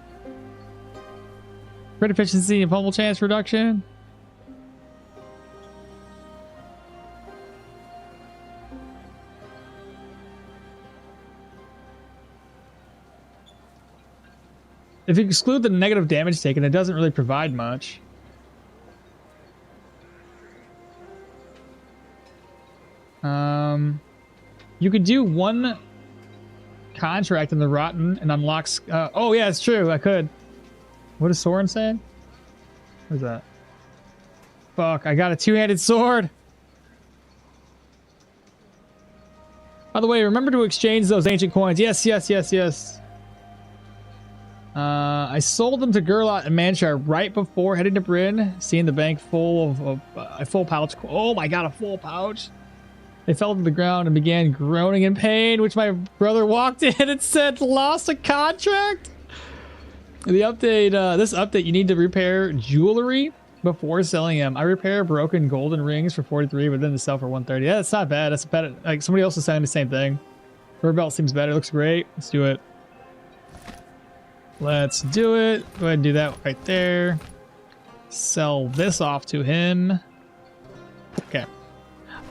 Crit efficiency and pummel chance reduction. If you exclude the negative damage taken, it doesn't really provide much. You could do one contract in the Rotten and unlocks... oh, yeah, it's true. I could. What is Soren saying? What is that? Fuck, I got a two-handed sword. By the way, remember to exchange those ancient coins. Yes, yes, yes, yes. I sold them to Gerlot and Manchar right before heading to Bryn, seeing the bank full of a full pouch. Oh my god, a full pouch. They fell to the ground and began groaning in pain, which my brother walked in and said, lost a contract? The update, this update, you need to repair jewelry before selling them. I repair broken golden rings for 43, but then to sell for 130. Yeah, that's not bad. That's better. Like, somebody else is saying the same thing. Fur belt seems better. Looks great. Let's do it. Let's do it. Go ahead and do that right there. Sell this off to him. Okay.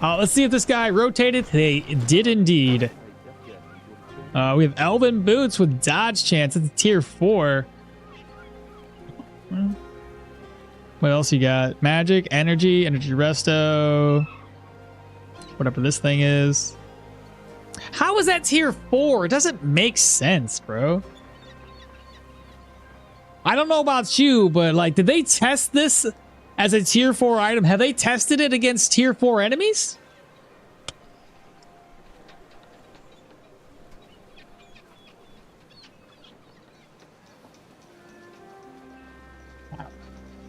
Let's see if this guy rotated. They did indeed. We have Elven Boots with dodge chance. It's a tier 4. What else you got? Magic, energy resto. Whatever this thing is. How is that tier 4? It doesn't make sense, bro. I don't know about you, but like, did they test this as a tier 4 item? Have they tested it against tier 4 enemies?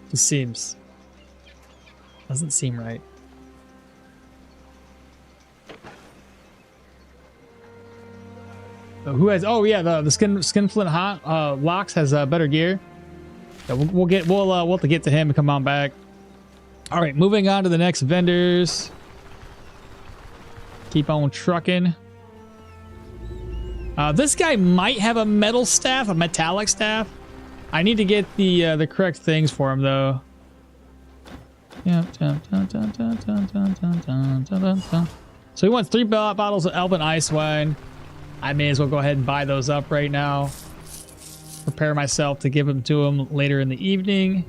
This doesn't seem right. Who has? Oh yeah, the Skinflint Hot Locks has better gear. Yeah, we'll have to get to him and come on back. All right, moving on to the next vendors. Keep on trucking. This guy might have a metal staff, a metallic staff. I need to get the correct things for him though. Yep. So he wants 3 bottles of Elven Ice Wine. I may as well go ahead and buy those up right now. Prepare myself to give them to him later in the evening.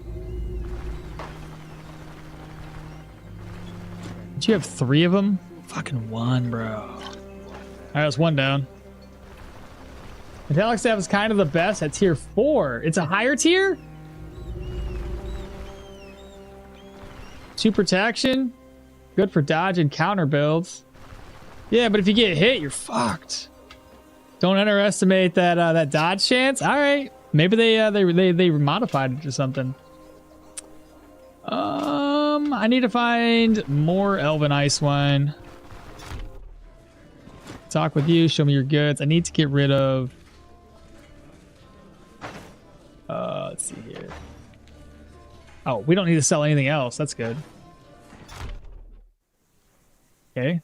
Did you have 3 of them? Fucking 1, bro. All right, that's 1 down. Metallic Staff is kind of the best at tier 4. It's a higher tier? 2 protection. Good for dodge and counter builds. Yeah, but if you get hit, you're fucked. Don't underestimate that that dodge chance. All right, maybe they modified it or something. I need to find more Elven Ice Wine. Talk with you. Show me your goods. I need to get rid of. Let's see here. Oh, we don't need to sell anything else. That's good. Okay.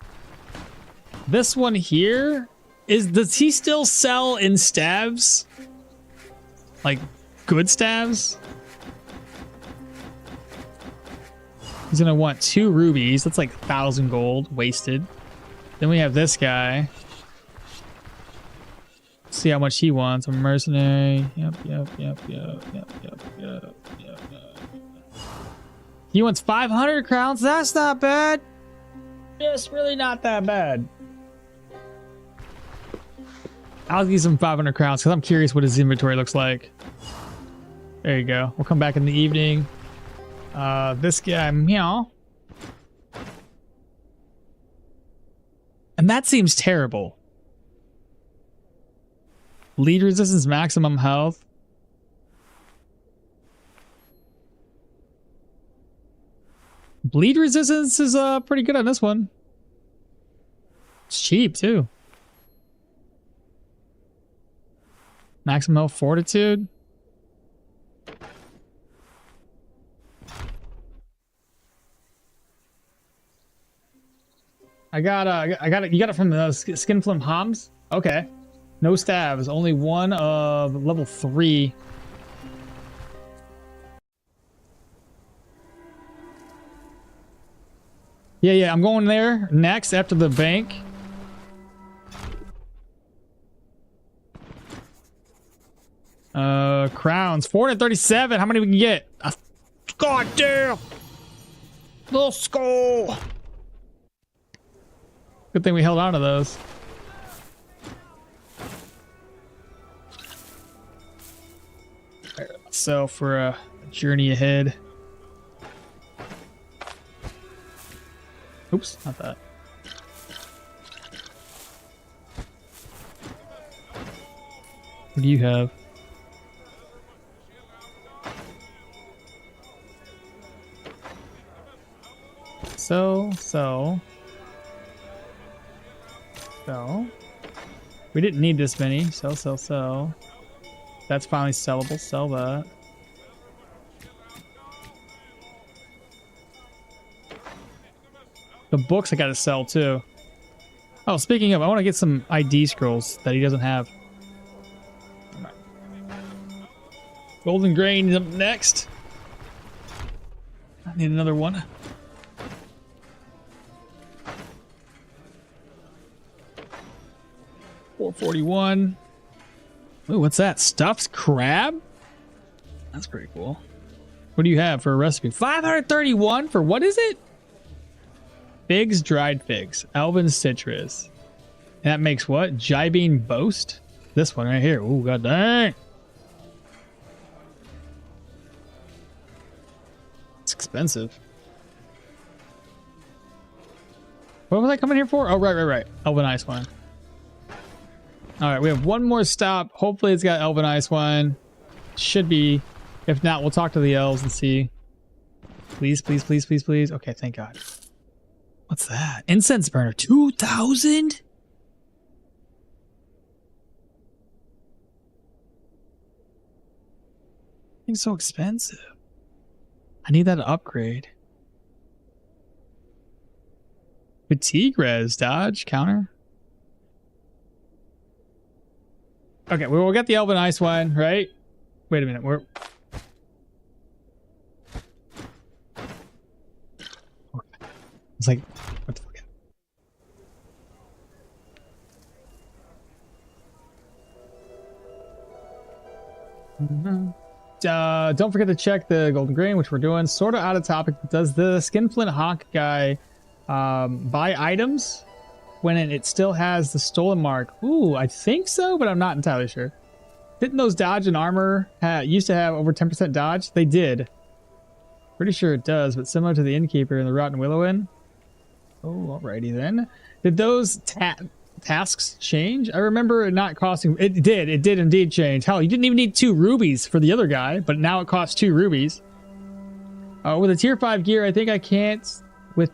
This one here does he still sell in stabs? Like good stabs? He's gonna want 2 rubies. That's like 1,000 gold wasted. Then we have this guy. See how much he wants. A mercenary. Yep. He wants 500 crowns. That's not bad. It's really not that bad. I'll give him 500 crowns because I'm curious what his inventory looks like. There you go. We'll come back in the evening. This guy, meow. And that seems terrible. Bleed resistance, maximum health. Bleed resistance is pretty good on this one. It's cheap too. Maximum health fortitude. I got it. You got it from the Skinflim Homs? Okay. No stabs, only one of level 3. Yeah, I'm going there next after the bank. Crowns, 437. How many we can get? God damn! Let's go! Good thing we held on to those. So for a journey ahead. Oops, not that. What do you have? So. We didn't need this many. Sell. That's finally sellable. Sell that. The books I gotta sell too. Oh, speaking of, I want to get some ID scrolls that he doesn't have. Golden grain is up next. I need another one. $441. Ooh, what's that? Stuffed crab? That's pretty cool. What do you have for a recipe? 531 for what is it? Figs, dried figs. Elven citrus. And that makes what? Jibine boast? This one right here. Ooh, god dang. It's expensive. What was I coming here for? Oh, right. Elven ice wine. All right, we have one more stop. Hopefully it's got Elven Ice Wine. Should be. If not, we'll talk to the elves and see. Please. Okay, thank God. What's that? Incense burner. 2,000? It's so expensive. I need that to upgrade. Fatigue res. Dodge. Counter. Okay, we'll get the Elven Ice Wine, right? Wait a minute, we're... It's like, what the fuck? Don't forget to check the Golden Grain, which we're doing. Sort of out of topic. Does the Skinflint Hawk guy buy items when it still has the stolen mark? Ooh, I think so, but I'm not entirely sure. Didn't those dodge and armor used to have over 10% dodge? They did. Pretty sure it does, but similar to the Innkeeper and the Rotten Willow Inn. Oh, alrighty then. Did those tasks change? I remember it not costing... It did indeed change. Hell, you didn't even need 2 rubies for the other guy, but now it costs 2 rubies. With a tier 5 gear, I think I can't... With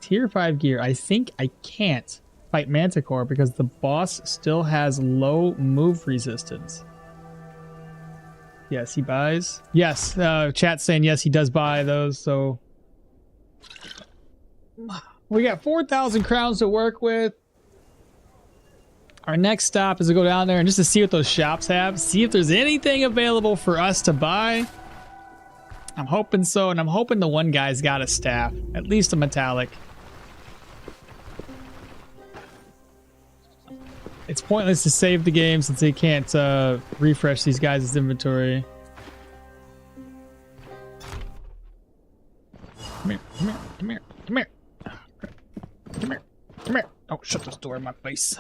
tier 5 gear, I think I can't fight Manticore because the boss still has low move resistance. Yes, he buys. Yes, chat's saying yes, he does buy those, so... We got 4,000 crowns to work with. Our next stop is to go down there and just to see what those shops have. See if there's anything available for us to buy. I'm hoping so, and I'm hoping the one guy's got a staff. At least a metallic. It's pointless to save the game since they can't refresh these guys' inventory. Come here. Oh, shut this door in my face.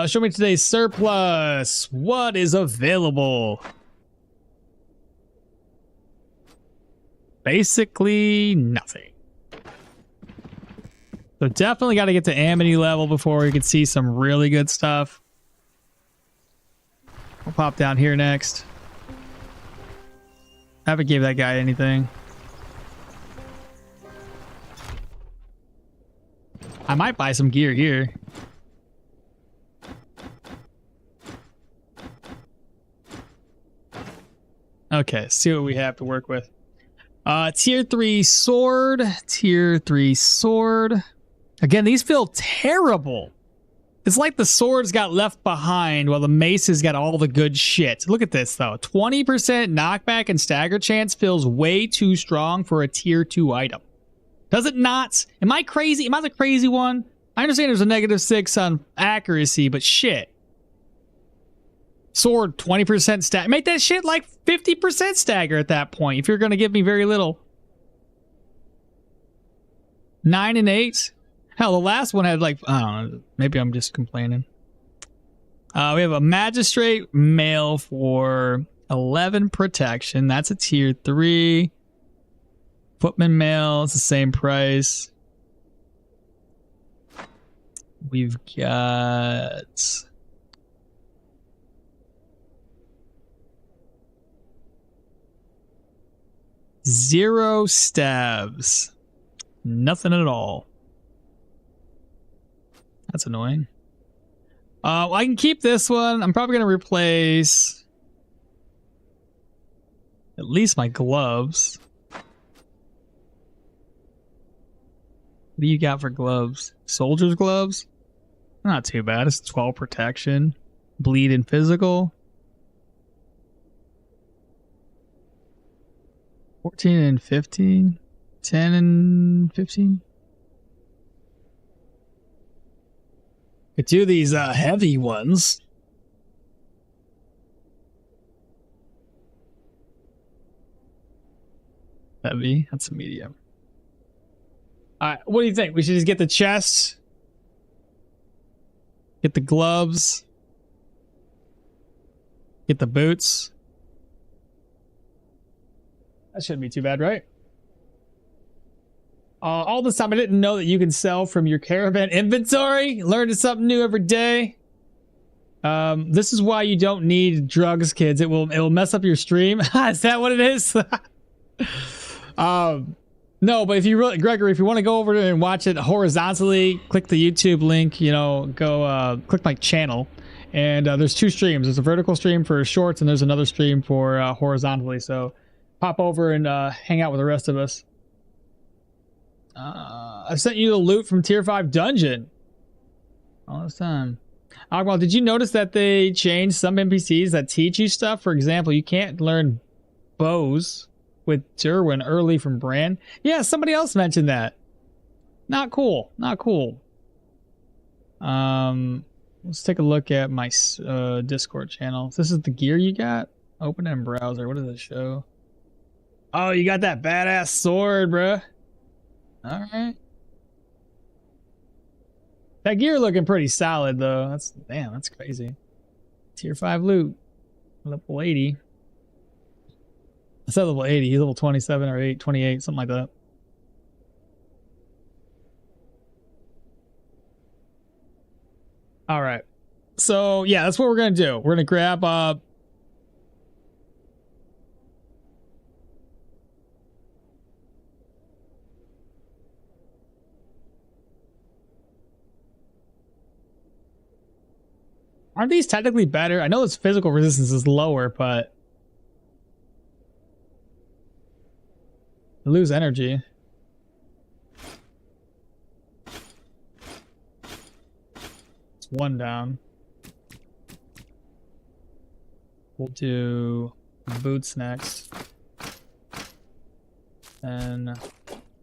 Show me today's surplus. What is available? Basically nothing. So definitely got to get to Amity level before we can see some really good stuff. We'll pop down here next. Haven't gave that guy anything. I might buy some gear here. Okay, see what we have to work with. Tier 3 sword. Tier 3 sword. Again, these feel terrible. It's like the swords got left behind while the maces got all the good shit. Look at this, though. 20% knockback and stagger chance feels way too strong for a tier 2 item. Does it not? Am I crazy? Am I the crazy one? I understand there's a -6 on accuracy, but shit. Sword, 20% stagger. Make that shit like 50% stagger at that point if you're going to give me very little. 9 and 8. Hell, the last one had like, I don't know, maybe I'm just complaining. We have a magistrate male for 11 protection. That's a tier 3. Footman male, it's the same price. We've got... Zero stabs. Nothing at all. That's annoying. I can keep this one. I'm probably going to replace at least my gloves. What do you got for gloves? Soldier's gloves? Not too bad. It's 12 protection. Bleed and physical. 14 and 15. 10 and 15. Could do these heavy ones. Heavy? That's a medium. Alright, what do you think? We should just get the chest. Get the gloves. Get the boots. That shouldn't be too bad, right? All this time I didn't know that you can sell from your caravan inventory. Learning something new every day. This is why you don't need drugs, kids. It will mess up your stream. Is that what it is? No, but if you really, Gregory, if you want to go over and watch it horizontally, click the YouTube link, you know, go click my channel. And there's 2 streams. There's a vertical stream for shorts and there's another stream for horizontally. So pop over and hang out with the rest of us. I sent you the loot from tier 5 dungeon. All this time. Agmal, did you notice that they changed some NPCs that teach you stuff? For example, you can't learn bows with Dirwin early from Bran. Yeah, somebody else mentioned that. Not cool. Not cool. Let's take a look at my Discord channel. This is the gear you got? Open in browser. What does it show? Oh, you got that badass sword, bruh. Alright. That gear looking pretty solid, though. Damn, that's crazy. Tier 5 loot. Level 80. I said level 80. He's level 27 or 28, something like that. Alright. So, yeah, that's what we're going to do. We're going to grab aren't these technically better? I know its physical resistance is lower, but I lose energy. It's 1 down. We'll do boots next. And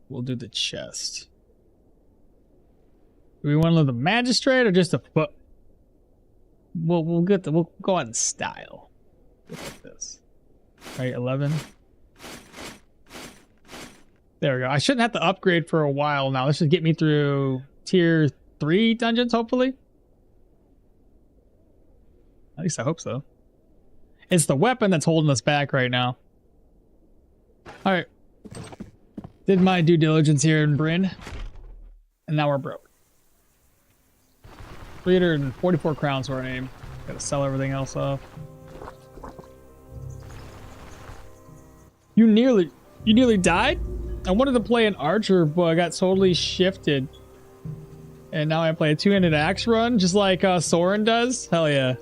we'll do the chest. Do we want to do the magistrate or just a foot? We'll go out in style. Look at this. Right, 11. There we go. I shouldn't have to upgrade for a while now. This should get me through tier 3 dungeons, hopefully. At least I hope so. It's the weapon that's holding us back right now. Alright. Did my due diligence here in Bryn. And now we're broke. 344 crowns to our name. Gotta sell everything else off. You nearly died? I wanted to play an archer, but I got totally shifted. And now I play a 2-handed axe run, just like Soren does? Hell yeah.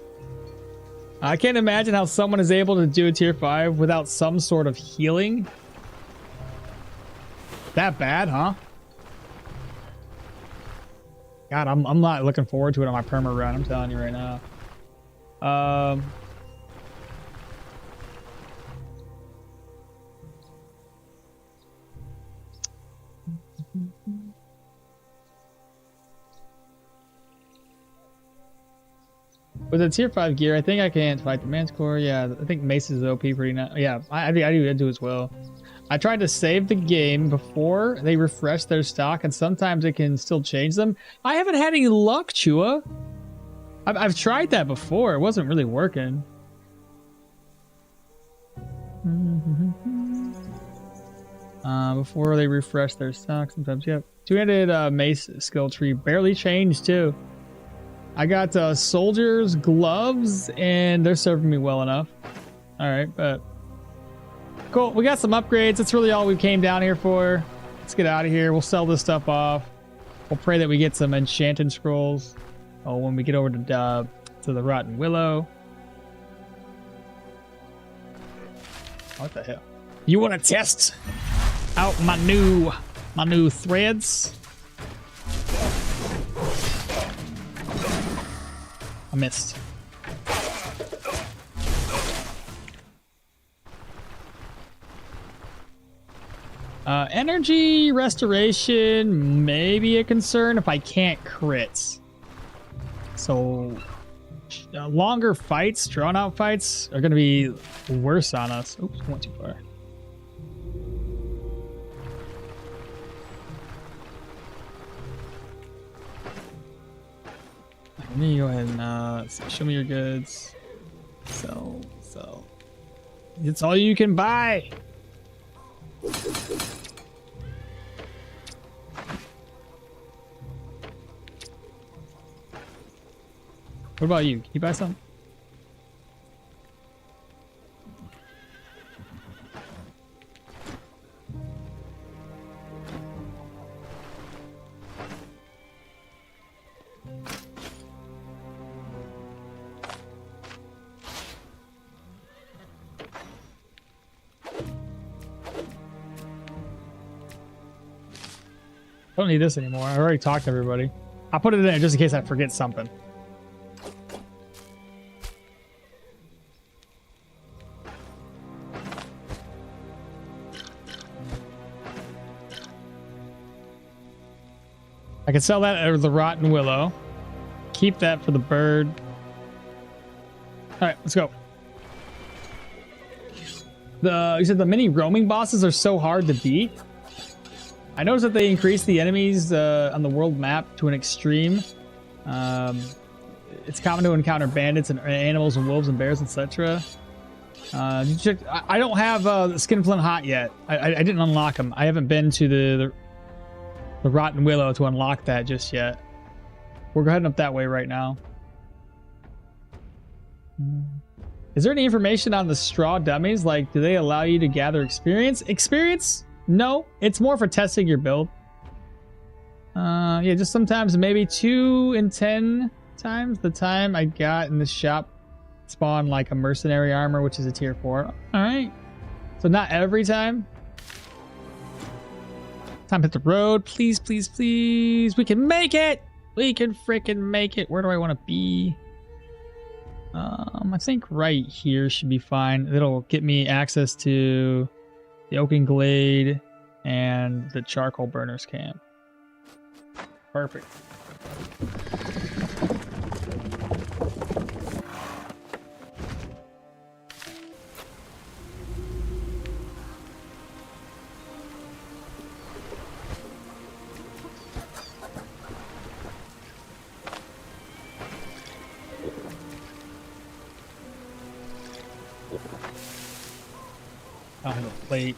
I can't imagine how someone is able to do a tier 5 without some sort of healing. That bad, huh? God, I'm not looking forward to it on my perma run. I'm telling you right now. With the tier 5 gear, I think I can fight the Manticore. Yeah, I think Mace is OP pretty nice. Yeah, I do as well. I tried to save the game before they refresh their stock, and sometimes it can still change them. I haven't had any luck, Chua. I've tried that before. It wasn't really working. Before they refresh their stock, sometimes, yep. 200 Mace skill tree, barely changed too. I got soldiers gloves, and they're serving me well enough. All right, but cool. We got some upgrades. That's really all we came down here for. Let's get out of here. We'll sell this stuff off. We'll pray that we get some enchanted scrolls. Oh, when we get over to the Rotten Willow. What the hell? You want to test out my new threads? I missed. Energy restoration may be a concern if I can't crits. So longer fights, drawn out fights are going to be worse on us. Oops, went too far. Let me go ahead and show me your goods. So it's all you can buy. What about you? Can you buy some? I don't need this anymore. I already talked to everybody. I'll put it in there just in case I forget something. I can sell that at the Rotten Willow. Keep that for the bird. All right, let's go. You said the mini roaming bosses are so hard to beat. I noticed that they increased the enemies on the world map to an extreme. It's common to encounter bandits and animals and wolves and bears, etc. I don't have Skinflint Hot yet. I didn't unlock them. I haven't been to the Rotten Willow to unlock that just yet. We're heading up that way right now. Is there any information on the straw dummies? Like, do they allow you to gather experience? Experience? No, it's more for testing your build. Yeah, just sometimes maybe 2 in 10 times the time I got in the shop spawn like a mercenary armor, which is a tier 4. All right, so not every time. Time to hit the road, please, please, please. We can make it. We can freaking make it. Where do I want to be? I think right here should be fine. It'll get me access to the Oaken Glade and the Charcoal Burners camp. Perfect. I have a plate.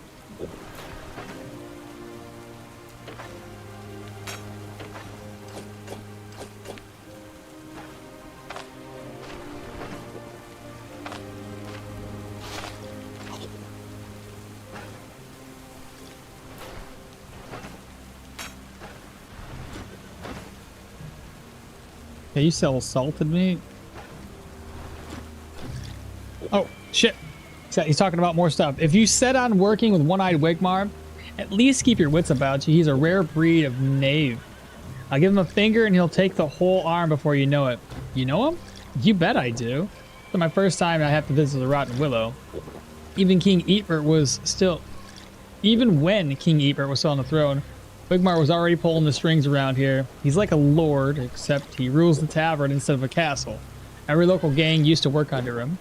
Okay, you sell salted meat. Oh, shit. He's talking about more stuff. If you set on working with One-Eyed Wigmar, at least keep your wits about you. He's a rare breed of knave. I'll give him a finger and he'll take the whole arm before you know it. You know him? You bet I do. It's my first time I have to visit the Rotten Willow. Even when King Eatbert was still on the throne, Wigmar was already pulling the strings around here. He's like a lord, except he rules the tavern instead of a castle. Every local gang used to work under him.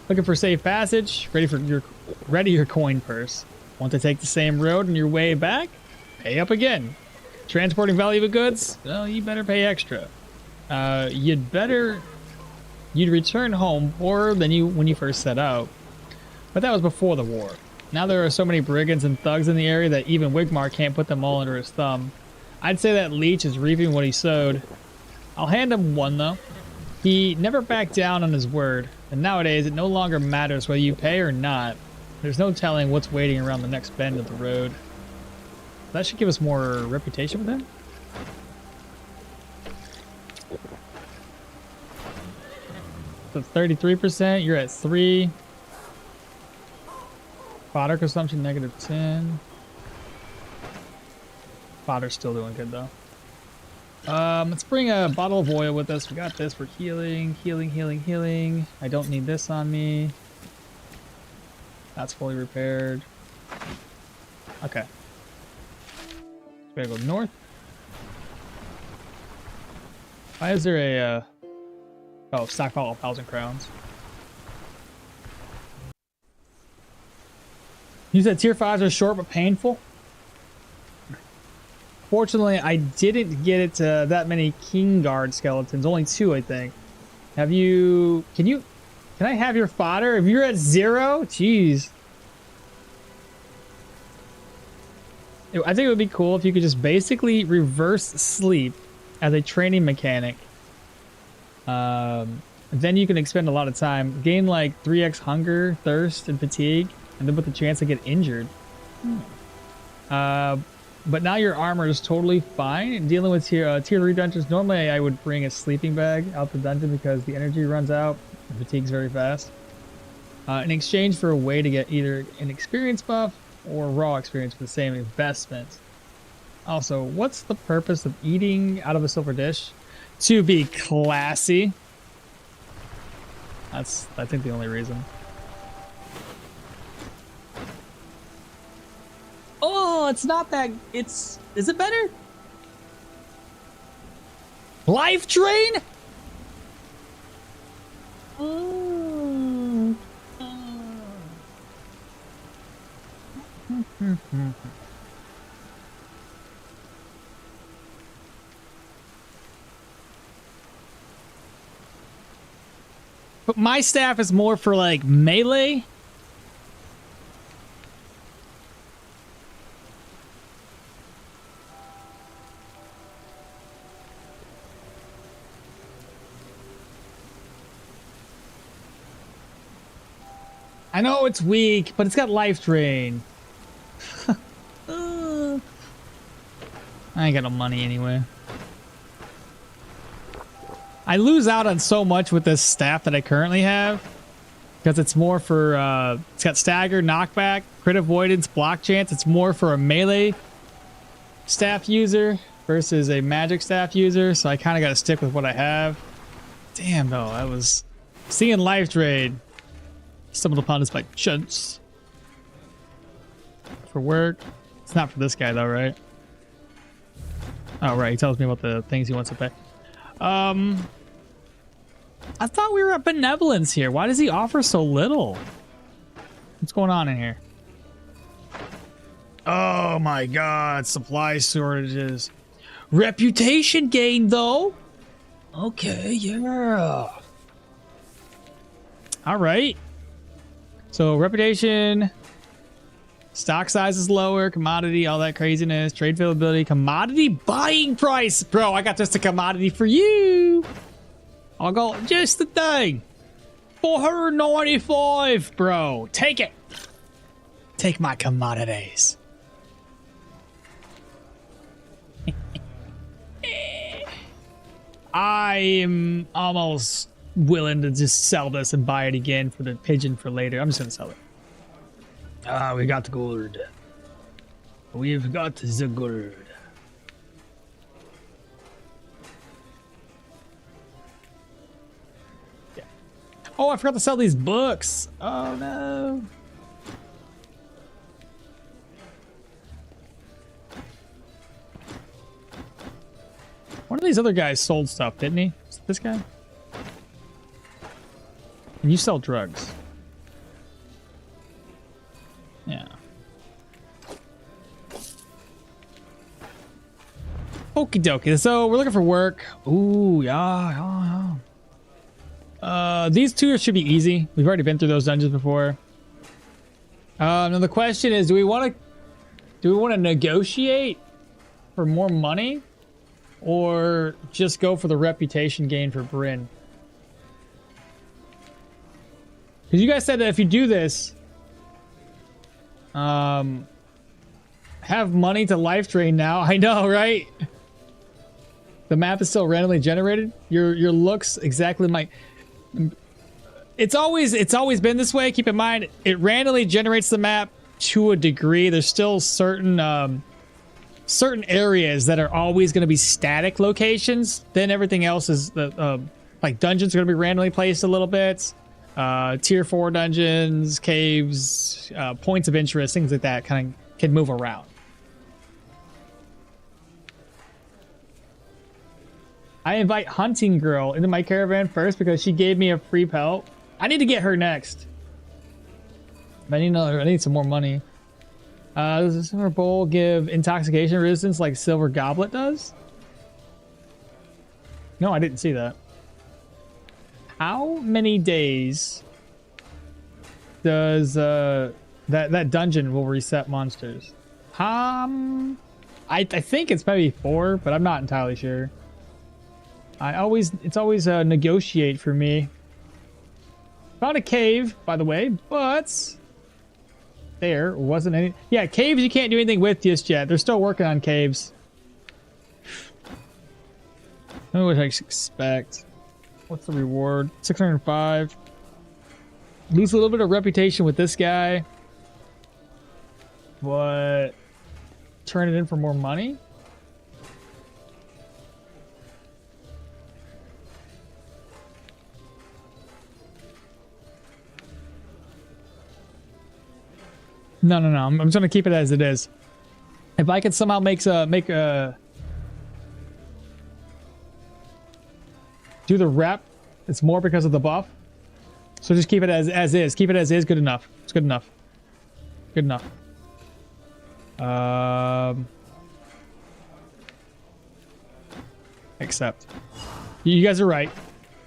Looking for safe passage? Ready your coin purse. Want to take the same road on your way back? Pay up again. Transporting valuable goods? Well, you better pay extra. You'd return home poorer than when you first set out. But that was before the war. Now there are so many brigands and thugs in the area that even Wigmar can't put them all under his thumb. I'd say that leech is reaping what he sowed. I'll hand him one though. He never backed down on his word, and nowadays it no longer matters whether you pay or not. There's no telling what's waiting around the next bend of the road. That should give us more reputation with him. So 33%, you're at 3. Fodder consumption, -10. Fodder's still doing good though. Let's bring a bottle of oil with us. We got this for healing. I don't need this on me. That's fully repaired. Okay. We gotta go north. Why is there a oh, stockpile of 1,000 crowns? You said tier 5s are short but painful? Fortunately, I didn't get it to that many King Guard skeletons. Only 2, I think. Have you... Can I have your fodder? If you're at 0? Jeez. I think it would be cool if you could just basically reverse sleep as a training mechanic. Then you can expend a lot of time. Gain like 3x hunger, thirst, and fatigue. And then with the chance to get injured. But now your armor is totally fine. Dealing with tier 3 dungeons, normally I would bring a sleeping bag out the dungeon because the energy runs out and fatigues very fast. In exchange for a way to get either an experience buff or raw experience for the same investment. Also, what's the purpose of eating out of a silver dish? To be classy. That's, I think, the only reason. Oh, it's not that... Is it better? Life Drain? But my staff is more for like melee. I know it's weak, but it's got life drain. I ain't got no money anyway. I lose out on so much with this staff that I currently have because it's more for it's got stagger, knockback, crit avoidance, block chance. It's more for a melee staff user versus a magic staff user, so I kind of got to stick with what I have. Damn, though, I was seeing life drain. Stumbled upon this by chance. For work. It's not for this guy though, right? Oh, right. He tells me about the things he wants to pay. I thought we were at benevolence here. Why does he offer so little? What's going on in here? Oh my god. Supply shortages. Reputation gain though. Okay, yeah. All right. So reputation, stock size is lower, commodity, all that craziness, trade availability, commodity buying price. Bro, I got just a commodity for you. I'll go just the thing. 495, bro. Take it. Take my commodities. I am almost willing to just sell this and buy it again for the pigeon for later. I'm just gonna sell it. Ah, we got the gold. We've got the gold. Oh, I forgot to sell these books. Oh no. One of these other guys sold stuff, didn't he? Is it this guy? And you sell drugs. Yeah. Okie dokie. So we're looking for work. Ooh, yeah. These two should be easy. We've already been through those dungeons before. Now the question is, do we want to negotiate for more money, or just go for the reputation gain for Bryn? Because you guys said that if you do this, have money to life drain now. I know, right? The map is still randomly generated. Your looks exactly my. It's always been this way. Keep in mind, it randomly generates the map to a degree. There's still certain areas that are always going to be static locations. Then everything else is like dungeons are going to be randomly placed a little bit. Tier 4 dungeons, caves, points of interest, things like that kind of can move around. I invite Hunting Girl into my caravan first because she gave me a free pelt. I need to get her next. I need some more money. Does a silver bowl give intoxication resistance like silver goblet does? No, I didn't see that. How many days does that dungeon will reset monsters? I think it's maybe 4, but I'm not entirely sure. It's always negotiate for me. Found a cave, by the way, but there wasn't any. Yeah, caves you can't do anything with just yet. They're still working on caves. I don't know what I expect. What's the reward? 605. Lose a little bit of reputation with this guy, but turn it in for more money. No. I'm just gonna keep it as it is. If I could somehow make a do the rep, it's more because of the buff. So just keep it as is. Keep it as is. Good enough. It's good enough. Good enough. Accept. You guys are right.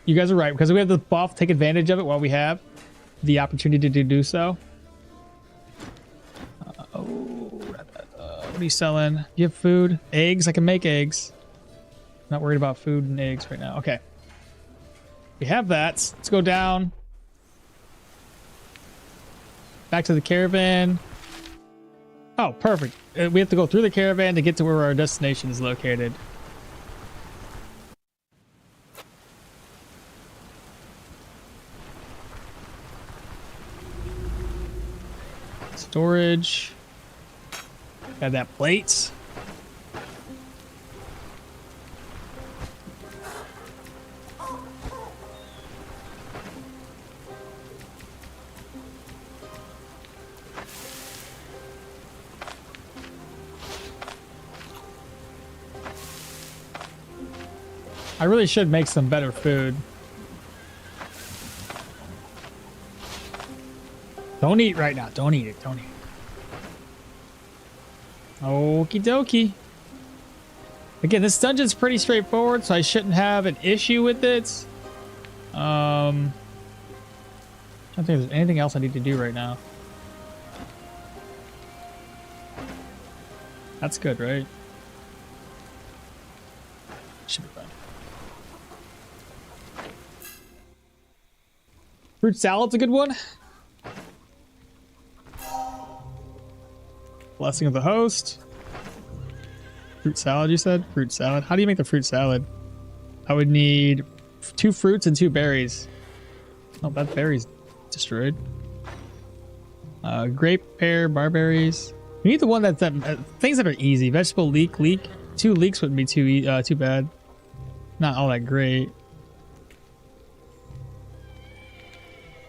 You guys are right because we have the buff. Take advantage of it while we have the opportunity to do so. What are you selling? Do you have food? Eggs? I can make eggs. Not worried about food and eggs right now. Okay. We have that. Let's go down. Back to the caravan. Oh, perfect. We have to go through the caravan to get to where our destination is located. Storage. Got that plate. I really should make some better food. Don't eat right now. Don't eat it. Don't eat it. Okie dokie. Again, this dungeon's pretty straightforward, so I shouldn't have an issue with it. I don't think there's anything else I need to do right now. That's good, right? Should be fine. Fruit salad's a good one. Blessing of the host. Fruit salad, you said? Fruit salad. How do you make the fruit salad? I would need 2 fruits and 2 berries. Oh, that berry's destroyed. Grape, pear, barberries. We need the one that's things that are easy. Vegetable leek. 2 leeks wouldn't be too bad. Not all that great.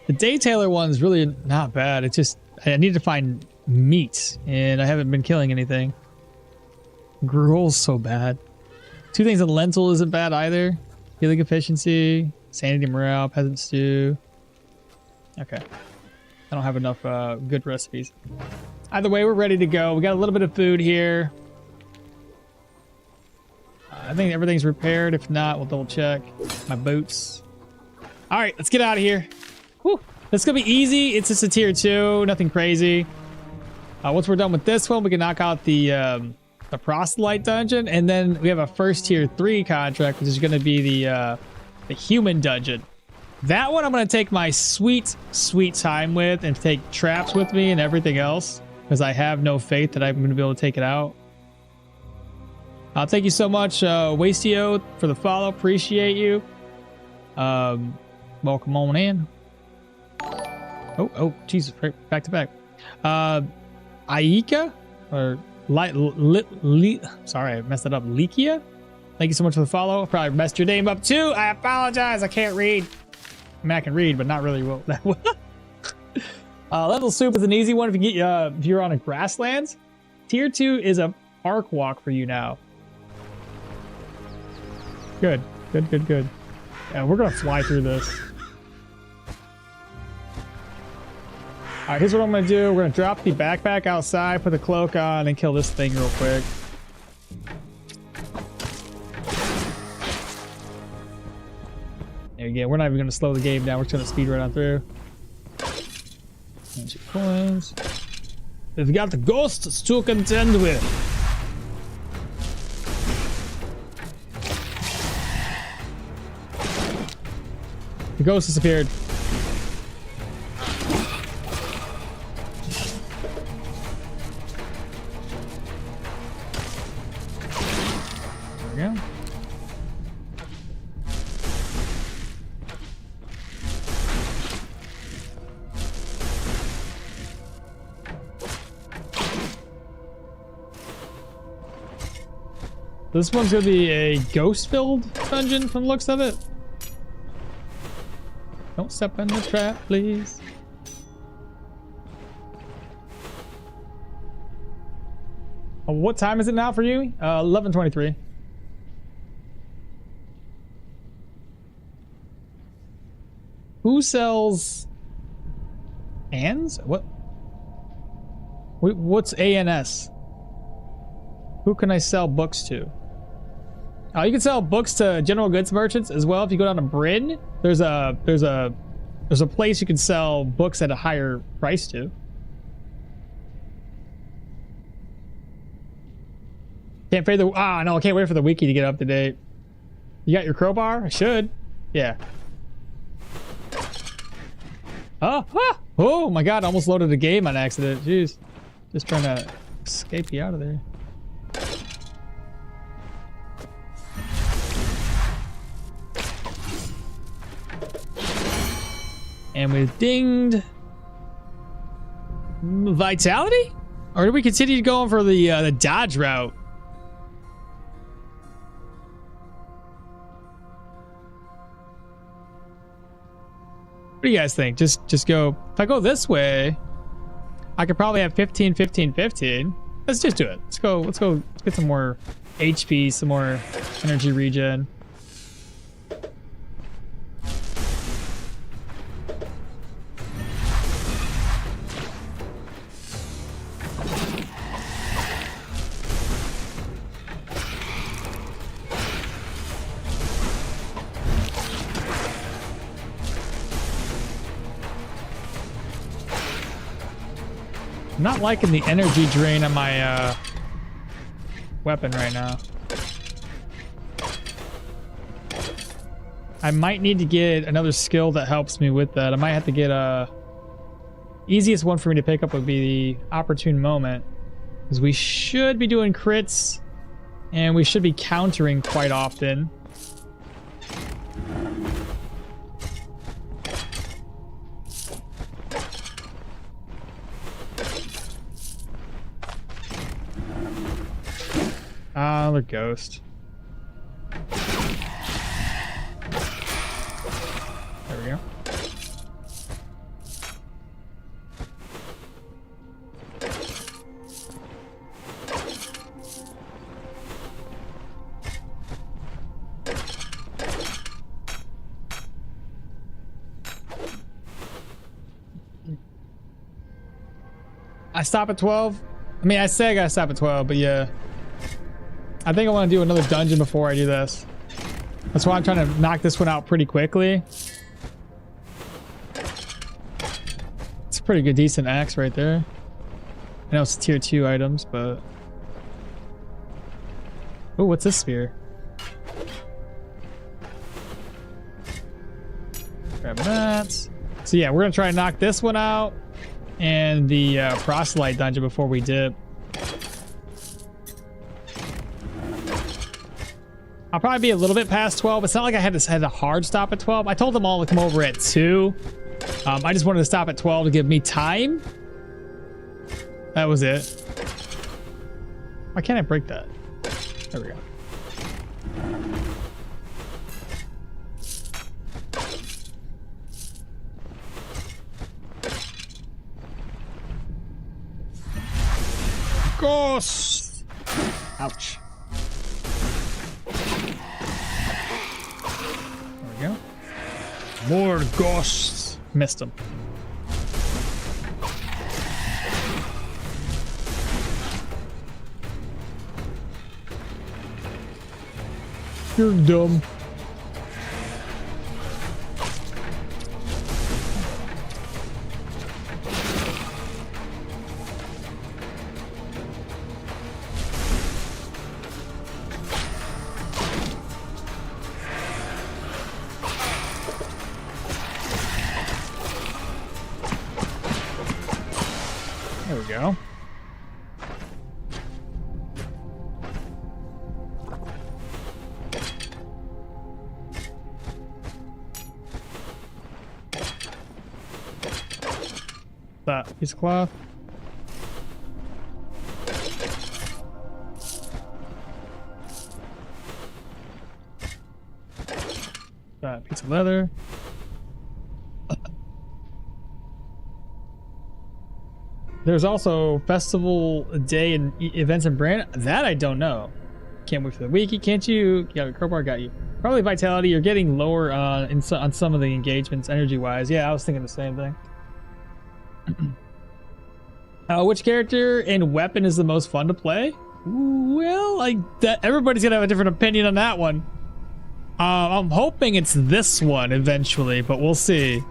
The Daytailor one's really not bad. It's just I need to find meat, and I haven't been killing anything. Gruel's so bad. 2 things in lentil isn't bad either. Healing efficiency, sanity, morale, peasant stew. Okay. I don't have enough good recipes. Either way, we're ready to go. We got a little bit of food here. I think everything's repaired. If not, we'll double check. My boots. All right, let's get out of here. Whew. This is gonna be easy. It's just a tier 2, nothing crazy. Once we're done with this one, we can knock out the proselyte dungeon, and then we have a first tier 3 contract, which is gonna be the human dungeon. That one I'm gonna take my sweet time with, and take traps with me and everything else, because I have no faith that I'm gonna be able to take it out. Thank you so much, Wastio, for the follow. Appreciate you. Welcome on in. Oh, Jesus, back to back. Aika, or sorry, I messed it up. Likia, thank you so much for the follow. Probably messed your name up too. I apologize. I can't read. I mean, I can read, but not really well. Level soup is an easy one if you get if you're on a grasslands. Tier 2 is a park walk for you now. Good. Yeah, we're gonna fly through this. All right, here's what I'm gonna do. We're gonna drop the backpack outside, put the cloak on, and kill this thing real quick. And again, we're not even gonna slow the game down. We're just gonna speed right on through. And 2 coins. We've got the ghosts to contend with. The ghost disappeared. There we go. This one's gonna be a ghost-filled dungeon from the looks of it. Don't step in the trap, please. Oh, what time is it now for you? 11:23. Who sells ANS? What? What's ANS? Who can I sell books to? Oh, you can sell books to general goods merchants as well. If you go down to Bryn, there's a place you can sell books at a higher price to. Can't fade the no, I can't wait for the wiki to get up to date. You got your crowbar? I should. Yeah. Oh my god, I almost loaded a game on accident. Jeez. Just trying to escape you out of there. And we've dinged vitality? Or do we continue going for the dodge route? What do you guys think? Just go. If I go this way, I could probably have 15, 15, 15. Let's just do it. Let's go. Let's get some more HP, some more energy regen. I'm not liking the energy drain on my weapon right now. I might need to get another skill that helps me with that. I might have to get easiest one for me to pick up would be the opportune moment, because we should be doing crits and we should be countering quite often. Another ghost. There we go. stop at 12? I mean, I say I gotta stop at 12, but yeah. I think I want to do another dungeon before I do this. That's why I'm trying to knock this one out pretty quickly. It's a pretty good, decent axe right there. I know it's tier 2 items, but... Oh, what's this spear? Grab that. So yeah, we're gonna try and knock this one out and the proselyte dungeon before we dip. I'll probably be a little bit past 12. It's not like I had a hard stop at 12. I told them all to come over at 2. I just wanted to stop at 12 to give me time. That was it. Why can't I break that? There we go. Ghost! Ouch. There we go. More ghosts. Missed him. You're dumb. There we go. That piece of cloth. That piece of leather. There's also festival day and events in Brand. That I don't know. Can't wait for the wiki, can't you? Yeah, crowbar got you. Probably vitality. You're getting lower on some of the engagements, energy-wise. Yeah, I was thinking the same thing. Which character and weapon is the most fun to play? Well, everybody's gonna have a different opinion on that one. I'm hoping it's this one eventually, but we'll see.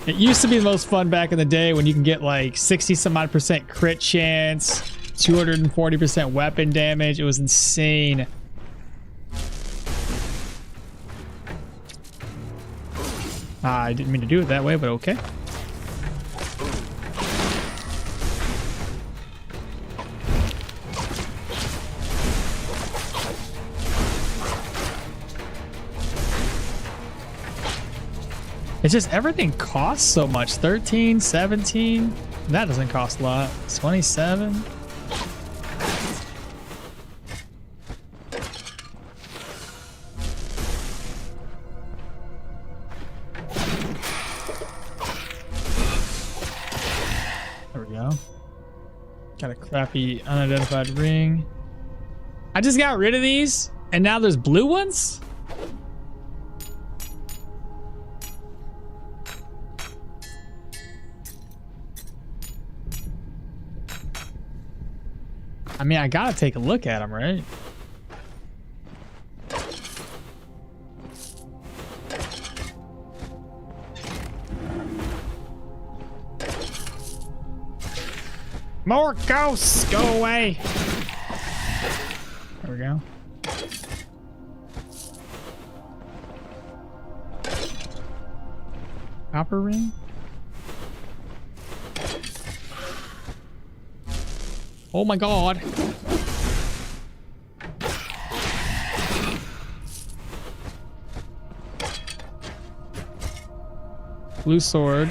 It used to be the most fun back in the day when you can get like 60 some odd % crit chance, 240% weapon damage. It was insane. I didn't mean to do it that way, but okay. It's just everything costs so much. 13, 17. That doesn't cost a lot. 27. There we go. Got a crappy unidentified ring. I just got rid of these and now there's blue ones? I mean, I gotta take a look at them, right? More ghosts! Go away! There we go. Copper ring? Oh my god. Blue sword.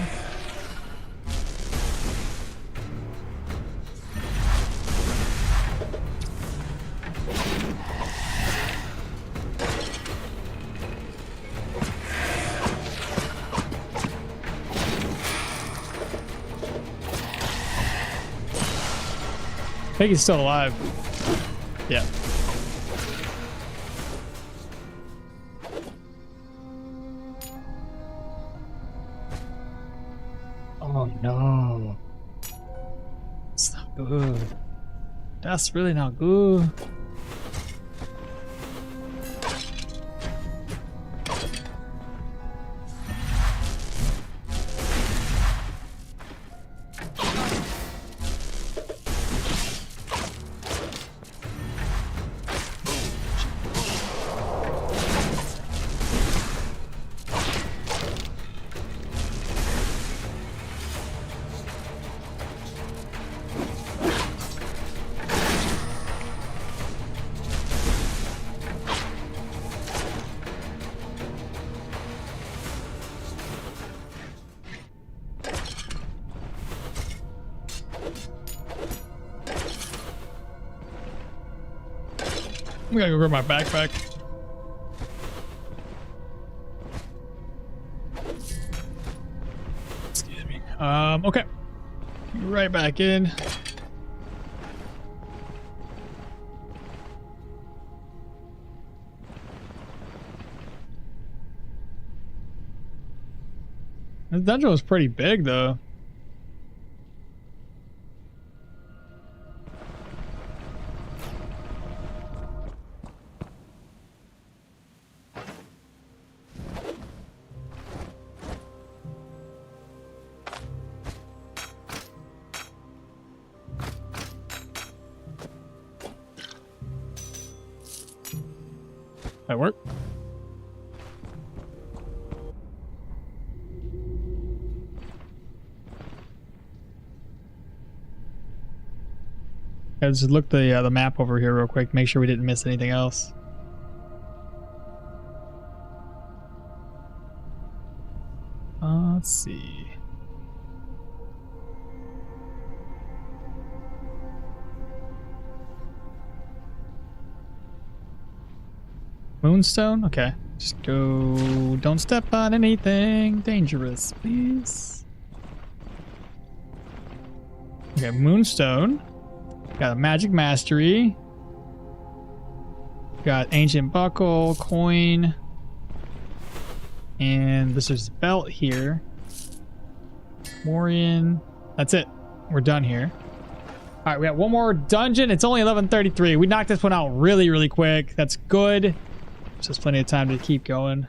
I think he's still alive. Yeah. Oh no. It's good. That's really not good. I'm gonna go grab my backpack. Excuse me. Okay. Right back in. This dungeon was pretty big, though. That work? Let's look the map over here real quick. Make sure we didn't miss anything else. Let's see. Moonstone? Okay. Just go. Don't step on anything dangerous, please. Okay, Moonstone. Got a Magic Mastery. Got Ancient Buckle, Coin. And this is Belt here. Morian. That's it. We're done here. Alright, we got one more dungeon. It's only 11:33. We knocked this one out really, really quick. That's good. Just plenty of time to keep going.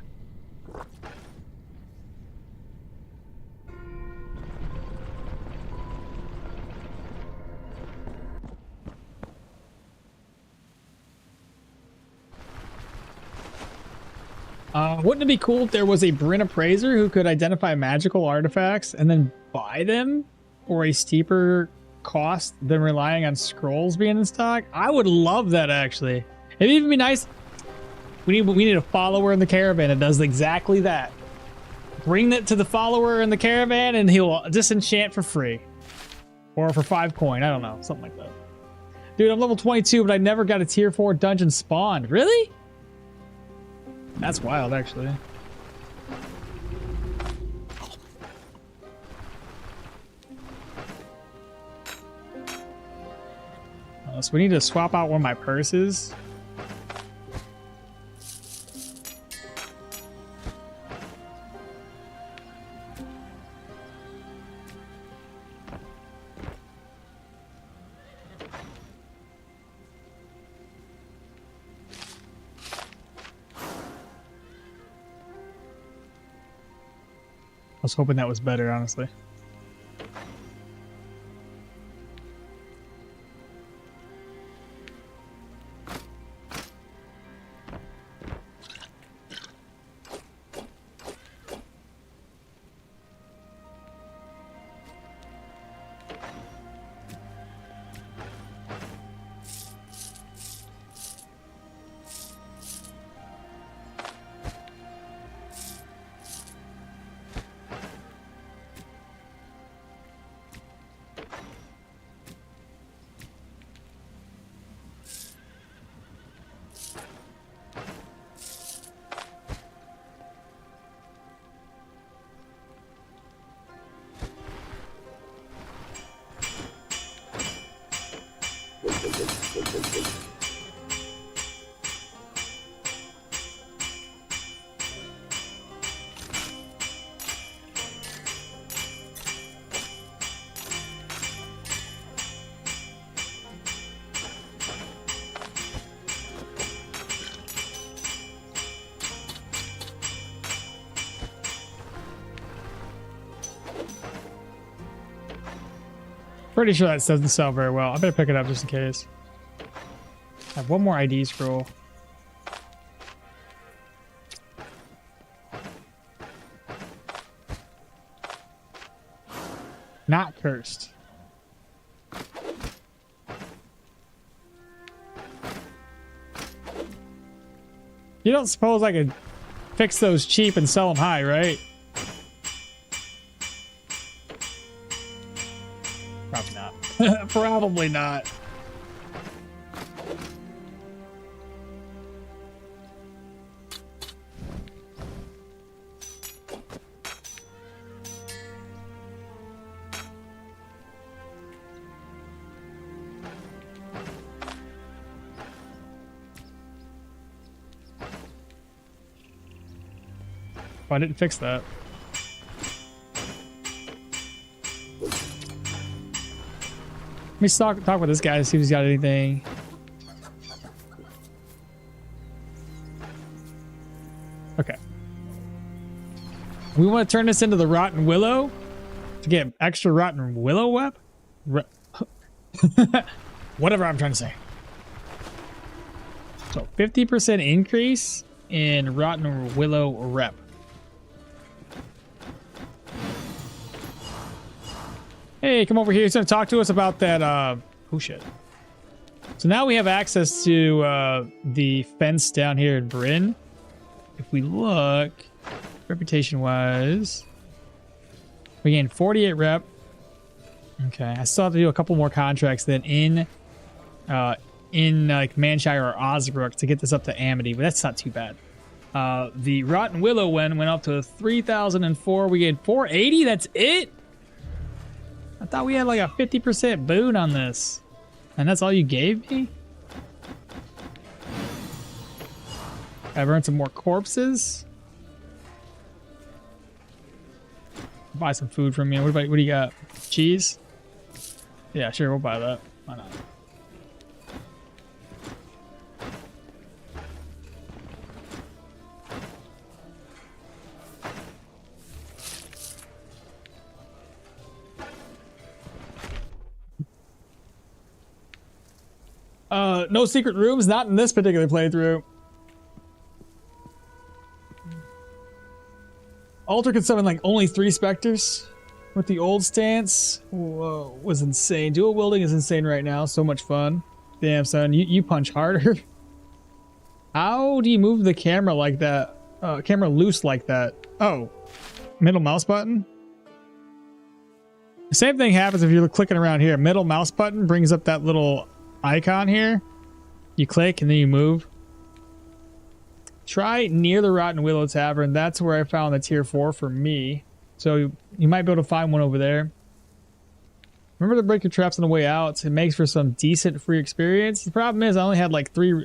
Wouldn't it be cool if there was a Bryn Appraiser who could identify magical artifacts and then buy them for a steeper cost than relying on scrolls being in stock? I would love that, actually. It'd even be nice. We need a follower in the caravan that does exactly that. Bring it to the follower in the caravan and he'll disenchant for free. Or for 5 coin. I don't know. Something like that. Dude, I'm level 22, but I never got a tier 4 dungeon spawned. Really? That's wild, actually. So we need to swap out one of my purses. I was hoping that was better, honestly. Pretty sure that doesn't sell very well. I better pick it up just in case. I have one more ID scroll. Not cursed. You don't suppose I could fix those cheap and sell them high, right? Probably not. Probably not. I didn't fix that. Let me talk with this guy to see if he's got anything. Okay. We want to turn this into the Rotten Willow to get extra Rotten Willow web? Whatever I'm trying to say. So 50% increase in Rotten Willow rep. Hey, come over here. He's going to talk to us about that, oh shit. So now we have access to, the fence down here in Bryn. If we look, reputation-wise, we gained 48 rep. Okay, I still have to do a couple more contracts then in like Manshire or Osbrook to get this up to Amity, but that's not too bad. The Rotten Willow went up to 3,004. We gained 480. That's it? I thought we had like a 50% boon on this. And that's all you gave me? I've earned some more corpses. Buy some food from you. What do you got? Cheese? Yeah, sure, we'll buy that. Why not? No secret rooms, not in this particular playthrough. Alter could summon like only 3 specters with the old stance. Whoa, was insane. Dual wielding is insane right now. So much fun. Damn, son, you punch harder. How do you move the camera like that? Camera loose like that? Oh, middle mouse button. The same thing happens if you're clicking around here. Middle mouse button brings up that little icon here. You click and then you move. Try near the Rotten Willow Tavern. That's where I found the tier 4 for me. So you might be able to find one over there. Remember to break your traps on the way out. It makes for some decent free experience. The problem is I only had like 3.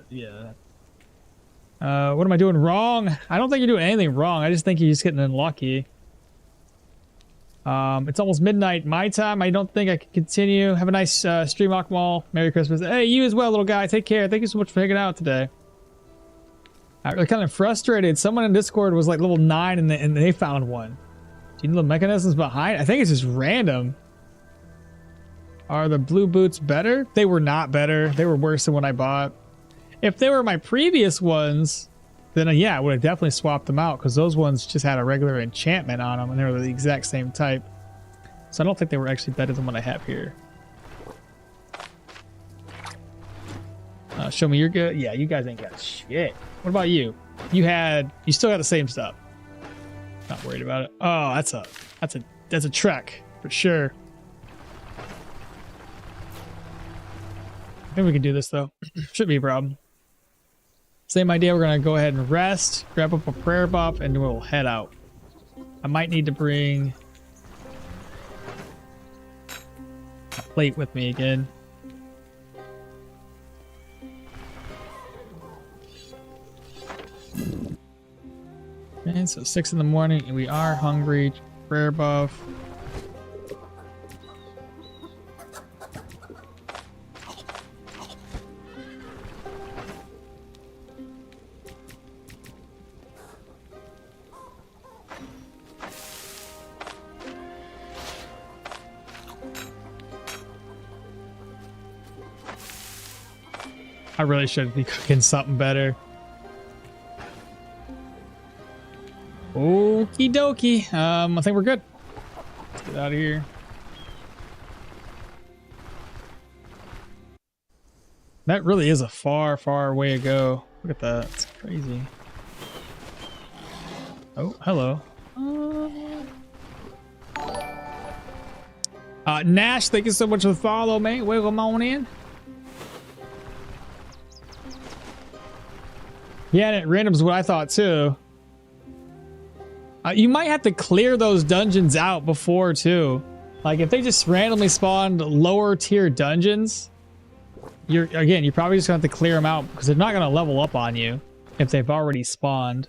Yeah. What am I doing wrong? I don't think you're doing anything wrong. I just think you're just getting unlucky. It's almost midnight my time. I don't think I can continue. Have a nice stream, Akmal. Merry Christmas. Hey, you as well, little guy. Take care. Thank you so much for hanging out today. I'm kind of frustrated. Someone in Discord was like level 9 and they found one. Do you know the mechanisms behind? I think it's just random. Are the blue boots better? They were not better. They were worse than what I bought. If they were my previous ones, then yeah, I would have definitely swapped them out because those ones just had a regular enchantment on them and they were the exact same type. So I don't think they were actually better than what I have here. Show me you're good. Yeah, you guys ain't got shit. What about you? You still got the same stuff. Not worried about it. Oh, that's a trek for sure. I think we can do this though. Shouldn't be a problem. Same idea. We're gonna go ahead and rest, grab up a prayer buff, and we'll head out. I might need to bring a plate with me again. Okay, so 6 in the morning, and we are hungry. Prayer buff. I really should be cooking something better. Okie dokie. I think we're good. Let's get out of here. That really is a far, far way to go. Look at that. It's crazy. Oh, hello. Nash, thank you so much for the follow, mate. Welcome on in. Yeah, and at random's what I thought too. You might have to clear those dungeons out before too. Like if they just randomly spawned lower tier dungeons, you're probably just gonna have to clear them out because they're not gonna level up on you if they've already spawned.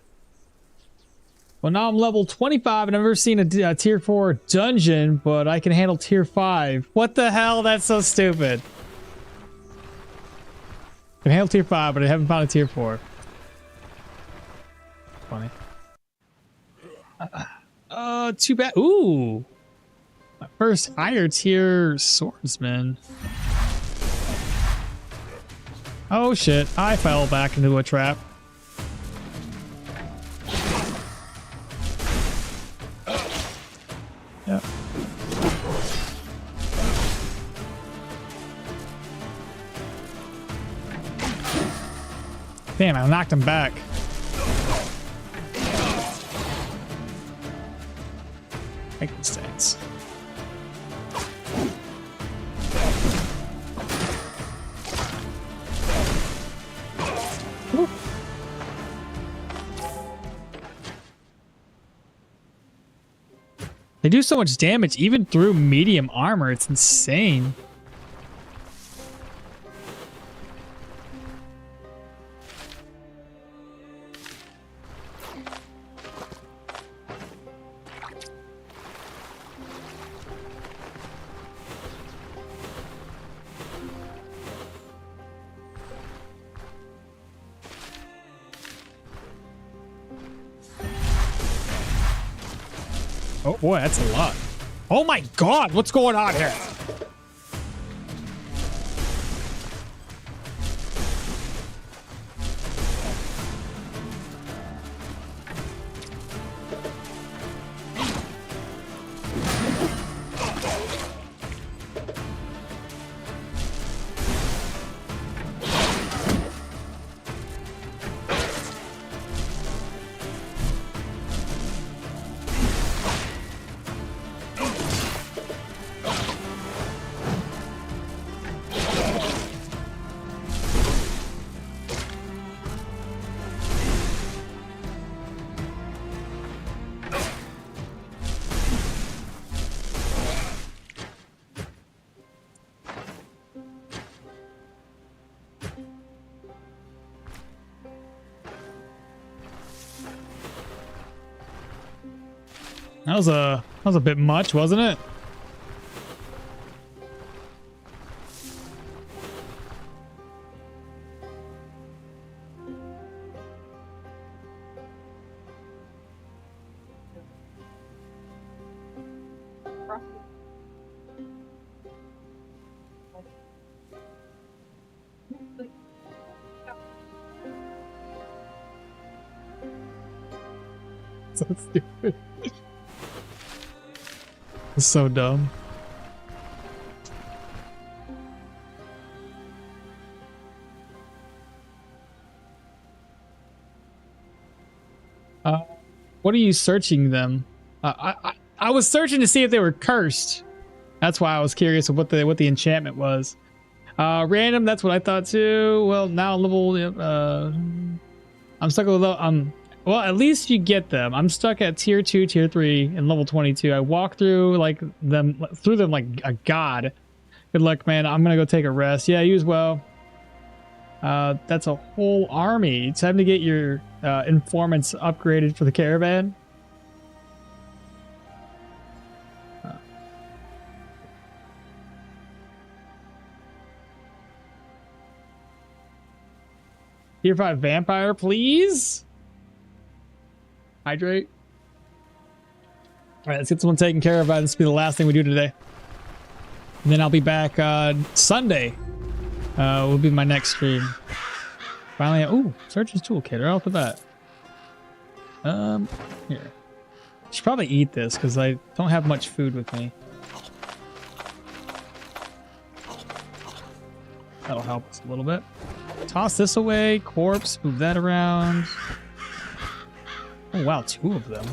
Well, now I'm level 25 and I've never seen a tier 4 dungeon, but I can handle tier 5. What the hell? That's so stupid. I can handle tier 5, but I haven't found a tier 4. Funny. Too bad. Ooh. My first higher tier swordsman. Oh shit. I fell back into a trap. Yep. Damn, I knocked him back. Make mistakes. Woo. They do so much damage even through medium armor. It's insane. Oh boy, that's a lot. Oh my god, what's going on here? That was a bit much, wasn't it? So stupid. It's so dumb. What are you searching them? I was searching to see if they were cursed. That's why I was curious of what the enchantment was. Random, that's what I thought too. Well, now level. I'm stuck with well, at least you get them. I'm stuck at tier 2, tier 3, and level 22. I walk through them like a god. Good luck, man. I'm gonna go take a rest. Yeah, you as well. That's a whole army. It's time to get your informants upgraded for the caravan. Tier 5 vampire, please. Hydrate. All right, let's get someone taken care of. This will be the last thing we do today. And then I'll be back Sunday Will be my next stream. Finally, ooh, Surgeon's Toolkit. Right off the bat. Here. Should probably eat this because I don't have much food with me. That'll help us a little bit. Toss this away. Corpse. Move that around. Oh wow, 2 of them.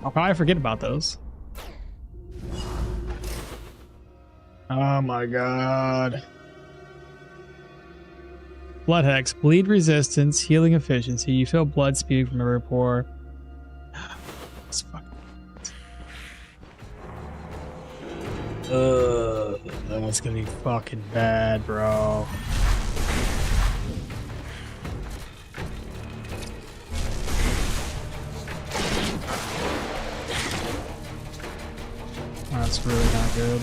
I'll probably forget about those. Oh my god. Blood Hex. Bleed resistance, healing efficiency. You feel blood spewing from every pore. It's fucking... That's gonna be fucking bad, bro. That's really not good.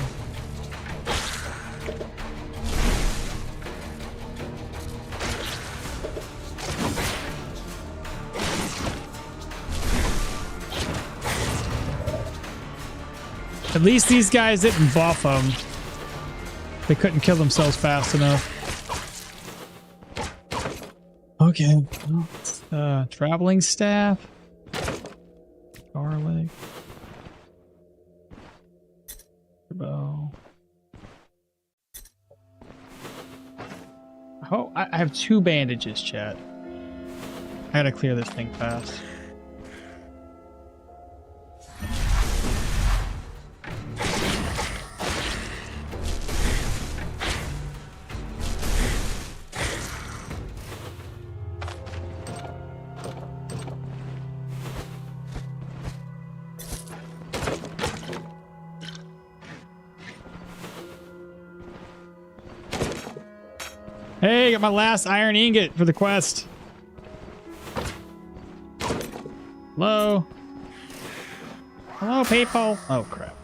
At least these guys didn't buff them. They couldn't kill themselves fast enough. Okay. Traveling staff. Garlic. Bow. Oh, I have 2 bandages, chat. I gotta clear this thing fast. Hey, got my last iron ingot for the quest. Hello? Hello, people. Oh, crap.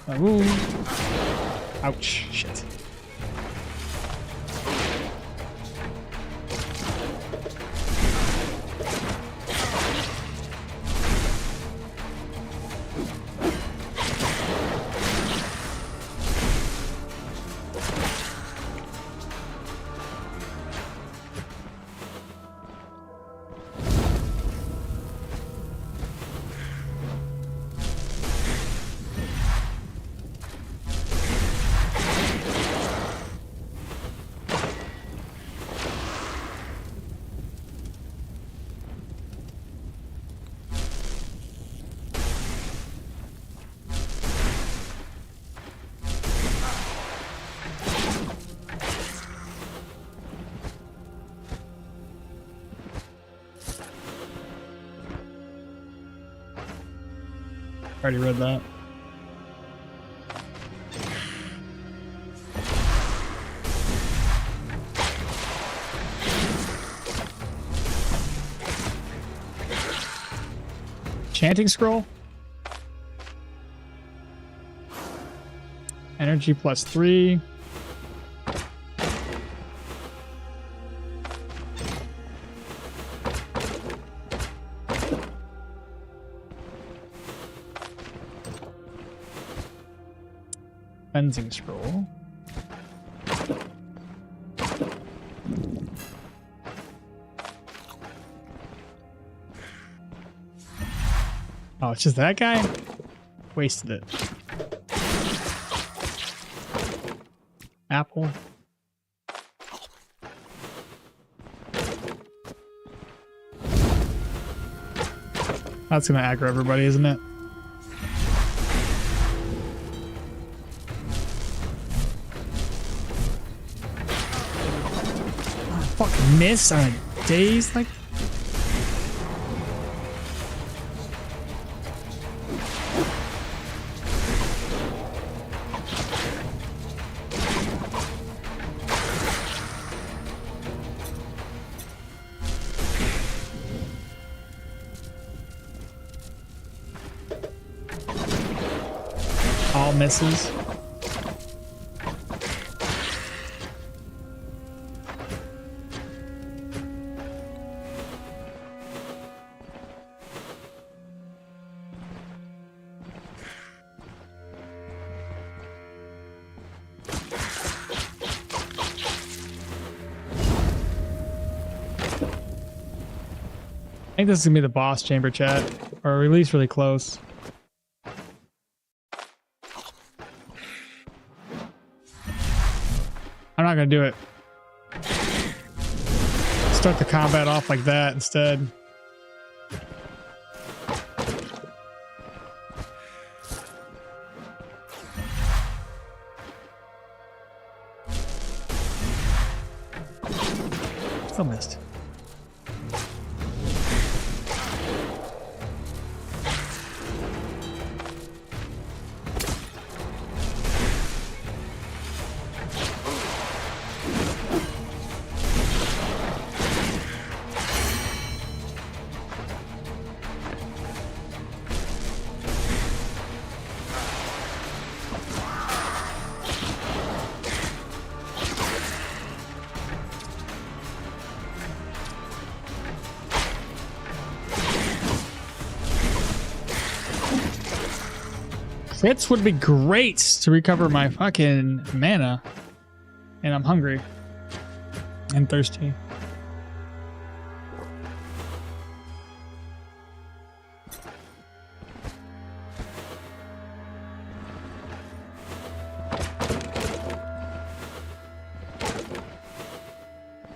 Oh, ouch. Shit. Already read that. Chanting scroll. Energy +3. Cleansing scroll. Oh, it's just that guy? Wasted it. Apple. That's gonna aggro everybody, isn't it? Fucking miss on days like. All misses. I think this is gonna be the boss chamber, chat, or at least really close. I'm not gonna do it. Start the combat off like that instead. Still missed. Crits would be great to recover my fucking mana. And I'm hungry. And thirsty.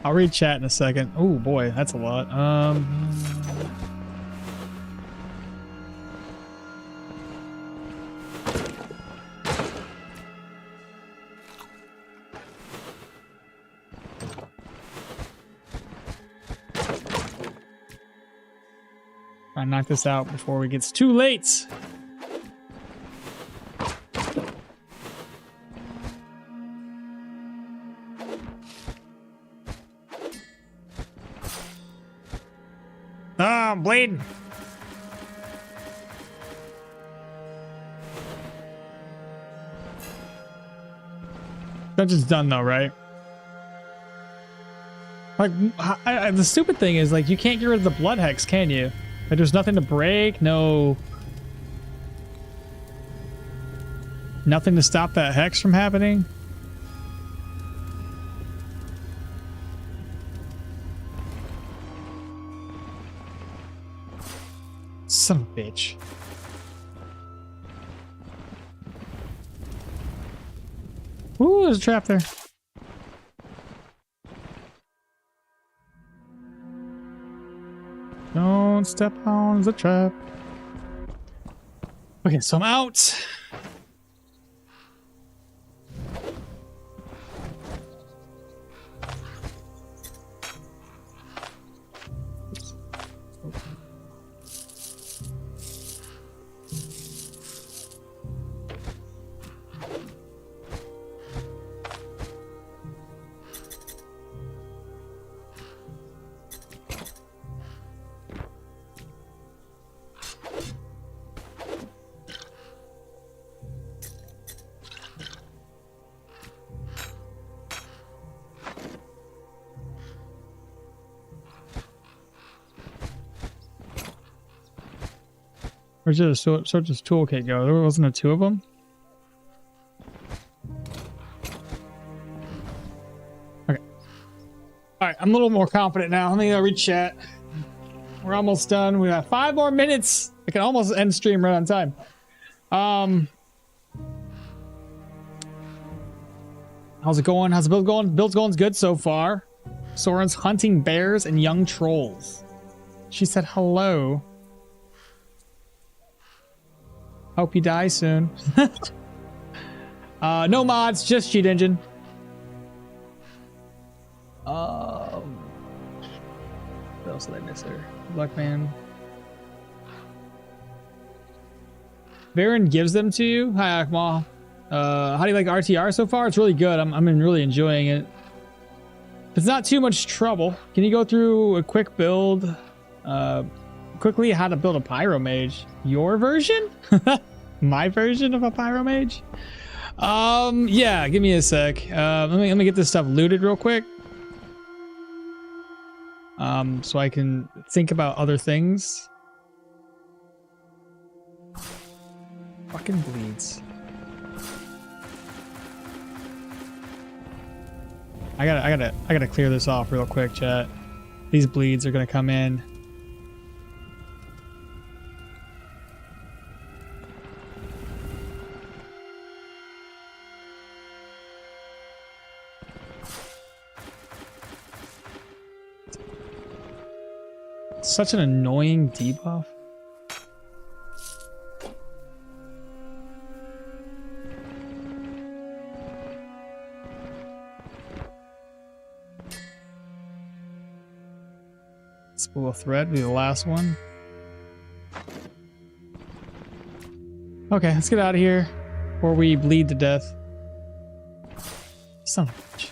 I'll read chat in a second. Oh boy, that's a lot. I knock this out before it gets too late. Ah, I'm bleeding. Dungeon's done though, right? Like, the stupid thing is, like, you can't get rid of the blood hex, can you? Like, there's nothing to break, nothing to stop that hex from happening. Son of a bitch. Ooh, there's a trap there. Don't step on the trap. Okay, so I'm out. Where'd the Soldier's Toolkit go? There wasn't a two of them? Okay. Alright, I'm a little more confident now. Let me read chat. We're almost done. We got 5 more minutes. I can almost end stream right on time. How's it going? How's the build going? Build's going good so far. Soren's hunting bears and young trolls. She said hello. Hope you die soon. No mods, just cheat engine. What else did I miss there? Luck man. Baron gives them to you. Hi Akmal. How do you like RtR so far? It's really good. I'm really enjoying it. It's not too much trouble. Can you go through a quick build? Quickly, how to build a pyromage? Your version? My version of a pyromage? Yeah, give me a sec. Let me get this stuff looted real quick. So I can think about other things. Fucking bleeds. I gotta clear this off real quick, chat. These bleeds are gonna come in. such an annoying debuff. Spool of thread be the last one. Okay, let's get out of here before we bleed to death. Son of a bitch.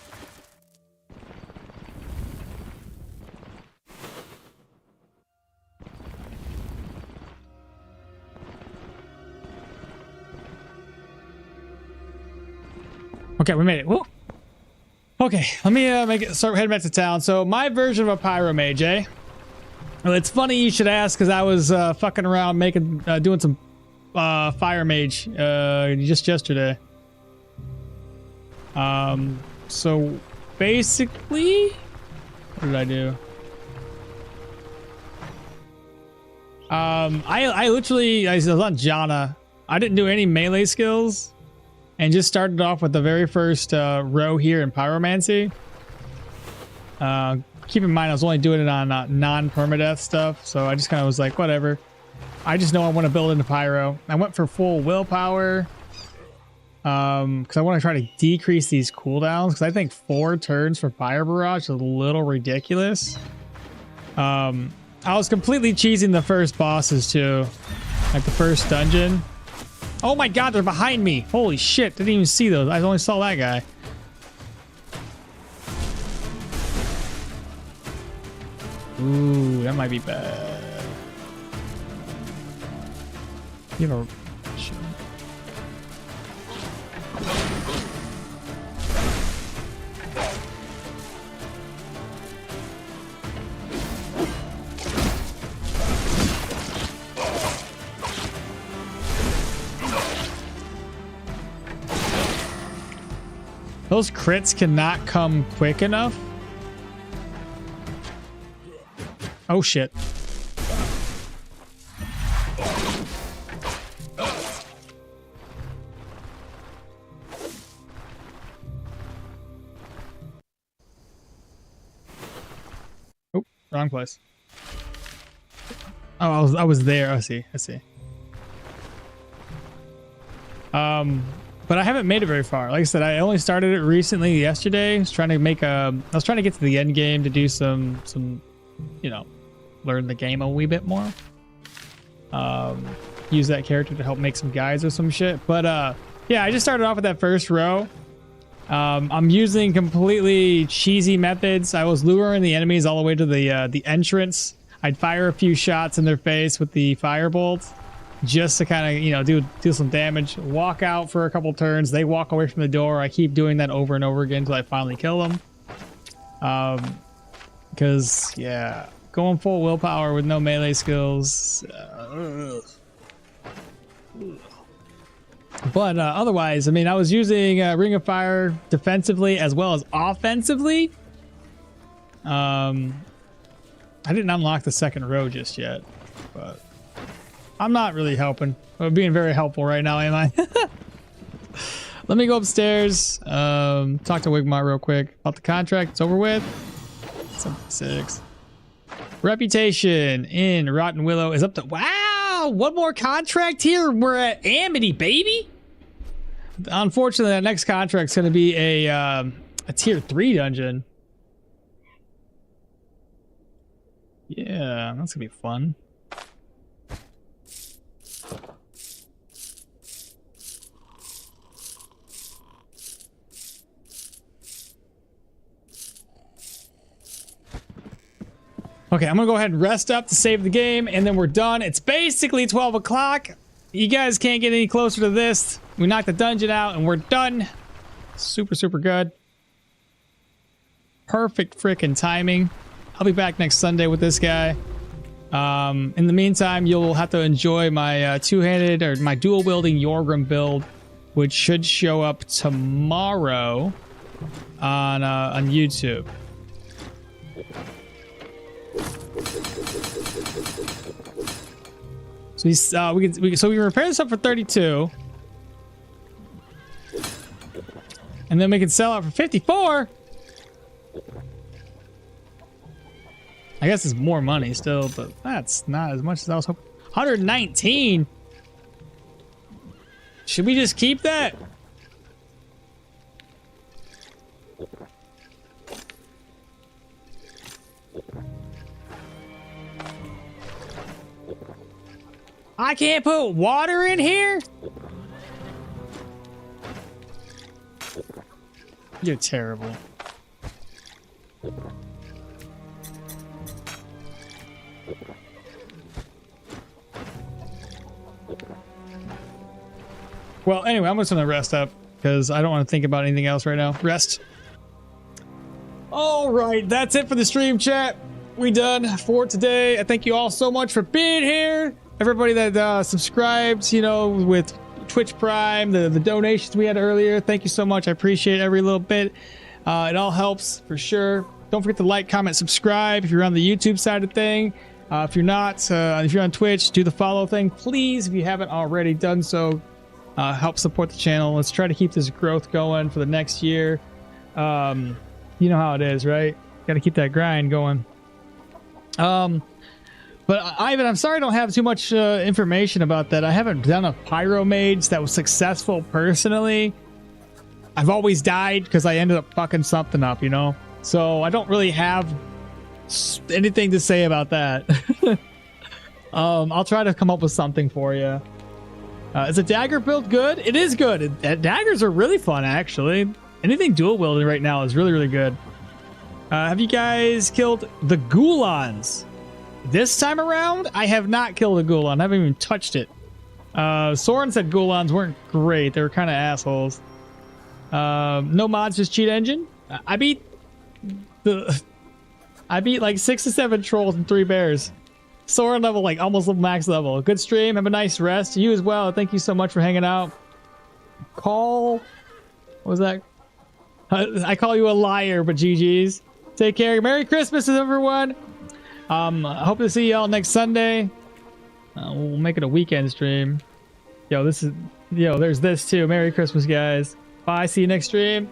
Okay, we made it. Woo. Okay, let me start heading back to town. So my version of a Pyromage, eh? Well, it's funny you should ask, because I was fucking around doing some Fire Mage just yesterday. So basically, what did I do? I literally, I was on Janna. I didn't do any melee skills and just started off with the very first row here in Pyromancy. Keep in mind, I was only doing it on non-permadeath stuff, so I just kind of was like, whatever. I just know I want to build into Pyro. I went for full willpower, because I want to try to decrease these cooldowns, because I think 4 turns for Fire Barrage is a little ridiculous. I was completely cheesing the first bosses too, like the first dungeon. Oh my god, they're behind me! Holy shit, didn't even see those. I only saw that guy. Ooh, that might be bad. You have a... Shit. Those crits cannot come quick enough. Oh shit. Oh, wrong place. Oh, I was there. I see. But I haven't made it very far. Like I said, I only started it recently yesterday. I was trying to get to the end game to do some, you know, learn the game a wee bit more. Use that character to help make some guides or some shit. But yeah, I just started off with that first row. I'm using completely cheesy methods. I was luring the enemies all the way to the entrance. I'd fire a few shots in their face with the firebolt, just to kind of, you know, do some damage. Walk out for a couple turns. They walk away from the door. I keep doing that over and over again until I finally kill them. Because yeah, going full willpower with no melee skills. But otherwise, I mean, I was using Ring of Fire defensively as well as offensively. I didn't unlock the second row just yet, but I'm not really helping. I'm being very helpful right now, am I? Let me go upstairs. Talk to Wigmar real quick about the contract. It's over with. 76. Reputation in Rotten Willow is up to... Wow! One more contract here. We're at Amity, baby! Unfortunately, that next contract's going to be a tier 3 dungeon. Yeah, that's going to be fun. Okay, I'm gonna go ahead and rest up to save the game, and then we're done. It's basically 12 o'clock. You guys can't get any closer to this. We knocked the dungeon out, and we're done. Super, super good. Perfect freaking timing. I'll be back next Sunday with this guy. In the meantime, you'll have to enjoy my two-handed, or my dual-wielding Yorgrim build, which should show up tomorrow on YouTube. So we can repair this up for 32, and then we can sell it for 54. I guess it's more money still, but that's not as much as I was hoping. 119. Should we just keep that? I can't put water in here? You're terrible. Well, anyway, I'm just gonna rest up because I don't want to think about anything else right now. Rest. All right, that's it for the stream, chat. We done for today. I thank you all so much for being here. Everybody that subscribed, you know, with Twitch Prime, the donations we had earlier. Thank you so much. I appreciate every little bit. It all helps for sure. Don't forget to like, comment, subscribe if you're on the YouTube side of thing. If you're not, if you're on Twitch, do the follow thing, please. If you haven't already done so, help support the channel. Let's try to keep this growth going for the next year. You know how it is, right? Got to keep that grind going. But Ivan, I'm sorry I don't have too much information about that. I haven't done a Pyromage that was successful personally. I've always died because I ended up fucking something up, you know? So I don't really have anything to say about that. I'll try to come up with something for you. Is a dagger build good? It is good. Daggers are really fun, actually. Anything dual wielding right now is really, really good. Have you guys killed the Ghoulons? This time around, I have not killed a Ghoulon. I haven't even touched it. Soren said Ghoulons weren't great. They were kind of assholes. No mods, just cheat engine. I beat like 6 to 7 trolls and 3 bears. Soren level, like almost max level. Good stream. Have a nice rest. You as well. Thank you so much for hanging out. What was that? I call you a liar, but GG's. Take care. Merry Christmas, everyone. I hope to see y'all next Sunday. We'll make it a weekend stream. There's this too. Merry Christmas, guys. Bye. See you next stream.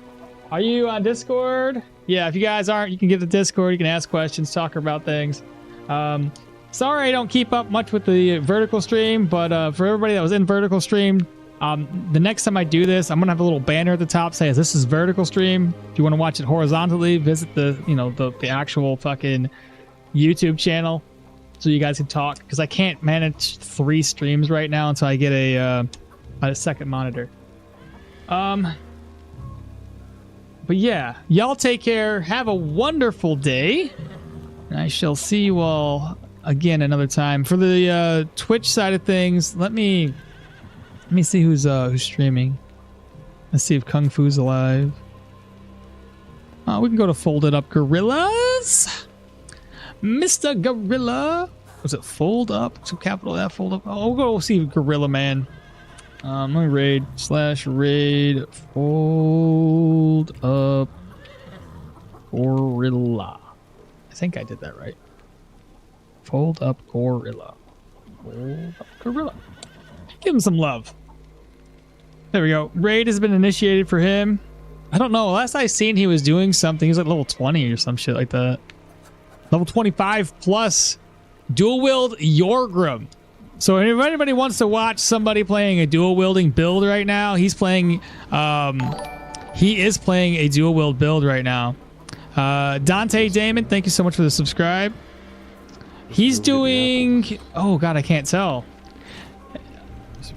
Are you on Discord? Yeah, if you guys aren't, you can get the Discord. You can ask questions, talk about things. Sorry I don't keep up much with the vertical stream, but for everybody that was in vertical stream, the next time I do this, I'm gonna have a little banner at the top saying this is vertical stream. If you want to watch it horizontally, visit the actual fucking YouTube channel so you guys can talk, because I can't manage 3 streams right now until I get a second monitor. But yeah, y'all take care. Have a wonderful day. And I shall see you all again another time. For the Twitch side of things, let me see who's streaming. Let's see if Kung Fu's alive. We can go to Folded Up Gorillas. Mr. Gorilla. Was it Fold Up? So capital F, Fold Up. Oh, we'll go see Gorilla Man. Let me raid /raid Fold Up Gorilla. I think I did that right. Fold Up Gorilla. Fold Up Gorilla. Give him some love. There we go. Raid has been initiated for him. I don't know. Last I seen, he was doing something. He was like level 20 or some shit like that. Level 25 plus dual wield Yorgrim. So if anybody wants to watch somebody playing a dual wielding build right now, he is playing a dual wield build right now. Dante Damon, thank you so much for the subscribe. He's doing, oh god, I can't tell.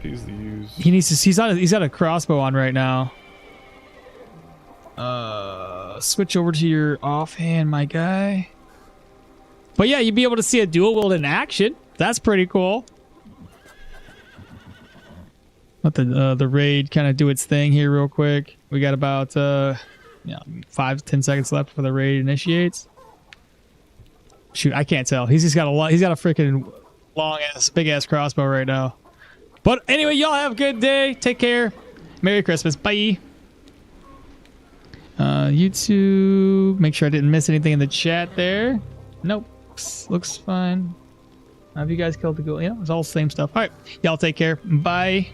He's got a crossbow on right now. Switch over to your offhand, my guy. But yeah, you'd be able to see a dual wield in action. That's pretty cool. Let the raid kind of do its thing here real quick. We got about 5 to 10 seconds left before the raid initiates. Shoot, I can't tell. He's got a freaking big ass crossbow right now. But anyway, y'all have a good day. Take care. Merry Christmas. Bye. YouTube. Make sure I didn't miss anything in the chat there. Nope. Looks fine. Have you guys killed the ghoul? Yeah, it's all the same stuff. All right. Y'all take care. Bye.